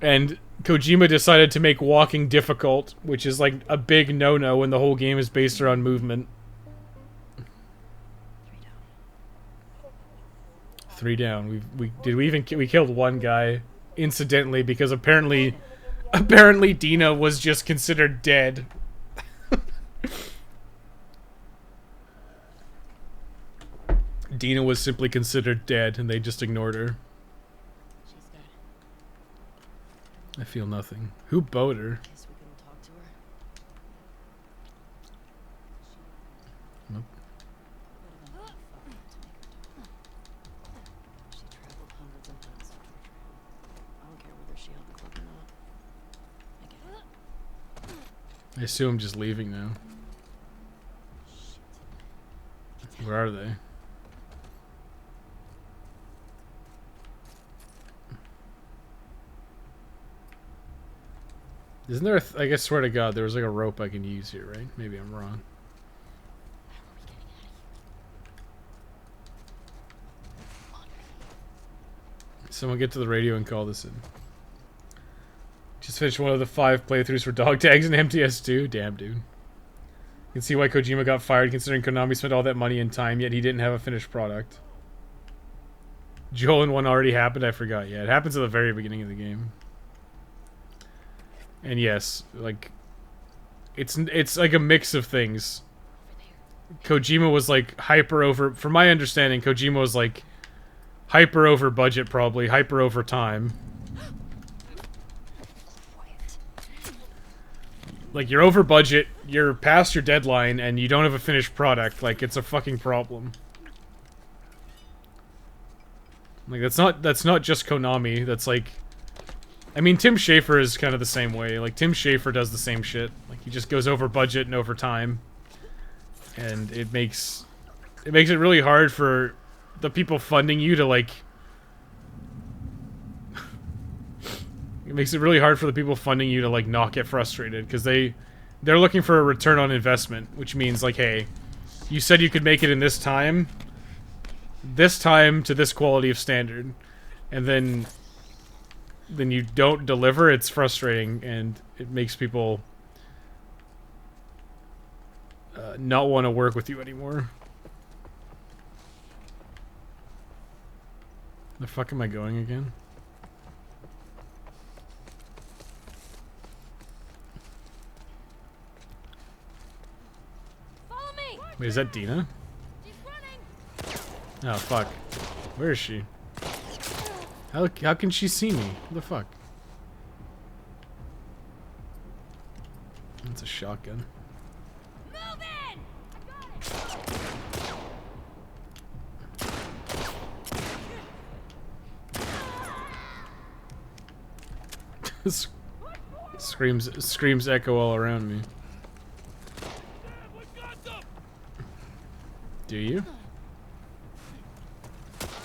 And Kojima decided to make walking difficult, which is, like, a big no-no when the whole game is based around movement. 3 down. We killed one guy incidentally because apparently Dina was just considered dead. Dina was simply considered dead and they just ignored her. She's dead. I feel nothing. Who bowed her? Guess we couldn't talk to her. Nope. She traveled hundreds of miles for her trail. I don't care whether she helped Club or not. I get it. I assume I'm just leaving now. Shit. Where are they? Isn't there I guess, swear to God, there was like a rope I can use here, right? Maybe I'm wrong. Someone get to the radio and call this in. Just finished one of the 5 playthroughs for Dog Tags and MTS2. Damn, dude. You can see why Kojima got fired, considering Konami spent all that money and time, yet he didn't have a finished product. Joel 1 already happened? I forgot. Yeah, it happens at the very beginning of the game. And yes, like, it's like a mix of things. Kojima was like hyper over, from my understanding, Kojima was like hyper over budget probably, hyper over time. Like, you're over budget, you're past your deadline, and you don't have a finished product. Like, it's a fucking problem. Like, that's not just Konami, that's like... I mean, Tim Schafer is kind of the same way. Like, Tim Schafer does the same shit. Like, he just goes over budget and over time. And it makes it really hard for the people funding you to, like... it It makes it really hard for the people funding you to like not get frustrated because they're looking for a return on investment, which means like, hey, you said you could make it in this time to this quality of standard, and then you don't deliver. It's frustrating, and it makes people not want to work with you anymore. The fuck am I going again? Follow me. Wait, is that Dina? She's running. Oh fuck. Where is she? How can she see me? What the fuck? That's a shotgun. Move in. Screams echo all around me. Do you?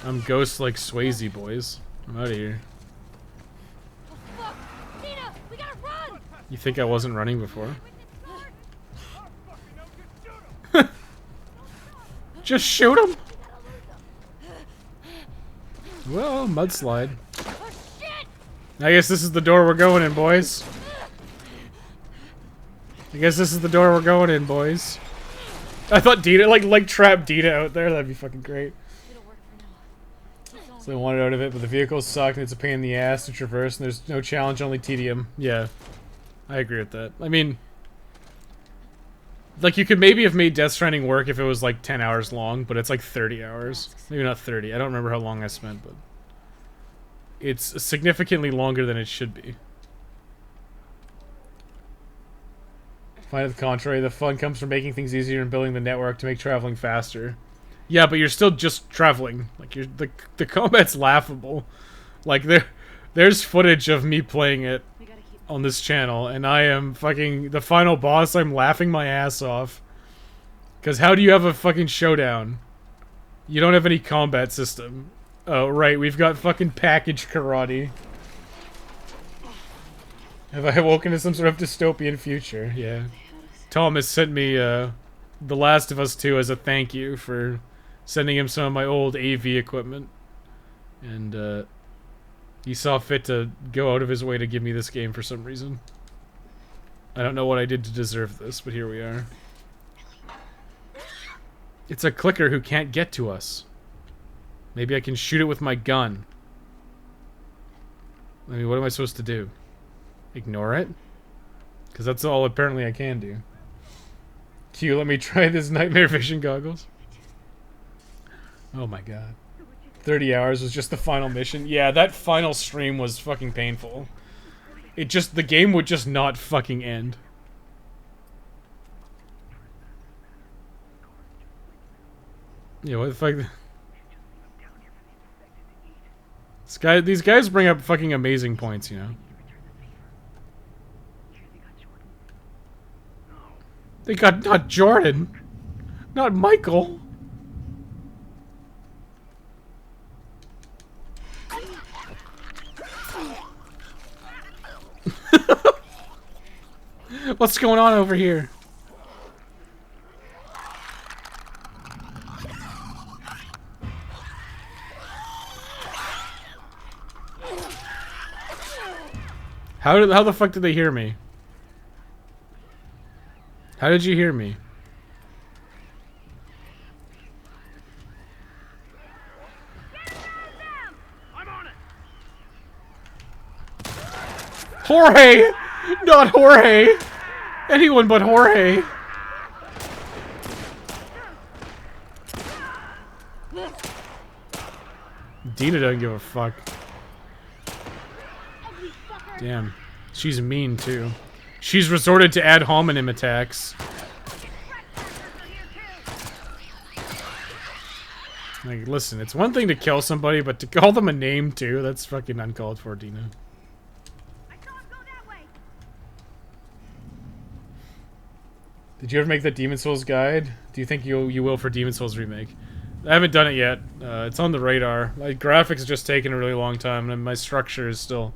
I'm ghost like Swayze, boys. I'm out of here. Fuck. Nina, we gotta run. You think I wasn't running before? Just shoot him! Well, mudslide. I guess this is the door we're going in, boys. I guess this is the door we're going in, boys. I thought Dita, like trap Dita out there. That'd be fucking great. So I wanted out of it, but the vehicles suck and it's a pain in the ass to traverse and there's no challenge, only tedium. Yeah, I agree with that. I mean, like you could maybe have made Death Stranding work if it was like 10 hours long, but it's like 30 hours. Maybe not 30. I don't remember how long I spent, but it's significantly longer than it should be. Find it the contrary, the fun comes from making things easier and building the network to make traveling faster. Yeah, but you're still just traveling. Like the combat's laughable. Like there's footage of me playing it on this channel, and I am fucking the final boss. I'm laughing my ass off. Cause how do you have a fucking showdown? You don't have any combat system. Oh right, we've got fucking package karate. Have I woken to some sort of dystopian future? Yeah. Thomas sent me The Last of Us 2 as a thank you for sending him some of my old AV equipment. And he saw fit to go out of his way to give me this game for some reason. I don't know what I did to deserve this, but here we are. It's a clicker who can't get to us. Maybe I can shoot it with my gun. I mean, what am I supposed to do? Ignore it? Because that's all apparently I can do. Q, let me try this nightmare vision goggles. Oh my god. 30 hours was just the final mission. Yeah, that final stream was fucking painful. The game would just not fucking end. Yeah, what the fuck? These guys bring up fucking amazing points, you know. They got not Jordan, not Michael. What's going on over here? How the fuck did they hear me? How did you hear me? Jorge! Not Jorge! Anyone but Jorge! Dina doesn't give a fuck. Damn. She's mean, too. She's resorted to ad hominem attacks. Like, listen, it's one thing to kill somebody, but to call them a name, too, that's fucking uncalled for, Dina. Did you ever make the Demon's Souls guide? Do you think you will for Demon's Souls Remake? I haven't done it yet. It's on the radar. My graphics are just taking a really long time, and my structure is still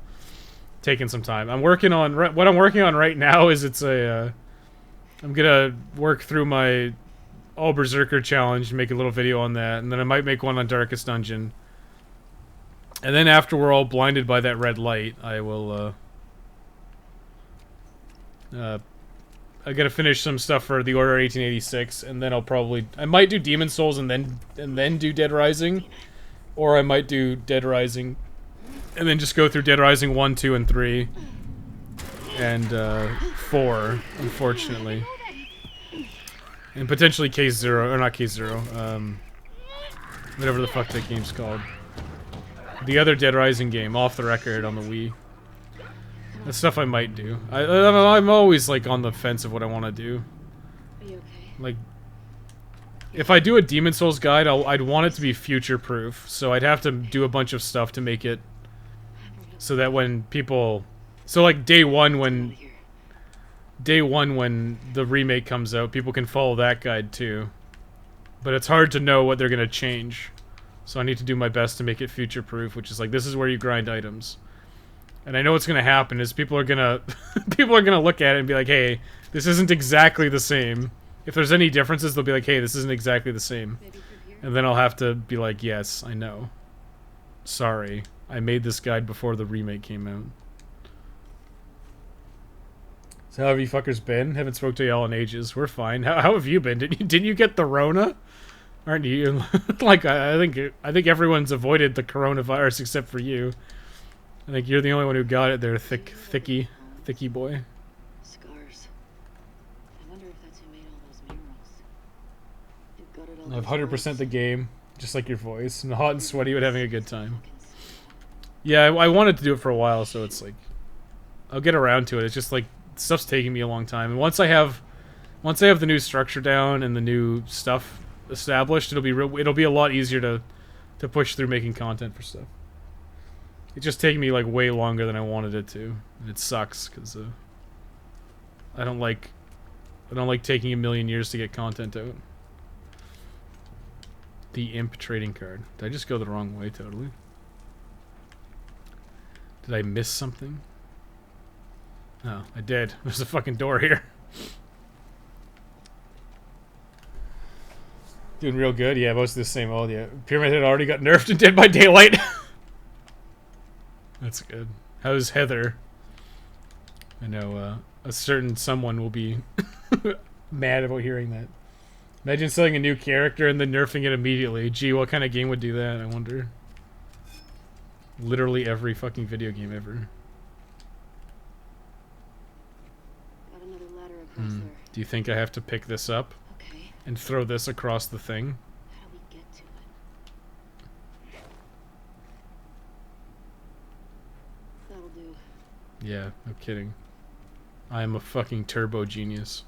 taking some time. I'm working on what I'm working on right now is I'm gonna work through my All Berserker challenge, make a little video on that, and then I might make one on Darkest Dungeon. And then after we're all blinded by that red light, I will I gotta finish some stuff for the Order 1886, and then I might do Demon Souls and then do Dead Rising, or I might do Dead Rising and then just go through Dead Rising 1, 2, and 3, and 4, unfortunately, and potentially Case Zero, or not Case Zero, whatever the fuck that game's called, the other Dead Rising game, Off the Record on the Wii. That's stuff I might do. I'm always like on the fence of what I want to do. Are you okay? Like, if I do a Demon Souls guide, I'd want it to be future-proof. So I'd have to do a bunch of stuff to make it so that when people, so like day one when the remake comes out, people can follow that guide too. But it's hard to know what they're gonna change, so I need to do my best to make it future-proof, which is like, this is where you grind items. And I know what's gonna happen is people are gonna look at it and be like, hey, this isn't exactly the same. If there's any differences, they'll be like, hey, this isn't exactly the same. And then I'll have to be like, yes, I know. Sorry, I made this guide before the remake came out. So how have you fuckers been? Haven't spoke to y'all in ages. We're fine. How have you been? Didn't you get the Rona? Aren't you? Like, I think everyone's avoided the coronavirus except for you. I think you're the only one who got it there, thicky boy. Scars. I wonder if that's who made all those murals. You gutted all I've those 100% the game, just like your voice, and hot and sweaty, but having a good time. Yeah, I wanted to do it for a while, so it's like, I'll get around to it. It's just like, stuff's taking me a long time, and once I have the new structure down and the new stuff established, it'll be a lot easier to push through making content for stuff. It's just taking me like way longer than I wanted it to, and it sucks because I don't like taking a million years to get content out. The Imp trading card. Did I just go the wrong way totally? Did I miss something? No, I did. There's a fucking door here. Doing real good? Yeah, most of the same old, yeah. Pyramid Head already got nerfed in Dead by Daylight. That's good. How's Heather? I know a certain someone will be mad about hearing that. Imagine selling a new character and then nerfing it immediately. Gee, what kind of game would do that, I wonder? Literally every fucking video game ever. Got another ladder across there. Do you think I have to pick this up? Okay. And throw this across the thing? How do we get to it? That'll do. Yeah, no kidding. I am a fucking turbo genius.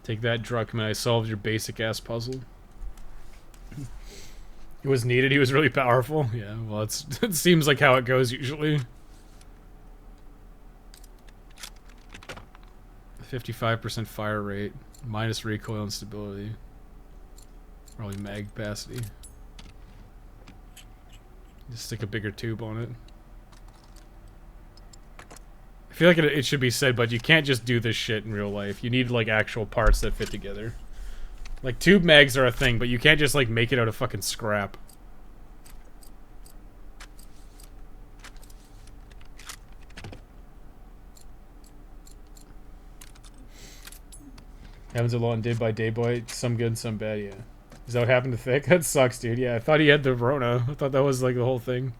Take that, Druckmann. I solved your basic ass puzzle. It was needed. He was really powerful. Yeah, well, it seems like how it goes usually. 55% fire rate, minus recoil and stability. Probably mag capacity. Just stick a bigger tube on it. I feel like it should be said, but you can't just do this shit in real life. You need, like, actual parts that fit together. Like, tube mags are a thing, but you can't just, like, make it out of fucking scrap. Happens a lot in Dead by Daylight. Some good, some bad, yeah. Is that what happened to Thick? That sucks, dude. Yeah, I thought he had the Rona. I thought that was, like, the whole thing.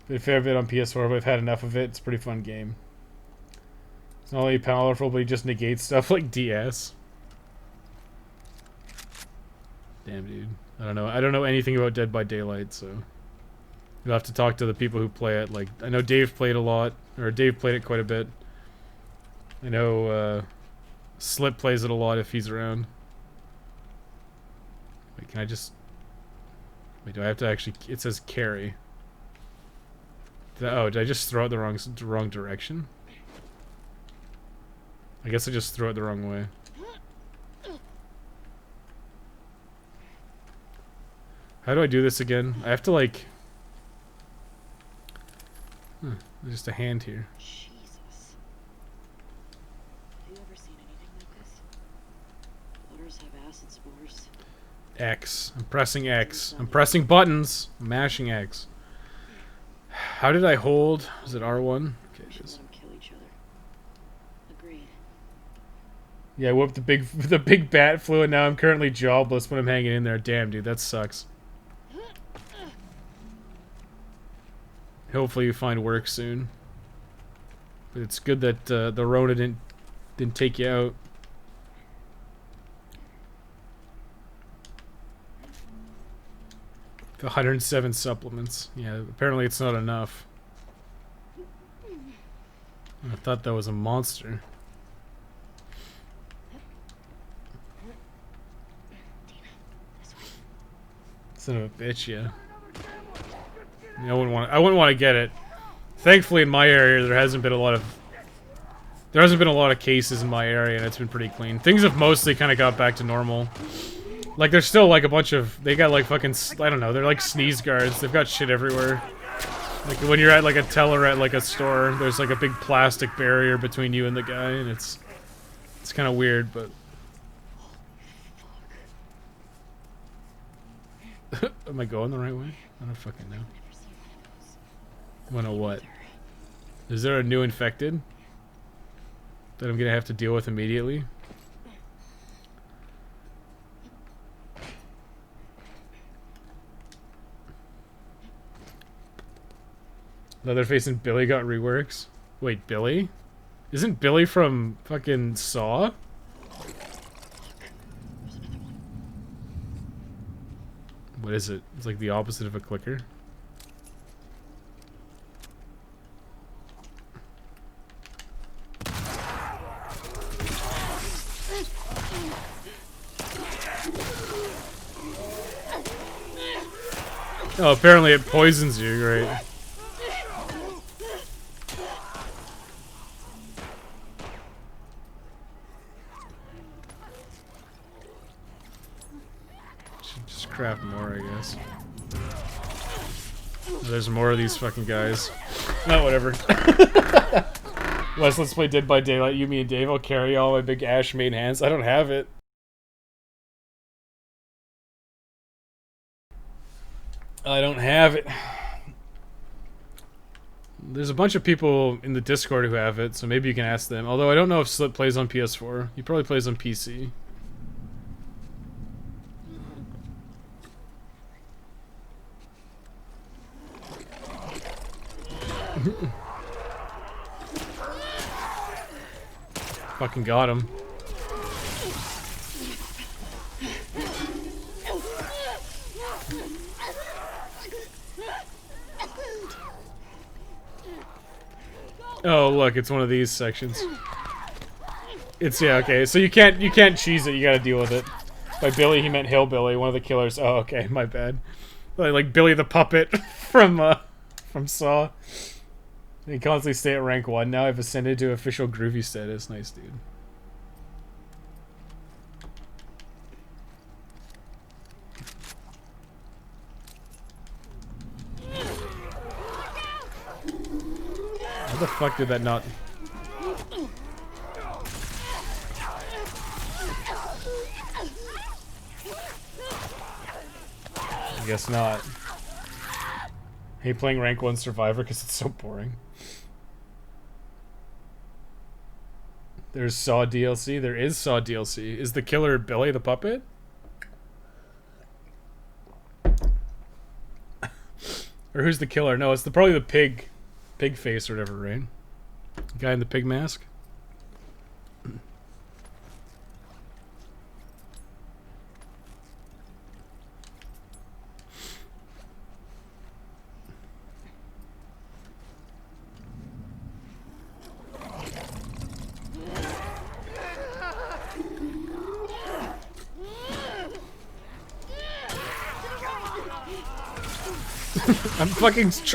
Did a fair bit on PS4, but I've had enough of it. It's a pretty fun game. It's not only powerful, but he just negates stuff like DS. Damn, dude. I don't know anything about Dead by Daylight, so you'll have to talk to the people who play it. Like, I know Dave played a lot, or Dave played it quite a bit. I know Slip plays it a lot if he's around. Wait, can I just... Wait, do I have to actually... It says carry. Did I just throw it the wrong direction? I guess I just threw it the wrong way. How do I do this again? I have to, like... Huh, there's just a hand here. Jesus. Have you ever seen anything like this? Bloaters have acid spores. X. I'm pressing X. I'm pressing buttons. I'm mashing X. How did I hold? Was it R1? Okay, We should let them kill each other. Agreed. Yeah, I whooped the big bat flew, and now I'm currently jobless when I'm hanging in there. Damn, dude, that sucks. Hopefully you find work soon. But it's good that the Rona didn't take you out. The 107 supplements. Yeah, apparently it's not enough. I thought that was a monster. Son of a bitch, yeah. I wouldn't want to get it. Thankfully, in my area, there hasn't been a lot of cases in my area, and it's been pretty clean. Things have mostly kind of got back to normal. Like, there's still like a bunch of, they got like fucking, I don't know, they're like sneeze guards. They've got shit everywhere. Like when you're at like a teller at like a store, there's like a big plastic barrier between you and the guy, and it's kind of weird, but. Am I going the right way? I don't fucking know. Wanna what? Is there a new infected that I'm gonna have to deal with immediately? Leatherface and Billy got reworks? Wait, Billy? Isn't Billy from fucking Saw? What is it? It's like the opposite of a clicker. Oh, apparently it poisons you, right? Should just craft more, I guess. There's more of these fucking guys. Oh, whatever. Let's play Dead by Daylight. You, me, and Dave will carry all my big ash main hands. I don't have it. I don't have it. There's a bunch of people in the Discord who have it, so maybe you can ask them. Although I don't know if Slip plays on PS4. He probably plays on PC. Fucking got him. Oh, look, it's one of these sections. It's, yeah, okay. So you can't cheese it, you gotta deal with it. By Billy, he meant Hillbilly, one of the killers. Oh, okay, my bad. Like Billy the Puppet from Saw. They constantly stay at rank 1 now. I've ascended to official groovy status. Nice, dude. How the fuck did that not... I guess not. I hate playing rank 1 Survivor because it's so boring. There's Saw DLC. There is Saw DLC. Is the killer Billy the Puppet? Or who's the killer? No, it's probably the pig face or whatever, right? The guy in the pig mask?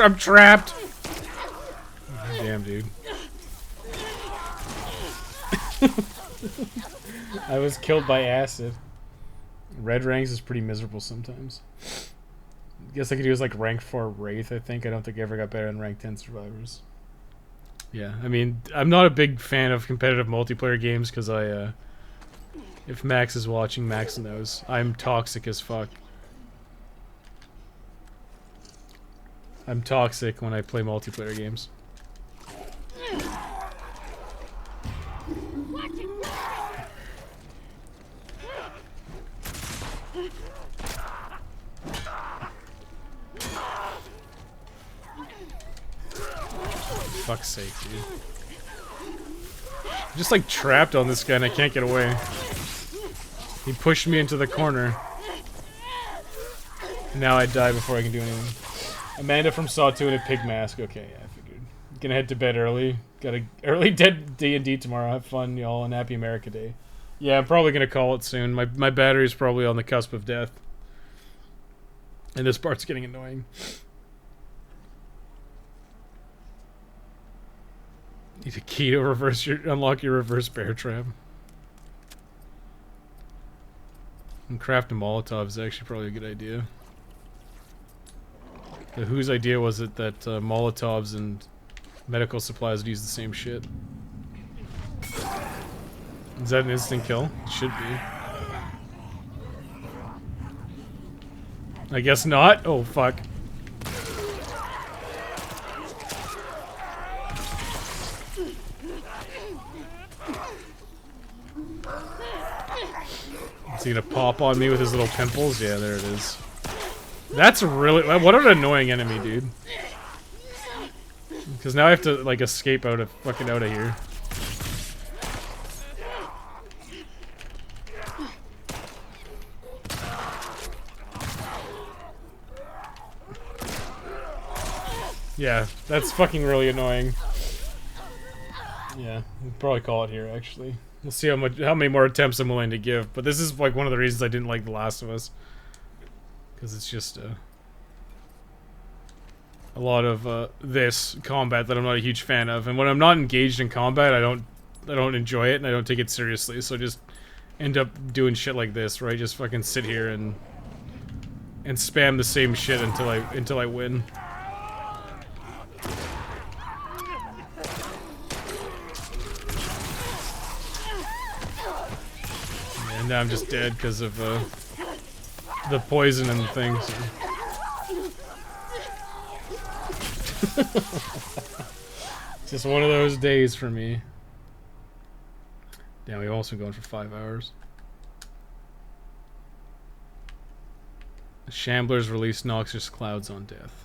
I'm trapped. Damn, dude. I was killed by acid. Red ranks is pretty miserable sometimes. Guess I could use like rank 4 Wraith, I think. I don't think I ever got better than rank 10 Survivors. Yeah, I mean, I'm not a big fan of competitive multiplayer games because if Max is watching, Max knows. I'm toxic as fuck. I'm toxic when I play multiplayer games. Fuck's sake, dude. I'm just like trapped on this guy and I can't get away. He pushed me into the corner. Now I die before I can do anything. Amanda from Saw 2 in a pig mask. Okay, yeah, I figured. Gonna head to bed early. Got a early dead D&D tomorrow. Have fun, y'all, and Happy America Day. Yeah, I'm probably gonna call it soon. My battery's probably on the cusp of death. And this part's getting annoying. Need a key to unlock your reverse bear trap. And craft a Molotov is actually probably a good idea. Whose idea was it that Molotovs and medical supplies would use the same shit? Is that an instant kill? It should be. I guess not? Oh, fuck. Is he gonna pop on me with his little pimples? Yeah, there it is. That's really... What an annoying enemy, dude. Because now I have to, like, escape out of here. Yeah, that's fucking really annoying. Yeah, we'll probably call it here, actually. We'll see how many more attempts I'm willing to give. But this is, like, one of the reasons I didn't like The Last of Us. Because it's just, a lot of, this combat that I'm not a huge fan of. And when I'm not engaged in combat, I don't enjoy it, and I don't take it seriously. So I just end up doing shit like this, where I just fucking sit here and spam the same shit until I win. And now I'm just dead because of the poison and the things. Just one of those days for me. Damn, we've also been going for 5 hours. The Shamblers release noxious clouds on death.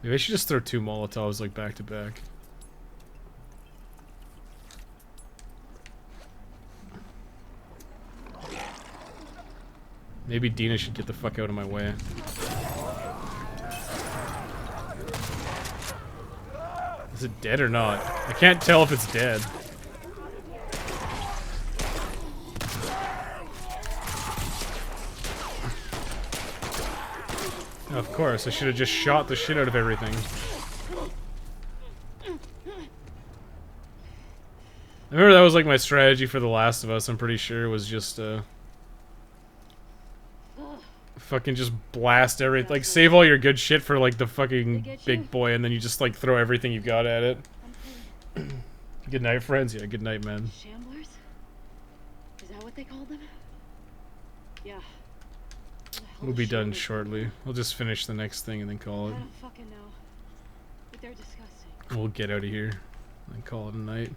Maybe I should just throw 2 Molotovs like back to back. Maybe Dina should get the fuck out of my way. Is it dead or not? I can't tell if it's dead. Of course, I should have just shot the shit out of everything. I remember that was like my strategy for The Last of Us, I'm pretty sure, was just fucking just blast everything. Like, save all your good shit for, like, the fucking big boy, and then you just, like, throw everything you've got at it. Good night, friends. Yeah, good night, man. Shamblers? Is that what they called them? Yeah. We'll be done shortly. We'll just finish the next thing and then call it. I don't fucking know. But they're disgusting. We'll get out of here and call it a night.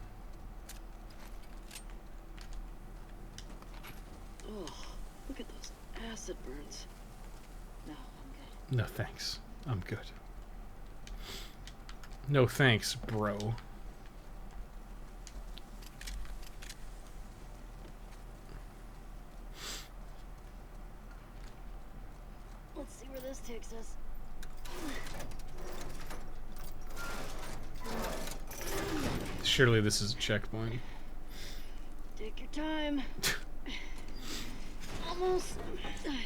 Ugh, look at those acid burns. No, I'm good. No thanks. I'm good. No thanks, bro. Let's see where this takes us. Surely this is a checkpoint. Take your time. Almost done.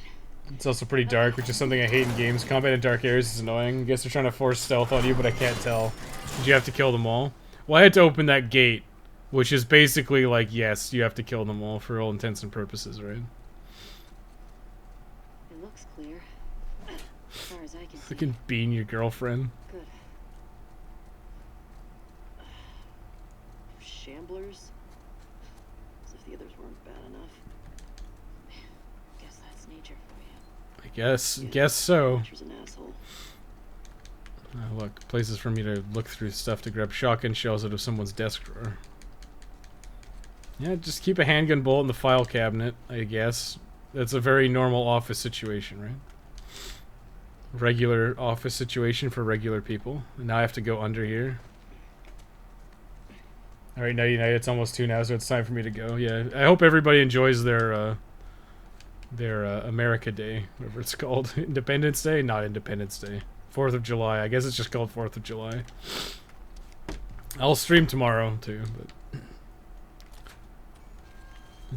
It's also pretty dark, which is something I hate in games. Combat in dark areas is annoying. I guess they're trying to force stealth on you, but I can't tell. Did you have to kill them all? Well, I had to open that gate, which is basically like, yes, you have to kill them all for all intents and purposes, right? It looks Fucking being your girlfriend. Good. Shamblers? As if the others weren't bad enough. Guess that's nature for you. Guess so. Nature's an asshole. Look, places for me to look through stuff to grab shotgun shells out of someone's desk drawer. Yeah, just keep a handgun bolt in the file cabinet, I guess. That's a very normal office situation, right? Regular office situation for regular people. And now I have to go under here. Alright, nighty night. It's almost 2 now, so it's time for me to go. Yeah, I hope everybody enjoys their America Day, whatever it's called. Independence Day? Not Independence Day. 4th of July. I guess it's just called 4th of July. I'll stream tomorrow, too, but...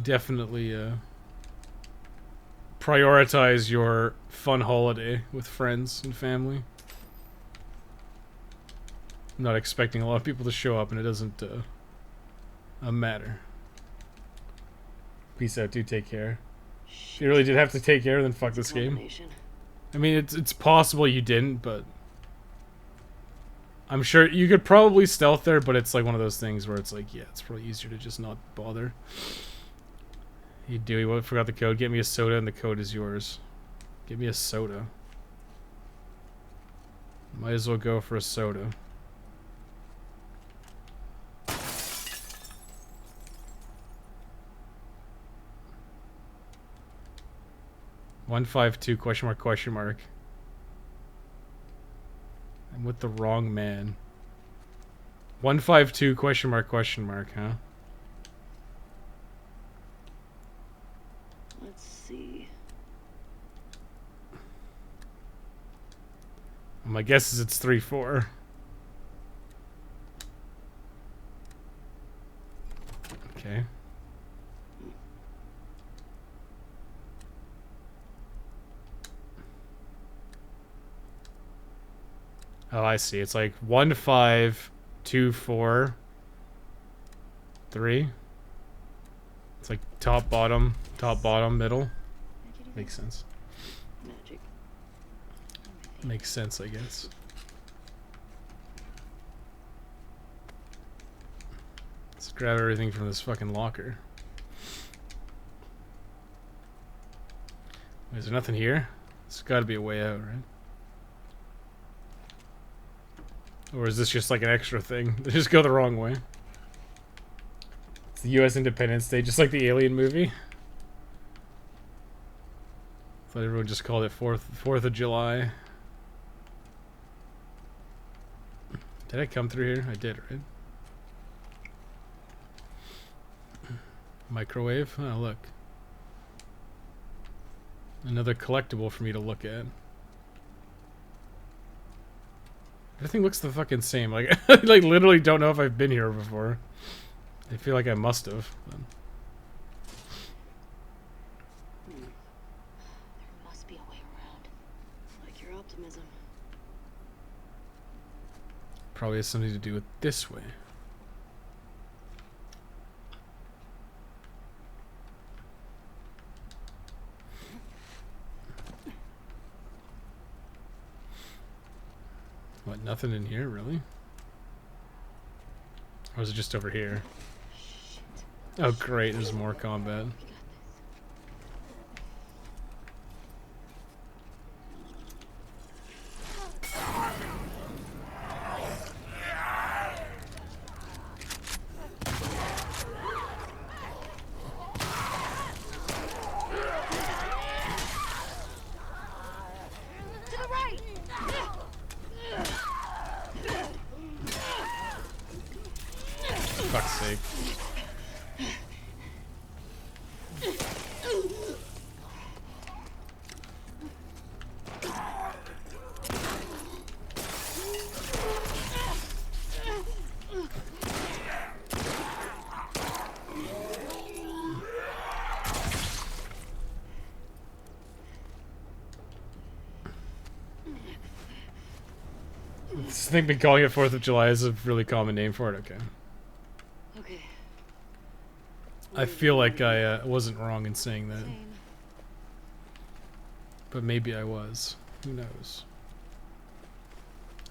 Definitely, prioritize your fun holiday with friends and family. I'm not expecting a lot of people to show up, and it doesn't, matter. Peace out, dude. Take care. If you really did have to take care, then fuck this game. I mean, it's possible you didn't, but I'm sure you could probably stealth there, but it's like one of those things where it's like, yeah, it's probably easier to just not bother. Hey, Dewey, what? Forgot the code. Get me a soda, and the code is yours. Get me a soda. Might as well go for a soda. $152 question mark question mark. I'm with the wrong man. 152 question mark, huh? Let's see. My guess is it's 3-4. Okay. Oh, I see. It's like 1, 5, 2, 4, 3. It's like top, bottom, middle. Makes sense. Magic. Makes sense, I guess. Let's grab everything from this fucking locker. Wait, is there nothing here? There's gotta be a way out, right? Or is this just like an extra thing? They just go the wrong way. It's the U.S. Independence Day, just like the Alien movie. Thought everyone just called it 4th of July. Did I come through here? I did, right? Microwave? Oh, look. Another collectible for me to look at. Everything looks the fucking same. Like, I like literally don't know if I've been here before. I feel like I must have. But... There must be a way around. Like your optimism. Probably has something to do with this way. What, nothing in here, really? Or is it just over here? Oh great, there's more combat. To the right! Fuck's sake. This thing been calling it 4th of July is a really common name for it, okay. Okay. I feel like I wasn't wrong in saying that. But maybe I was. Who knows?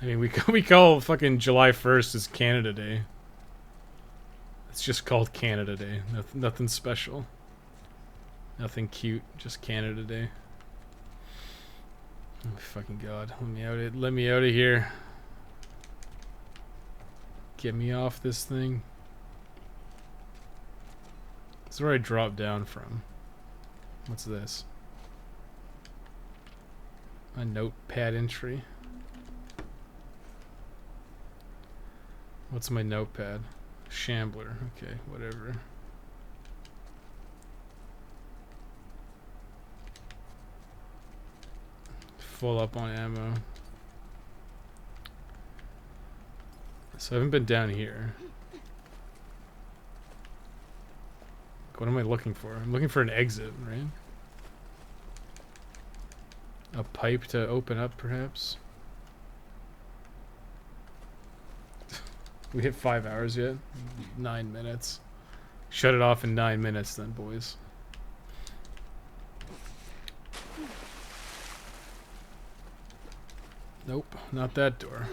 I mean, we call fucking July 1st as Canada Day. It's just called Canada Day. Nothing special. Nothing cute. Just Canada Day. Oh fucking god! Let me out of here. Get me off this thing. This is where I dropped down from. What's this? A notepad entry. What's my notepad? Shambler. Okay, whatever. Full up on ammo. So I haven't been down here. What am I looking for? I'm looking for an exit, right? A pipe to open up, perhaps? We hit 5 hours yet? 9 minutes. Shut it off in 9 minutes then, boys. Nope, not that door.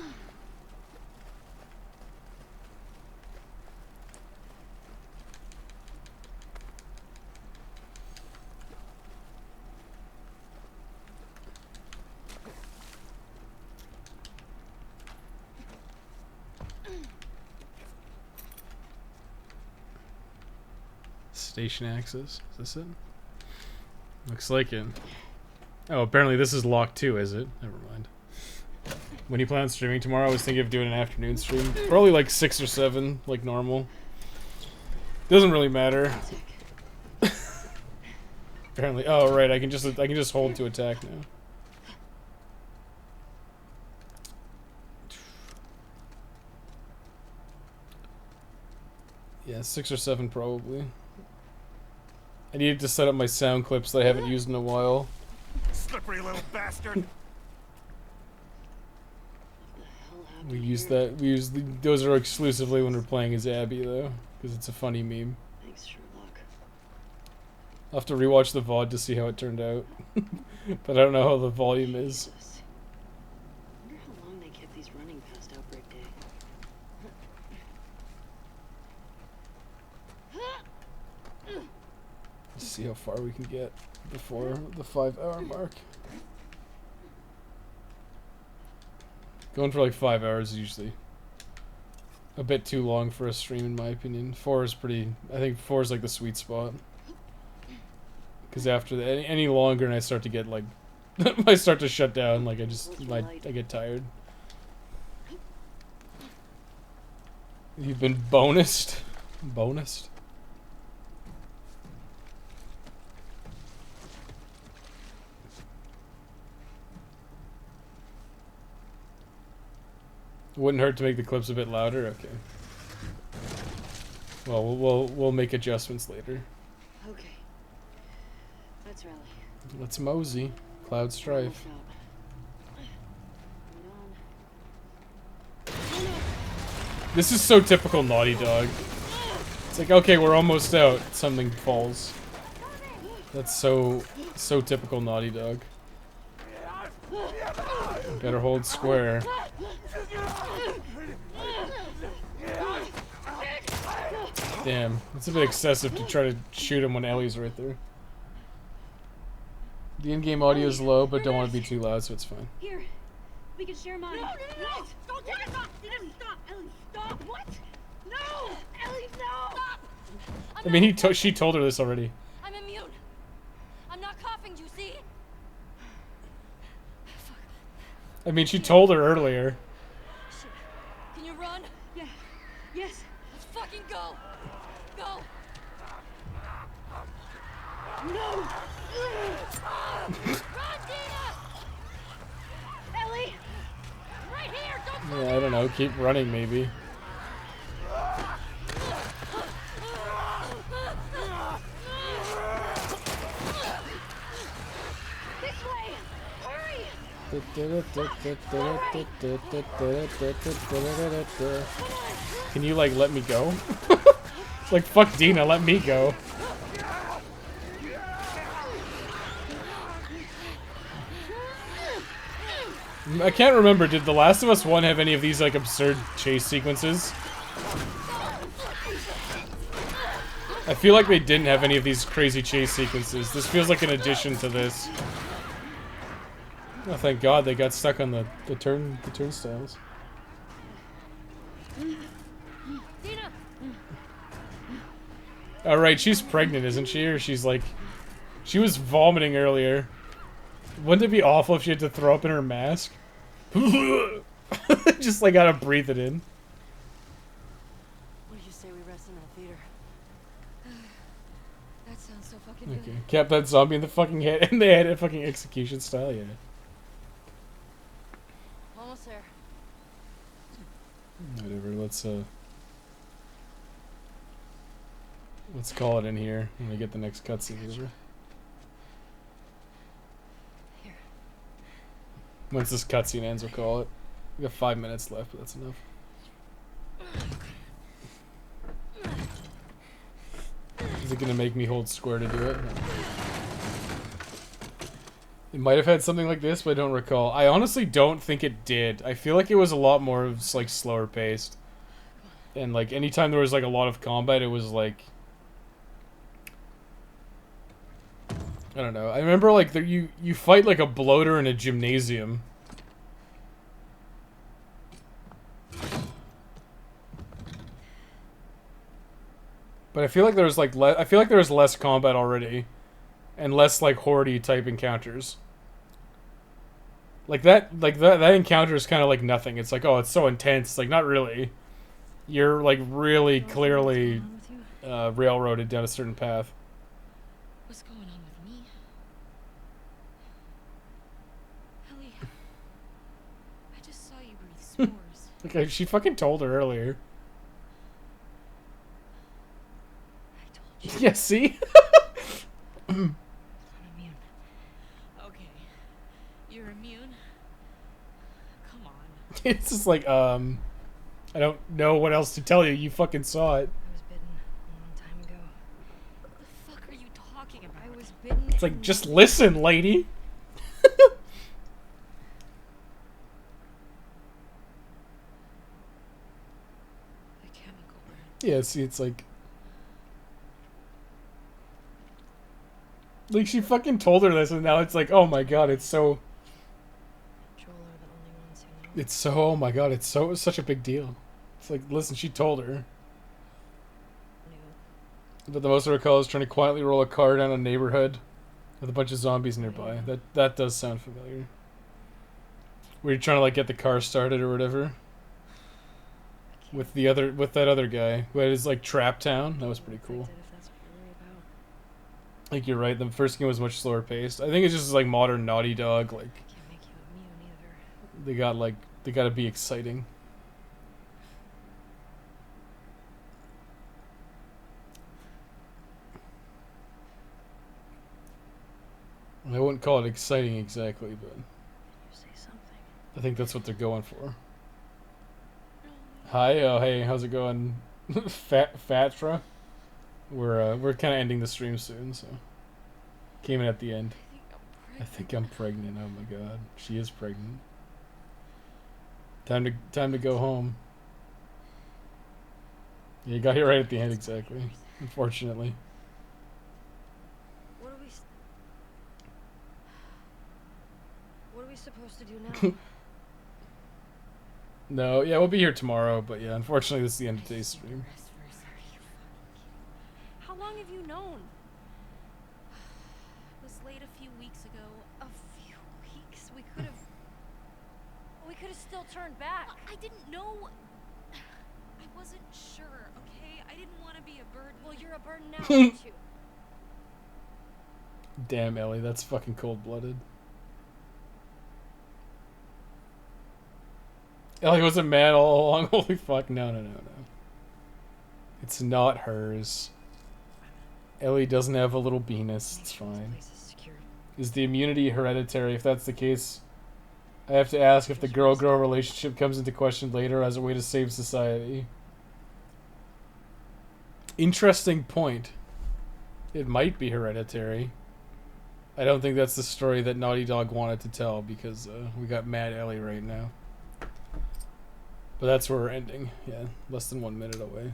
Station access. Is this it? Looks like it. Oh, apparently this is locked too, is it? Never mind. When you plan on streaming tomorrow, I was thinking of doing an afternoon stream. Probably like 6 or 7, like normal. Doesn't really matter. Apparently. Oh right, I can just hold to attack now. Yeah, 6 or 7 probably. I needed to set up my sound clips that I haven't used in a while. Slippery little bastard. We use those are exclusively when we're playing as Abby though, because it's a funny meme. Thanks, Sherlock. I'll have to rewatch the VOD to see how it turned out. But I don't know how the volume is. I wonder how long they kept these running past Outbreak Day. Let's see how far we can get before the 5-hour mark. Going for like 5 hours is usually a bit too long for a stream in my opinion. 4 is pretty, I think 4 is like the sweet spot. Because after that, any longer and I start to get like, I start to shut down, like I get tired. You've been bonused? Bonused? Wouldn't hurt to make the clips a bit louder. Okay. Well, we'll make adjustments later. Okay. Let's rally. Let's mosey. Cloud Strife. This is so typical Naughty Dog. It's like, okay, we're almost out. Something falls. That's so typical Naughty Dog. Better hold square. Damn, it's a bit excessive to try to shoot him when Ellie's right there. The in-game audio is low, but don't want to be too loud, so it's fine. Here, we can share mine. No! Don't take it! Stop! Stop! Ellie, stop! What? No! Ellie, no! Stop! I mean, she told her this already. I'm immune. I'm not coughing, you see? I mean, she told her earlier. Shit. Can you run? Yeah. Yes. Let's fucking go. Go. No. Run, Dina! Ellie! Right here! Don't Yeah, I don't know. Keep running, maybe. This way! Hurry! Can you, like, let me go? Like, fuck Dina, let me go. I can't remember, did The Last of Us 1 have any of these, like, absurd chase sequences? I feel like they didn't have any of these crazy chase sequences. This feels like an addition to this. Oh, thank God they got stuck on the turnstiles. Alright, she's pregnant, isn't she? Or she's like... She was vomiting earlier. Wouldn't it be awful if she had to throw up in her mask? Just like gotta breathe it in. What do you say we rest in that theater? That sounds so fucking Okay. good. Kept that zombie in the fucking head, and they had it fucking execution style, yeah. Almost there. Whatever, let's call it in here when we get the next cutscene over. Here. Once this cutscene ends, we'll call it. We got 5 minutes left, but that's enough. Is it gonna make me hold square to do it? No. It might have had something like this, but I don't recall. I honestly don't think it did. I feel like it was a lot more like slower paced. And like anytime there was like a lot of combat, it was like, I don't know. I remember like you fight like a bloater in a gymnasium. But I feel like there was like I feel like there was less combat already, and less like horde-y type encounters. Like that encounter is kind of like nothing. It's like, oh, it's so intense. It's like, not really. You're like really clearly railroaded down a certain path. What's going on with me? Ellie, I just saw you breathe s'mores. Okay, she fucking told her earlier. Yeah, see? I'm immune. Okay. You're immune? Come on. It's just like, I don't know what else to tell you. You fucking saw it. I was bitten a long time ago. What the fuck are you talking about? I was bitten. It's like, just listen, lady. The chemical. Yeah, see, it's like... Like, she fucking told her this, and now it's like, oh my god, it's so... Joel are the only ones who know. It's so, oh my god, it's such a big deal. It's like, listen, she told her. But the most I recall is trying to quietly roll a car down a neighborhood with a bunch of zombies nearby. That does sound familiar. Where you're trying to like get the car started or whatever. With that other guy who had his like trap town. That was pretty cool. I think you're right. The first game was much slower paced. I think it's just like modern Naughty Dog. Like they gotta be exciting. I wouldn't call it exciting exactly, but I think that's what they're going for. Hi, oh hey, how's it going, Fatra? We're kind of ending the stream soon, so came in at the end. I think I'm pregnant. Oh my god, she is pregnant. Time to go home. Yeah, you got here right at the end exactly. Unfortunately. What are we supposed to do now? No, yeah, we'll be here tomorrow, but yeah, unfortunately this is the end of today's stream. How long have you known? It was late a few weeks ago. A few weeks? We could have still turned back. I didn't know. I wasn't sure, okay? I didn't want to be a burden. Well, you're a burden now, aren't you? Damn, Ellie, that's fucking cold-blooded. Ellie wasn't mad all along. Holy fuck, no. It's not hers. Ellie doesn't have a little penis. It's fine. Is the immunity hereditary? If that's the case, I have to ask if the girl-girl relationship comes into question later as a way to save society. Interesting point. It might be hereditary. I don't think that's the story that Naughty Dog wanted to tell because we got Mad Ellie right now. But that's where we're ending. Yeah, less than 1 minute away.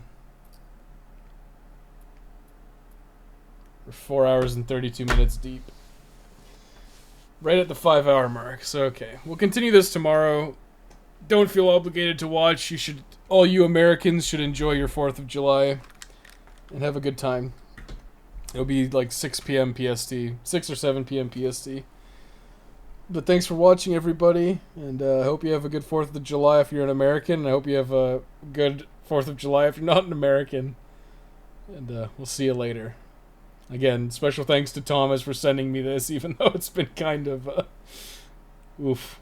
We're 4 hours and 32 minutes deep. Right at the 5-hour mark. So okay, we'll continue this tomorrow. Don't feel obligated to watch. You should, all you Americans should enjoy your 4th of July and have a good time. It'll be like 6 p.m. PST, 6 or 7 p.m. PST. But thanks for watching, everybody, and I hope you have a good 4th of July if you're an American. I hope you have a good 4th of July if you're not an American. And we'll see you later. Again, special thanks to Thomas for sending me this, even though it's been kind of oof.